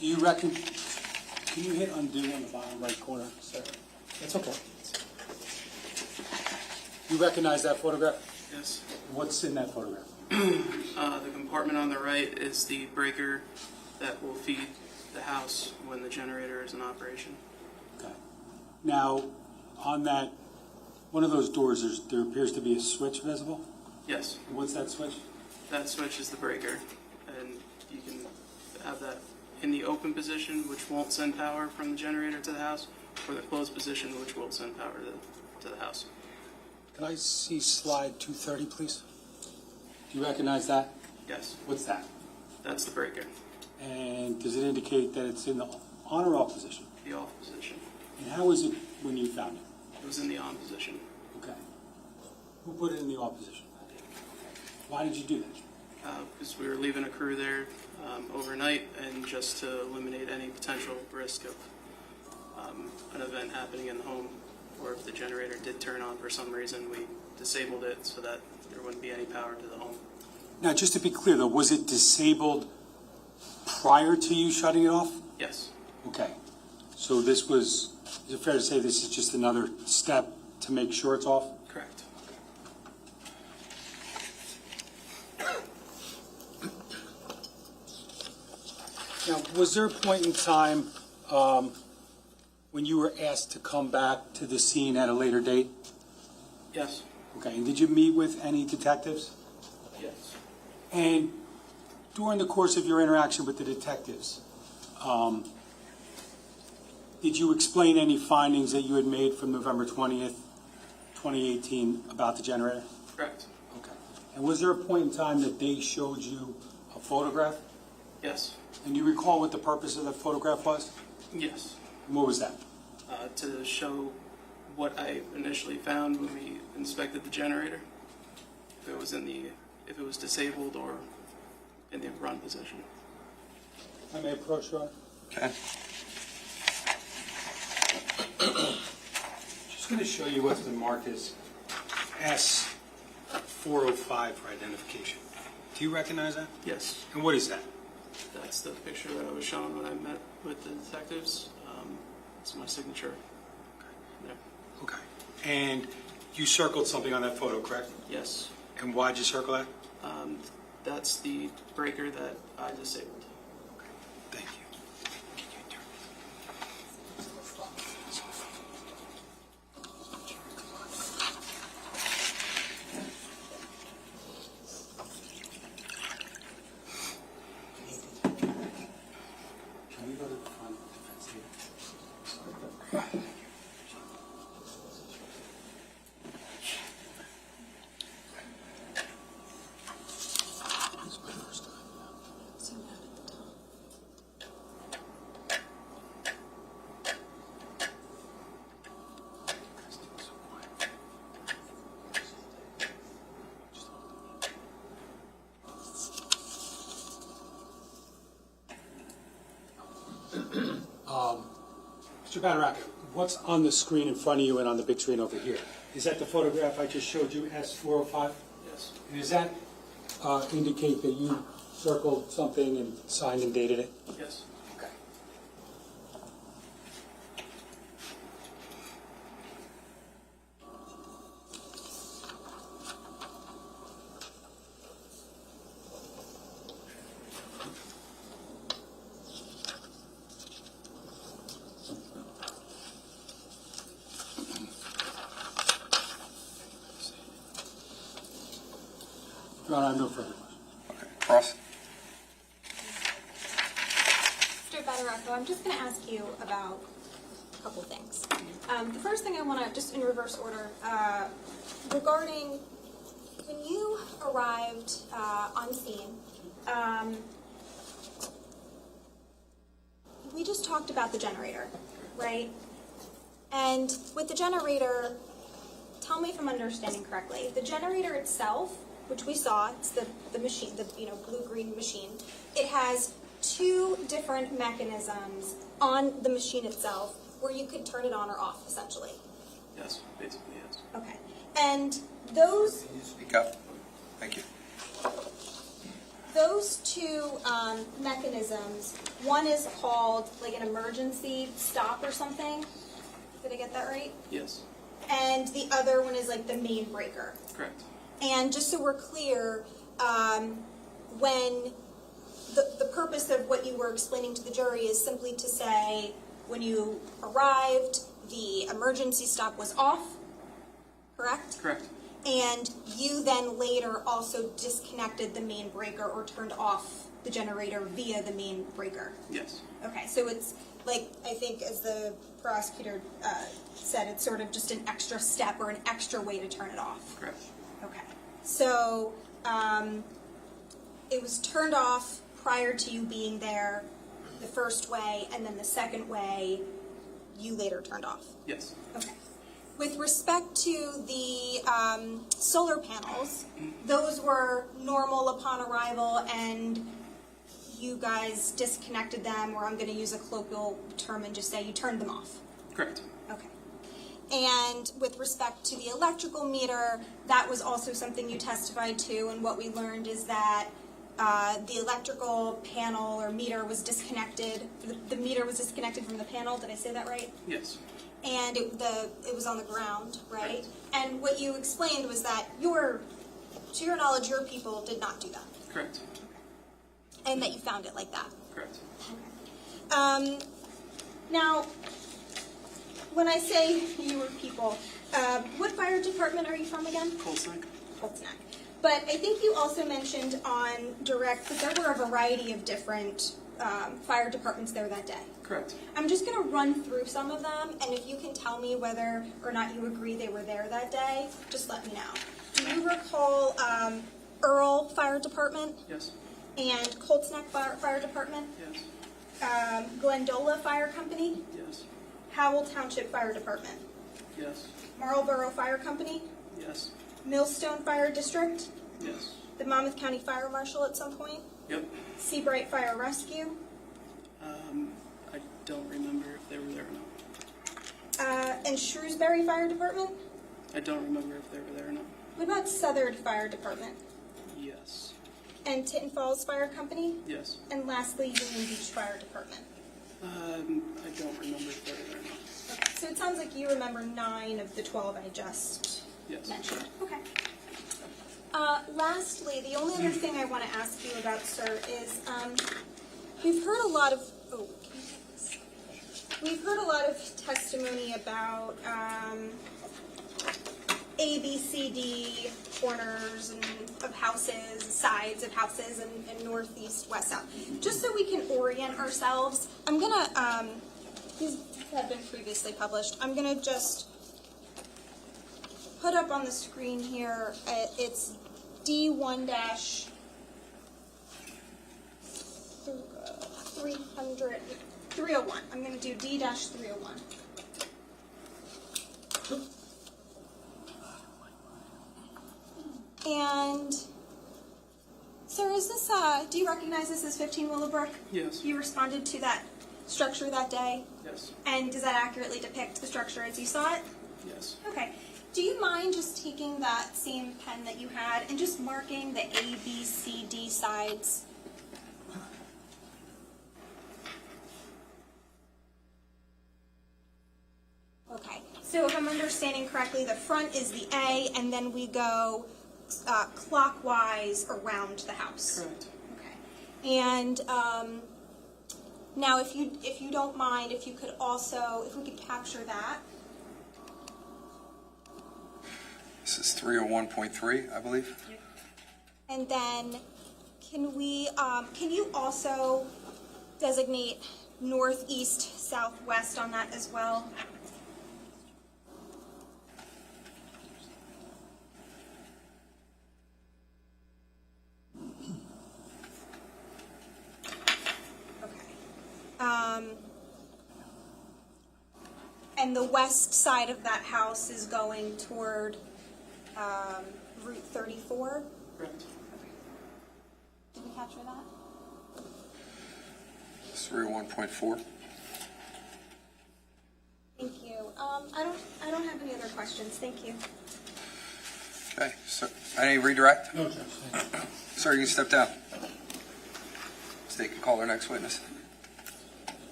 Do you reckon, can you hit undo on the bottom right corner, sir? That's okay. You recognize that photograph? Yes. What's in that photograph? The compartment on the right is the breaker that will feed the house when the generator is in operation. Okay. Now, on that, one of those doors, there appears to be a switch visible? Yes. What's that switch? That switch is the breaker, and you can have that in the open position, which won't send power from the generator to the house, or the closed position, which will send power to the house. Can I see slide 230, please? Do you recognize that? Yes. What's that? That's the breaker. And does it indicate that it's in the on or off position? The off position. And how is it when you found it? It was in the on position. Okay. Who put it in the off position? Why did you do that? because we were leaving a crew there overnight, and just to eliminate any potential risk of an event happening in the home, or if the generator did turn on for some reason, we disabled it so that there wouldn't be any power to the home. Now, just to be clear, though, was it disabled prior to you shutting it off? Yes. Okay. So this was, is it fair to say this is just another step to make sure it's off? Correct. Now, was there a point in time when you were asked to come back to the scene at a later date? Yes. Okay, and did you meet with any detectives? Yes. And during the course of your interaction with the detectives, did you explain any findings that you had made from November 20th, 2018 about the generator? Correct. Okay. And was there a point in time that they showed you a photograph? Yes. And do you recall what the purpose of the photograph was? Yes. And what was that? To show what I initially found when we inspected the generator, if it was disabled or in the run position. I may approach you. Okay. Just going to show you what's been marked as S405 for identification. Do you recognize that? Yes. And what is that? That's the picture that I was shown when I met with the detectives. It's my signature. There. Okay. And you circled something on that photo, correct? Yes. And why'd you circle that? That's the breaker that I disabled. Okay. Thank you. Can you turn Can we go to the front defense here? Mr. Badaraka, what's on the screen in front of you and on the big screen over here? Is that the photograph I just showed you, S405? Yes. And does that indicate that you circled something and signed and dated it? Yes. Okay. Your Honor, I have no further questions. Okay. Ross? Mr. Badaracco, I'm just going to ask you about a couple things. The first thing I want to, just in reverse order, regarding when you arrived on scene, we just talked about the generator, right? And with the generator, tell me if I'm understanding correctly. The generator itself, which we saw, it's the machine, the blue-green machine. It has two different mechanisms on the machine itself where you could turn it on or off, essentially. Yes, basically, yes. Okay. And those... Can you speak up? Thank you. Those two mechanisms, one is called like an emergency stop or something. Did I get that right? Yes. And the other one is like the main breaker. Correct. And just so we're clear, when the purpose of what you were explaining to the jury is simply to say when you arrived, the emergency stop was off, correct? Correct. And you then later also disconnected the main breaker or turned off the generator via the main breaker. Yes. Okay, so it's like, I think as the prosecutor said, it's sort of just an extra step or an extra way to turn it off. Correct. Okay, so it was turned off prior to you being there the first way, and then the second way you later turned off. Yes. Okay. with respect to the solar panels, those were normal upon arrival, and you guys disconnected them, or I'm going to use a colloquial term and just say you turned them off. Correct. Okay. And with respect to the electrical meter, that was also something you testified to, and what we learned is that the electrical panel or meter was disconnected. The meter was disconnected from the panel. Did I say that right? Yes. And it was on the ground, right? And what you explained was that to your knowledge, your people did not do that. Correct. And that you found it like that. Correct. Now, when I say your people, what fire department are you from again? Colts Neck. Colts Neck. But I think you also mentioned on direct that there were a variety of different fire departments there that day. Correct. I'm just going to run through some of them, and if you can tell me whether or not you agree they were there that day, just let me know. Do you recall Earl Fire Department? Yes. And Colts Neck Fire Department? Yes. Glendola Fire Company? Yes. Howell Township Fire Department? Yes. Marlboro Fire Company? Yes. Millstone Fire District? Yes. The Monmouth County Fire Marshal at some point? Yep. Seabright Fire Rescue? I don't remember if they were there or not. And Shrewsbury Fire Department? I don't remember if they were there or not. What about Southard Fire Department? Yes. And Tinton Falls Fire Company? Yes. And lastly, Union Beach Fire Department. I don't remember if they were there or not. Okay, so it sounds like you remember 9 of the 12 I just mentioned. Okay. Lastly, the only other thing I want to ask you about, sir, is we've heard a lot of testimony about A, B, C, D corners of houses, sides of houses, and northeast, west, south. Just so we can orient ourselves, I'm gonna these have been previously published. I'm gonna just put up on the screen here. It's D1-301. I'm going to do D-301. And, sir, is this, do you recognize this as 15 Willowbrook? Yes. You responded to that structure that day? Yes. And does that accurately depict the structure as you saw it? Yes. Okay. Do you mind just taking that same pen that you had and just marking the A, B, C, D sides? Okay. So if I'm understanding correctly, the front is the A, and then we go clockwise around the house. Correct. Okay. And now, if you don't mind, if you could also, if we could capture that. This is 301.3, I believe. And then, can you also designate northeast, southwest on that as well? Okay. And the west side of that house is going toward Route 34? Correct. Did we capture that? 301.4. Thank you. I don't have any other questions. Thank you. Okay, so, any redirect? No, Judge. Sir, you can step down. State can call our next witness.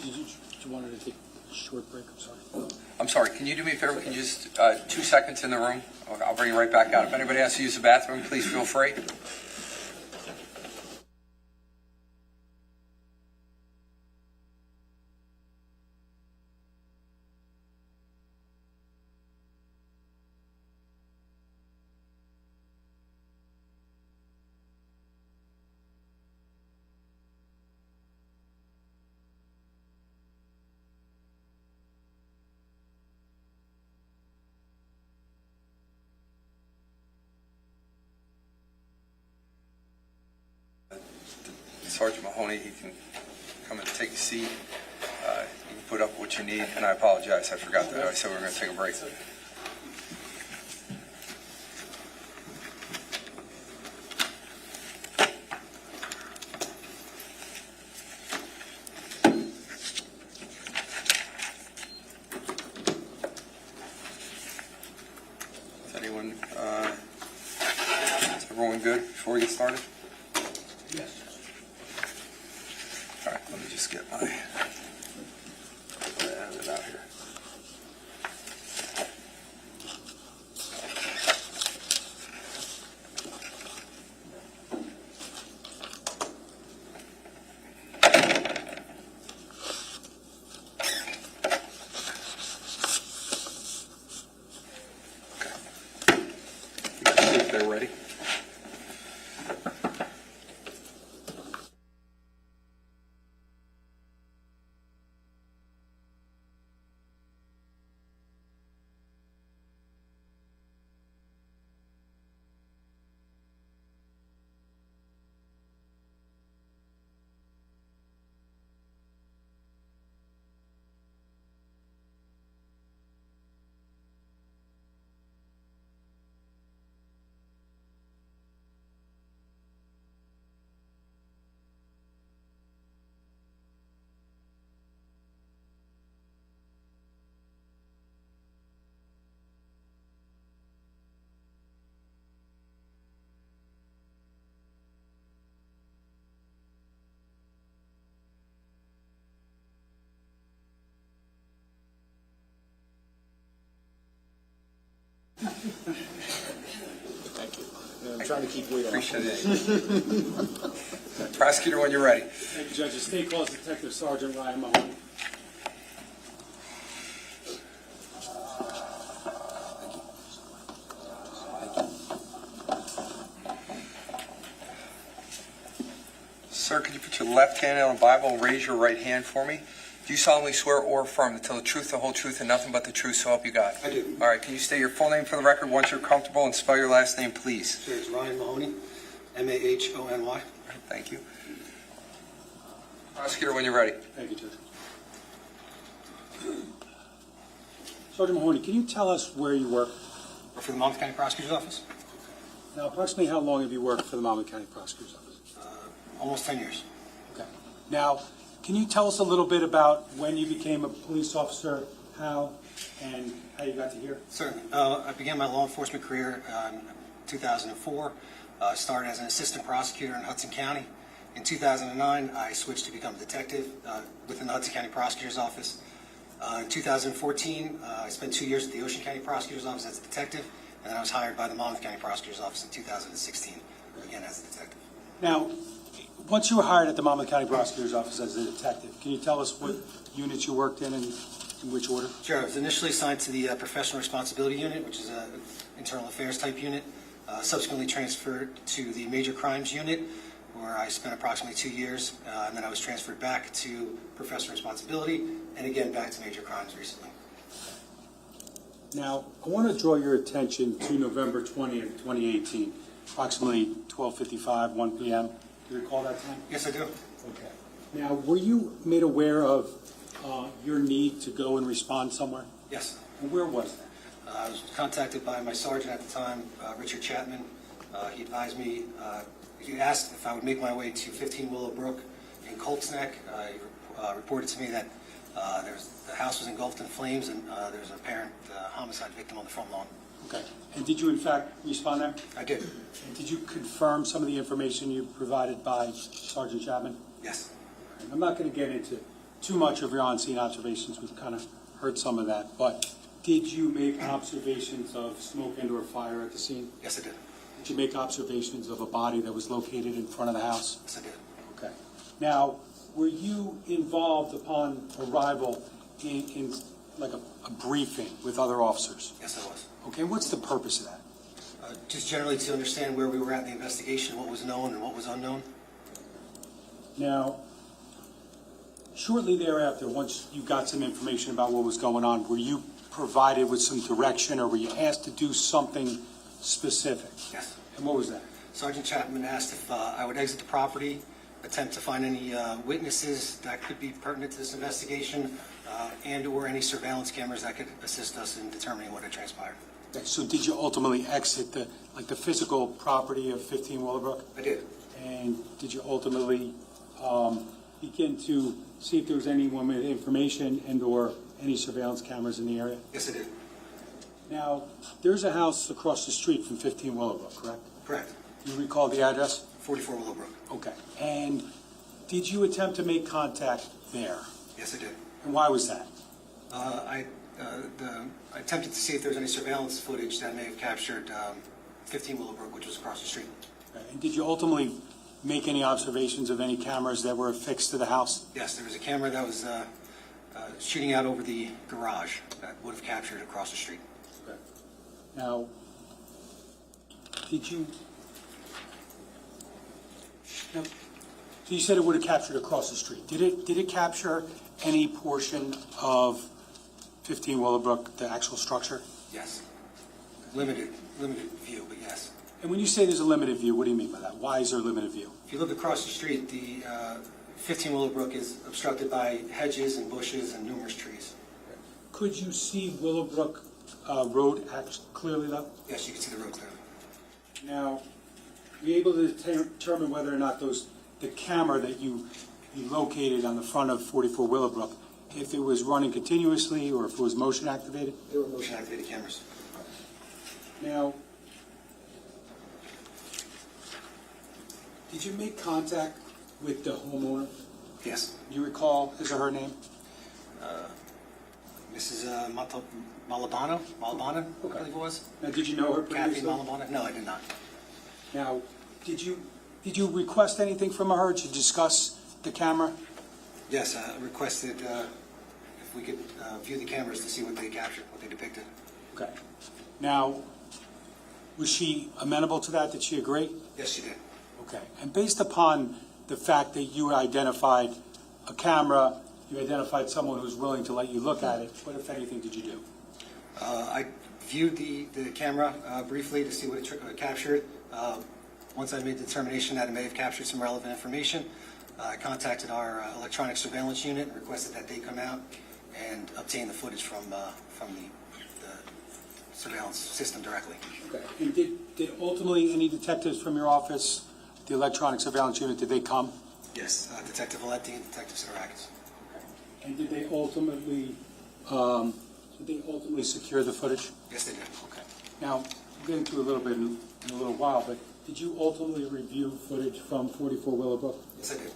Did you want to take a short break? I'm sorry, can you do me a favor? Can you just, 2 seconds in the room? I'll bring you right back out. If anybody has to use the bathroom, please feel free. Sergeant Mahoney, he can come and take a seat. You can put load up what you need, and I apologize, I forgot that. I said we were going to take a break. Is everyone good before we get started? Yes. All right, let me just get my end it out here. See if they're ready. Thank you. I'm trying to keep weight off. Appreciate it. Prosecutor, when you're ready. Thank you, Judge. State Clause Detective Sergeant Ryan Mahoney. Sir, could you put your left hand on the Bible and raise your right hand for me? Do you solemnly swear or affirm to tell the truth, the whole truth, and nothing but the truth, so help you God? I do. All right, can you state your full name for the record once you're comfortable, and spell your last name, please? Sure, it's Ryan Mahoney, M-A-H-O-N-Y. Thank you. Prosecutor, when you're ready. Thank you, Judge. Sergeant Mahoney, can you tell us where you work? For the Monmouth County Prosecutor's Office? Now, approximately how long have you worked for the Monmouth County Prosecutor's Office? Almost 10 years. Okay. Now, can you tell us a little bit about when you became a police officer, how, and how you got to here? Certainly. I began my law enforcement career in 2004. Started as an assistant prosecutor in Hudson County. In 2009, I switched to become a detective within the Hudson County Prosecutor's Office. In 2014, I spent 2 years at the Ocean County Prosecutor's Office as a detective, and then I was hired by the Monmouth County Prosecutor's Office in 2016, again as a detective. Now, once you were hired at the Monmouth County Prosecutor's Office as a detective, can you tell us what units you worked in and in which order? Sure. I was initially assigned to the Professional Responsibility Unit, which is an internal affairs type unit. Subsequently transferred to the Major Crimes Unit, where I spent approximately 2 years, and then I was transferred back to Professional Responsibility, and again back to Major Crimes recently. Now, I want to draw your attention to November 20th, 2018, approximately 12:55, 1 p.m. Do you recall that time? Yes, I do. Okay. Now, were you made aware of your need to go and respond somewhere? Yes. And where was that? I was contacted by my sergeant at the time, Richard Chapman. He advised me, he asked if I would make my way to 15 Willow Brook in Colts Neck. He reported to me that the house was engulfed in flames and there was an apparent homicide victim on the front lawn. Okay. And did you, in fact, respond there? I did. And did you confirm some of the information you provided by Sergeant Chapman? Yes. I'm not going to get into too much of your on-scene observations. We've kind of heard some of that. But did you make observations of smoke and/or fire at the scene? Yes, I did. Did you make observations of a body that was located in front of the house? Yes, I did. Okay. Now, were you involved upon arrival in like a briefing with other officers? Yes, I was. Okay. What's the purpose of that? Just generally to understand where we were at in the investigation, what was known and what was unknown. Now, shortly thereafter, once you got some information about what was going on, were you provided with some direction or were you asked to do something specific? Yes. And what was that? Sergeant Chapman asked if I would exit the property attempt to find any witnesses that could be pertinent to this investigation, and/or any surveillance cameras that could assist us in determining what had transpired. Okay, so did you ultimately exit the physical property of 15 Willowbrook? I did. And did you ultimately begin to see if there was anyone with information and/or any surveillance cameras in the area? Yes, I did. Now, there's a house across the street from 15 Willowbrook, correct? Correct. You recall the address? 44 Willowbrook. Okay. And did you attempt to make contact there? Yes, I did. And why was that? I attempted to see if there was any surveillance footage that may have captured 15 Willowbrook, which was across the street. Okay. And did you ultimately make any observations of any cameras that were affixed to the house? Yes, there was a camera that was shooting out over the garage that would have captured across the street. Okay. Now, did you... Now, so you said it would have captured across the street. Did it capture any portion of 15 Willowbrook, the actual structure? Yes. Limited view, but yes. And when you say there's a limited view, what do you mean by that? Why is there a limited view? If you look across the street, the 15 Willowbrook is obstructed by hedges and bushes and numerous trees. Could you see Willowbrook Road clearly, though? Yes, you can see the road clearly. Now, were you able to determine whether or not the camera that you located on the front of 44 Willowbrook, if it was running continuously or if it was motion activated? They were motion activated cameras. Now, did you make contact with the homeowner? Yes. You recall his or her name? Mrs. Malabano, I believe it was. Now, did you know her Kathy previously? Malabano? No, I did not. Now, did you request anything from her to discuss the camera? Yes, I requested if we could view the cameras to see what they captured, what they depicted. Okay. Now, was she amenable to that? Did she agree? Yes, she did. Okay. And based upon the fact that you identified a camera, you identified someone who's willing to let you look at it, what, if anything, did you do? I viewed the camera briefly to see what it captured. Once I made the determination that it may have captured some relevant information, I contacted our electronic surveillance unit and requested that they come out and obtain the footage from the surveillance system directly. Okay. And did ultimately any detectives from your office, the electronic surveillance unit, did they come? Yes, Detective Valenti and Detective Siderakis. And did they ultimately secure the footage? Yes, they did. Okay. Now, we'll get into a little bit in a little while, but did you ultimately review footage from 44 Willowbrook? Yes, I did.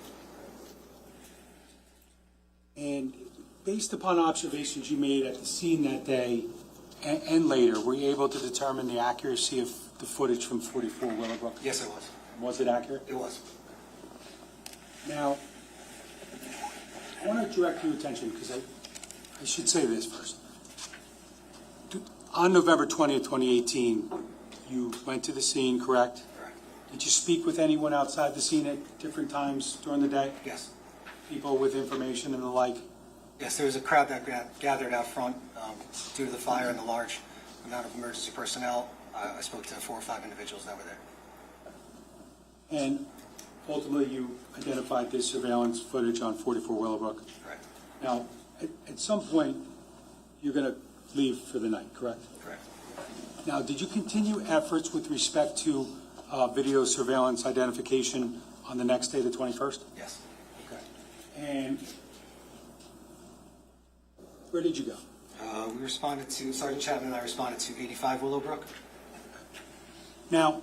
And based upon observations you made at the scene that day and later, were you able to determine the accuracy of the footage from 44 Willowbrook? Yes, it was. Was it accurate? It was. Now, I want to direct your attention, because I should say this first. On November 20th, 2018, you went to the scene, correct? Correct. Did you speak with anyone outside the scene at different times during the day? Yes. People with information and the like? Yes, there was a crowd that gathered out front due to the fire and the large amount of emergency personnel. I spoke to 4 or 5 individuals that were there. And ultimately, you identified this surveillance footage on 44 Willowbrook? Correct. Now, at some point, you're going to leave for the night, correct? Correct. Now, did you continue efforts with respect to video surveillance identification on the next day, the 21st? Yes. Okay. And where did you go? We responded to, Sergeant Chapman and I responded to 85 Willowbrook. Now,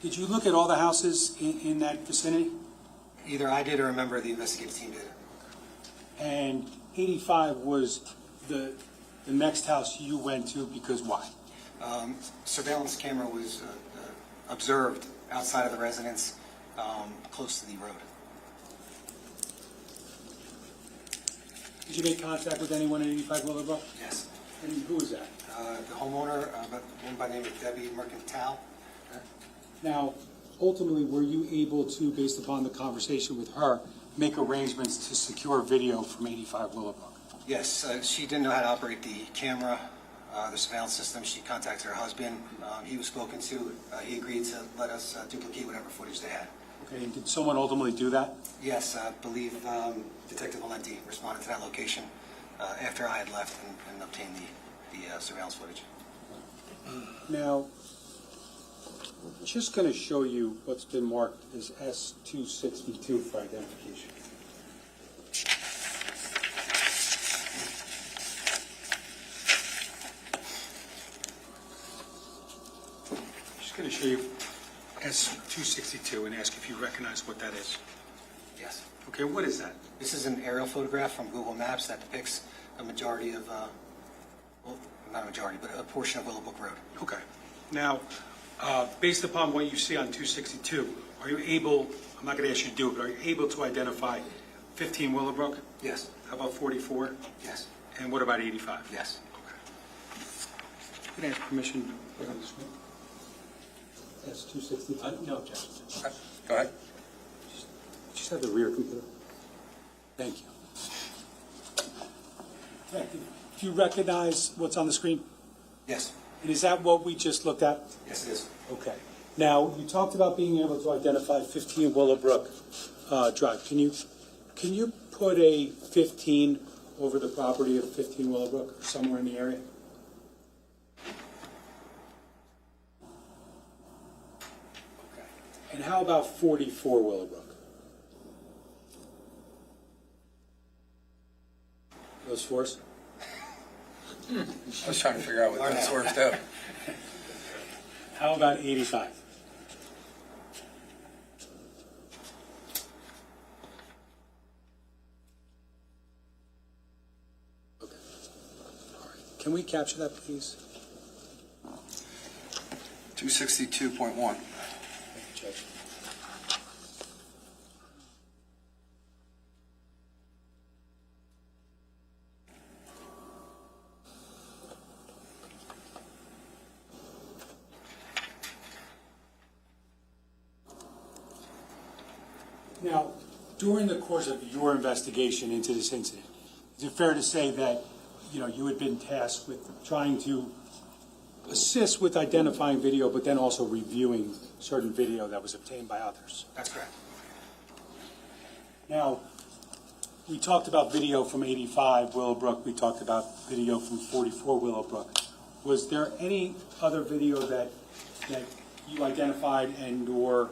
did you look at all the houses in that vicinity? Either I did or a member of the investigative team did. And 85 was the next house you went to, because why? Surveillance camera was observed outside of the residence, close to the road. Did you make contact with anyone at 85 Willowbrook? Yes. And who was that? The homeowner, a woman by the name of Debbie Mercantile. Now, ultimately, were you able to, based upon the conversation with her, make arrangements to secure video from 85 Willowbrook? Yes, she didn't know how to operate the camera, the surveillance system. She contacted her husband. He was spoken to. He agreed to let us duplicate whatever footage they had. Okay, and did someone ultimately do that? Yes, I believe Detective Valenti responded to that location after I had left and obtained the surveillance footage. Now, I'm just going to show you what's been marked as S262 for identification. Just going to show you S262 and ask if you recognize what that is. Yes. Okay, what is that? This is an aerial photograph from Google Maps that depicts a majority of, well, not a majority, but a portion of Willowbrook Road. Okay. Now, based upon what you see on 262, are you able, I'm not going to ask you to do it, but are you able to identify 15 Willowbrook? Yes. How about 44? Yes. And what about 85? Yes. Can I ask permission to put on the screen? S262? No objection. Okay, go ahead. Just have the rear computer. Thank you. Okay, do you recognize what's on the screen? Yes. And is that what we just looked at? Yes, it is. Okay. Now, you talked about being able to identify 15 Willowbrook Drive. Can you put a 15 over the property of 15 Willowbrook, somewhere in the area? Okay. And how about 44 Willowbrook? Those fours? I was trying to figure out what those words do. How about 85? Okay. All right. Can we capture that, please? 262.1. Thank you, Judge. Now, during the course of your investigation into this incident, is it fair to say that, you had been tasked with trying to assist with identifying video, but then also reviewing certain video that was obtained by others? That's correct. Now, we talked about video from 85 Willowbrook. We talked about video from 44 Willowbrook. Was there any other video that you identified and/or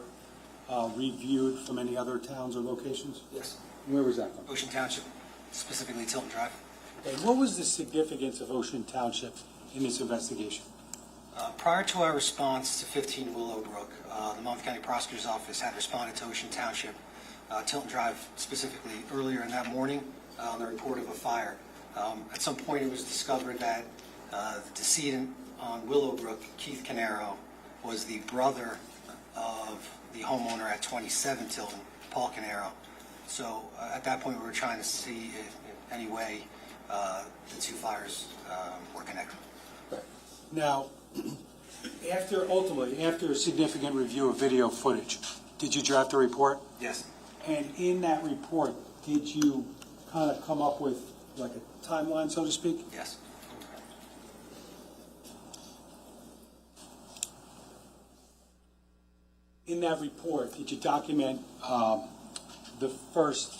reviewed from any other towns or locations? Yes. And where was that from? Ocean Township, specifically Tilton Drive. And what was the significance of Ocean Township in this investigation? Prior to our response to 15 Willowbrook, the Monmouth County Prosecutor's Office had responded to Ocean Township, Tilton Drive specifically, earlier in that morning on the report of a fire. At some point it was discovered that the decedent on Willowbrook, Keith Caneiro, was the brother of the homeowner at 27 Tilton, Paul Caneiro. So at that point we were trying to see if in any way the two fires were connected. Right. Now, after a significant review of video footage, did you draft a report? Yes. And in that report, did you kind of come up with like a timeline, so to speak? Yes. In that report, did you document the first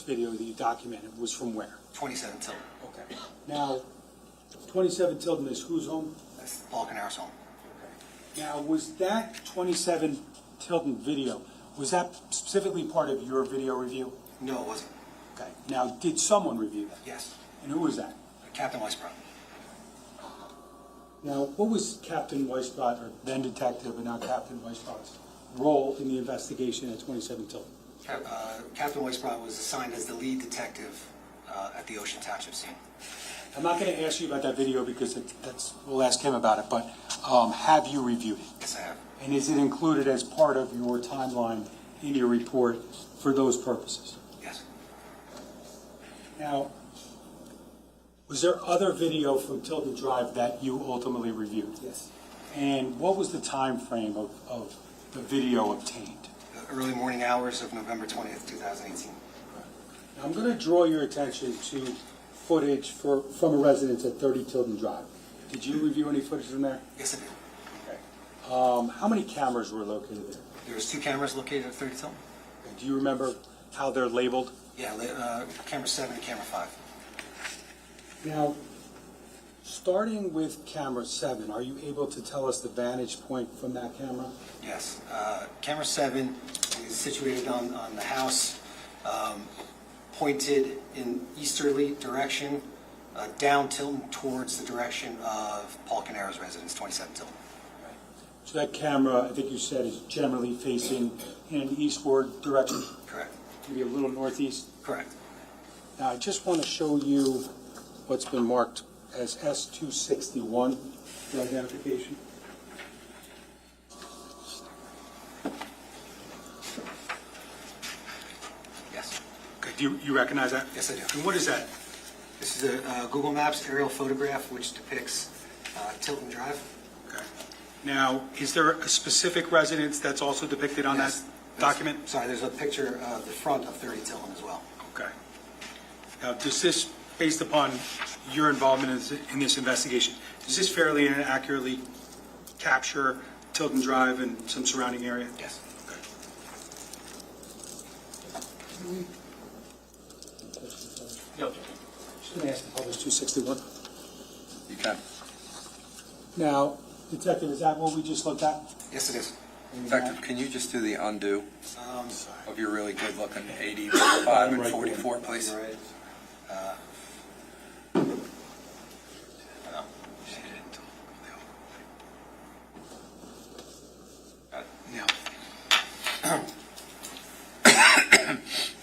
video that you documented was from where? 27 Tilton. Okay. Now, 27 Tilton is whose home? That's Paul Caneiro's home. Okay. Now, was that 27 Tilton video, was that specifically part of your video review? No, it wasn't. Okay. Now, did someone review that? Yes. And who was that? Captain Weisbrot. Now, what was Captain Weisbrot, or then detective and now Captain Weisbrot's role in the investigation at 27 Tilton? Captain Weisbrot was assigned as the lead detective at the Ocean Township scene. I'm not going to ask you about that video because we'll ask him about it, but have you reviewed it? Yes, I have. And is it included as part of your timeline in your report for those purposes? Yes. Now, was there other video from Tilton Drive that you ultimately reviewed? Yes. And what was the time frame of the video obtained? The early morning hours of November 20th, 2018. Now, I'm going to draw your attention to footage from a residence at 30 Tilton Drive. Did you review any footage from there? Yes, I did. Okay. How many cameras were located there? There was 2 cameras located at 30 Tilton. Do you remember how they're labeled? Yeah, camera 7 and camera 5. Now, starting with camera 7, are you able to tell us the vantage point from that camera? Yes. Camera 7 is situated on the house, pointed in easterly direction, down Tilton towards the direction of Paul Caneiro's residence, 27 Tilton. So that camera, I think you said, is generally facing in an eastward direction? Correct. Maybe a little northeast? Correct. Now, I just want to show you what's been marked as S261 for identification. Yes. Okay, do you recognize that? Yes, I do. And what is that? This is a Google Maps aerial photograph which depicts Tilton Drive. Okay. Now, is there a specific residence that's also depicted on Yes. that document? Sorry, there's a picture of the front of 30 Tilton as well. Okay. Now, does this, based upon your involvement in this investigation, does this fairly and accurately capture Tilton Drive and some surrounding area? Yes. Okay. No. Just going to ask the public 261. You can. Now, Detective, is that what we just looked at? Yes, it is. Detective, can you just do the undo Sorry. of your really good-looking 80, 45, and Right 44, please? Right.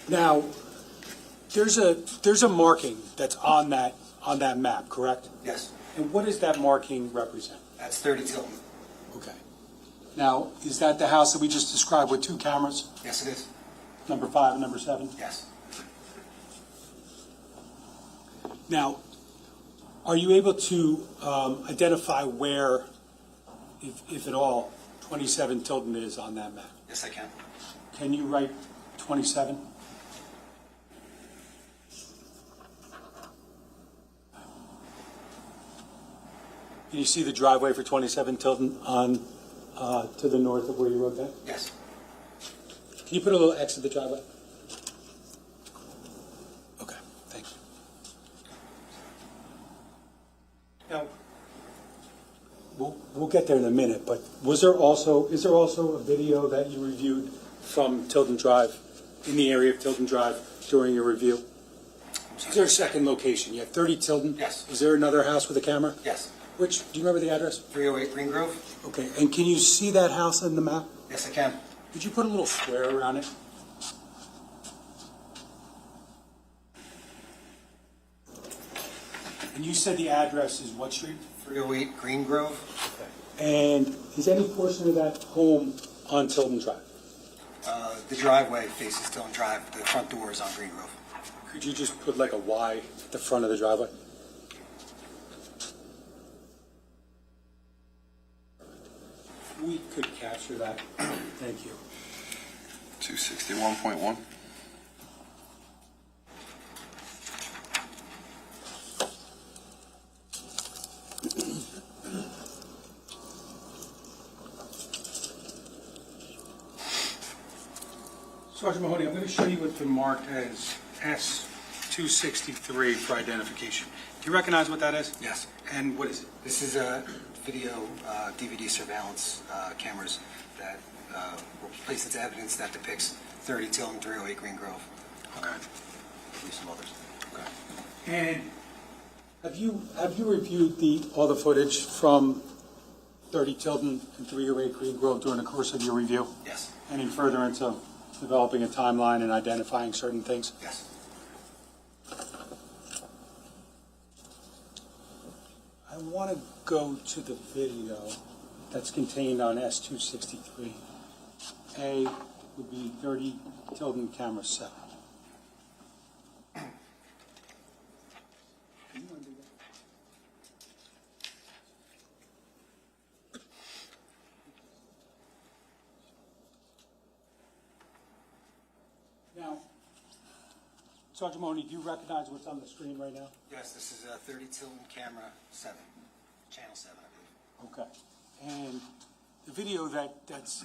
Now, there's a marking that's on that map, correct? Yes. And what does that marking represent? That's 30 Tilton. Okay. Now, is that the house that we just described with 2 cameras, Yes, it is. number 5 and number 7? Yes. Now, are you able to identify where, if at all, 27 Tilton is on that map? Yes, I can. Can you write 27? Can you see the driveway for 27 Tilton on to the north of where you wrote that? Yes. Can you put a little X at the driveway? Okay, thank you. Now, we'll get there in a minute, but is there also a video that you reviewed from Tilton Drive, in the area of Tilton Drive during your review? Is there a second location? You have 30 Tilton? Yes. Is there another house with a camera? Yes. Which, do you remember the address? 308 Green Grove? Okay, and can you see that house on the map? Yes, I can. Could you put a little square around it? And you said the address is what street? 308 Green Grove? And is any portion of that home on Tilton Drive? The driveway faces Tilton Drive. The front door is on Green Grove. Could you just put like a Y at the front of the driveway? We could capture that. Thank you. 261.1. Sergeant Mahoney, I'm going to show you what's been marked as S263 for identification. Do you recognize what that is? Yes. And what is it? This is a video DVD surveillance cameras that were placed as evidence that depicts 30 Tilton, 308 Green Grove. Okay. And some others. Okay. And have you reviewed all the footage from 30 Tilton and 308 Green Grove during the course of your review? Yes. And in furtherance of developing a timeline and identifying certain things? Yes. I want to go to the video that's contained on S263. A would be 30 Tilton camera 7. Now, Sergeant Mahoney, do you recognize what's on the screen right now? Yes, this is a 30 Tilton camera 7, channel 7, I believe. Okay. And the video that's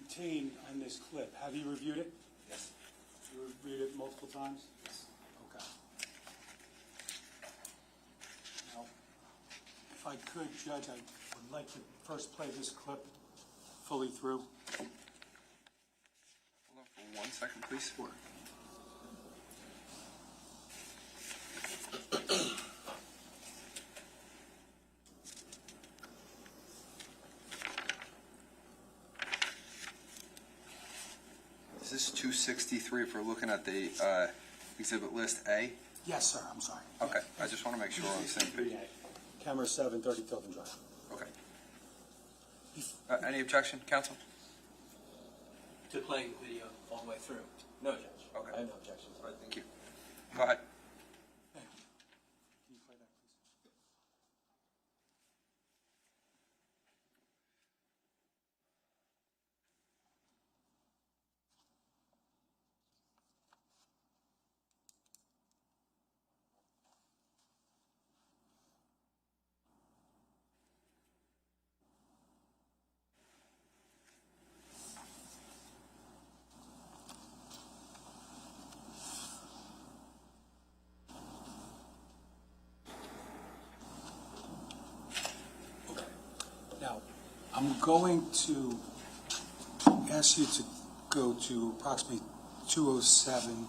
contained on this clip, have you reviewed it? Yes. You reviewed it multiple times? Yes. Okay. Now, if I could, Judge, I would like to first play this clip fully through. Hold on for 1 second, please. Is this 263 if we're looking at the exhibit list A? Yes, sir, I'm sorry. Okay, I just want to make sure we're on the same page. Camera 730 Tilton Drive. Okay. Any objection, counsel? To playing the video all the way through? No, Judge. Okay. I have no objections. All right, thank you. Go ahead. Thank you. Can you play that, please? Now, I'm going to ask you to go to approximately 207.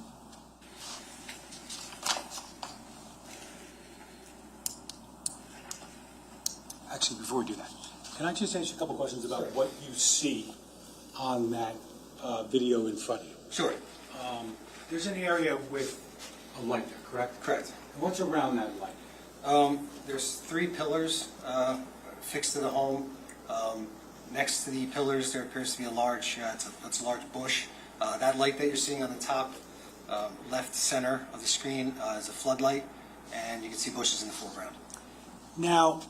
Actually, before we do that, can I just ask you a couple questions about what you see on that video in front of you? Sure. There's an area with a light there, correct? Correct. And what's around that light? There's 3 pillars fixed to the home. Next to the pillars, there appears to be a large, it's a large bush. That light that you're seeing on the top left center of the screen is a floodlight, and you can see bushes in the foreground. Now,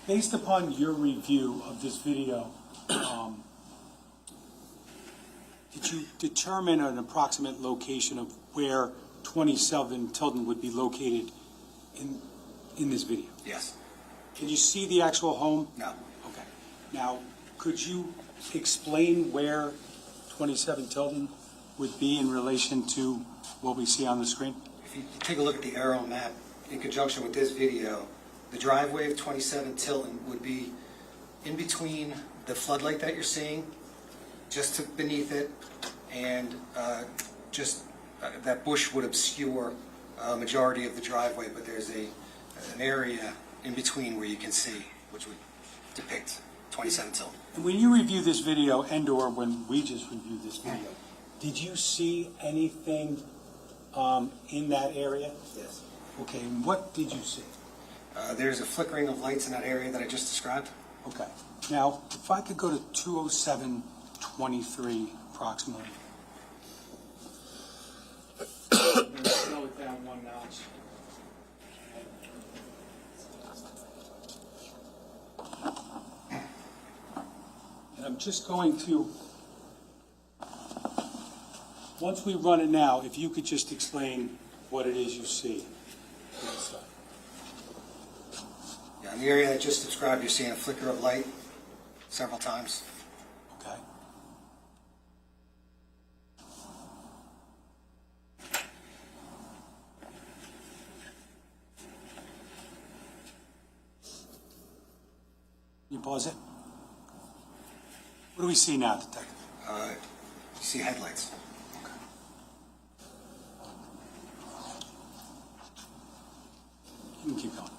based upon your review of this video, did you determine an approximate location of where 27 Tilton would be located in this video? Yes. Can you see the actual home? No. Okay. Now, could you explain where 27 Tilton would be in relation to what we see on the screen? If you take a look at the aerial map in conjunction with this video, the driveway of 27 Tilton would be in between the floodlight that you're seeing, just beneath it, and that bush would obscure a majority of the driveway, but there's an area in between where you can see, which would depict 27 Tilton. And when you review this video, and/or when we just reviewed this video, did you see anything in that area? Yes. Okay, and what did you see? There's a flickering of lights in that area that I just described. Okay. Now, if I could go to 207-23 approximately. I'm going to slow it down 1 notch. And I'm just going to, once we run it now, if you could just explain what it is you see. Yeah, in the area I just described, you're seeing a flicker of light several times. Okay. Can you pause it? What do we see now, Detective? You see headlights. Okay. You can keep going.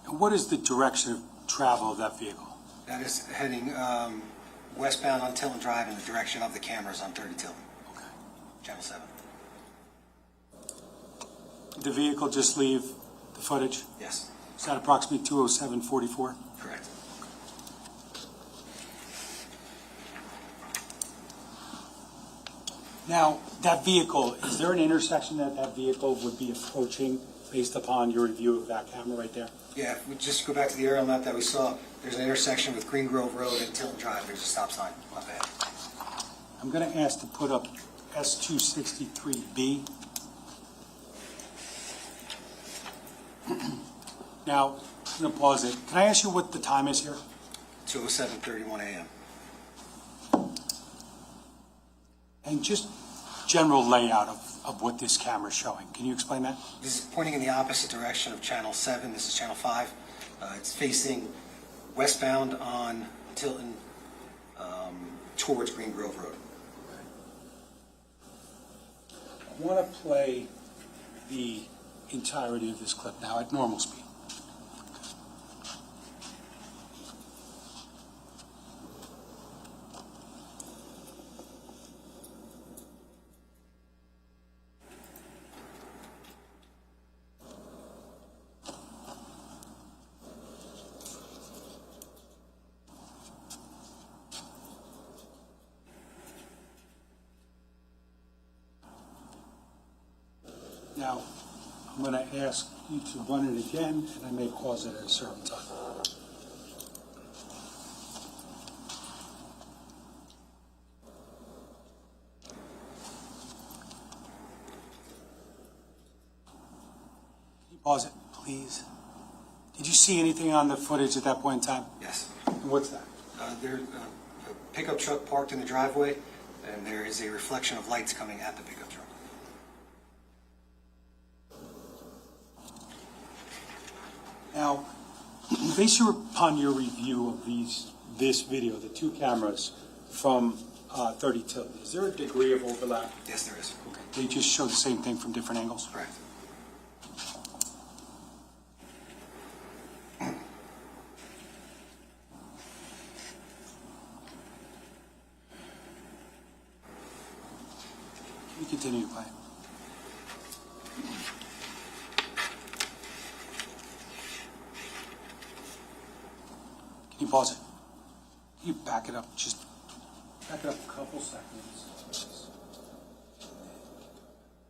And what is the direction of travel of that vehicle? That is heading westbound on Tilton Drive in the direction of the cameras on 30 Tilton. Okay. Channel 7. Did the vehicle just leave the footage? Yes. Is that approximately 207-44? Correct. Now, that vehicle, is there an intersection that that vehicle would be approaching based upon your review of that camera right there? Yeah, if we just go back to the aerial map that we saw, there's an intersection with Green Grove Road and Tilton Drive. There's a stop sign up ahead. I'm going to ask to put up S263B. Now, I'm going to pause it. Can I ask you what the time is here? 2:07:31 a.m. And just general layout of what this camera is showing. Can you explain that? This is pointing in the opposite direction of Channel 7. This is Channel 5. It's facing westbound on Tilton towards Green Grove Road. I want to play the entirety of this clip now at normal speed. Now, I'm going to ask you to run it again, and I may pause it at a certain time. Can you pause it, please? Did you see anything on the footage at that point in time? Yes. And what's that? There's a pickup truck parked in the driveway, and there is a reflection of lights coming at the pickup truck. Now, based upon your review of this video, the two cameras from 30 Tilton, is there a degree of overlap? Yes, there is. Okay. They just show the same thing from different angles? Correct. You continue to play. Can you pause it? Can you back it up? Just back it up a couple seconds.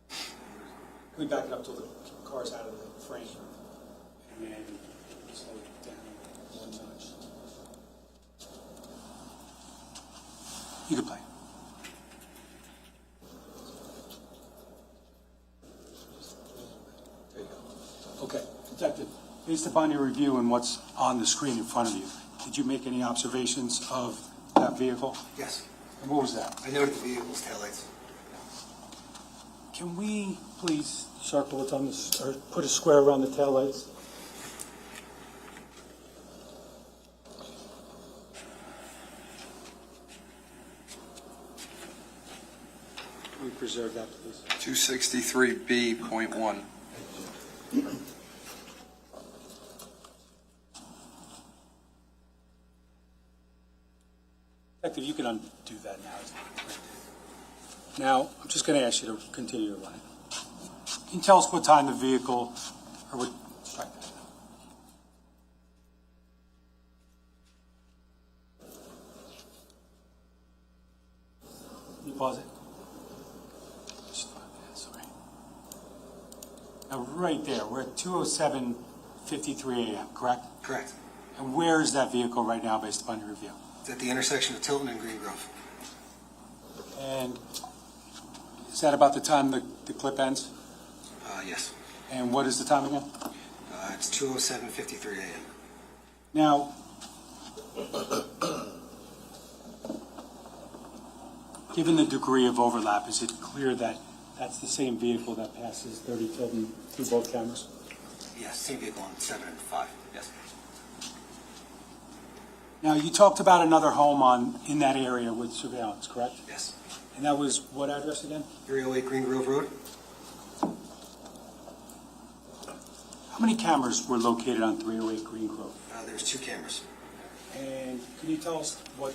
Can we back it up till the car's out of the frame? And then slow it down one notch. You can play. There you go. Okay, Detective, based upon your review and what's on the screen in front of you, did you make any observations of that vehicle? Yes. And what was that? I noted the vehicle's taillights. Can we please circle it on this, or put a square around the taillights? Can we preserve that, please? 263B.1. Detective, you can undo that now. Now, I'm just going to ask you to continue to run it. Can you tell us what time the vehicle, or what, strike that. Can you pause it? Sorry. Now, right there, we're at 2:07:53 a.m., correct? Correct. And where is that vehicle right now based upon your review? It's at the intersection of Tilton and Green Grove. And is that about the time the clip ends? Yes. And what is the time again? It's 2:07:53 a.m. Now, given the degree of overlap, is it clear that that's the same vehicle that passes 30 Tilton through both cameras? Yes, same vehicle on 7 and 5. Yes. Now, you talked about another home in that area with surveillance, correct? Yes. And that was what address again? 308 Green Grove Road. How many cameras were located on 308 Green Grove? There's 2 cameras. And can you tell us what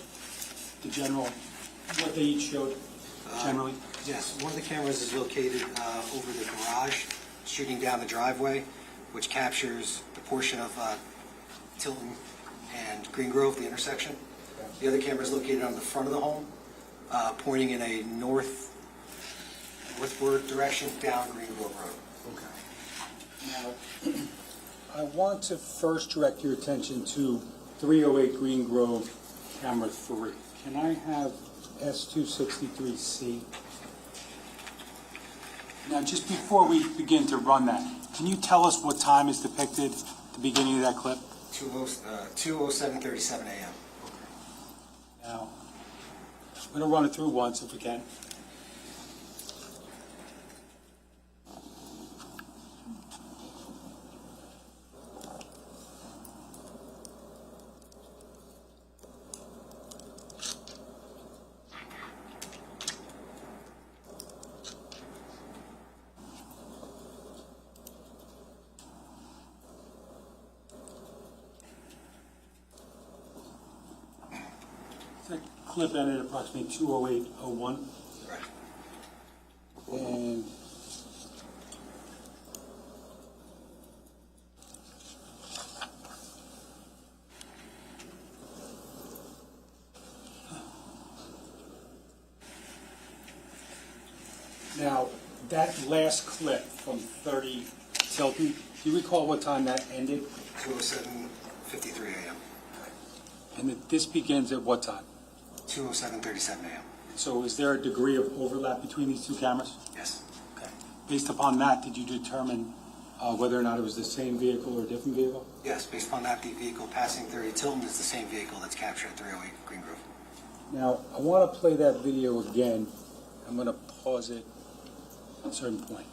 they each showed generally? Yes, one of the cameras is located over the garage, shooting down the driveway, which captures the portion of Tilton and Green Grove, the intersection. The other camera is located on the front of the home, pointing in a northward direction down Green Grove Road. Okay. Now, I want to first direct your attention to 308 Green Grove, camera 3. Can I have S263C? Now, just before we begin to run that, can you tell us what time is depicted at the beginning of that clip? 2:07:37 a.m. Now, I'm going to run it through once if we can. That clip ended at approximately 2:08:01. Right. And now, that last clip from 30 Tilton, do you recall what time that ended? 2:07:53 a.m. And that this begins at what time? 2:07:37 a.m. So is there a degree of overlap between these two cameras? Yes. Okay. Based upon that, did you determine whether or not it was the same vehicle or a different vehicle? Yes, based upon that, the vehicle passing 30 Tilton is the same vehicle that's captured at 308 Green Grove. Now, I want to play that video again. I'm going to pause it at a certain point.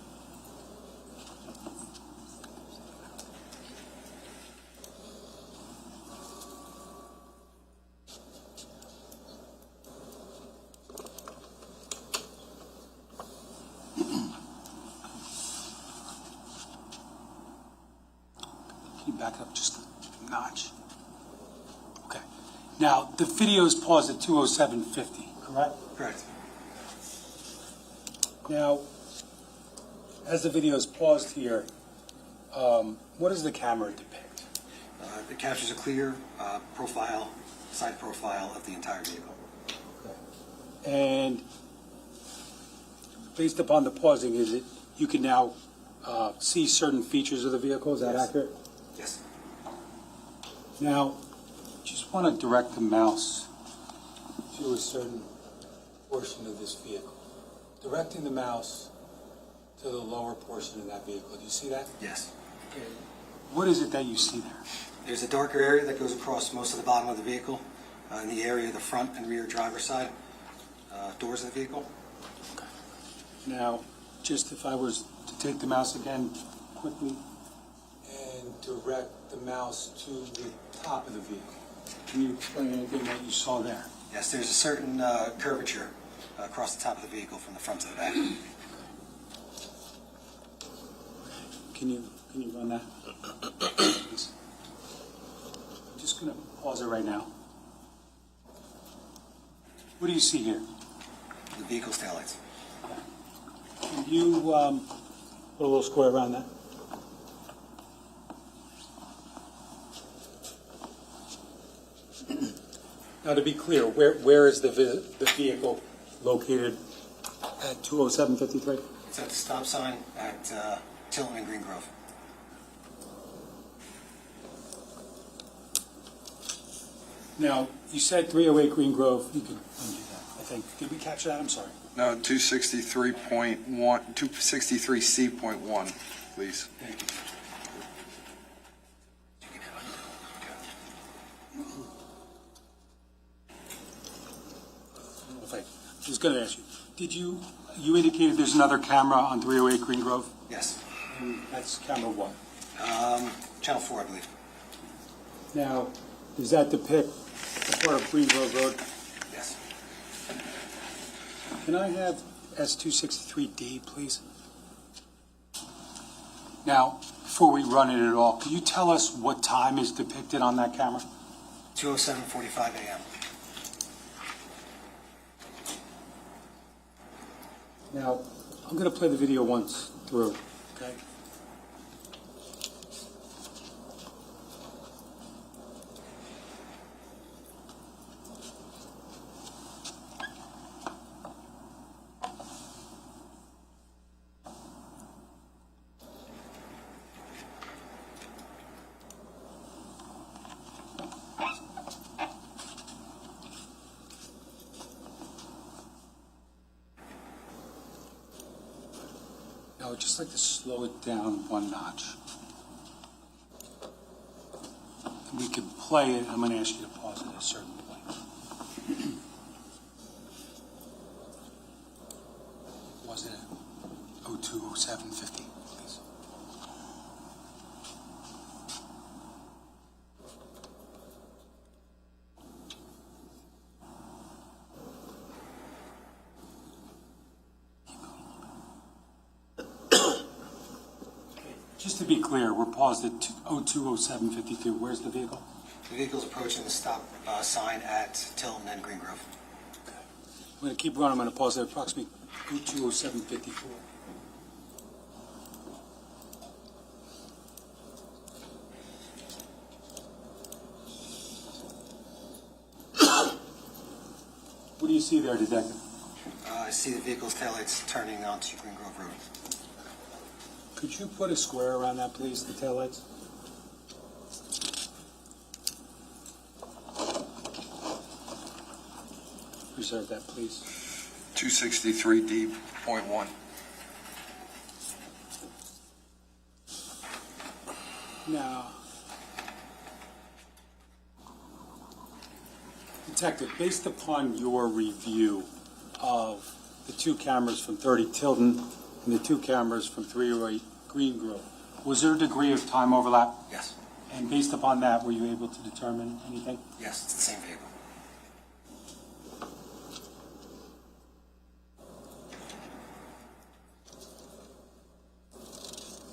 Can you back up just a notch? Okay. Now, the video is paused at 2:07:50, correct? Correct. Now, as the video is paused here, what does the camera depict? It captures a clear profile, side profile of the entire vehicle. And based upon the pausing, is it you can now see certain features of the vehicle? Is that Yes. accurate? Yes. Now, just want to direct the mouse to a certain portion of this vehicle. Directing the mouse to the lower portion of that vehicle. Do you see that? Yes. Okay. What is it that you see there? There's a darker area that goes across most of the bottom of the vehicle, in the area of the front and rear driver's side doors of the vehicle. Now, just if I was to take the mouse again quickly and direct the mouse to the top of the vehicle, can you explain anything that you saw there? Yes, there's a certain curvature across the top of the vehicle from the front to the back. Can you run that? Please. I'm just going to pause it right now. What do you see here? The vehicle's taillights. Can you put a little square around that? Now, to be clear, where is the vehicle located at 2:07:53? It's at the stop sign at Tilton and Green Grove. Now, you said 308 Green Grove. You can undo that, I think. Did we capture that? I'm sorry. No, 263.1, 263C.1, please. Thank you. I was going to ask you, you indicated there's another camera on 308 Green Grove? Yes. And that's camera what? Channel 4, I believe. Now, does that depict the part of Green Grove Road? Yes. Can I have S263D, please? Now, before we run it at all, can you tell us what time is depicted on that camera? 2:07:45 a.m. Now, I'm going to play the video once through, okay? I would just like to slow it down one notch. We could play it. I'm going to ask you to pause it at a certain point. Was it 020750, please? Just to be clear, we're paused at 020752. Where's the vehicle? The vehicle's approaching the stop sign at Tilton and Green Grove. Okay. I'm going to keep going. I'm going to pause at approximately 020754. What do you see there, Detective? I see the vehicle's taillights turning onto Green Grove Road. Could you put a square around that, please, the taillights? Reserve that, please. 263D.1. Now, Detective, based upon your review of the two cameras from 30 Tilden and the two cameras from 308 Green Grove, was there a degree of time overlap? Yes. And based upon that, were you able to determine anything? Yes, it's the same vehicle.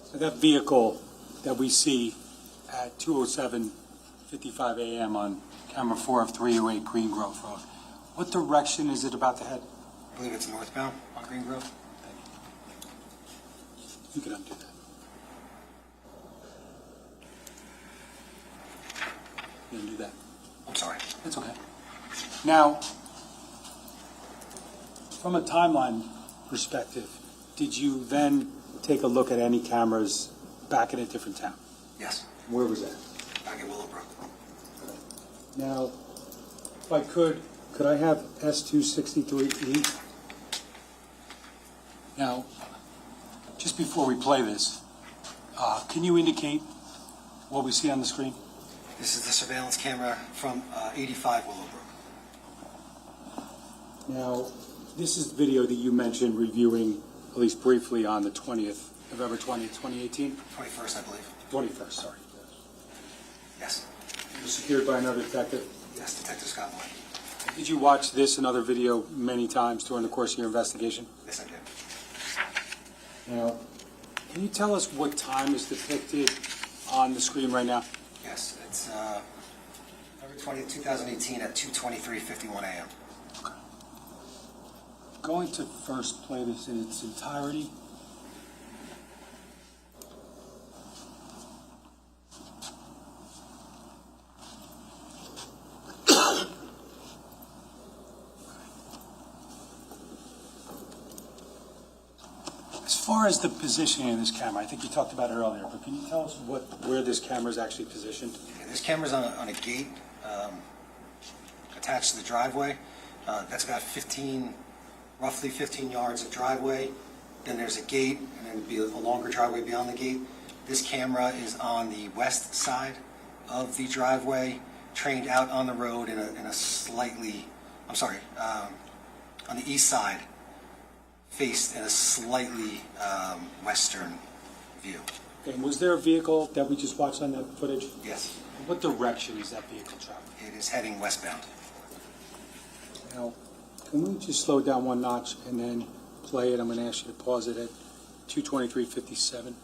So that vehicle that we see at 2:07:55 a.m. on camera 4 of 308 Green Grove Road, what direction is it about to head? I believe it's northbound on Green Grove. You can undo that. You undo that. I'm sorry. That's okay. Now, from a timeline perspective, did you then take a look at any cameras back in a different town? Yes. Where was that? Back at Willowbrook. Now, if I could I have S263E? Now, just before we play this, can you indicate what we see on the screen? This is the surveillance camera from 85 Willowbrook. Now, this is the video that you mentioned reviewing, at least briefly, on the 20th, November 20th, 2018? 21st, I believe. 21st, sorry. Yes. It was secured by another detective? Yes, Detective Scott Moore. Did you watch this and other video many times during the course of your investigation? Yes, I did. Now, can you tell us what time is depicted on the screen right now? Yes, it's November 20th, 2018 at 2:23:51 a.m. Going to first play this in its entirety. As far as the positioning of this camera, I think you talked about it earlier, but can you tell us where this camera is actually positioned? Yeah, this camera's on a gate attached to the driveway. That's about roughly 15 yards of driveway. Then there's a gate, and then be a longer driveway beyond the gate. This camera is on the west side of the driveway, trained out on the road in a slightly, on the east side, faced in a slightly western view. Okay, and was there a vehicle that we just watched on that footage? Yes. What direction is that vehicle traveling? It is heading westbound. Now, can we just slow it down one notch and then play it? I'm going to ask you to pause it at 2:23:57.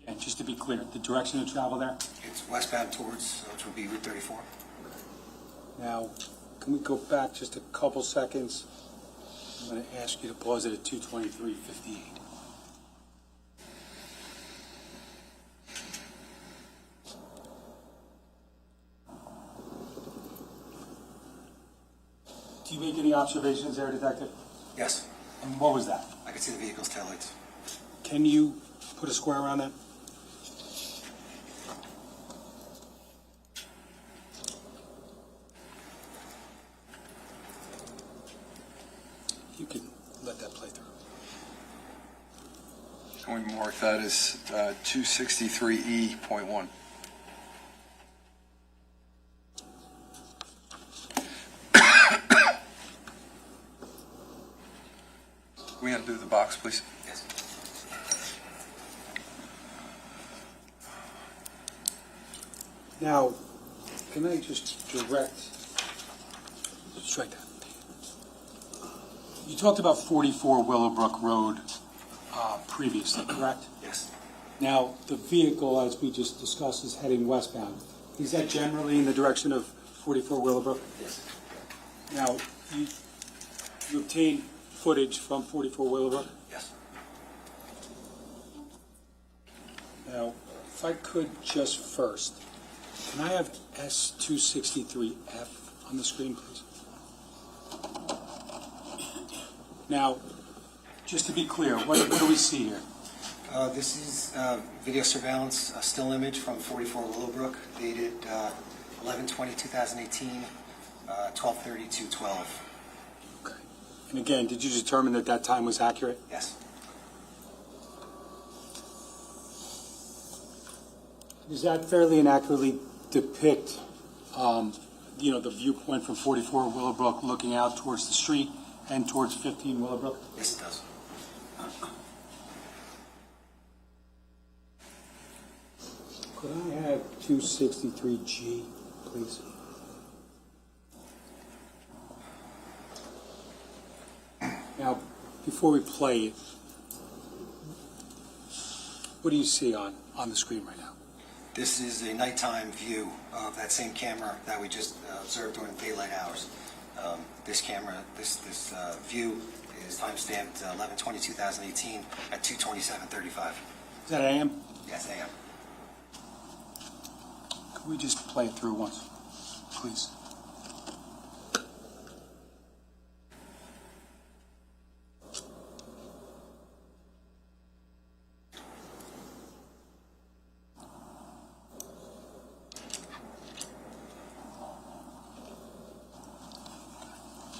Again, just to be clear, the direction of travel there? It's westbound towards, which would be Route 34. Now, can we go back just a couple seconds? I'm going to ask you to pause it at 2:23:58. Do you make any observations there, Detective? Yes. And what was that? I can see the vehicle's taillights. Can you put a square around that? You can let that play through. Going to mark that as 263E.1. Can we undo the box, please? Yes. Now, can I just strike that? You talked about 44 Willowbrook Road previously, correct? Yes. Now, the vehicle, as we just discussed, is heading westbound. Is that generally in the direction of 44 Willowbrook? Yes. Now, you obtained footage from 44 Willowbrook? Yes. Now, if I could just first, can I have S263F on the screen, please? Now, just to be clear, what do we see here? This is video surveillance, a still image from 44 Willowbrook, dated 11/20/2018, 12:32:12. Okay. And again, did you determine that that time was accurate? Yes. Does that fairly and accurately depict, the viewpoint from 44 Willowbrook looking out towards the street and towards 15 Willowbrook? Yes, it does. Could I have 263G, please? Now, before we play it, what do you see on the screen right now? This is a nighttime view of that same camera that we just observed during daylight hours. This camera, this view is timestamped 11/20/2018 at 2:27:35. Is that AM? Yes, AM. Could we just play it through once, please?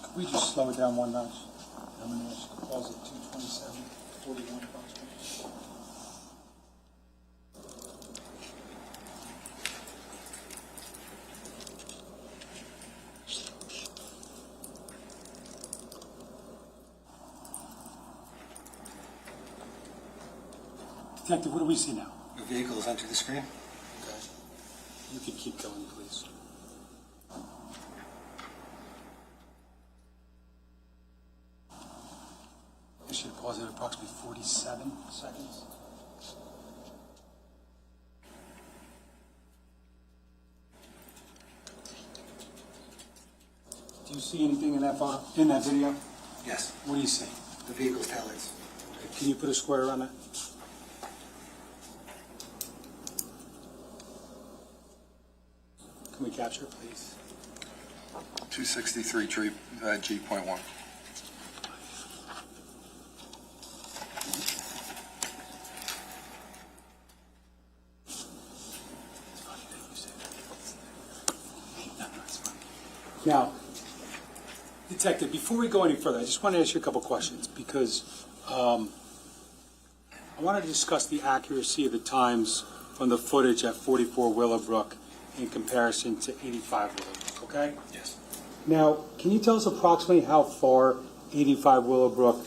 Could we just slow it down one notch? I'm going to pause at 2:27:41 approximately. Detective, what do we see now? The vehicle has entered the screen. Okay. You can keep going, please. I should pause at approximately 47 seconds. Do you see anything in that photo, in that video? Yes. What do you see? The vehicle's taillights. Okay. Can you put a square on that? Can we capture it, please? 263G.1. Now, Detective, before we go any further, I just want to ask you a couple questions because I want to discuss the accuracy of the times from the footage at 44 Willowbrook in comparison to 85 Willowbrook, okay? Yes. Now, can you tell us approximately how far 85 Willowbrook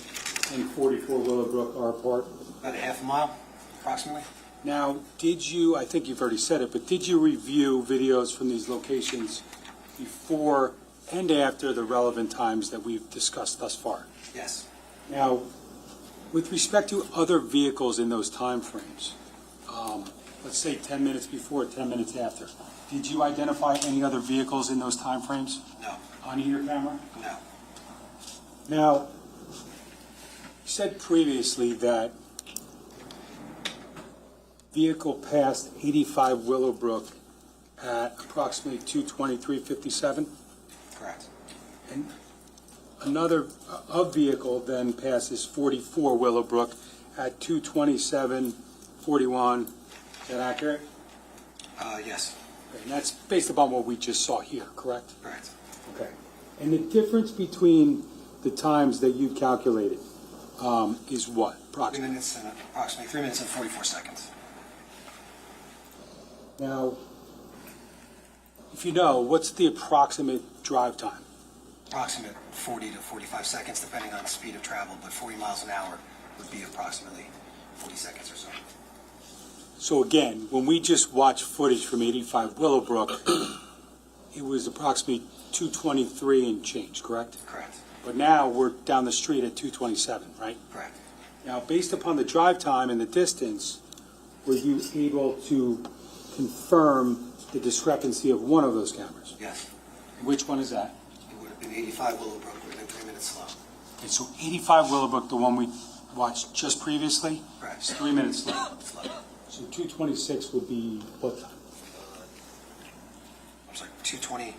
and 44 Willowbrook are apart? About a half a mile, approximately. Now, did you, I think you've already said it, but did you review videos from these locations before and after the relevant times that we've discussed thus far? Yes. Now, with respect to other vehicles in those time frames, let's say 10 minutes before, 10 minutes after, did you identify any other vehicles in those time frames? No. On either camera? No. Now, you said previously that vehicle passed 85 Willowbrook at approximately 2:23:57? Correct. And another vehicle then passes 44 Willowbrook at 2:27:57 41. Is that accurate? Yes, Okay, and that's based upon what we just saw here, correct? correct. Okay. And the difference between the times that you calculated is what, 3 approximately? minutes and approximately 3 minutes and 44 seconds. Now, if you know, what's the approximate drive time? Approximate 40 to 45 seconds, depending on the speed of travel, but 40 miles an hour would be approximately 40 seconds or so. So again, when we just watched footage from 85 Willowbrook, it was approximately 223 and change, correct? Correct. But now we're down the street at 227, right? Correct. Now, based upon the drive time and the distance, were you able to confirm the discrepancy of one of those cameras? Yes. Which one is that? It would have been 85 Willowbrook, would have been 3 minutes slow. Okay, so 85 Willowbrook, the one we watched just previously, Correct. is 3 minutes slow. Slow. So 226 would be what time? I'm sorry, 220.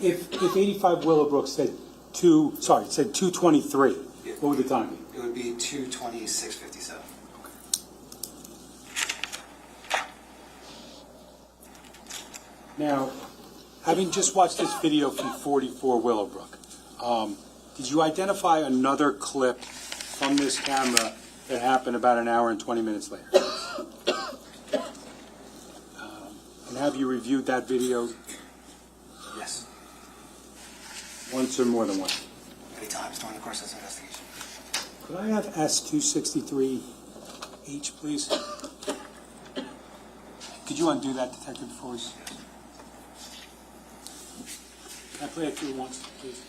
If 85 Willowbrook said 223, what would the time be? It would be 226:57. Now, having just watched this video from 44 Willowbrook, did you identify another clip from this camera that happened about an hour and 20 minutes later? And have you reviewed that video Yes. once or more than once? Many times during the course of this investigation. Could I have S263H, please? Could you undo that, Detective Force? Can I play it through once, please?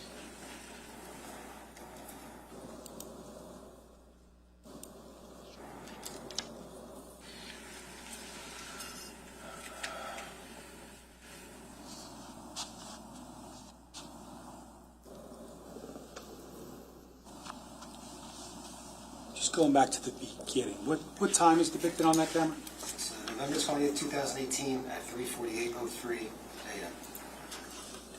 Just going back to the beginning, what time is depicted on that camera? It's November 20th, 2018 at 3:48:03 a.m.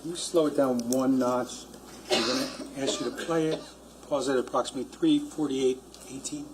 Can you slow it down one notch? I'm going to ask you to play it. Pause at approximately 3:48:18.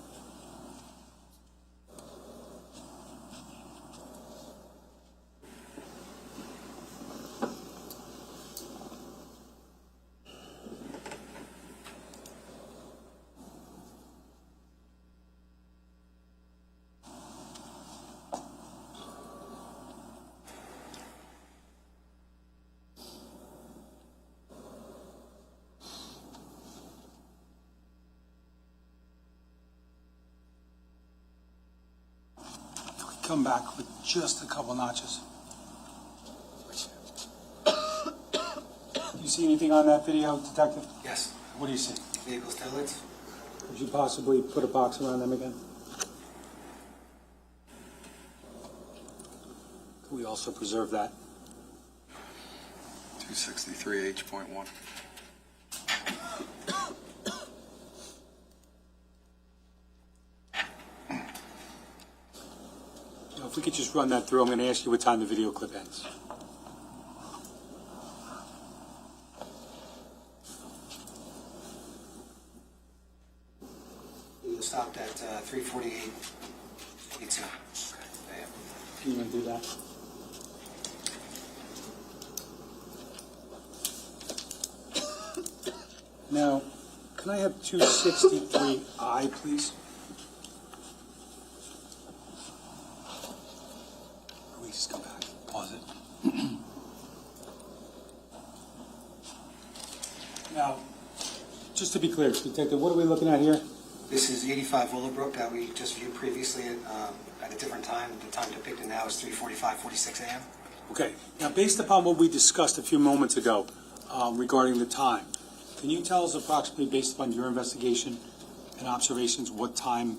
Come back with just a couple notches. You see anything on that video, Detective? Yes. What do you see? Vehicles taillights. Could you possibly put a box around them again? Could we also preserve that? 263H.1. If we could just run that through, I'm going to ask you what time the video clip ends. We stopped at 3:48:22 a.m. Can you undo that? Now, can I have 263I, please? Can we just come back? Pause it. Now, just to be clear, Detective, what are we looking at here? This is 85 Willowbrook that we just viewed previously at a different time. The time depicted now is 3:45:46 a.m. Okay. Now, based upon what we discussed a few moments ago regarding the time, can you tell us approximately, based upon your investigation and observations, what time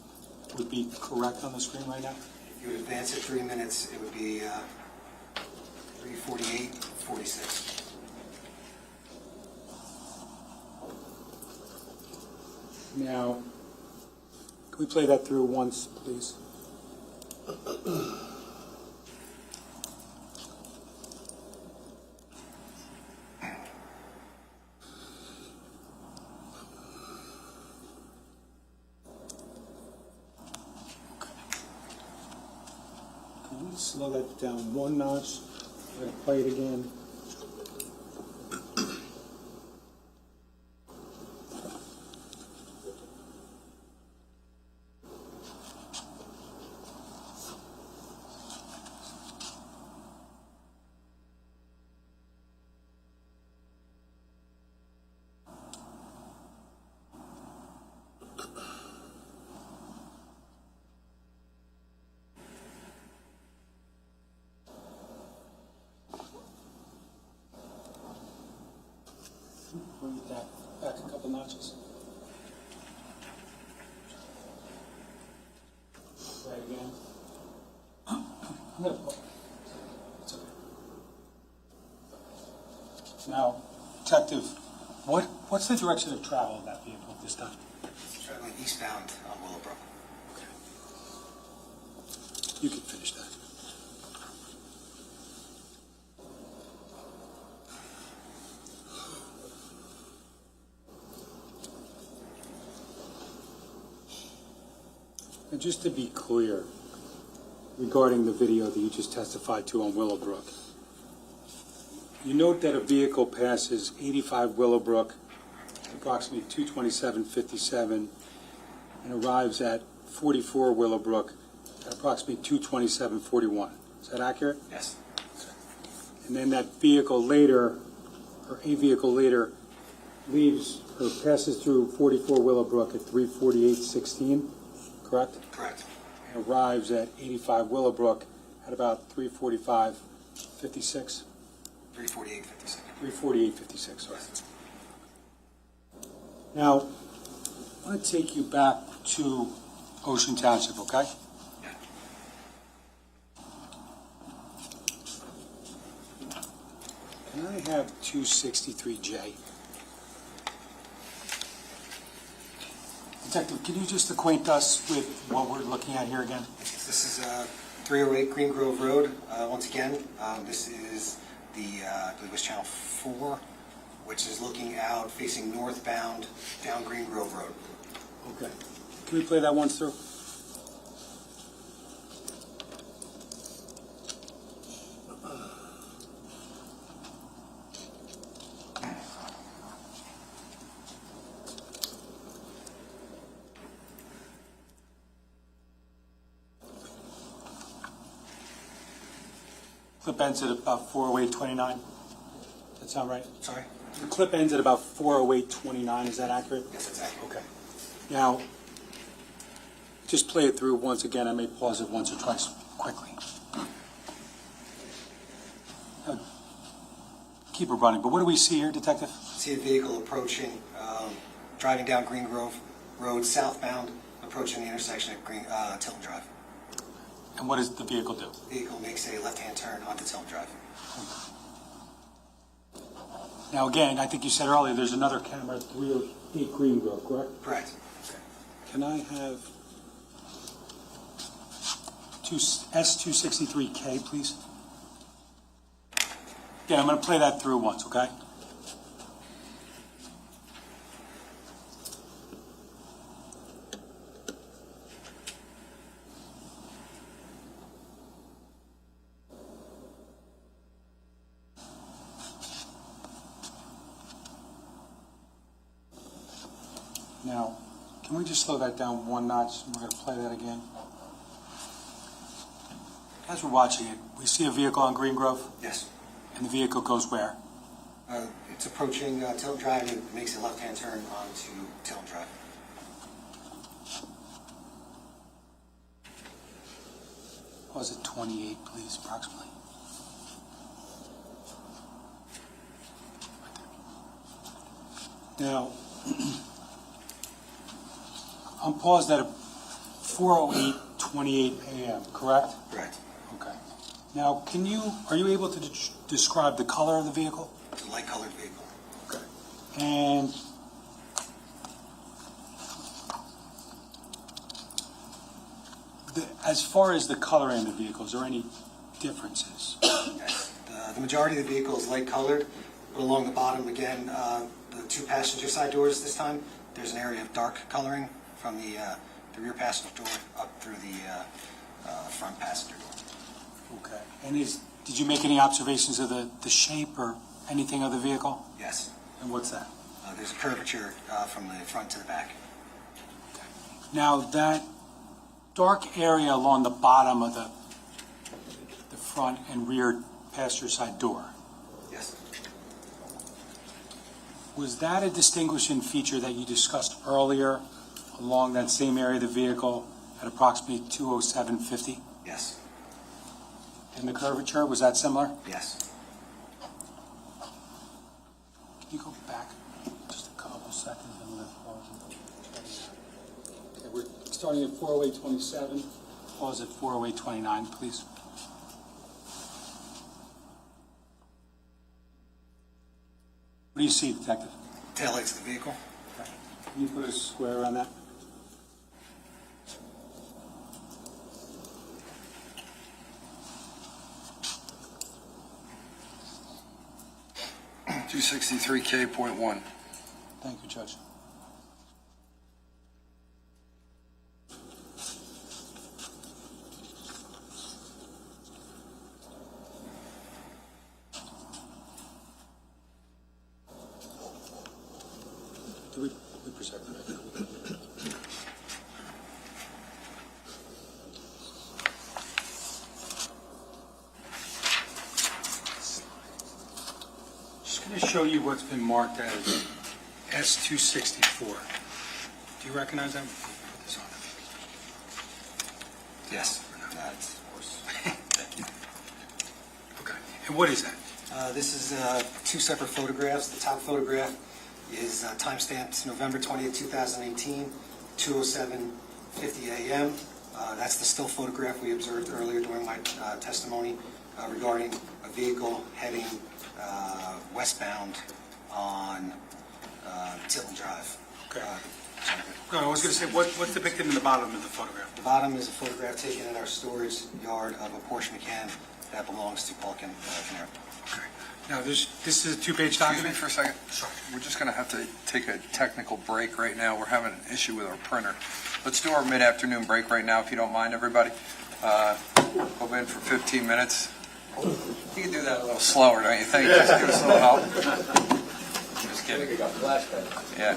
would be correct on the screen right now? If you would advance it 3 minutes, it would be 3:48:46. Now, can we play that through once, please? slow that down one notch. We're going to play it again. Bring it back a couple notches. Try it again. I'm going to pull. It's okay. Now, Detective, what's the direction of travel of that vehicle at this time? It's traveling eastbound on Willowbrook. Okay. You can finish that. And just to be clear, regarding the video that you just testified to on Willowbrook, you note that a vehicle passes 85 Willowbrook, approximately 227.57, and arrives at 44 Willowbrook at approximately 227.41. Is that accurate? Yes. And then that vehicle later, or a vehicle later, leaves or passes through 44 Willowbrook at 3:48:16. Correct? Correct. And arrives at 85 Willowbrook at about 3:45:56. 3:48:56. 3:48:56, sorry. Now, I want to take you back to Ocean Township, okay? Yeah. Can I have 263J? Detective, can you just acquaint us with what we're looking at here again? This is 308 Green Grove Road. Once again, this is the, I believe it was Channel 4, which is looking out, facing northbound down Green Grove Road. Okay. Can we play that once through? Clip ends at about 4:08:29. That sound right? Sorry? The clip ends at about 4:08:29. Is that accurate? Yes, that's accurate. Okay. Now, just play it through once again. I may pause it once or twice quickly. Keep it running. But what do we see here, Detective? See a vehicle approaching, driving down Green Grove Road southbound, approaching the intersection at Tilton Drive. And what does the vehicle do? The vehicle makes a left-hand turn onto Tilton Drive. Now, again, I think you said earlier there's another camera at 308 Green Grove, correct? Correct. Can I have S263K, please? Yeah, I'm going to play that through once, okay? Now, can we just slow that down one notch? We're going to play that again. As we're watching it, we see a vehicle on Green Grove? Yes. And the vehicle goes where? It's approaching Tilton Drive and makes a left-hand turn onto Tilton Drive. Was it 28, please, approximately? Now, I'm paused at 4:08:28 a.m., correct? Correct. Okay. Now, are you able to describe the color of the vehicle? It's a light-colored vehicle. Okay. And as far as the color in the vehicle, is there any differences? Yes. The majority of the vehicle is light-colored, but along the bottom, again, the two passenger side doors this time, there's an area of dark coloring from the rear passenger door up through the front passenger door. Okay. And did you make any observations of the shape or anything of the vehicle? Yes. And what's that? There's a curvature from the front to the back. Now, that dark area along the bottom of the front and rear passenger side door, Yes. was that a distinguishing feature that you discussed earlier along that same area of the vehicle at approximately 20750? Yes. And the curvature, was that similar? Yes. Can you go back just a couple seconds? I'm going to pause. Okay, we're starting at 40827. Pause at 40829, please. What do you see, Detective? Taillights of the vehicle. Can you put a square around that? .263K.1. Thank you, Judge. Do we present that? Just going to show you what's been marked as S264. Do you recognize that? Put this on. Yes. Okay. And what is that? This is two separate photographs. The top photograph is timestamped November 20th, 2018, 2:07:50 a.m. That's the still photograph we observed earlier during my testimony regarding a vehicle heading westbound on Tilton Drive. Okay. No, I was going to say, what's depicted in the bottom of the photograph? The bottom is a photograph taken in our storage yard of a Porsche Macan that belongs to Paul Caneiro. Okay. Now, this is a two-page Excuse me document? for a second. We're just going to have to take a technical break right now. We're having an issue with our printer. Let's do our mid-afternoon break right now, if you don't mind, everybody. We'll be in for 15 minutes. You can do that a little slower, don't you think? Just give us a little help. Just kidding. Yeah.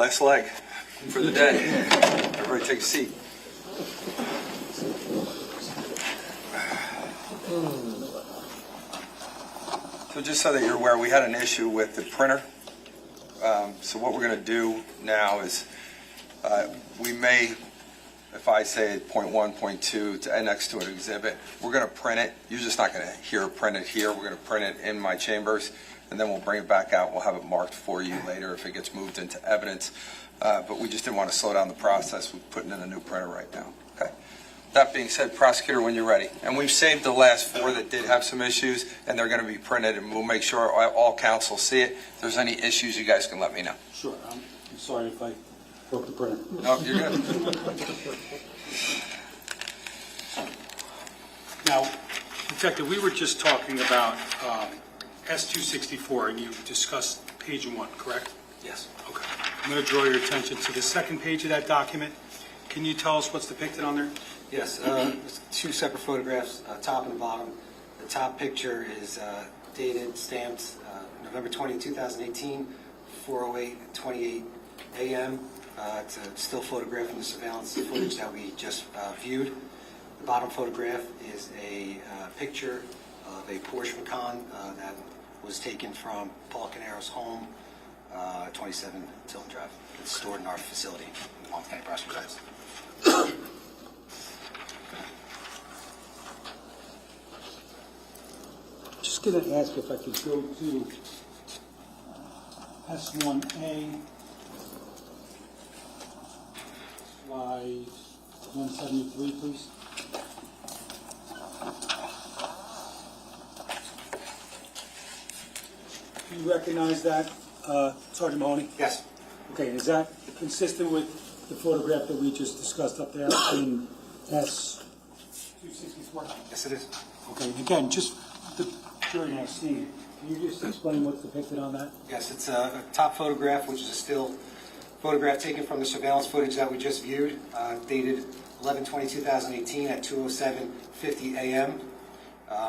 Last leg for the day. Everybody take a seat. So just so that you're aware, we had an issue with the printer. So what we're going to do now is we may, if I say point 1, point 2 to annex to an exhibit, we're going to print it. You're just not going to print it here. We're going to print it in my chambers, and then we'll bring it back out. We'll have it marked for you later if it gets moved into evidence. But we just didn't want to slow down the process with putting in a new printer right now. Okay. That being said, prosecutor, when you're ready. And we've saved the last 4 that did have some issues, and they're going to be printed, and we'll make sure all counsel see it. If there's any issues, you guys can let me know. Sure. I'm sorry if I broke the printer. No, you're good. Now, Detective, we were just talking about S-264, and you discussed page 1, correct? Yes. Okay. I'm going to draw your attention to the second page of that document. Can you tell us what's depicted on there? Yes, there's 2 separate photographs, top and bottom. The top picture is dated, stamped November 20, 2018, 4:08:28 a.m. It's a still photograph from the surveillance footage that we just viewed. The bottom photograph is a picture of a Porsche Macan that was taken from Paul Caneiro's home, 27 Tilton Drive. It's stored in our facility in the Long County Prosecutor's Office. Just going to ask if I could go to S1A, slide 173, please. Do you recognize that, Sergeant Mahoney? Yes. Okay, is that consistent with the photograph that we just discussed up there in S-264? Yes, it is. Okay, again, just the jury now seeing it. Can you just explain what's depicted on that? Yes, it's a top photograph, which is a still photograph taken from the surveillance footage that we just viewed, dated 11/20/2018 at 2:07:50 a.m.,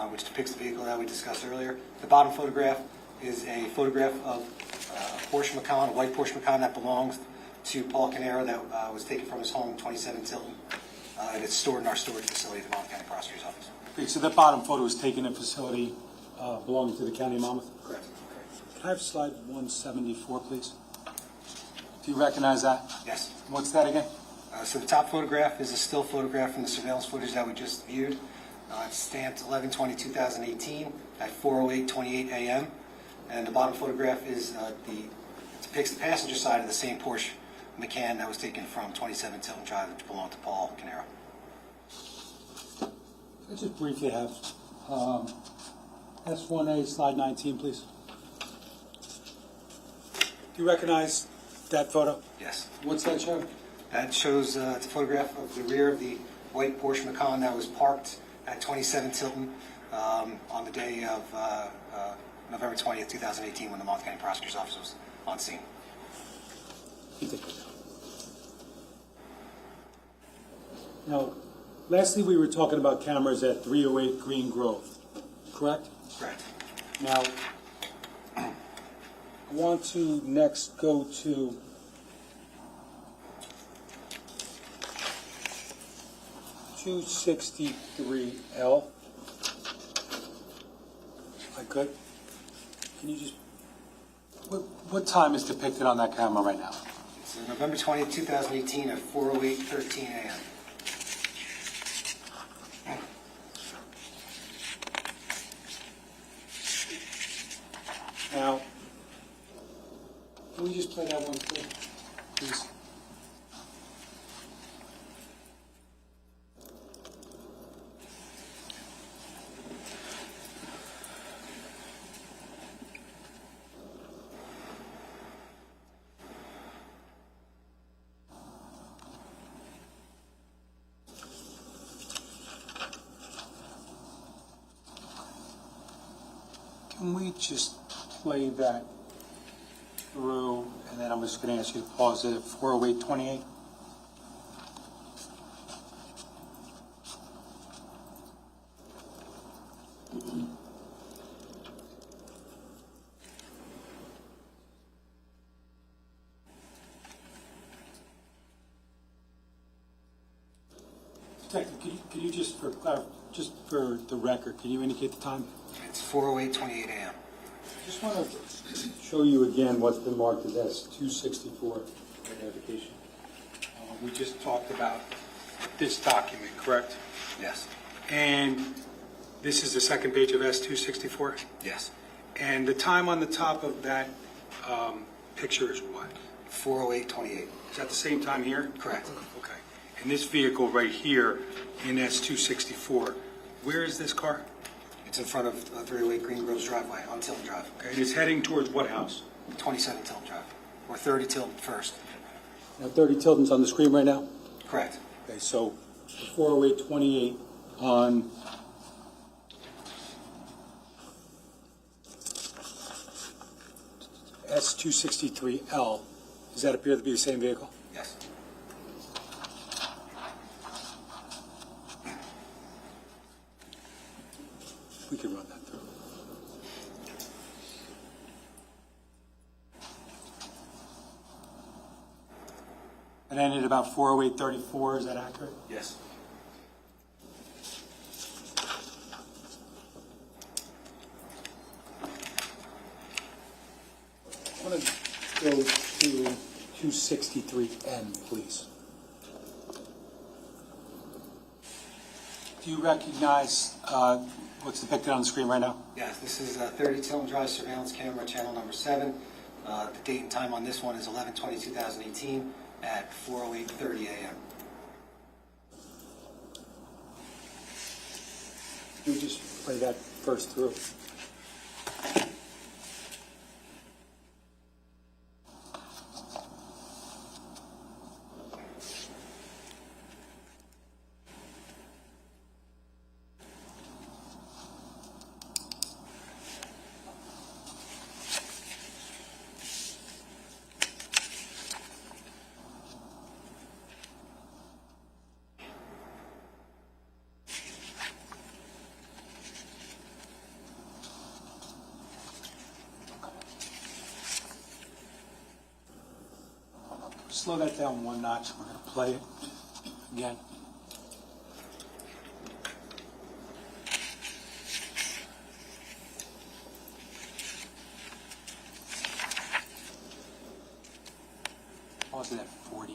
which depicts the vehicle that we discussed earlier. The bottom photograph is a photograph of a Porsche Macan, a white Porsche Macan that belongs to Paul Caneiro that was taken from his home, 27 Tilton, and it's stored in our storage facility at the Long County Prosecutor's Office. Okay, so the bottom photo is taken in a facility belonging to the County of Monmouth? Correct. Can I have slide 174, please? Do you recognize that? Yes. What's that again? So the top photograph is a still photograph from the surveillance footage that we just viewed. It's stamped 11/20/2018 at 4:08:28 a.m. And the bottom photograph is depicts the passenger side of the same Porsche Macan that was taken from 27 Tilton Drive, which belonged to Paul Caneiro. I just briefly have S1A, slide 19, please. Do you recognize that photo? Yes. What's that show? That shows it's a photograph of the rear of the white Porsche Macan that was parked at 27 Tilton on the day of November 20th, 2018, when the Monmouth County Prosecutor's Office was on scene. Now, lastly, we were talking about cameras at 308 Green Grove, correct? Correct. Now, I want to next go to (263L). If I could. Can you just, what time is depicted on that camera right now? It's November 20th, 2018 at 4:08:13 a.m. Now, can we just play that one through, please? Can we just play that through, and then I'm just going to ask you to pause it at 4:08:28? Detective, can you just just for the record, can you indicate the time? It's 4:08:28 a.m. I just want to show you again what's been marked as S-264 identification. We just talked about this document, correct? Yes. And this is the second page of S-264? Yes. And the time on the top of that picture is what? 4:08:28. Is that the same time here? Correct. Okay. And this vehicle right here in S-264, where is this car? It's in front of 308 Green Groves driveway on Tilton Drive. Okay. And it's heading towards what house? 27 Tilton Drive, or 30 Tilton first. Now 30 Tilton's on the screen right now? Correct. Okay, so 40828 on S-263L, does that appear to be the same vehicle? Yes. We can run that through. It ended about 40834, is that accurate? Yes. I want to go to 263N, please. Do you recognize what's depicted on the screen right now? Yes, this is 30 Tilton Drive surveillance camera channel number 7. The date and time on this one is 11/20/2018 at 4:08:30 a.m. Can we just play that first through? Slow that down one notch. We're going to play it again. Pause it at 40.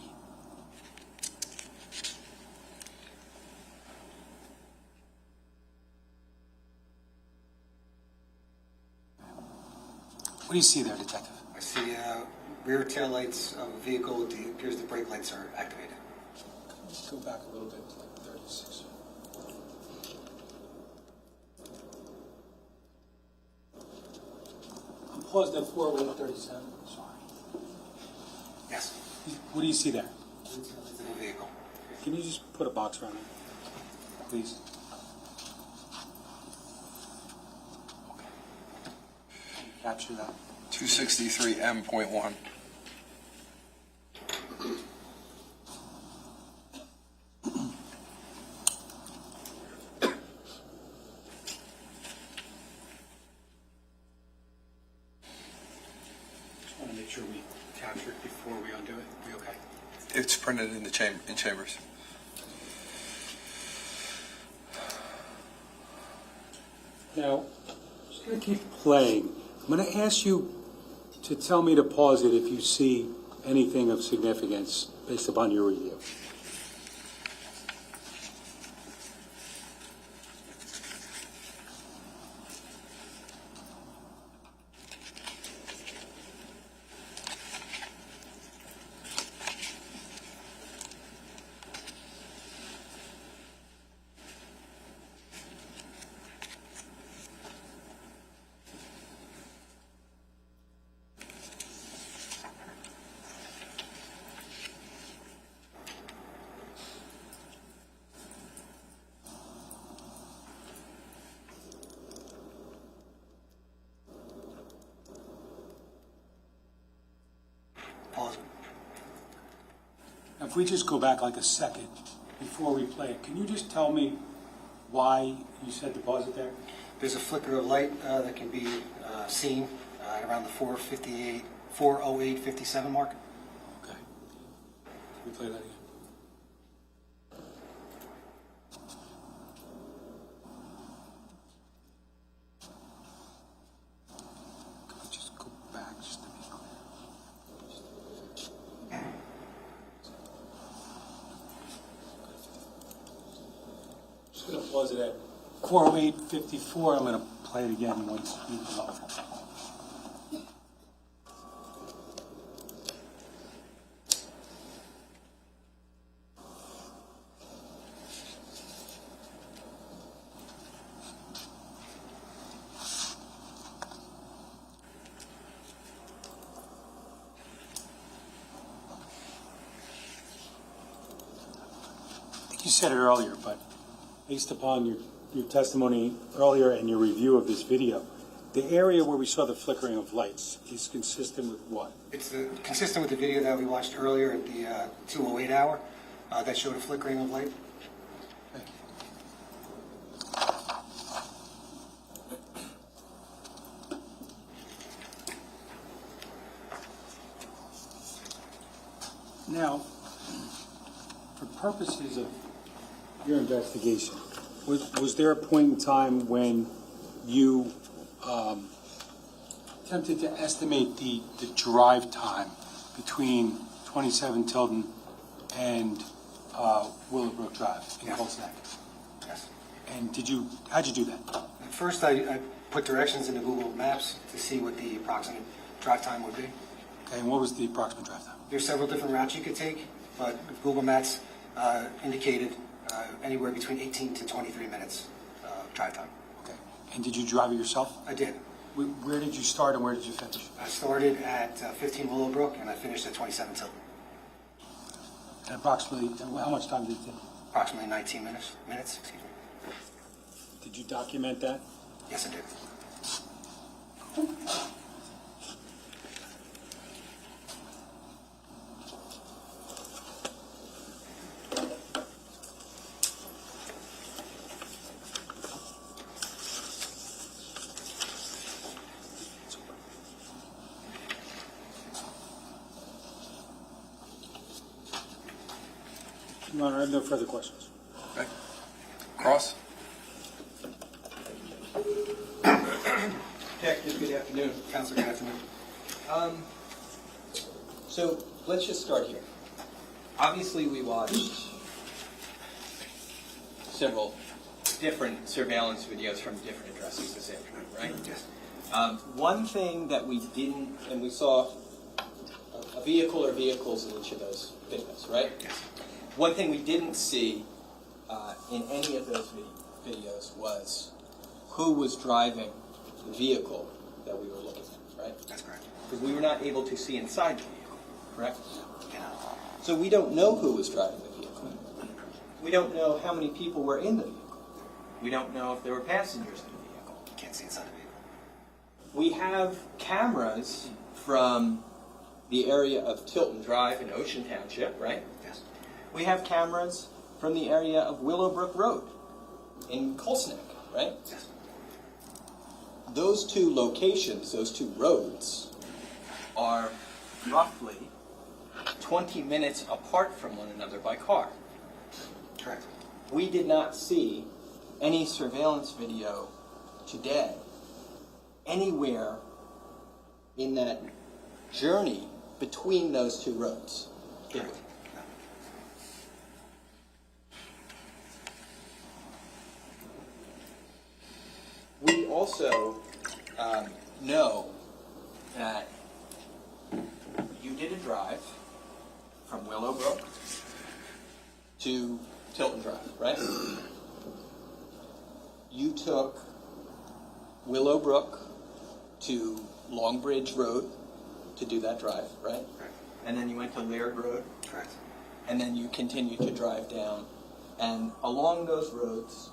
What do you see there, Detective? I see rear tail lights of a vehicle. It appears the brake lights are activated. Let's go back a little bit to like 36. I'm paused at 4:37. Sorry. Yes. What do you see there? It's in a vehicle. Can you just put a box around it, please? Okay. Capture that. 263M.1. Just want to make sure we capture it before we undo it. We okay? It's printed in the chambers. Now, I'm just going to keep playing. I'm going to ask you to tell me to pause it if you see anything of significance based upon your review. Pause. Now, if we just go back like a second before we play it, can you just tell me why you said to pause it there? There's a flicker of light that can be seen around the 4:08:57 mark. Okay. Can we play that again? pause it at 408:54. I'm going to play it again once you know. You said it earlier, but based upon your testimony earlier and your review of this video, the area where we saw the flickering of lights is consistent with what? It's consistent with the video that we watched earlier at the 2:08 hour that showed a flickering of light. Now, for purposes of your investigation, was there a point in time when you attempted to estimate the drive time between 27 Tilden and Willowbrook Drive in Colts Neck? Yes. And how'd you do that? At first, I put directions into Google Maps to see what the approximate drive time would be. Okay, and what was the approximate drive time? There's several different routes you could take, but Google Maps indicated anywhere between 18 to 23 minutes drive time. Okay. And did you drive it yourself? I did. Where did you start and where did you finish? I started at 15 Willowbrook and I finished at 27 Tilden. And approximately, how much time did it take? Approximately 19 minutes. Excuse me. Did you document that? Yes, I did. Your Honor, I have no further questions. Okay. Cross? Detective, good afternoon. Counselor, good afternoon. So let's just start here. Obviously, we watched several different surveillance videos from different addresses this afternoon, right? Yes. One thing that we didn't, and we saw a vehicle or vehicles in each of those videos, right? Yes. One thing we didn't see in any of those videos was who was driving the vehicle that we were looking at, right? That's correct. Because we were not able to see inside the vehicle, correct? Yeah. So we don't know who was driving the vehicle. We don't know how many people were in the vehicle. We don't know if there were passengers in the vehicle. Can't see inside the vehicle. We have cameras from the area of Tilton Drive in Ocean Township, right? Yes. We have cameras from the area of Willowbrook Road in Colts Neck, right? Yes. Those two locations, those two roads, are roughly 20 minutes apart from one another by car. Correct. We did not see any surveillance video today anywhere in that journey between those two roads. Did we? We also know that you did a drive from Willowbrook to Tilton Drive, right? You took Willowbrook to Longbridge Road to do that drive, right? Correct. And then you went to Laird Road. Correct. And then you continued to drive down. And along those roads,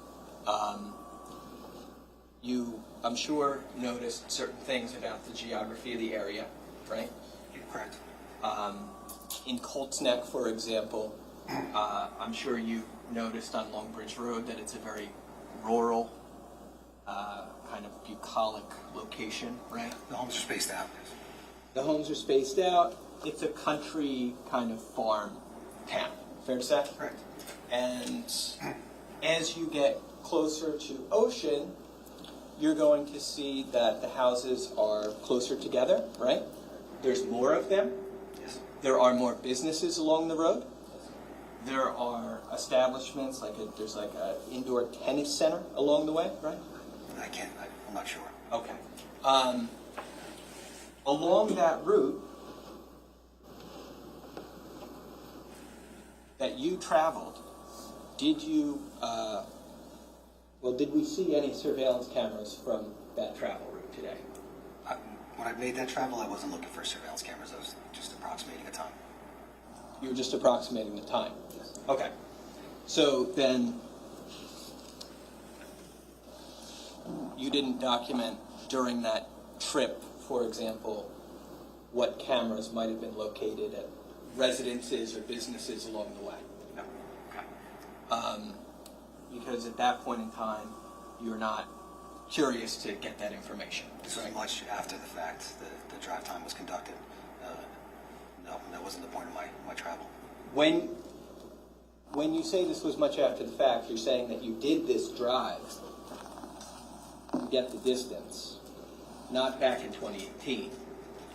you, I'm sure, noticed certain things about the geography of the area, right? Correct. In Colts Neck, for example, I'm sure you noticed on Longbridge Road that it's a very rural, kind of bucolic location, right? The homes are spaced out. The homes are spaced out. It's a country kind of farm town. Fair to say? Correct. And as you get closer to Ocean, you're going to see that the houses are closer together, right? There's more of them. Yes. There are more businesses along the road. there are establishments, there's like an indoor tennis center along the way, right? I'm not sure. Okay. Along that route that you traveled, did you, did we see any surveillance cameras from that travel route today? When I made that travel, I wasn't looking for surveillance cameras. I was just approximating a time. You were just approximating the time? Yes. Okay. So then you didn't document during that trip, for example, what cameras might have been located at residences or businesses along the way? No. Okay. Because at that point in time, you're not curious to get that information. This was much after the fact. The drive time was conducted. No, that wasn't the point of my travel. When you say this was much after the fact, you're saying that you did this drive to get the distance, not back in 2018.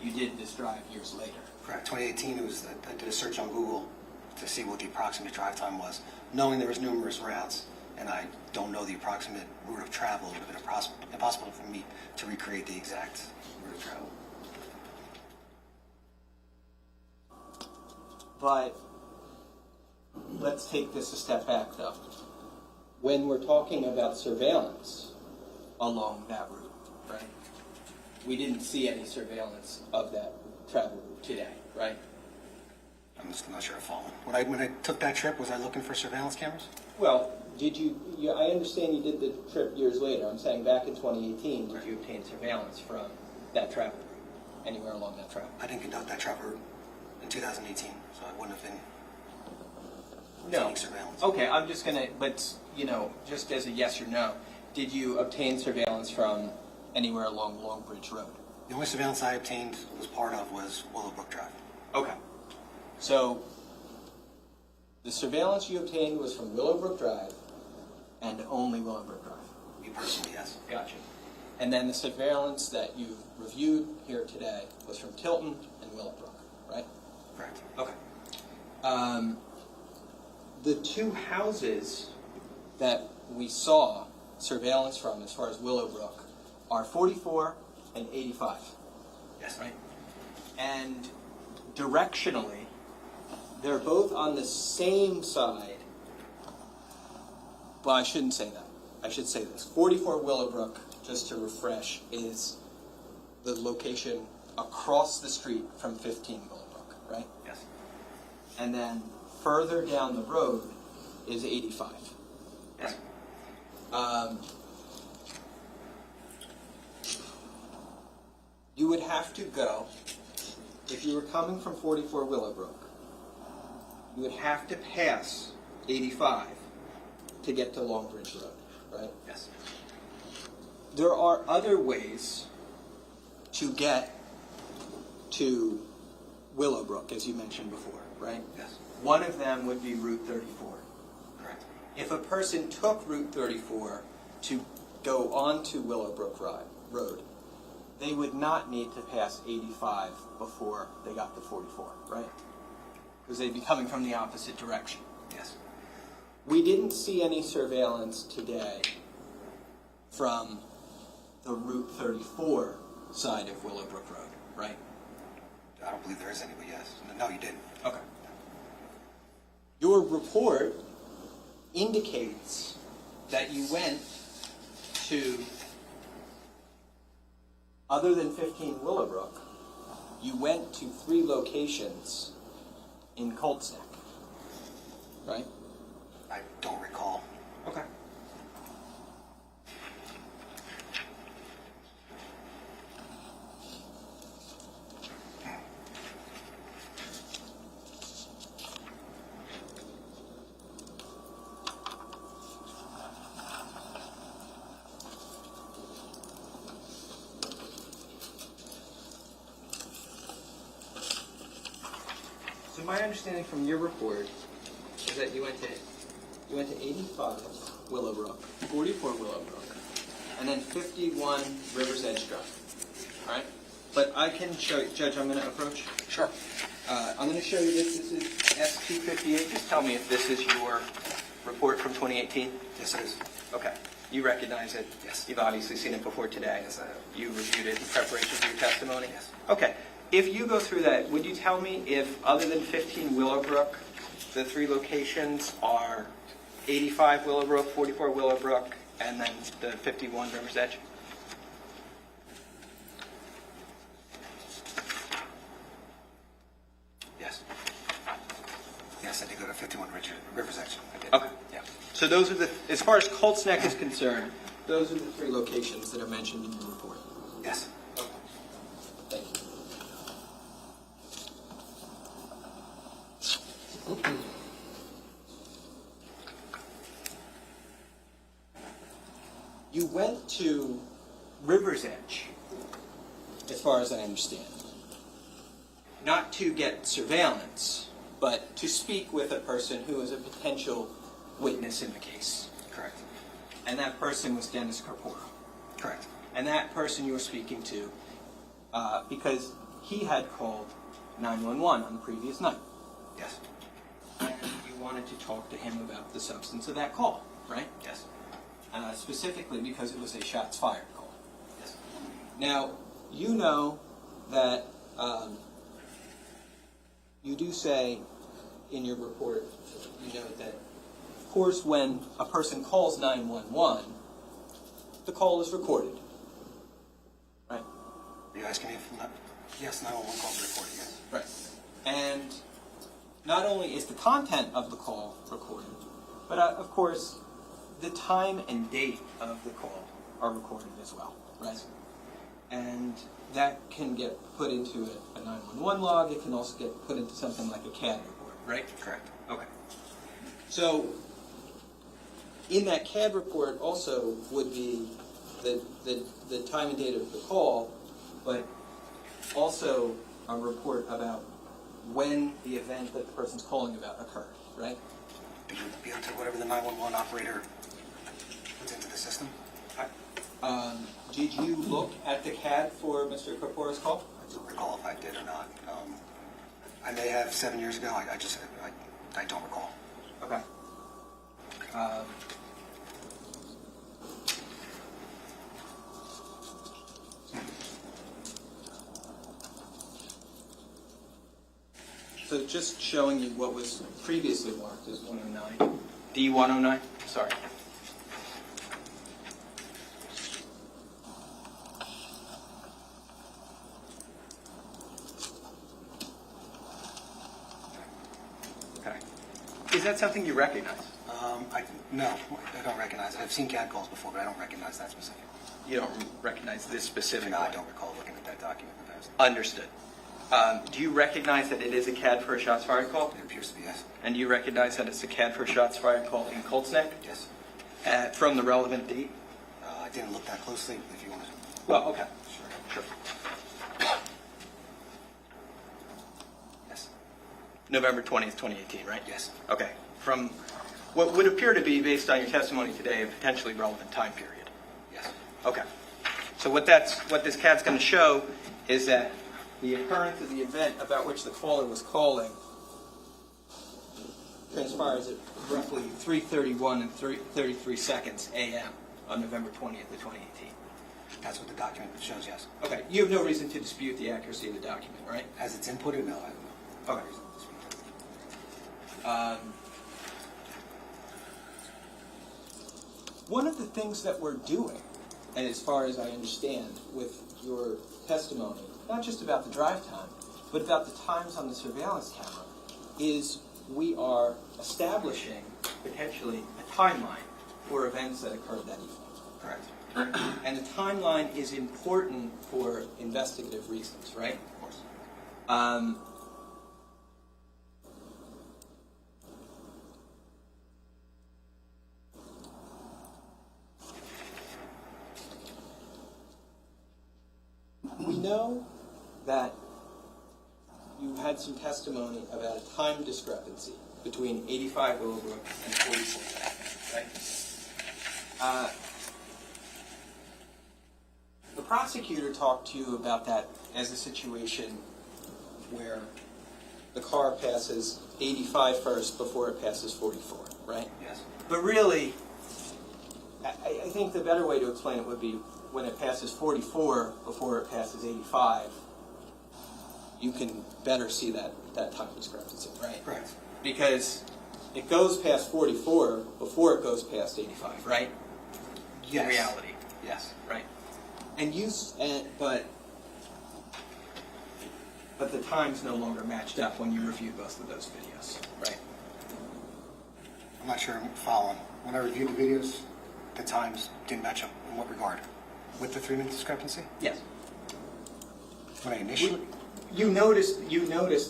You did this drive years later. Correct. 2018, I did a search on Google to see what the approximate drive time was, knowing there was numerous routes, and I don't know the approximate route of travel. It would have been impossible for me to recreate the exact route of travel. But let's take this a step back, though. When we're talking about surveillance along that route, right? We didn't see any surveillance of that travel route today, right? I'm just not sure I follow. When I took that trip, was I looking for surveillance cameras? Well, did you I understand you did the trip years later. I'm saying back in 2018, did you obtain surveillance from that travel route, anywhere along that travel? I didn't conduct that travel route in 2018, so I wouldn't have been No. surveillance. Okay, I'm just gonna, but, just as a yes or no, did you obtain surveillance from anywhere along Longbridge Road? The only surveillance I obtained was Willowbrook Drive. Okay. So, the surveillance you obtained was from Willowbrook Drive and only Willowbrook Drive? Me personally, yes. Gotcha. And then the surveillance that you reviewed here today was from Tilton and Willowbrook, right? Correct. Okay. The two houses that we saw surveillance from as far as Willowbrook are 44 and 85. Yes. Right? And directionally, they're both on the same side. Well, I shouldn't say that. I should say this. 44 Willowbrook, just to refresh, is the location across the street from 15 Willowbrook, right? Yes. And then further down the road is 85. Yes. You would have to go, if you were coming from 44 Willowbrook, you would have to pass 85 to get to Longbridge Road, right? Yes. There are other ways to get to Willowbrook, as you mentioned before, right? Yes. One of them would be Route 34. Correct. If a person took Route 34 to go onto Willowbrook Road, they would not need to pass 85 before they got to 44, right? Because they'd be coming from the opposite direction. Yes. We didn't see any surveillance today from the Route 34 side of Willowbrook Road, right? I don't believe there is any, but yes. No, you didn't. Okay. Your report indicates that you went to, other than 15 Willowbrook, you went to 3 locations in Colts Neck, right? I don't recall. Okay. So my understanding from your report is that you went to 85 Willowbrook, 44 Willowbrook, and then 51 River's Edge Drive. All right? But I can show you, Judge, I'm going to approach. Sure. I'm going to show you this. This is S258. Just tell me if this is your report from 2018. Yes, it is. Okay. You recognize it? Yes. You've obviously seen it before today. Yes, I have. You reviewed it in preparation for your testimony? Yes. Okay. If you go through that, would you tell me if, other than 15 Willowbrook, the three locations are 85 Willowbrook, 44 Willowbrook, and then the 51 River's Edge? Yes. Yes, I did go to 51 River's Edge. I did. Okay. Yeah. So those are the, as far as Colts Neck is concerned, those are the three locations that are mentioned in your report. Yes. Okay. Thank you. You went to River's Edge, as far as I understand, not to get surveillance, but to speak with a person who is a potential witness in the case. Correct. And that person was Dennis Corporo. Correct. And that person you were speaking to, because he had called 911 on the previous night. Yes. And you wanted to talk to him about the substance of that call, right? Yes. Specifically because it was a shots fired call. Yes. Now, you know that you do say in your report, you note that, of course, when a person calls 911, the call is recorded, right? Are you asking me if yes, 911 calls are recorded, yes. Right. And not only is the content of the call recorded, but of course, the time and date of the call are recorded as well, right? And that can get put into a 911 log. It can also get put into something like a CAD report, right? Correct. Okay. So, in that CAD report also would be the time and date of the call, but also a report about when the event that the person's calling about occurred, right? Be into whatever the 911 operator puts into the system. Did you look at the CAD for Mr. Corporo's call? I don't recall if I did or not. I may have 7 years ago. I don't recall. Okay. So just showing you what was previously marked as 109. D109? Sorry. Okay. Is that something you recognize? No, I don't recognize it. I've seen CAD calls before, but I don't recognize that specific. You don't recognize this specific No, one? I don't recall looking at that document in the past. Understood. Do you recognize that it is a CAD for a shots fired call? It appears to be, yes. And do you recognize that it's a CAD for a shots fired call in Colts Neck? Yes. From the relevant date? I didn't look that closely, if you want to. Well, okay. Sure. Sure. Yes. November 20th, 2018, right? Yes. Okay. From what would appear to be, based on your testimony today, a potentially relevant time period. Yes. Okay. So what this CAD's going to show is that the occurrence of the event about which the caller was calling transpires at roughly 3:31 and 33 seconds a.m. on November 20th of 2018. That's what the document shows, yes. Okay. You have no reason to dispute the accuracy of the document, right? As it's inputted, no, I have no Okay. reason to dispute it. One of the things that we're doing, and as far as I understand with your testimony, not just about the drive time, but about the times on the surveillance camera, is we are establishing potentially a timeline for events that occurred that evening. Correct. And the timeline is important for investigative reasons, right? Of course. We know that you had some testimony about a time discrepancy between 85 Willowbrook and 44, right? The prosecutor talked to you about that as a situation where the car passes 85 first before it passes 44, right? Yes. But really, I think the better way to explain it would be when it passes 44 before it passes 85, you can better see that time discrepancy, right? Correct. Because it goes past 44 before it goes past 85, right? Yes. In reality. Yes. Right. But the times no longer matched up when you reviewed both of those videos, right? I'm not sure I'm following. When I reviewed the videos, the times didn't match up. In what regard? With the 3-minute discrepancy? Yes. When I initially... You noticed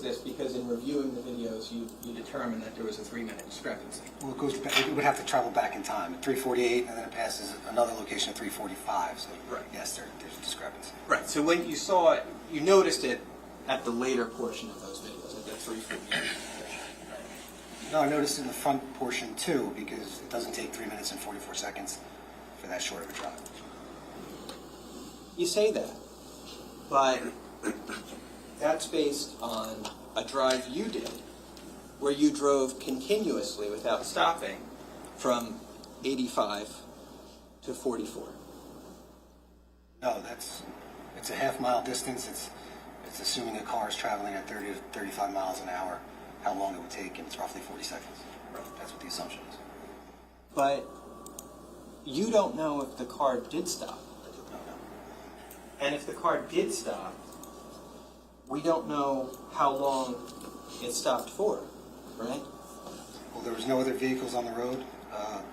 this because in reviewing the videos, you determined that there was a 3-minute discrepancy. Well, it would have to travel back in time at 3:48, and then it passes another location at 3:45. So, right. Yes, there's a discrepancy. Right. So when you saw it, you noticed it at the later portion of those videos, at the 3:48 portion. Right? No, I noticed in the front portion too, because it doesn't take 3 minutes and 44 seconds for that short of a drive. You say that, but that's based on a drive you did where you drove continuously without stopping from 85 to 44. No, it's a half-mile distance. It's assuming a car is traveling at 30 to 35 miles an hour, how long it would take, and it's roughly 40 seconds. Right. That's what the assumption is. But you don't know if the car did stop. And if the car did stop, we don't know how long it stopped for, right? Well, there was no other vehicles on the road.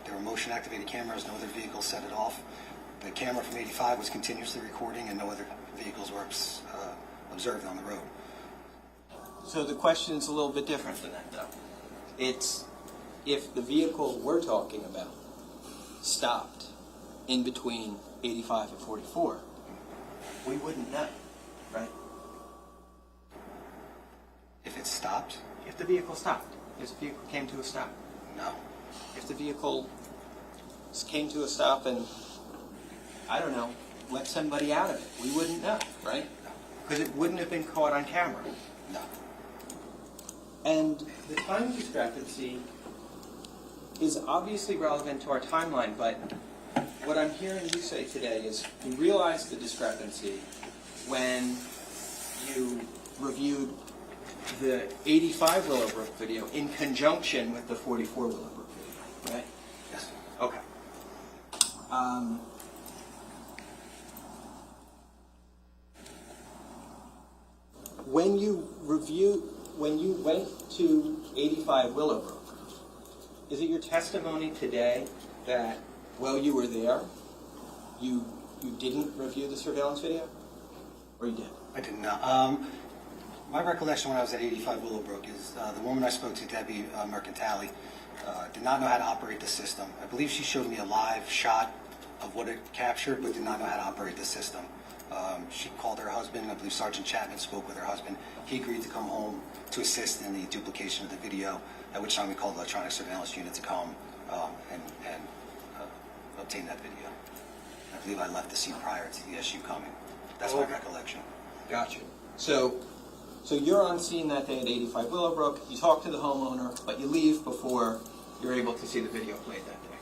There were motion-activated cameras. No other vehicles set it off. The camera from 85 was continuously recording, and no other vehicles were observed on the road. So the question is a little bit different than that, though. It's if the vehicle we're talking about stopped in between 85 and 44, we wouldn't know, right? If it stopped? If the vehicle stopped. If the vehicle came to a stop. No. If the vehicle came to a stop and, I don't know, let somebody out of it, we wouldn't know, right? Because it wouldn't have been caught on camera. No. And the time discrepancy is obviously relevant to our timeline, but what I'm hearing you say today is you realized the discrepancy when you reviewed the 85 Willowbrook video in conjunction with the 44 Willowbrook video, right? Yes. Okay. When you went to 85 Willowbrook, is it your testimony today that while you were there, you didn't review the surveillance video? Or you did? I did not. My recollection when I was at 85 Willowbrook is the woman I spoke to, Debbie Mercantali, did not know how to operate the system. I believe she showed me a live shot of what it captured, but did not know how to operate the system. She called her husband. I believe Sergeant Chapman spoke with her husband. He agreed to come home to assist in the duplication of the video, at which time we called the electronic surveillance unit to come and obtain that video. I believe I left the scene prior to the SU coming. That's my recollection. Gotcha. So you're on scene that day at 85 Willowbrook. You talk to the homeowner, but you leave before you're able to see the video played that day.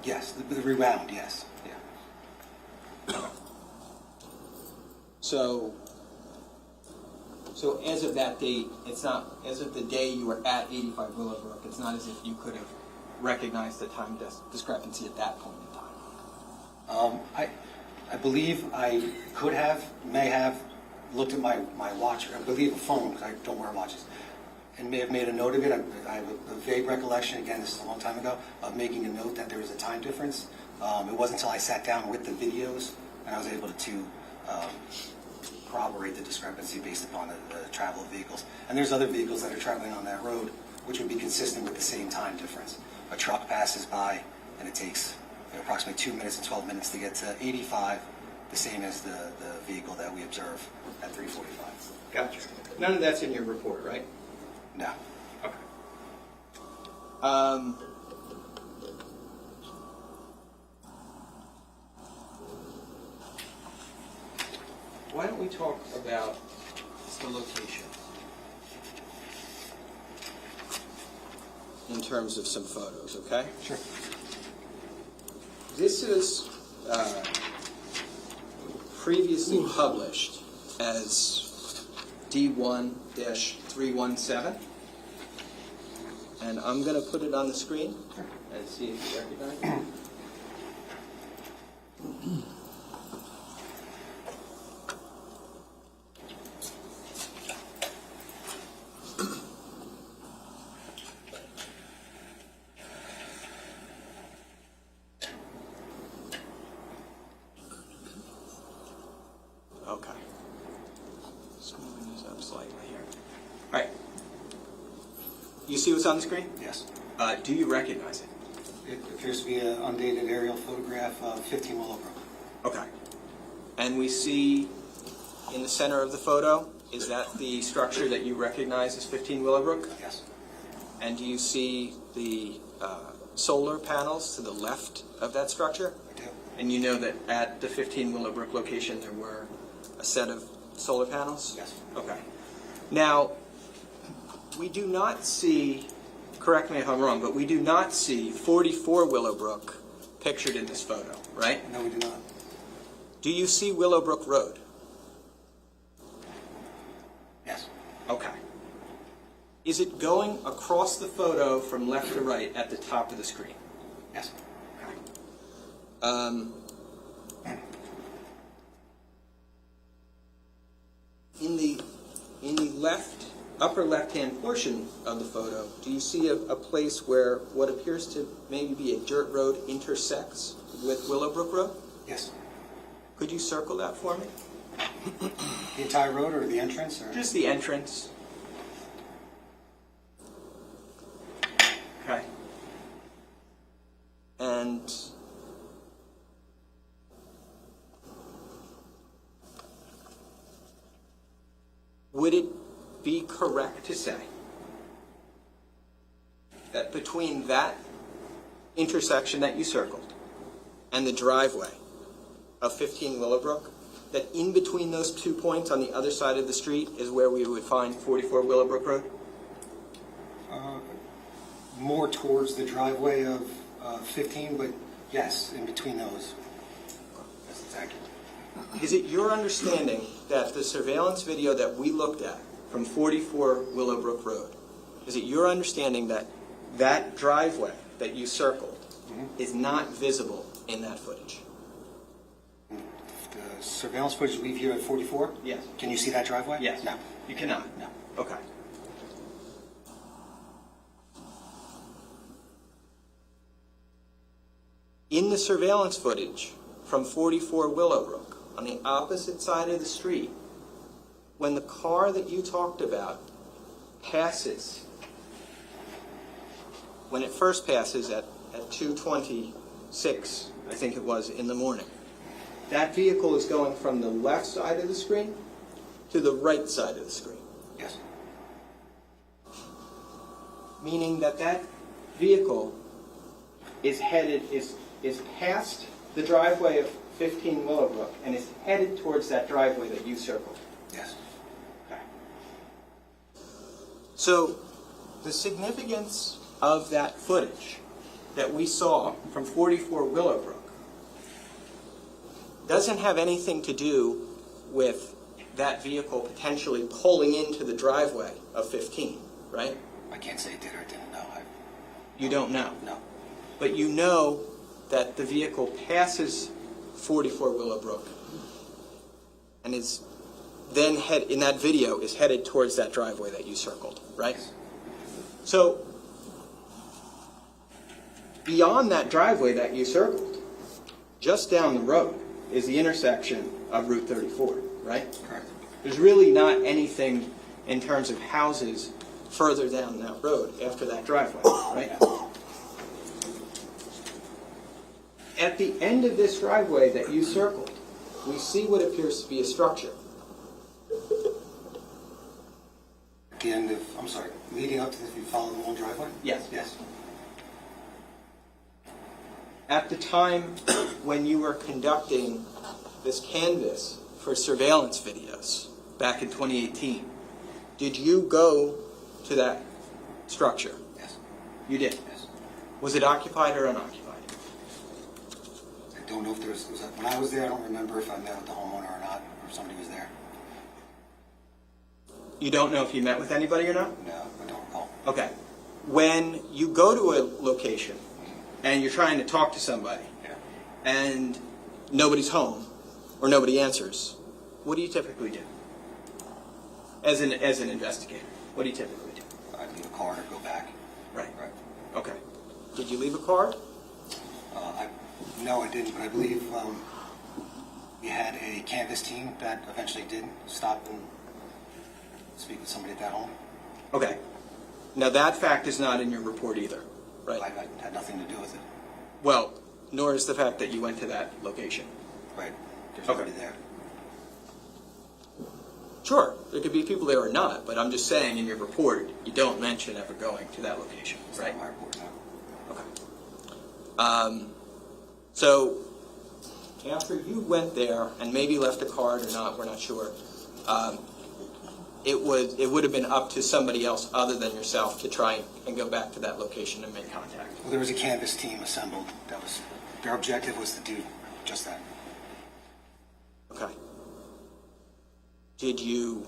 Yes, the rewound, yes. Yeah. So as of that date, it's not, as of the day you were at 85 Willowbrook, it's not as if you could have recognized the time discrepancy at that point in time. I believe I could have, may have looked at my watch, I believe a phone, because I don't wear watches, and may have made a note of it. I have a vague recollection, again, this is a long time ago, of making a note that there was a time difference. It wasn't until I sat down with the videos and I was able to corroborate the discrepancy based upon the travel of vehicles. And there's other vehicles that are traveling on that road which would be consistent with the same time difference. A truck passes by and it takes approximately 2 minutes and 12 minutes to get to 85, the same as the vehicle that we observe at 3:45. Gotcha. None of that's in your report, right? No. Okay. Why don't we talk about the location? in terms of some photos, okay? Sure. This is previously published as D1-317. And I'm going to put it on the screen and see if you recognize it. Okay. Just moving this up slightly here. All right. You see what's on the screen? Yes. Do you recognize it? It appears to be an undated aerial photograph of 15 Willowbrook. Okay. And we see in the center of the photo, is that the structure that you recognize as 15 Willowbrook? Yes. And do you see the solar panels to the left of that structure? I do. And you know that at the 15 Willowbrook location there were a set of solar panels? Yes. Okay. Now, we do not see, correct me if I'm wrong, but we do not see 44 Willowbrook pictured in this photo, right? No, we do not. Do you see Willowbrook Road? Yes. Okay. Is it going across the photo from left to right at the top of the screen? Yes. In the upper left-hand portion of the photo, do you see a place where what appears to maybe be a dirt road intersects with Willowbrook Road? Yes. Could you circle that for me? The entire road or the entrance? Or? Just the entrance. Okay. And would it be correct to say that between that intersection that you circled and the driveway of 15 Willowbrook, that in between those 2 points on the other side of the street is where we would find 44 Willowbrook Road? More towards the driveway of 15, but yes, in between those. That's exactly. Is it your understanding that the surveillance video that we looked at from 44 Willowbrook Road, is it your understanding that that driveway that you circled is not visible in that footage? The surveillance footage we view at 44? Yes. Can you see that driveway? Yes. No. You cannot? No. Okay. In the surveillance footage from 44 Willowbrook, on the opposite side of the street, when the car that you talked about passes, when it first passes at 2:26, I think it was, in the morning, that vehicle is going from the left side of the screen to the right side of the screen. Yes. Meaning that that vehicle is past the driveway of 15 Willowbrook and is headed towards that driveway that you circled. Yes. Okay. So the significance of that footage that we saw from 44 Willowbrook doesn't have anything to do with that vehicle potentially pulling into the driveway of 15, right? I can't say it did or didn't know. You don't know? No. But you know that the vehicle passes 44 Willowbrook and is then in that video is headed towards that driveway that you circled, right? So beyond that driveway that you circled, just down the road is the intersection of Route 34, right? Correct. There's really not anything in terms of houses further down that road after that driveway, right? At the end of this driveway that you circled, we see what appears to be a structure. At the end of, I'm sorry, leading up to this, you follow the long driveway? Yes. Yes. At the time when you were conducting this canvass for surveillance videos back in 2018, did you go to that structure? Yes. You did? Yes. Was it occupied or unoccupied? I don't know if there was when I was there, I don't remember if I met with the homeowner or not, or if somebody was there. You don't know if you met with anybody or not? No, I don't recall. Okay. When you go to a location and you're trying to talk to somebody and nobody's home or nobody answers, what do you typically do? As an investigator, what do you typically do? I'd leave a card or go back. Right. Right. Okay. Did you leave a card? No, I didn't, but I believe we had a canvas team that eventually did stop and speak with somebody at that home. Okay. Now that fact is not in your report either, right? I had nothing to do with it. Well, nor is the fact that you went to that location. Right. There's Okay. nobody there. Sure, there could be people there or not, but I'm just saying in your report, you don't mention ever going to that location, right? It's not my report, no. Okay. So, after you went there and maybe left a card or not, we're not sure, it would have been up to somebody else other than yourself to try and go back to that location and make contact. Well, there was a canvas team assembled. Their objective was to do just that. Okay. Did you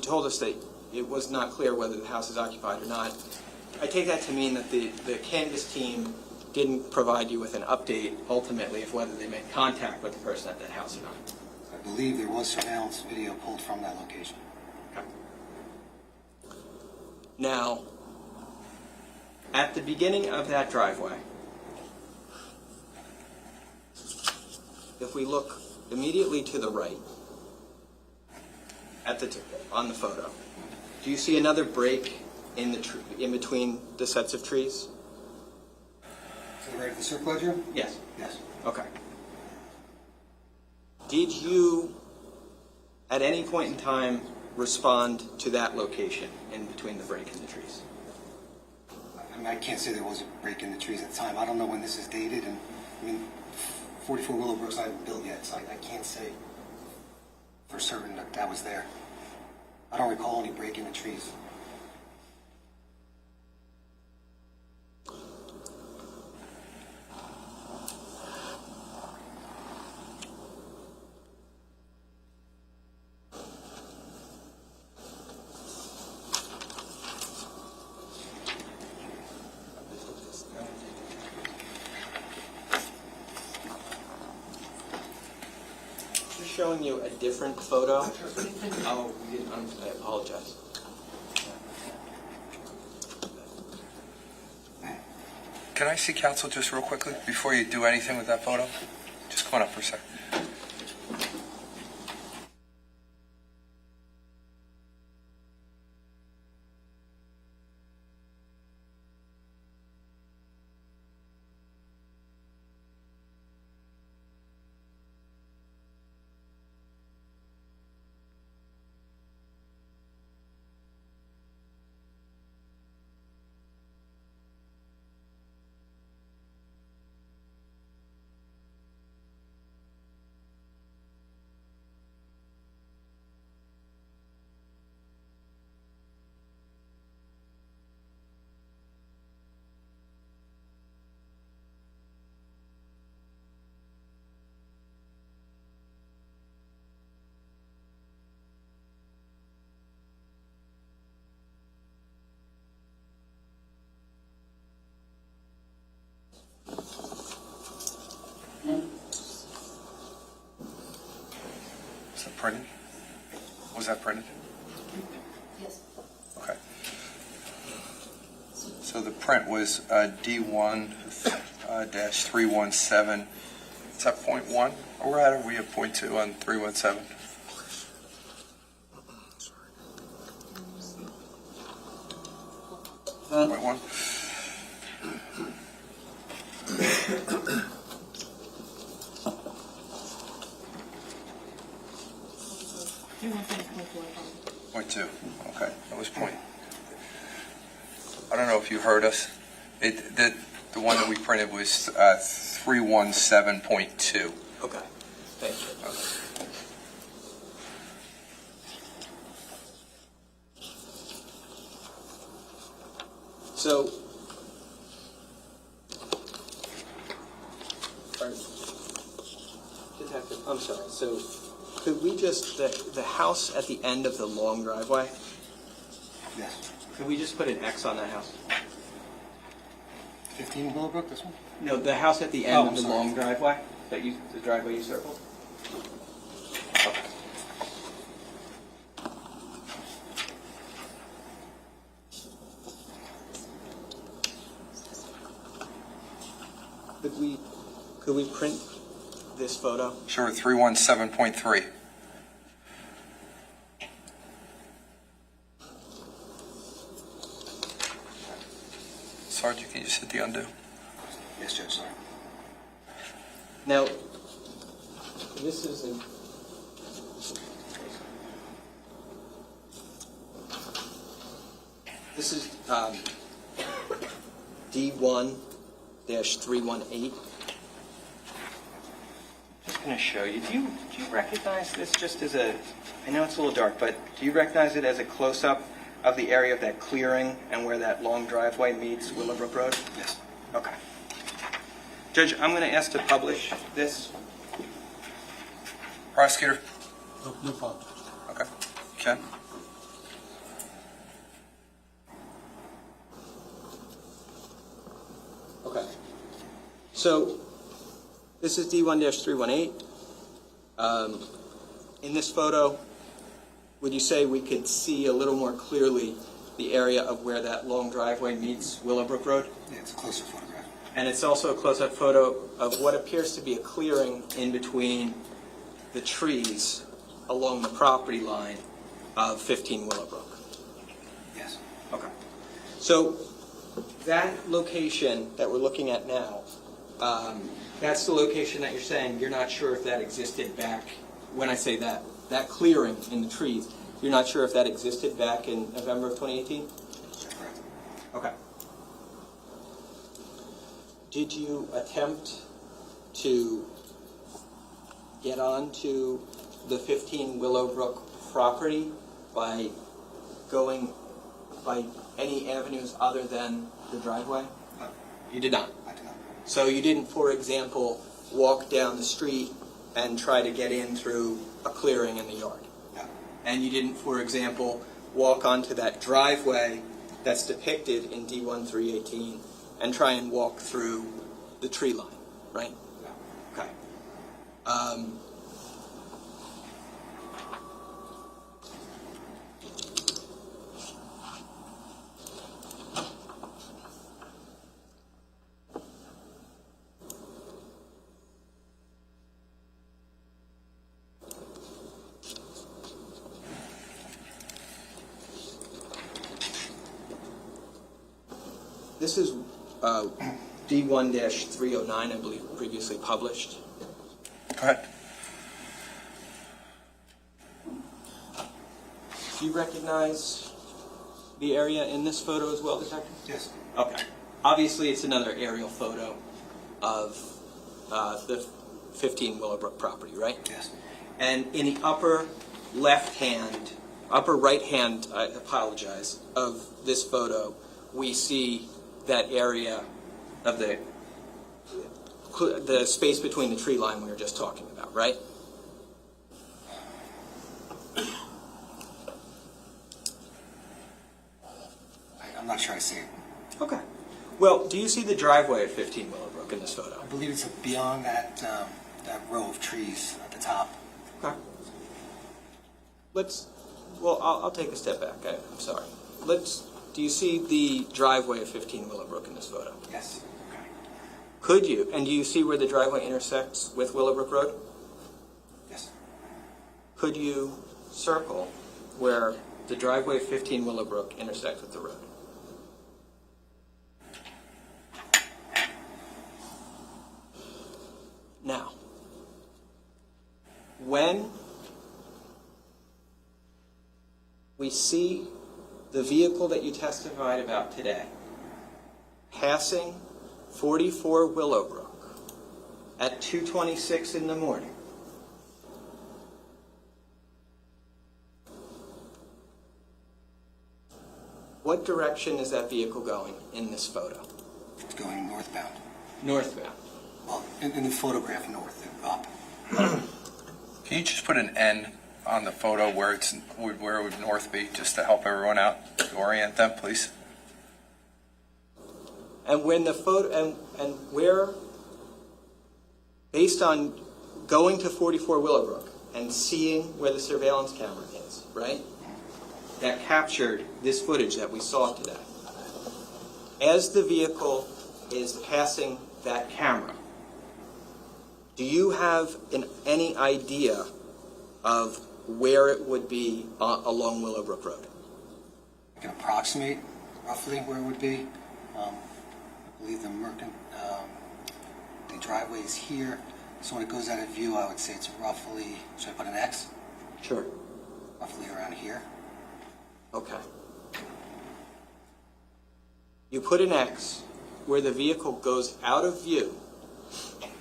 told us that it was not clear whether the house is occupied or not. I take that to mean that the canvas team didn't provide you with an update ultimately of whether they made contact with the person at that house or not. I believe there was surveillance video pulled from that location. Okay. Now, at the beginning of that driveway, if we look immediately to the right, on the photo, do you see another break in between the sets of trees? To the right of the circle here? Yes. Yes. Okay. Did you, at any point in time, respond to that location in between the break in the trees? I mean, I can't say there was a break in the trees at the time. I don't know when this is dated, and I mean, 44 Willowbrook's not even built yet, so I can't say for certain that that was there. I don't recall any break in the trees. Showing you a different photo. Oh, I apologize. Can I see counsel just real quickly before you do anything with that photo? Just come on up for a second. Was that printed? Was that printed? Yes. Okay. So the print was D1-317. Is that point 1? Or we're at, are we at point 2 on 317? Point 1? Point 2. Okay, that was point. I don't know if you heard us. The one that we printed was 317.2. Okay. Thank you. So, Detective, I'm sorry. So, could we just the house at the end of the long driveway? Yes. Could we just put an X on that house? 15 Willowbrook, this one? No, the house at the end of I'm the sorry. long driveway the driveway you circled. Okay. Could we print this photo? Sure, 317.3. Sergeant, can you just hit the undo? Yes, Judge, sorry. Now, this is a... This is D1-318. Just going to show you. Do you recognize this just as a... I know it's a little dark, but do you recognize it as a close-up of the area of that clearing and where that long driveway meets Willowbrook Road? Yes. Okay. Judge, I'm going to ask to publish this. Prosecutor? No problem. Okay. Ken? Okay. So, this is D1-318. In this photo, would you say we could see a little more clearly the area of where that long driveway meets Willowbrook Road? Yeah, it's a closer photograph. And it's also a close-up photo of what appears to be a clearing in between the trees along the property line of 15 Willowbrook. Yes. Okay. So that location that we're looking at now, that's the location that you're saying you're not sure if that existed back, when I say that clearing in the trees, you're not sure if that existed back in November of 2018? That's correct. Okay. Did you attempt to get onto the 15 Willowbrook property by going by any avenues other than the driveway? No. You did not? I did not. So you didn't, for example, walk down the street and try to get in through a clearing in the yard? No. And you didn't, for example, walk onto that driveway that's depicted in D1-318 and try and walk through the tree line, right? No. Okay. This is D1-309, I believe, previously published. Go ahead. Do you recognize the area in this photo as well, Detective? Yes. Okay. Obviously, it's another aerial photo of the 15 Willowbrook property, right? Yes. And in the upper right hand, I apologize, of this photo, we see that area of the space between the tree line we were just talking about, right? I'm not sure I see it. Okay. Well, do you see the driveway at 15 Willowbrook in this photo? I believe it's beyond that row of trees at the top. Okay. I'll take a step back. I'm sorry. Do you see the driveway of 15 Willowbrook in this photo? Yes. Okay. Do you see where the driveway intersects with Willowbrook Road? Yes. Could you circle where the driveway of 15 Willowbrook intersects with the road? Now, when we see the vehicle that you testified about today passing 44 Willowbrook at 2:26 in the morning, what direction is that vehicle going in this photo? It's going northbound. Northbound. Well, in the photograph, north and up. Can you just put an N on the photo where it would north be, just to help everyone out, to orient them, please? And when the photo, and where, based on going to 44 Willowbrook and seeing where the surveillance camera is, right? That captured this footage that we saw today. As the vehicle is passing that camera, do you have any idea of where it would be along Willowbrook Road? I can approximate roughly where it would be. I believe the driveway is here. So when it goes out of view, I would say it's roughly, should I put an X? Sure. Roughly around here. Okay. You put an X where the vehicle goes out of view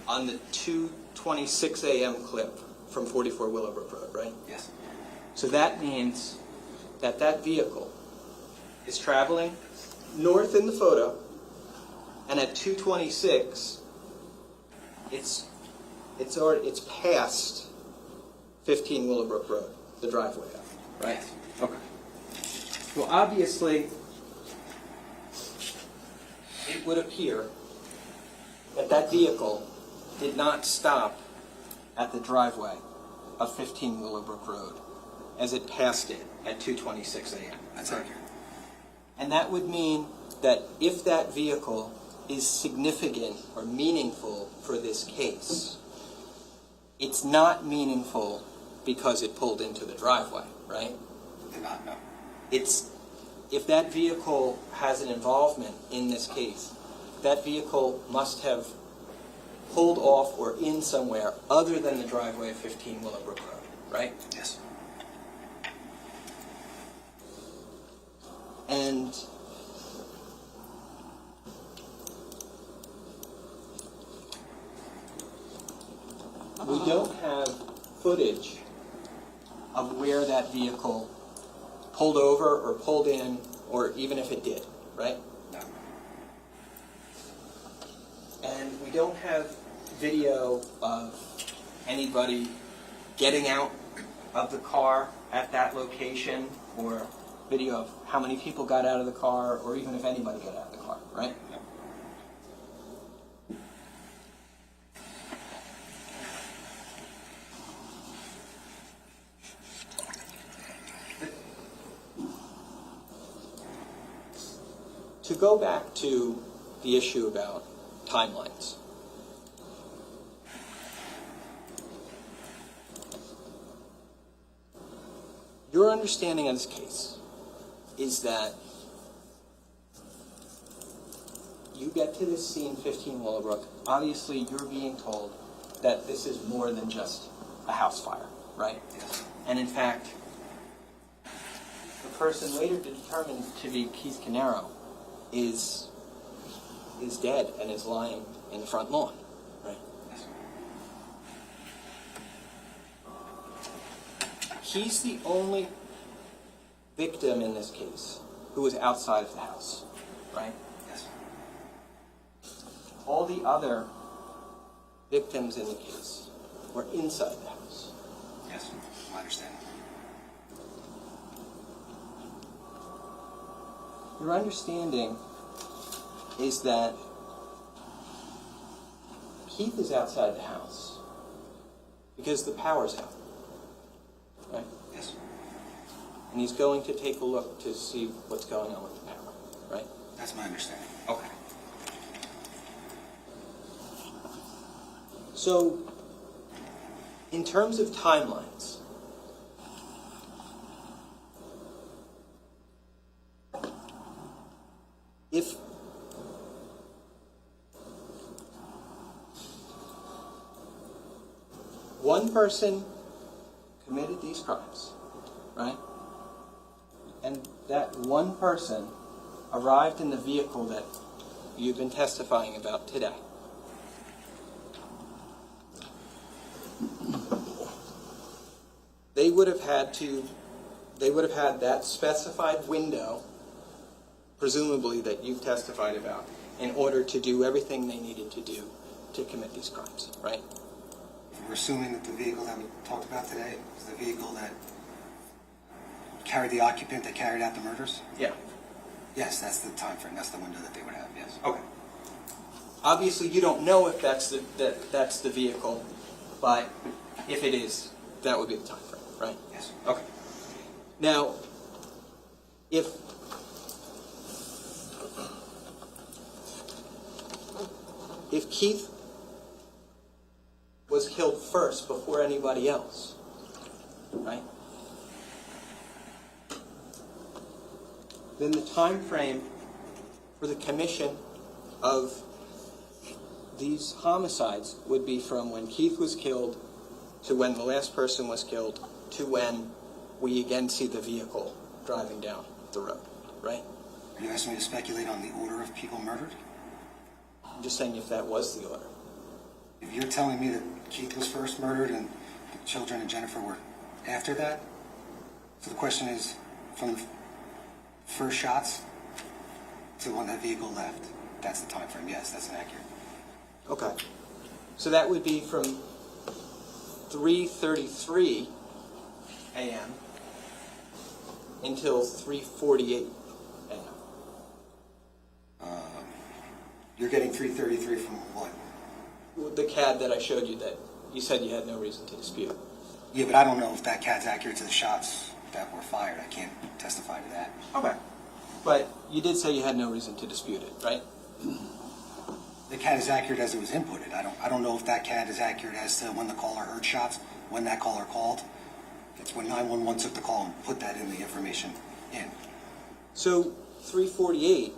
on the 2:26 a.m. clip from 44 Willowbrook Road, right? Yes. So that means that that vehicle is traveling north in the photo, and at 2:26, it's past 15 Willowbrook Road, the driveway up, right? Okay. Well, obviously, it would appear that that vehicle did not stop at the driveway of 15 Willowbrook Road as it passed it at 2:26 a.m. That's accurate. And that would mean that if that vehicle is significant or meaningful for this case, it's not meaningful because it pulled into the driveway, right? Did not know. It's, if that vehicle has an involvement in this case, that vehicle must have pulled off or in somewhere other than the driveway of 15 Willowbrook Road, right? Yes. And we don't have footage of where that vehicle pulled over or pulled in, or even if it did, right? No. And we don't have video of anybody getting out of the car at that location, or video of how many people got out of the car, or even if anybody got out of the car, right? No. To go back to the issue about timelines. Your understanding of this case is that you get to this scene, 15 Willowbrook. Obviously, you're being told that this is more than just a house fire, right? Yes. And in fact, the person later determined to be Keith Caneiro is dead and is lying in the front lawn, right? Yes. He's the only victim in this case who was outside of the house, right? Yes. All the other victims in the case were inside the house. Yes. I understand. Your understanding is that Keith is outside the house because the power's out, right? Yes. And he's going to take a look to see what's going on with the power, right? That's my understanding. Okay. So, in terms of timelines, if one person committed these crimes, right? And that one person arrived in the vehicle that you've been testifying about today. They would have had that specified window presumably that you've testified about, in order to do everything they needed to do to commit these crimes, right? We're assuming that the vehicle that we talked about today is the vehicle that carried the occupant that carried out the murders? Yeah. Yes, that's the time frame. That's the window that they would have, yes. Okay. Obviously, you don't know if that's the vehicle, but if it is, that would be the time frame, right? Yes. Okay. Now, if Keith was killed first before anybody else, right? Then the time frame for the commission of these homicides would be from when Keith was killed to when the last person was killed to when we again see the vehicle driving down the road, right? Are you asking me to speculate on the order of people murdered? I'm just saying if that was the order. If you're telling me that Keith was first murdered and the children and Jennifer were after that, so the question is, from the first shots to when that vehicle left, that's the time frame. Yes, that's inaccurate. Okay. So that would be from 3:33 a.m. until 3:48 a.m. You're getting 333 from what? The CAD that I showed you that you said you had no reason to dispute. Yeah, but I don't know if that CAD's accurate to the shots that were fired. I can't testify to that. Okay. But you did say you had no reason to dispute it, right? The CAD is accurate as it was inputted. I don't know if that CAD is accurate as to when the caller heard shots, when that caller called. It's when 911 took the call and put that in the information in. So 3:48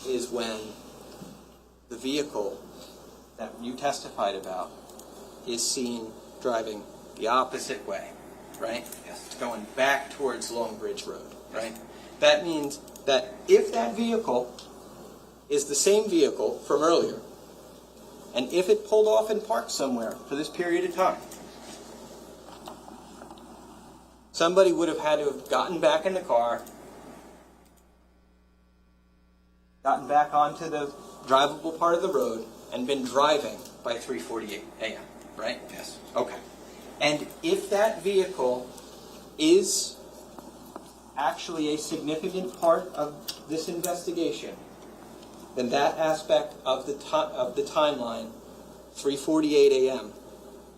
is when the vehicle that you testified about is seen driving the opposite way, right? Yes. It's going back towards Long Bridge Road, right? That means that if that vehicle is the same vehicle from earlier, and if it pulled off and parked somewhere for this period of time, somebody would have had to have gotten back in the car, gotten back onto the drivable part of the road, and been driving by 3:48 a.m., right? Yes. Okay. And if that vehicle is actually a significant part of this investigation, then that aspect of the timeline, 3:48 a.m.,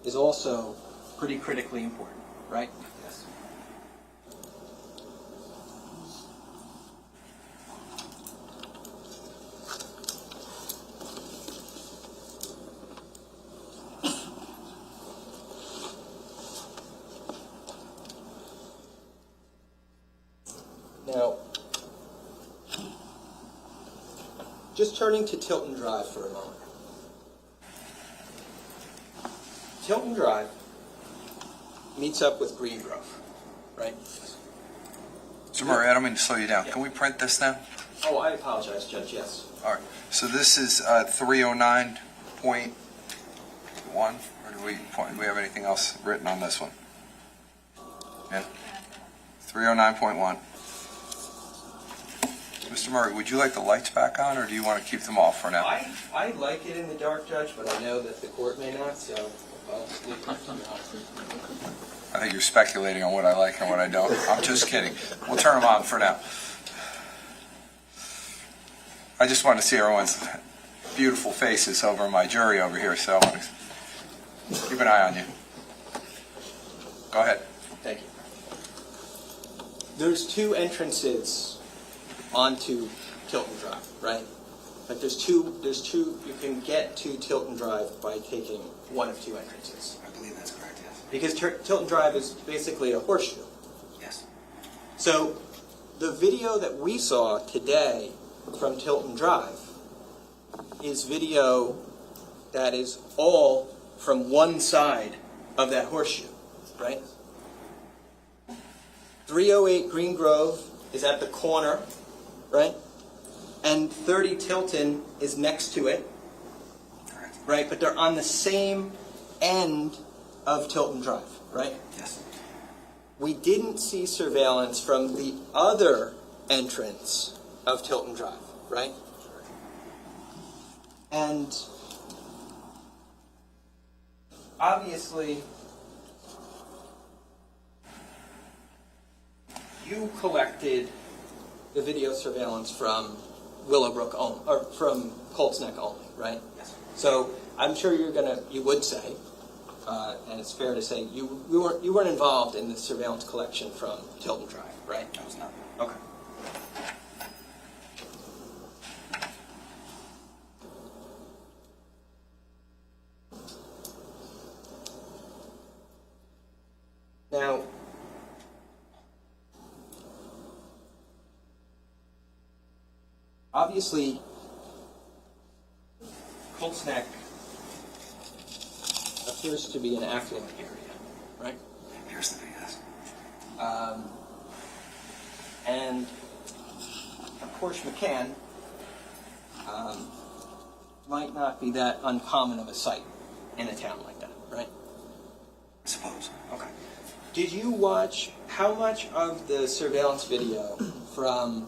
is also pretty critically important, right? Yes. Now, just turning to Tilton Drive for a moment. Tilton Drive meets up with Green Grove, right? Mr. Murray, I don't mean to slow you down. Can we print this now? Oh, I apologize, Judge, yes. All right. So this is 309.1, or do we have anything else written on this one? Yeah. 309.1. Mr. Murray, would you like the lights back on, or do you want to keep them off for now? I like it in the dark, Judge, but I know that the court may not, so I'll leave it to you. I think you're speculating on what I like and what I don't. I'm just kidding. We'll turn them on for now. I just want to see everyone's beautiful faces over my jury over here, so I want to keep an eye on you. Go ahead. Thank you. There's two entrances onto Tilton Drive, right? Like there's two, you can get to Tilton Drive by taking one of two entrances. I believe that's correct, yes. Because Tilton Drive is basically a horseshoe. Yes. So the video that we saw today from Tilton Drive is video that is all from one side of that horseshoe, right? 308 Green Grove is at the corner, right? And 30 Tilton is next to it, Correct. right? But they're on the same end of Tilton Drive, right? Yes. We didn't see surveillance from the other entrance of Tilton Drive, right? And obviously, you collected the video surveillance from Willowbrook only, or from Colts Neck only, right? Yes. So I'm sure you would say, and it's fair to say, you weren't involved in the surveillance collection from Tilton Drive, right? I was not. Okay. Now, obviously, Colts Neck appears to be an affluent area, right? It appears to be, yes. And of course, McCann might not be that uncommon of a sight in a town like that, right? I suppose. Okay. Did you watch, how much of the surveillance video from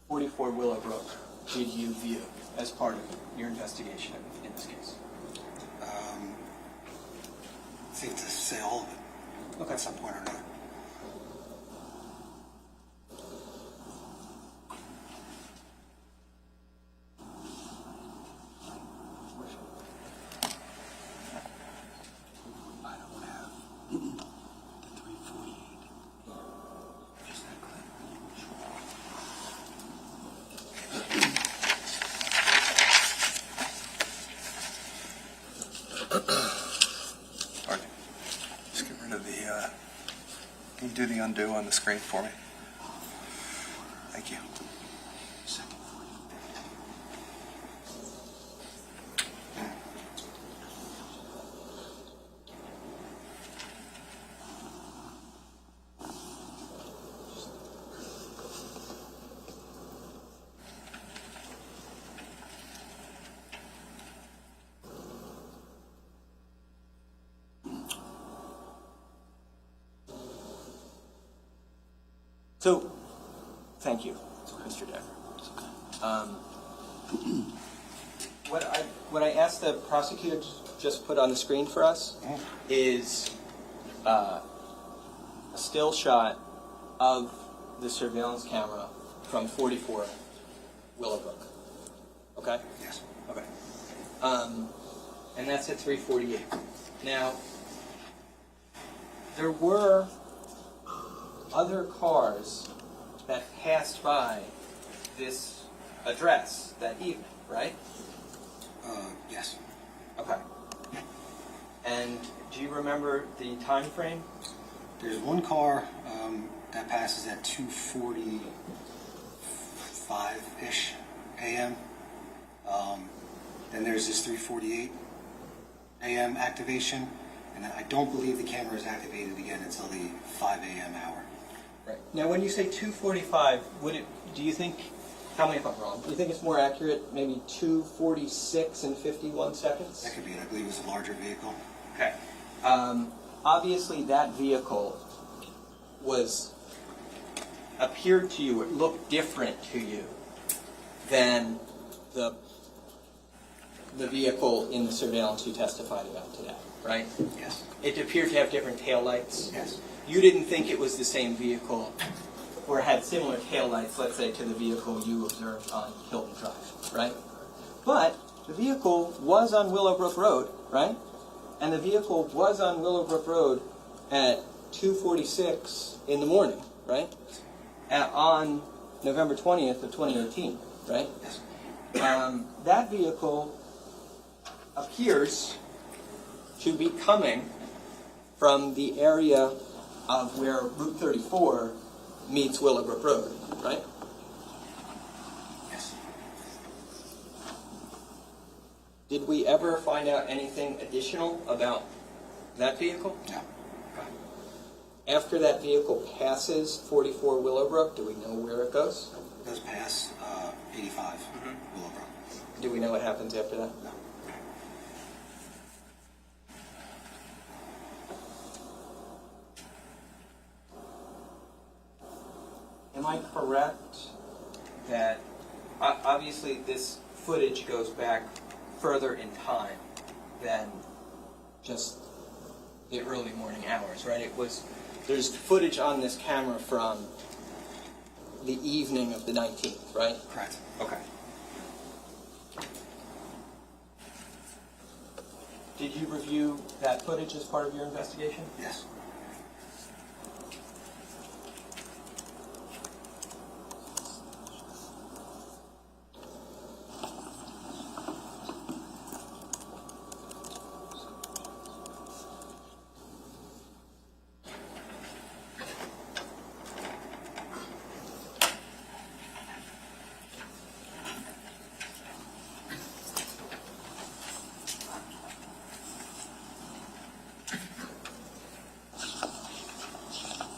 44 Willowbrook did you view as part of your investigation in this case? I think to say all of it at some point or another. Just get rid of the, can you do the undo on the screen for me? Thank you. So, thank you, Mr. Decker. What I asked the prosecutor to just put on the screen for us is a still shot of the surveillance camera from 44 Willowbrook. Okay? Yes. Okay. And that's at 3:48. Now, there were other cars that passed by this address that evening, right? Yes. Okay. And do you remember the time frame? There's one car that passes at 2:45-ish a.m. Then there's this 3:48 a.m. activation, and then I don't believe the camera is activated again until the 5 a.m. hour. Right. Now, when you say 2:45, do you think, tell me if I'm wrong, do you think it's more accurate, maybe 2:46 and 51 seconds? That could be it. I believe it was a larger vehicle. Okay. Obviously, that vehicle appeared to you, it looked different to you than the vehicle in the surveillance you testified about today, right? Yes. It appeared to have different taillights. Yes. You didn't think it was the same vehicle or had similar taillights, let's say, to the vehicle you observed on Hilton Drive, right? But the vehicle was on Willowbrook Road, right? And the vehicle was on Willowbrook Road at 2:46 in the morning, right? On November 20th of 2018, right? Yes. That vehicle appears to be coming from the area of where Route 34 meets Willowbrook Road, right? Yes. Did we ever find out anything additional about that vehicle? No. After that vehicle passes 44 Willowbrook, do we know where it goes? It does pass 85 Willowbrook. Do we know what happens after that? No. Am I correct that obviously this footage goes back further in time than just the early morning hours, right? There's footage on this camera from the evening of the 19th, right? Correct. Okay. Did you review that footage as part of your investigation? Yes.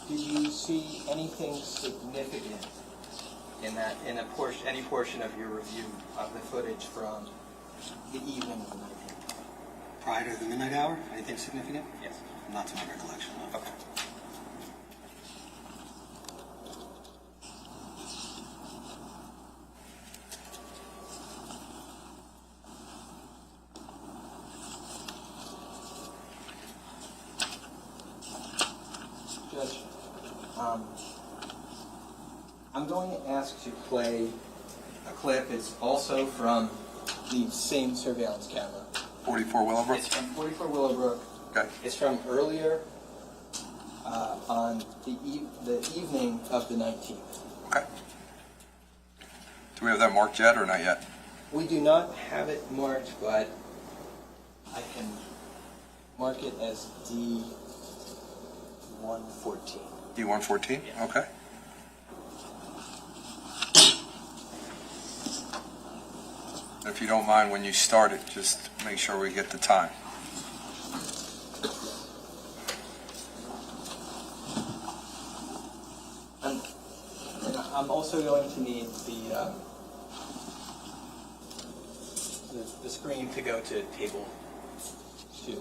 Did you see anything significant in any portion of your review of the footage from the evening of the 19th? Prior to the midnight hour, anything significant? Yes. Not to my recollection, no. Okay. Judge, I'm going to ask to play a clip. It's also from the same surveillance camera. 44 Willowbrook? It's from 44 Willowbrook. Okay. It's from earlier on the evening of the 19th. Okay. Do we have that marked yet or not yet? We do not have it marked, but I can mark it as D114. D114? Yeah. Okay. If you don't mind, when you start it, just make sure we get the time. And I'm also going to need the screen to go to table 2.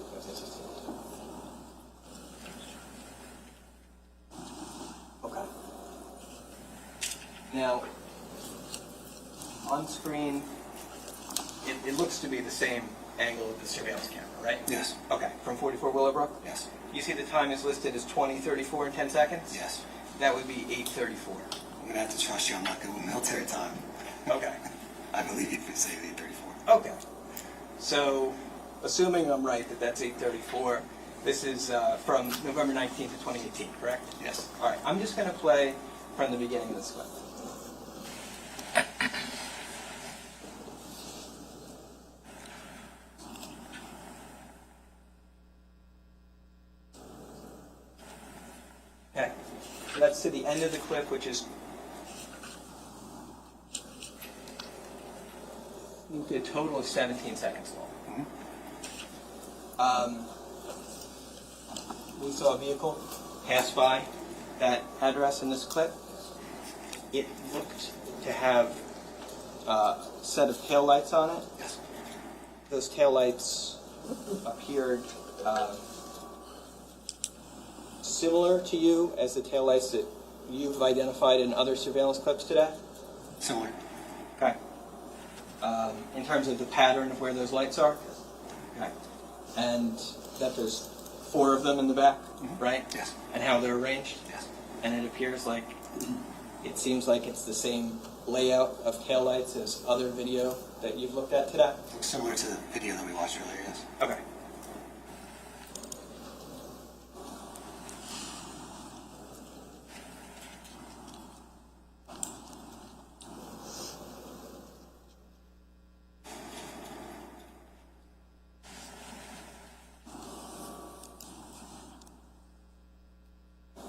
Okay. Now, on screen, it looks to be the same angle of the surveillance camera, right? Yes. Okay, from 44 Willowbrook? Yes. You see the time is listed as 20:34 and 10 seconds? Yes. That would be 8:34. I'm going to have to trust you. I'm not good with military time. Okay. I believe you if you say 8:34. Okay. So, assuming I'm right that that's 8:34, this is from November 19th to 2018, correct? Yes. All right, I'm just going to play from the beginning of this clip. Okay, so that's to the end of the clip, which is a total of 17 seconds long. We saw a vehicle pass by that address in this clip. It looked to have a set of taillights on it. Yes. Those taillights appeared similar to you as the taillights that you've identified in other surveillance clips today? Similar. Okay. In terms of the pattern of where those lights are? Okay. And that there's 4 of them in the back, right? Yes. And how they're arranged? Yes. And it appears like, it seems like it's the same layout of taillights as other video that you've looked at today? Similar to the video that we watched earlier, yes. Okay.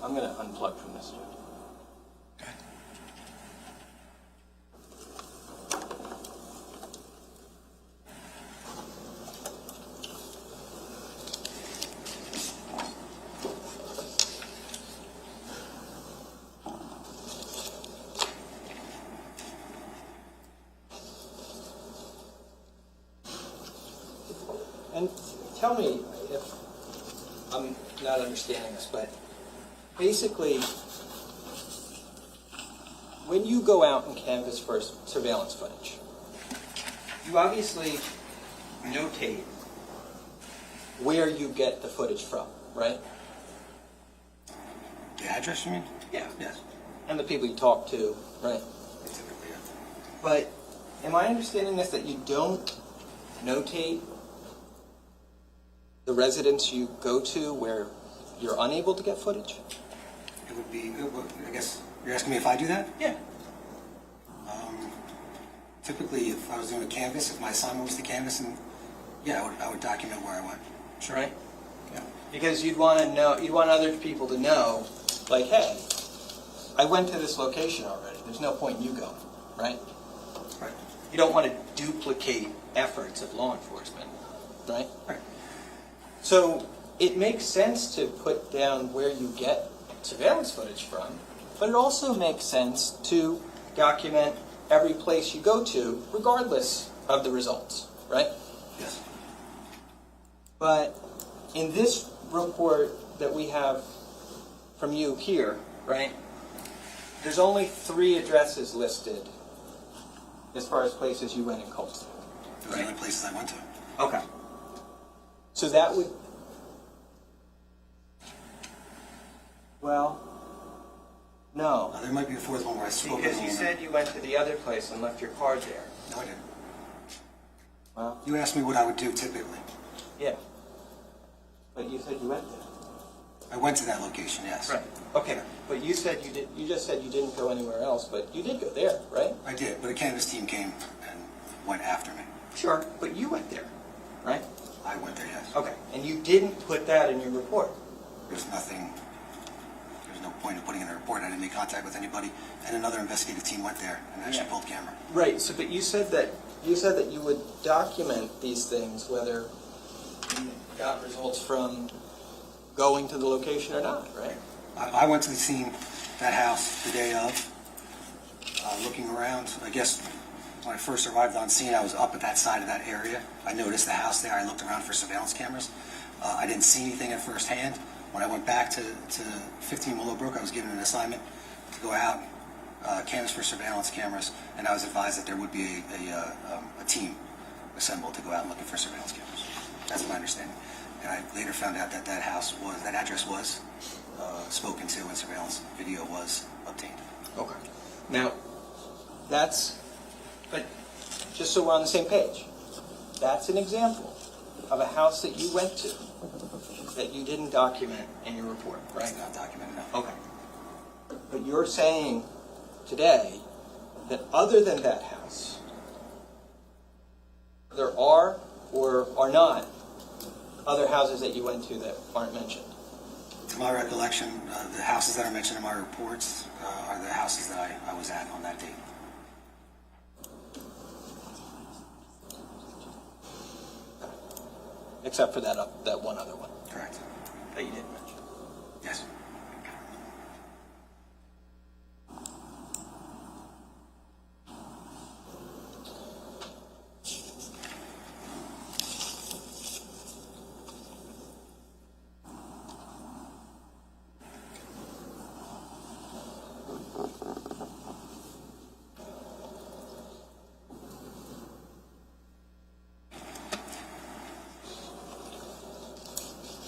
I'm going to unplug from this. And tell me if I'm not understanding this, but basically when you go out and canvass for surveillance footage, you obviously notate where you get the footage from, right? The address, you mean? Yeah. Yes. And the people you talk to, right? Typically, yeah. But am I understanding this that you don't notate the residence you go to where you're unable to get footage? It would be, I guess, you're asking me if I do that? Yeah. Typically, if I was doing a canvas, if my assignment was to canvas, and yeah, I would document where I went. Sure. Right? Yeah. Because you'd want to know, you'd want other people to know, like, hey, I went to this location already. There's no point in you going, right? Right. You don't want to duplicate efforts of law enforcement, right? Right. So it makes sense to put down where you get surveillance footage from, but it also makes sense to document every place you go to, regardless of the results, right? Yes. But in this report that we have from you here, right, there's only 3 addresses listed as far as places you went in Colts. Those are the only places I went to. Okay. So that would, well, no. There might be a fourth one where I spoke. Because you said you went to the other place and left your card there. No, I didn't. Well, You asked me what I would do typically. yeah. But you said you went there. I went to that location, yes. Right. Okay. But you said you did. You just said you didn't go anywhere else, but you did go there, right? I did, but a canvas team came and went after me. Sure. But you went there, right? I went there, yes. Okay. And you didn't put that in your report. There's no point in putting in a report. I didn't make contact with anybody, and another investigative team went there and actually pulled camera. Right. So, but you said that you would document these things, whether you got results from going to the location or not, right? I went to the scene, that house, the day of, looking around. I guess when I first arrived on scene, I was up at that side of that area. I noticed the house there. I looked around for surveillance cameras. I didn't see anything at first hand. When I went back to 15 Willowbrook, I was given an assignment to go out, canvass for surveillance cameras, and I was advised that there would be a team assembled to go out looking for surveillance cameras. That's my understanding. And I later found out that that address was spoken to and surveillance video was obtained. Okay. Now, but just so we're on the same page, that's an example of a house that you went to that you didn't document in your report, right? It's not documented, no. Okay. But you're saying today that other than that house, there are or are not other houses that you went to that aren't mentioned? To my recollection, the houses that are mentioned in my reports are the houses that I was at on that date. Except for that one other one. Correct. That you didn't mention. Yes.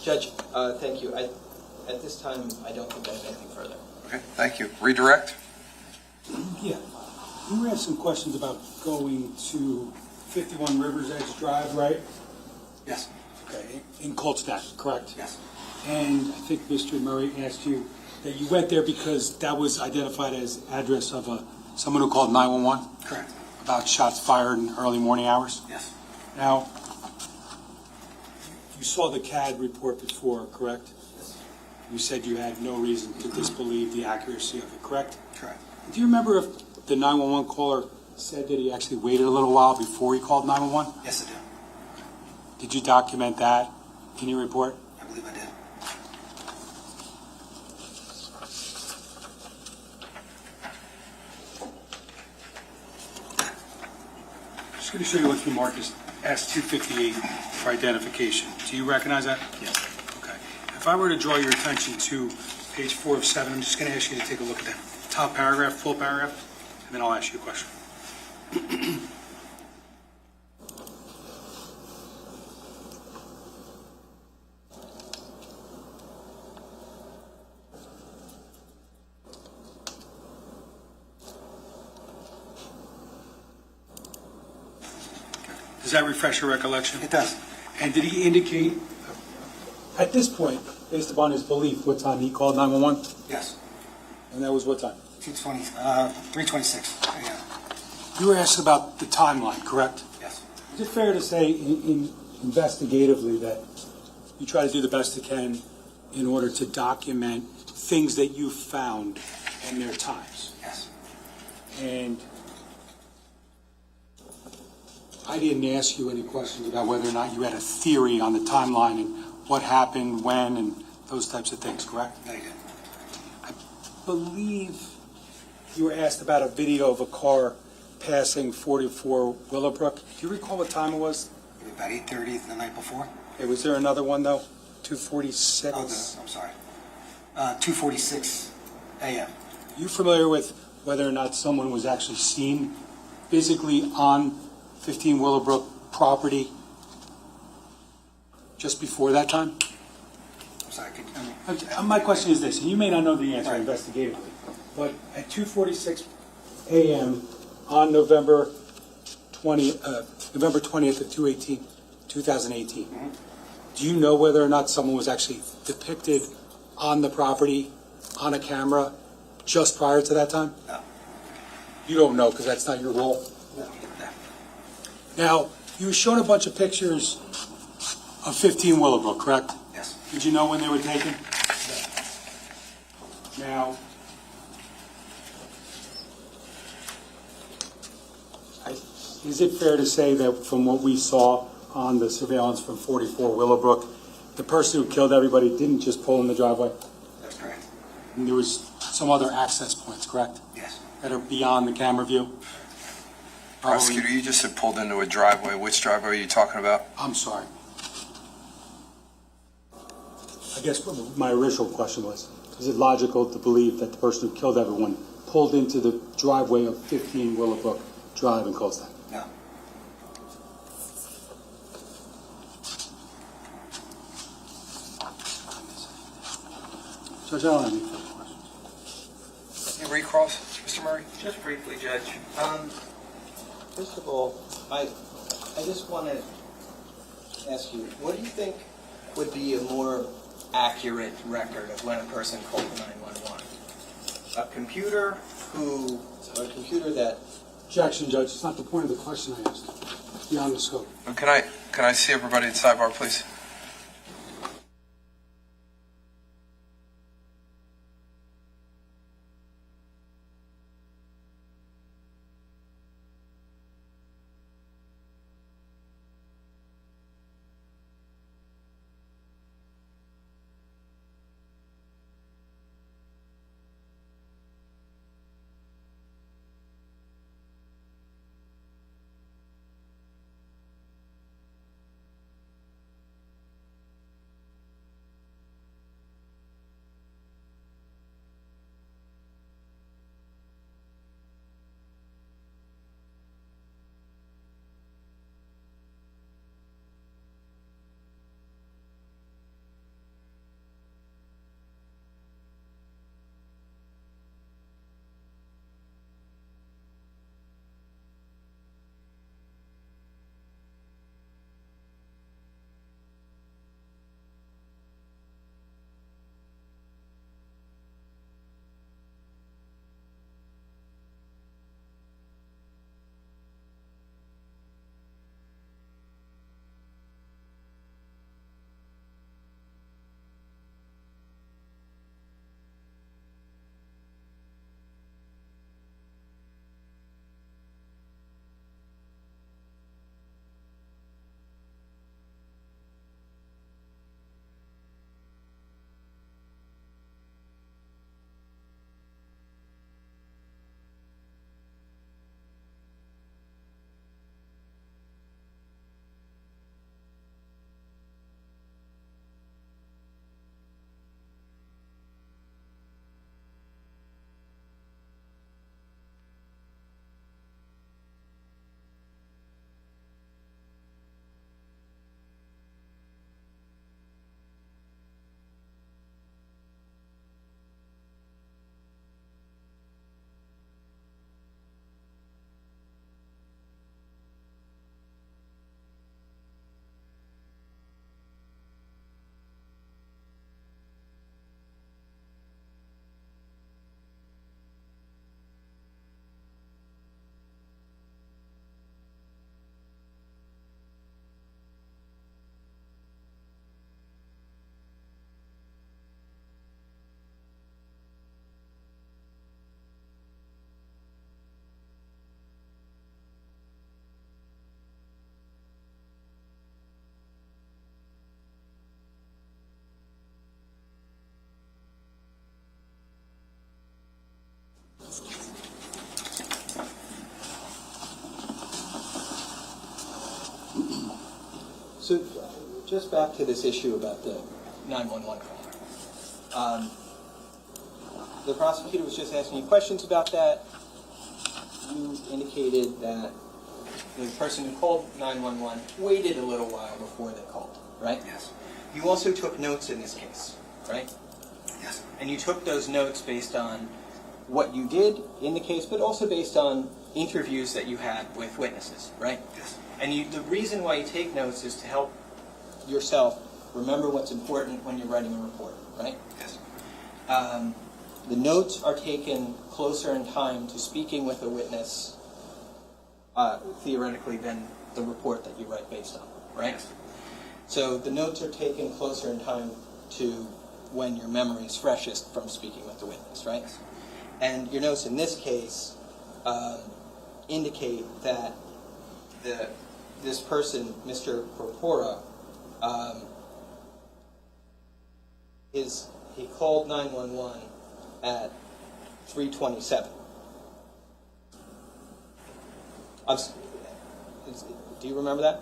Judge, thank you. At this time, I don't think I have anything further. Okay, thank you. Redirect? Yeah. You had some questions about going to 51 Rivers Edge Drive, right? Yes. Okay, in Colts Neck, correct? Yes. And I think Mr. Murray asked you that you went there because that was identified as address of someone who called 911? Correct. About shots fired in early morning hours? Yes. Now, you saw the CAD report before, correct? Yes. You said you had no reason to disbelieve the accuracy of it, correct? Correct. Do you remember if the 911 caller said that he actually waited a little while before he called 911? Yes, I do. Did you document that in your report? I believe I did. Just going to show you what's been marked as S-258 for identification. Do you recognize that? Yes. Okay. If I were to draw your attention to page 4 of 7, I'm just going to ask you to take a look at that top paragraph, full paragraph. and then I'll ask you a question. Does that refresh your recollection? It does. And did he indicate, at this point, based upon his belief, what time he called 911? Yes. And that was what time? 3:26 a.m. You were asked about the timeline, correct? Yes. Is it fair to say investigatively that you try to do the best you can in order to document things that you found in their times? Yes. And I didn't ask you any questions about whether or not you had a theory on the timeline and what happened, when, and those types of things, correct? No, you didn't. I believe you were asked about a video of a car passing 44 Willowbrook. Do you recall what time it was? About 8:30 the night before. Okay, was there another one, though? 2:46? Oh, I'm sorry. 2:46 a.m. You familiar with whether or not someone was actually seen physically on 15 Willowbrook property just before that time? I'm sorry. My question is this, and you may not know the answer Right. investigatively, but at 2:46 a.m. on November 20th of 2018, do you know whether or not someone was actually depicted on the property on a camera just prior to that time? No. You don't know because that's not your role? No. Now, you were shown a bunch of pictures of 15 Willowbrook, correct? Yes. Did you know when they were taken? Now, is it fair to say that from what we saw on the surveillance from 44 Willowbrook, the person who killed everybody didn't just pull in the driveway? That's correct. And there was some other access points, correct? Yes. That are beyond the camera view? Prosecutor, you just said pulled into a driveway. Which driveway are you talking about? I'm sorry. I guess my original question was, is it logical to believe that the person who killed everyone pulled into the driveway of 15 Willowbrook Drive in Colts Neck? No. Judge, I don't have any further questions. Any recalls, Mr. Murray? Just briefly, Judge. First of all, I just want to ask you, what do you think would be a more accurate record of when a person called 911? A computer that... Objection, Judge. It's not the point of the question I asked. Beyond the scope. Can I see everybody at sidebar, please? So, just back to this issue about the 911 call. The prosecutor was just asking you questions about that. You indicated that the person who called 911 waited a little while before they called, right? Yes. You also took notes in this case, right? Yes. And you took those notes based on what you did in the case, but also based on interviews that you had with witnesses, right? Yes. And the reason why you take notes is to help yourself remember what's important when you're writing a report, right? Yes. The notes are taken closer in time to speaking with a witness, theoretically, than the report that you write based on, right? Yes. So the notes are taken closer in time to when your memory is freshest from speaking with the witness, right? Yes. And your notes in this case indicate that this person, Mr. Corpora, he called 911 at 3:27. Do you remember that?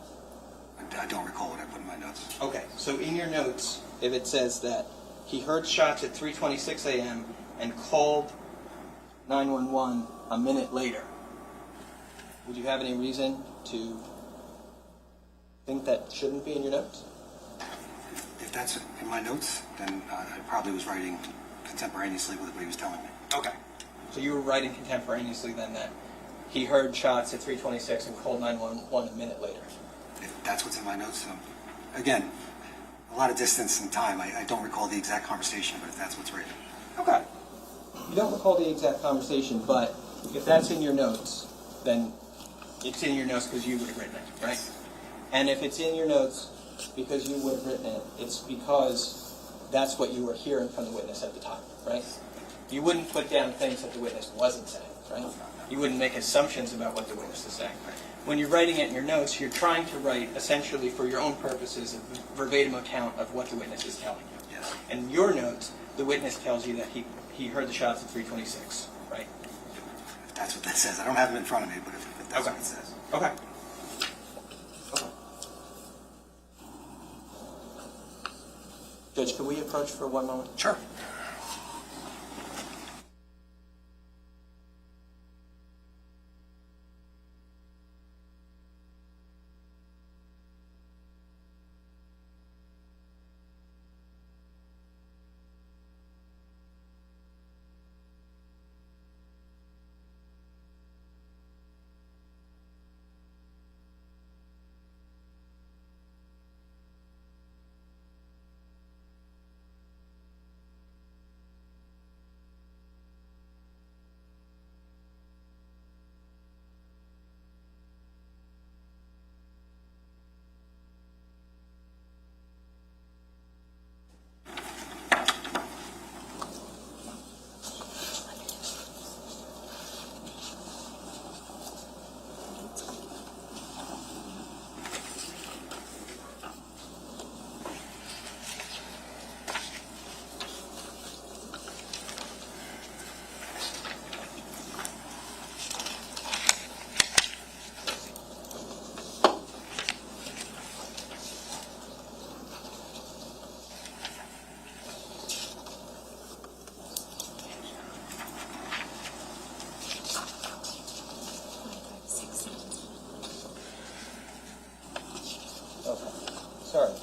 I don't recall what I put in my notes. Okay, so in your notes, if it says that he heard shots at 3:26 a.m. and called 911 a minute later, would you have any reason to think that shouldn't be in your notes? If that's in my notes, then I probably was writing contemporaneously with what he was telling me. Okay. So you were writing contemporaneously then that he heard shots at 3:26 and called 911 a minute later. If that's what's in my notes, again, a lot of distance and time. I don't recall the exact conversation, but if that's what's written. Okay. You don't recall the exact conversation, but if that's in your notes, then it's in your notes because you would have written it, right? And if it's in your notes because you would have written it, it's because that's what you were hearing from the witness at the time, right? You wouldn't put down things that the witness wasn't saying, right? You wouldn't make assumptions about what the witness is saying. When you're writing it in your notes, you're trying to write, essentially for your own purposes, a verbatim account of what the witness is telling you. Yes. And in your notes, the witness tells you that he heard the shots at 3:26, right? If that's what that says. I don't have them in front of me, but if that's what it says. Okay. Judge, can we approach for one moment? Sure. Sorry.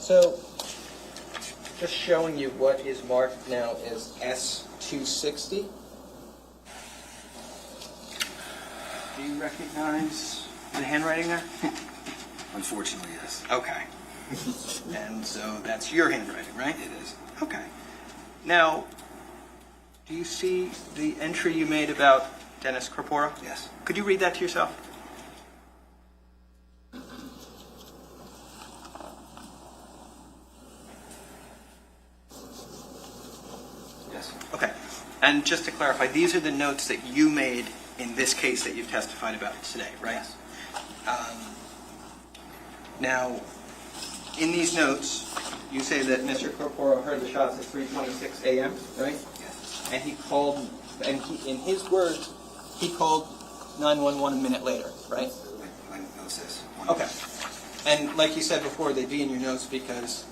So, just showing you what is marked now as S260. Do you recognize the handwriting there? Unfortunately, yes. Okay. And so that's your handwriting, right? It is. Okay. Now, do you see the entry you made about Dennis Corpora? Yes. Could you read that to yourself? Yes. Okay. And just to clarify, these are the notes that you made in this case that you've testified about today, right? Yes. Now, in these notes, you say that Mr. Corpora heard the shots at 3:26 a.m., right? Yes. And he called, and in his words, he called 911 a minute later, right? My note says. Okay. And like you said before, they'd be in your notes because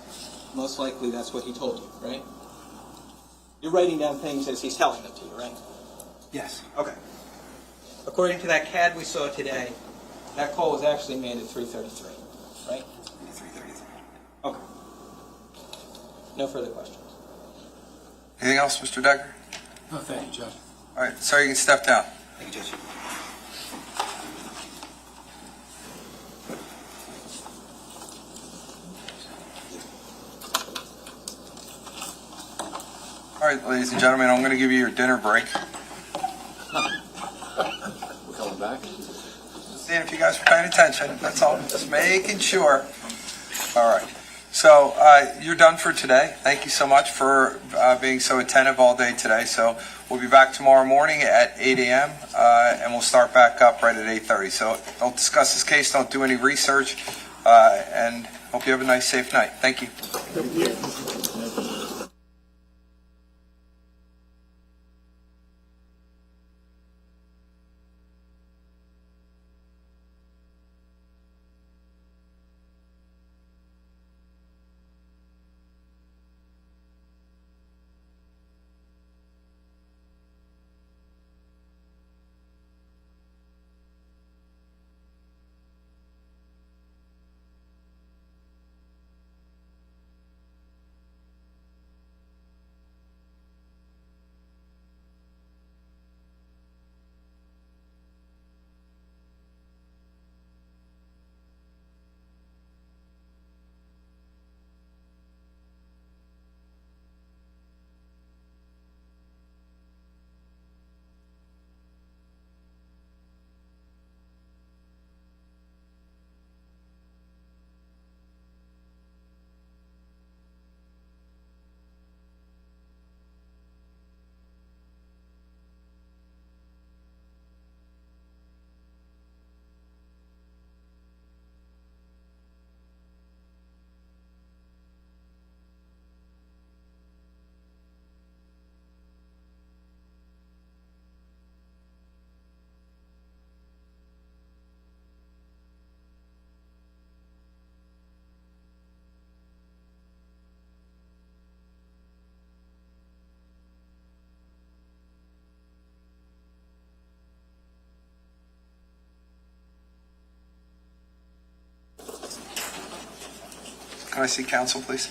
most likely that's what he told you, right? You're writing down things as he's telling them to you, right? Yes. Okay. According to that CAD we saw today, that call was actually made at 3:33, right? 3:33. Okay. No further questions. Anything else, Mr. Decker? No, thank you, Judge. All right, sir, you can step down. Thank you, Judge. All right, ladies and gentlemen, I'm going to give you your dinner break. We're coming back? Seeing if you guys were paying attention. That's all. Just making sure. All right. So you're done for today. Thank you so much for being so attentive all day today. So we'll be back tomorrow morning at 8 a.m. And we'll start back up right at 8:30. So don't discuss this case. Don't do any research. And hope you have a nice, safe night. Thank you. Thank you. Can I see counsel, please?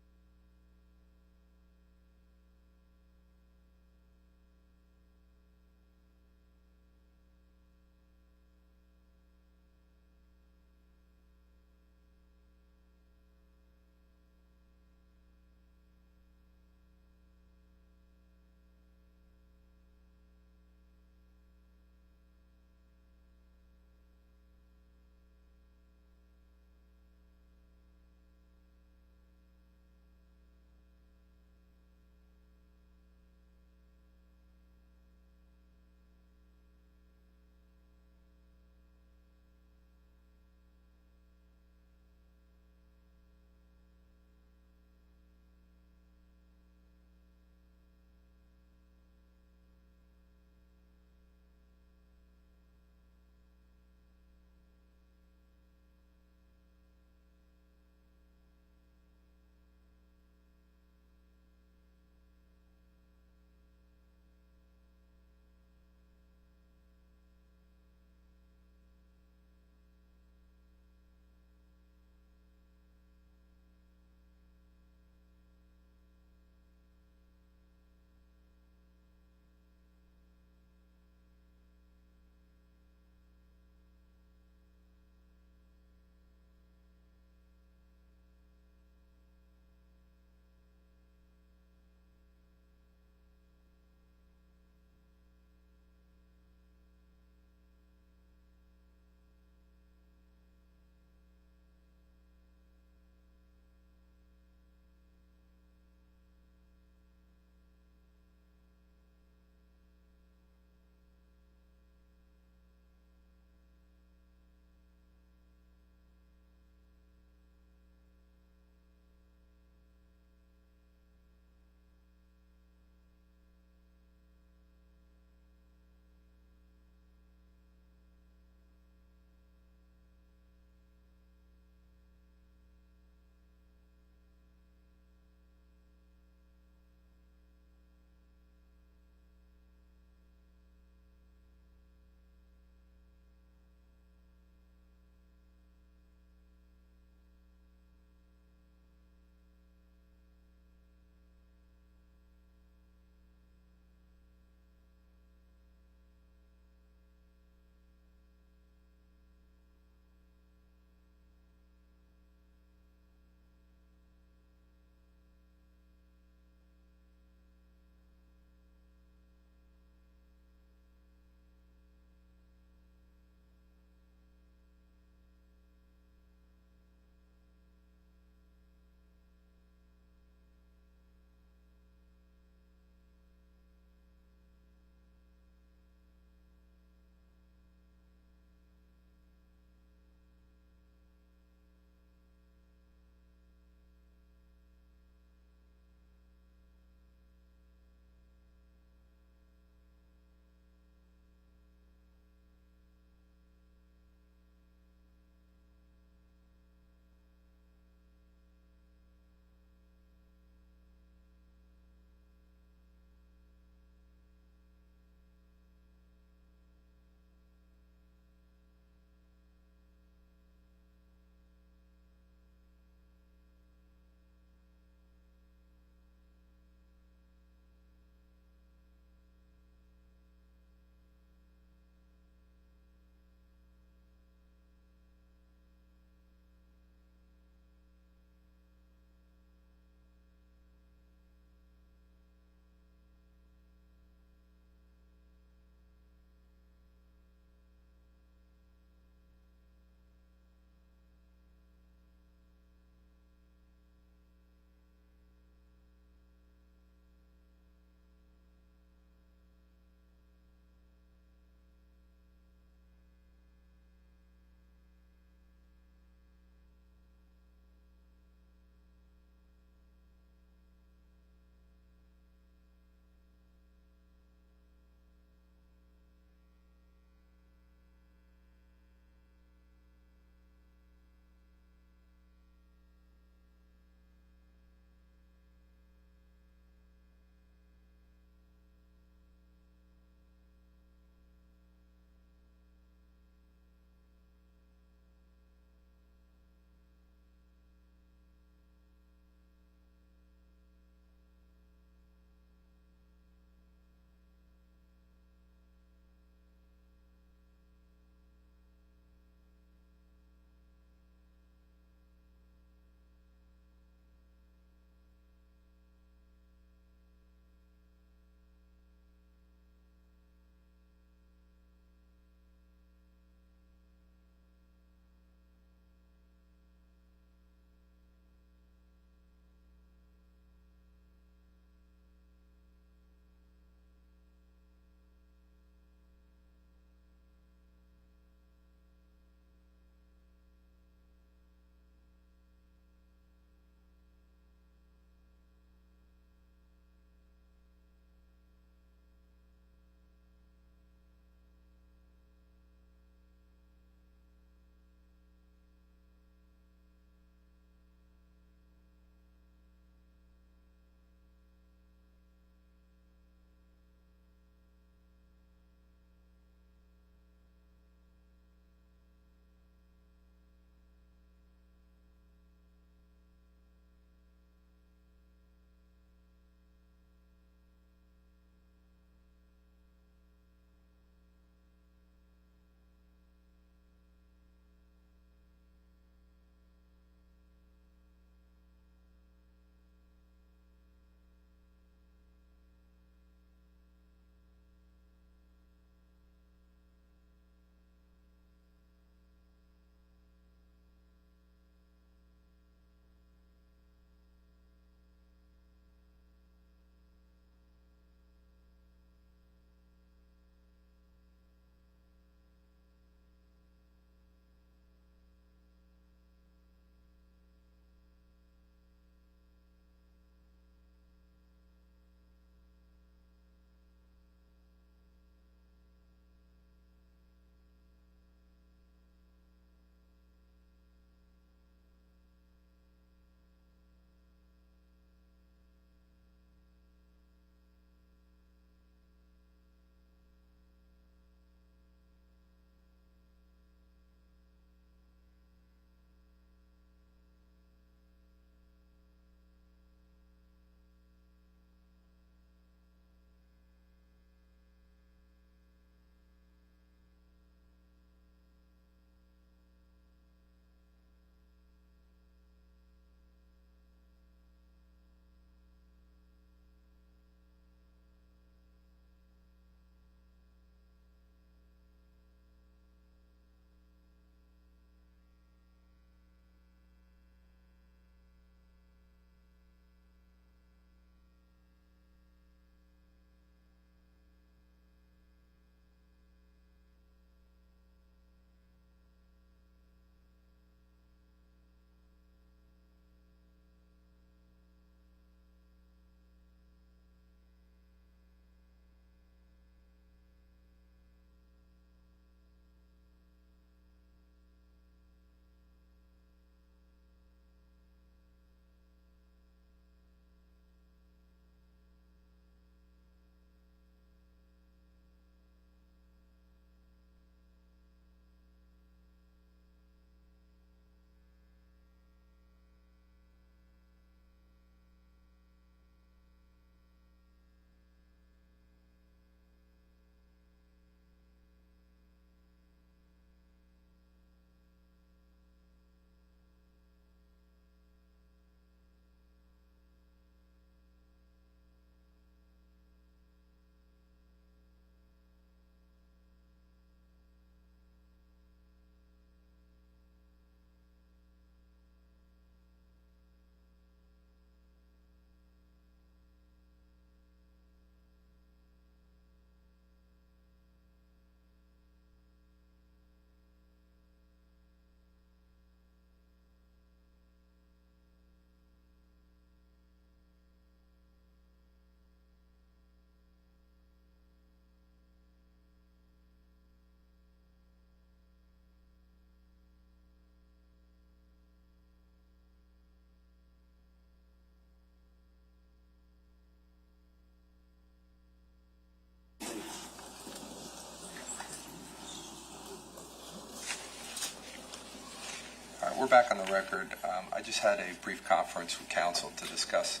we're back on the record. I just had a brief conference with counsel to discuss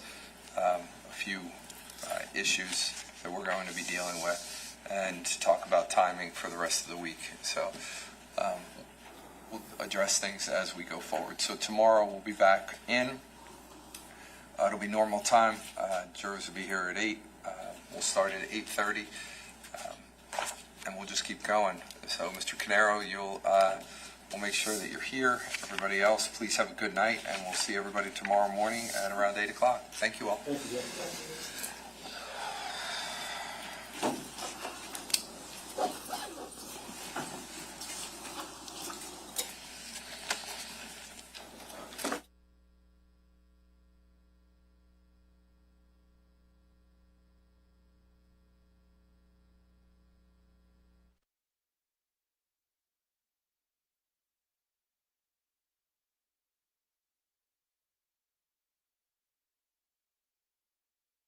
a few issues that we're going to be dealing with and to talk about timing for the rest of the week. So we'll address things as we go forward. So tomorrow we'll be back in. It'll be normal time. Jurors will be here at 8. We'll start at 8:30, and we'll just keep going. So, Mr. Caniero, we'll make sure that you're here. Everybody else, please have a good night, and we'll see everybody tomorrow morning at around 8 o'clock. Thank you all. Thank you.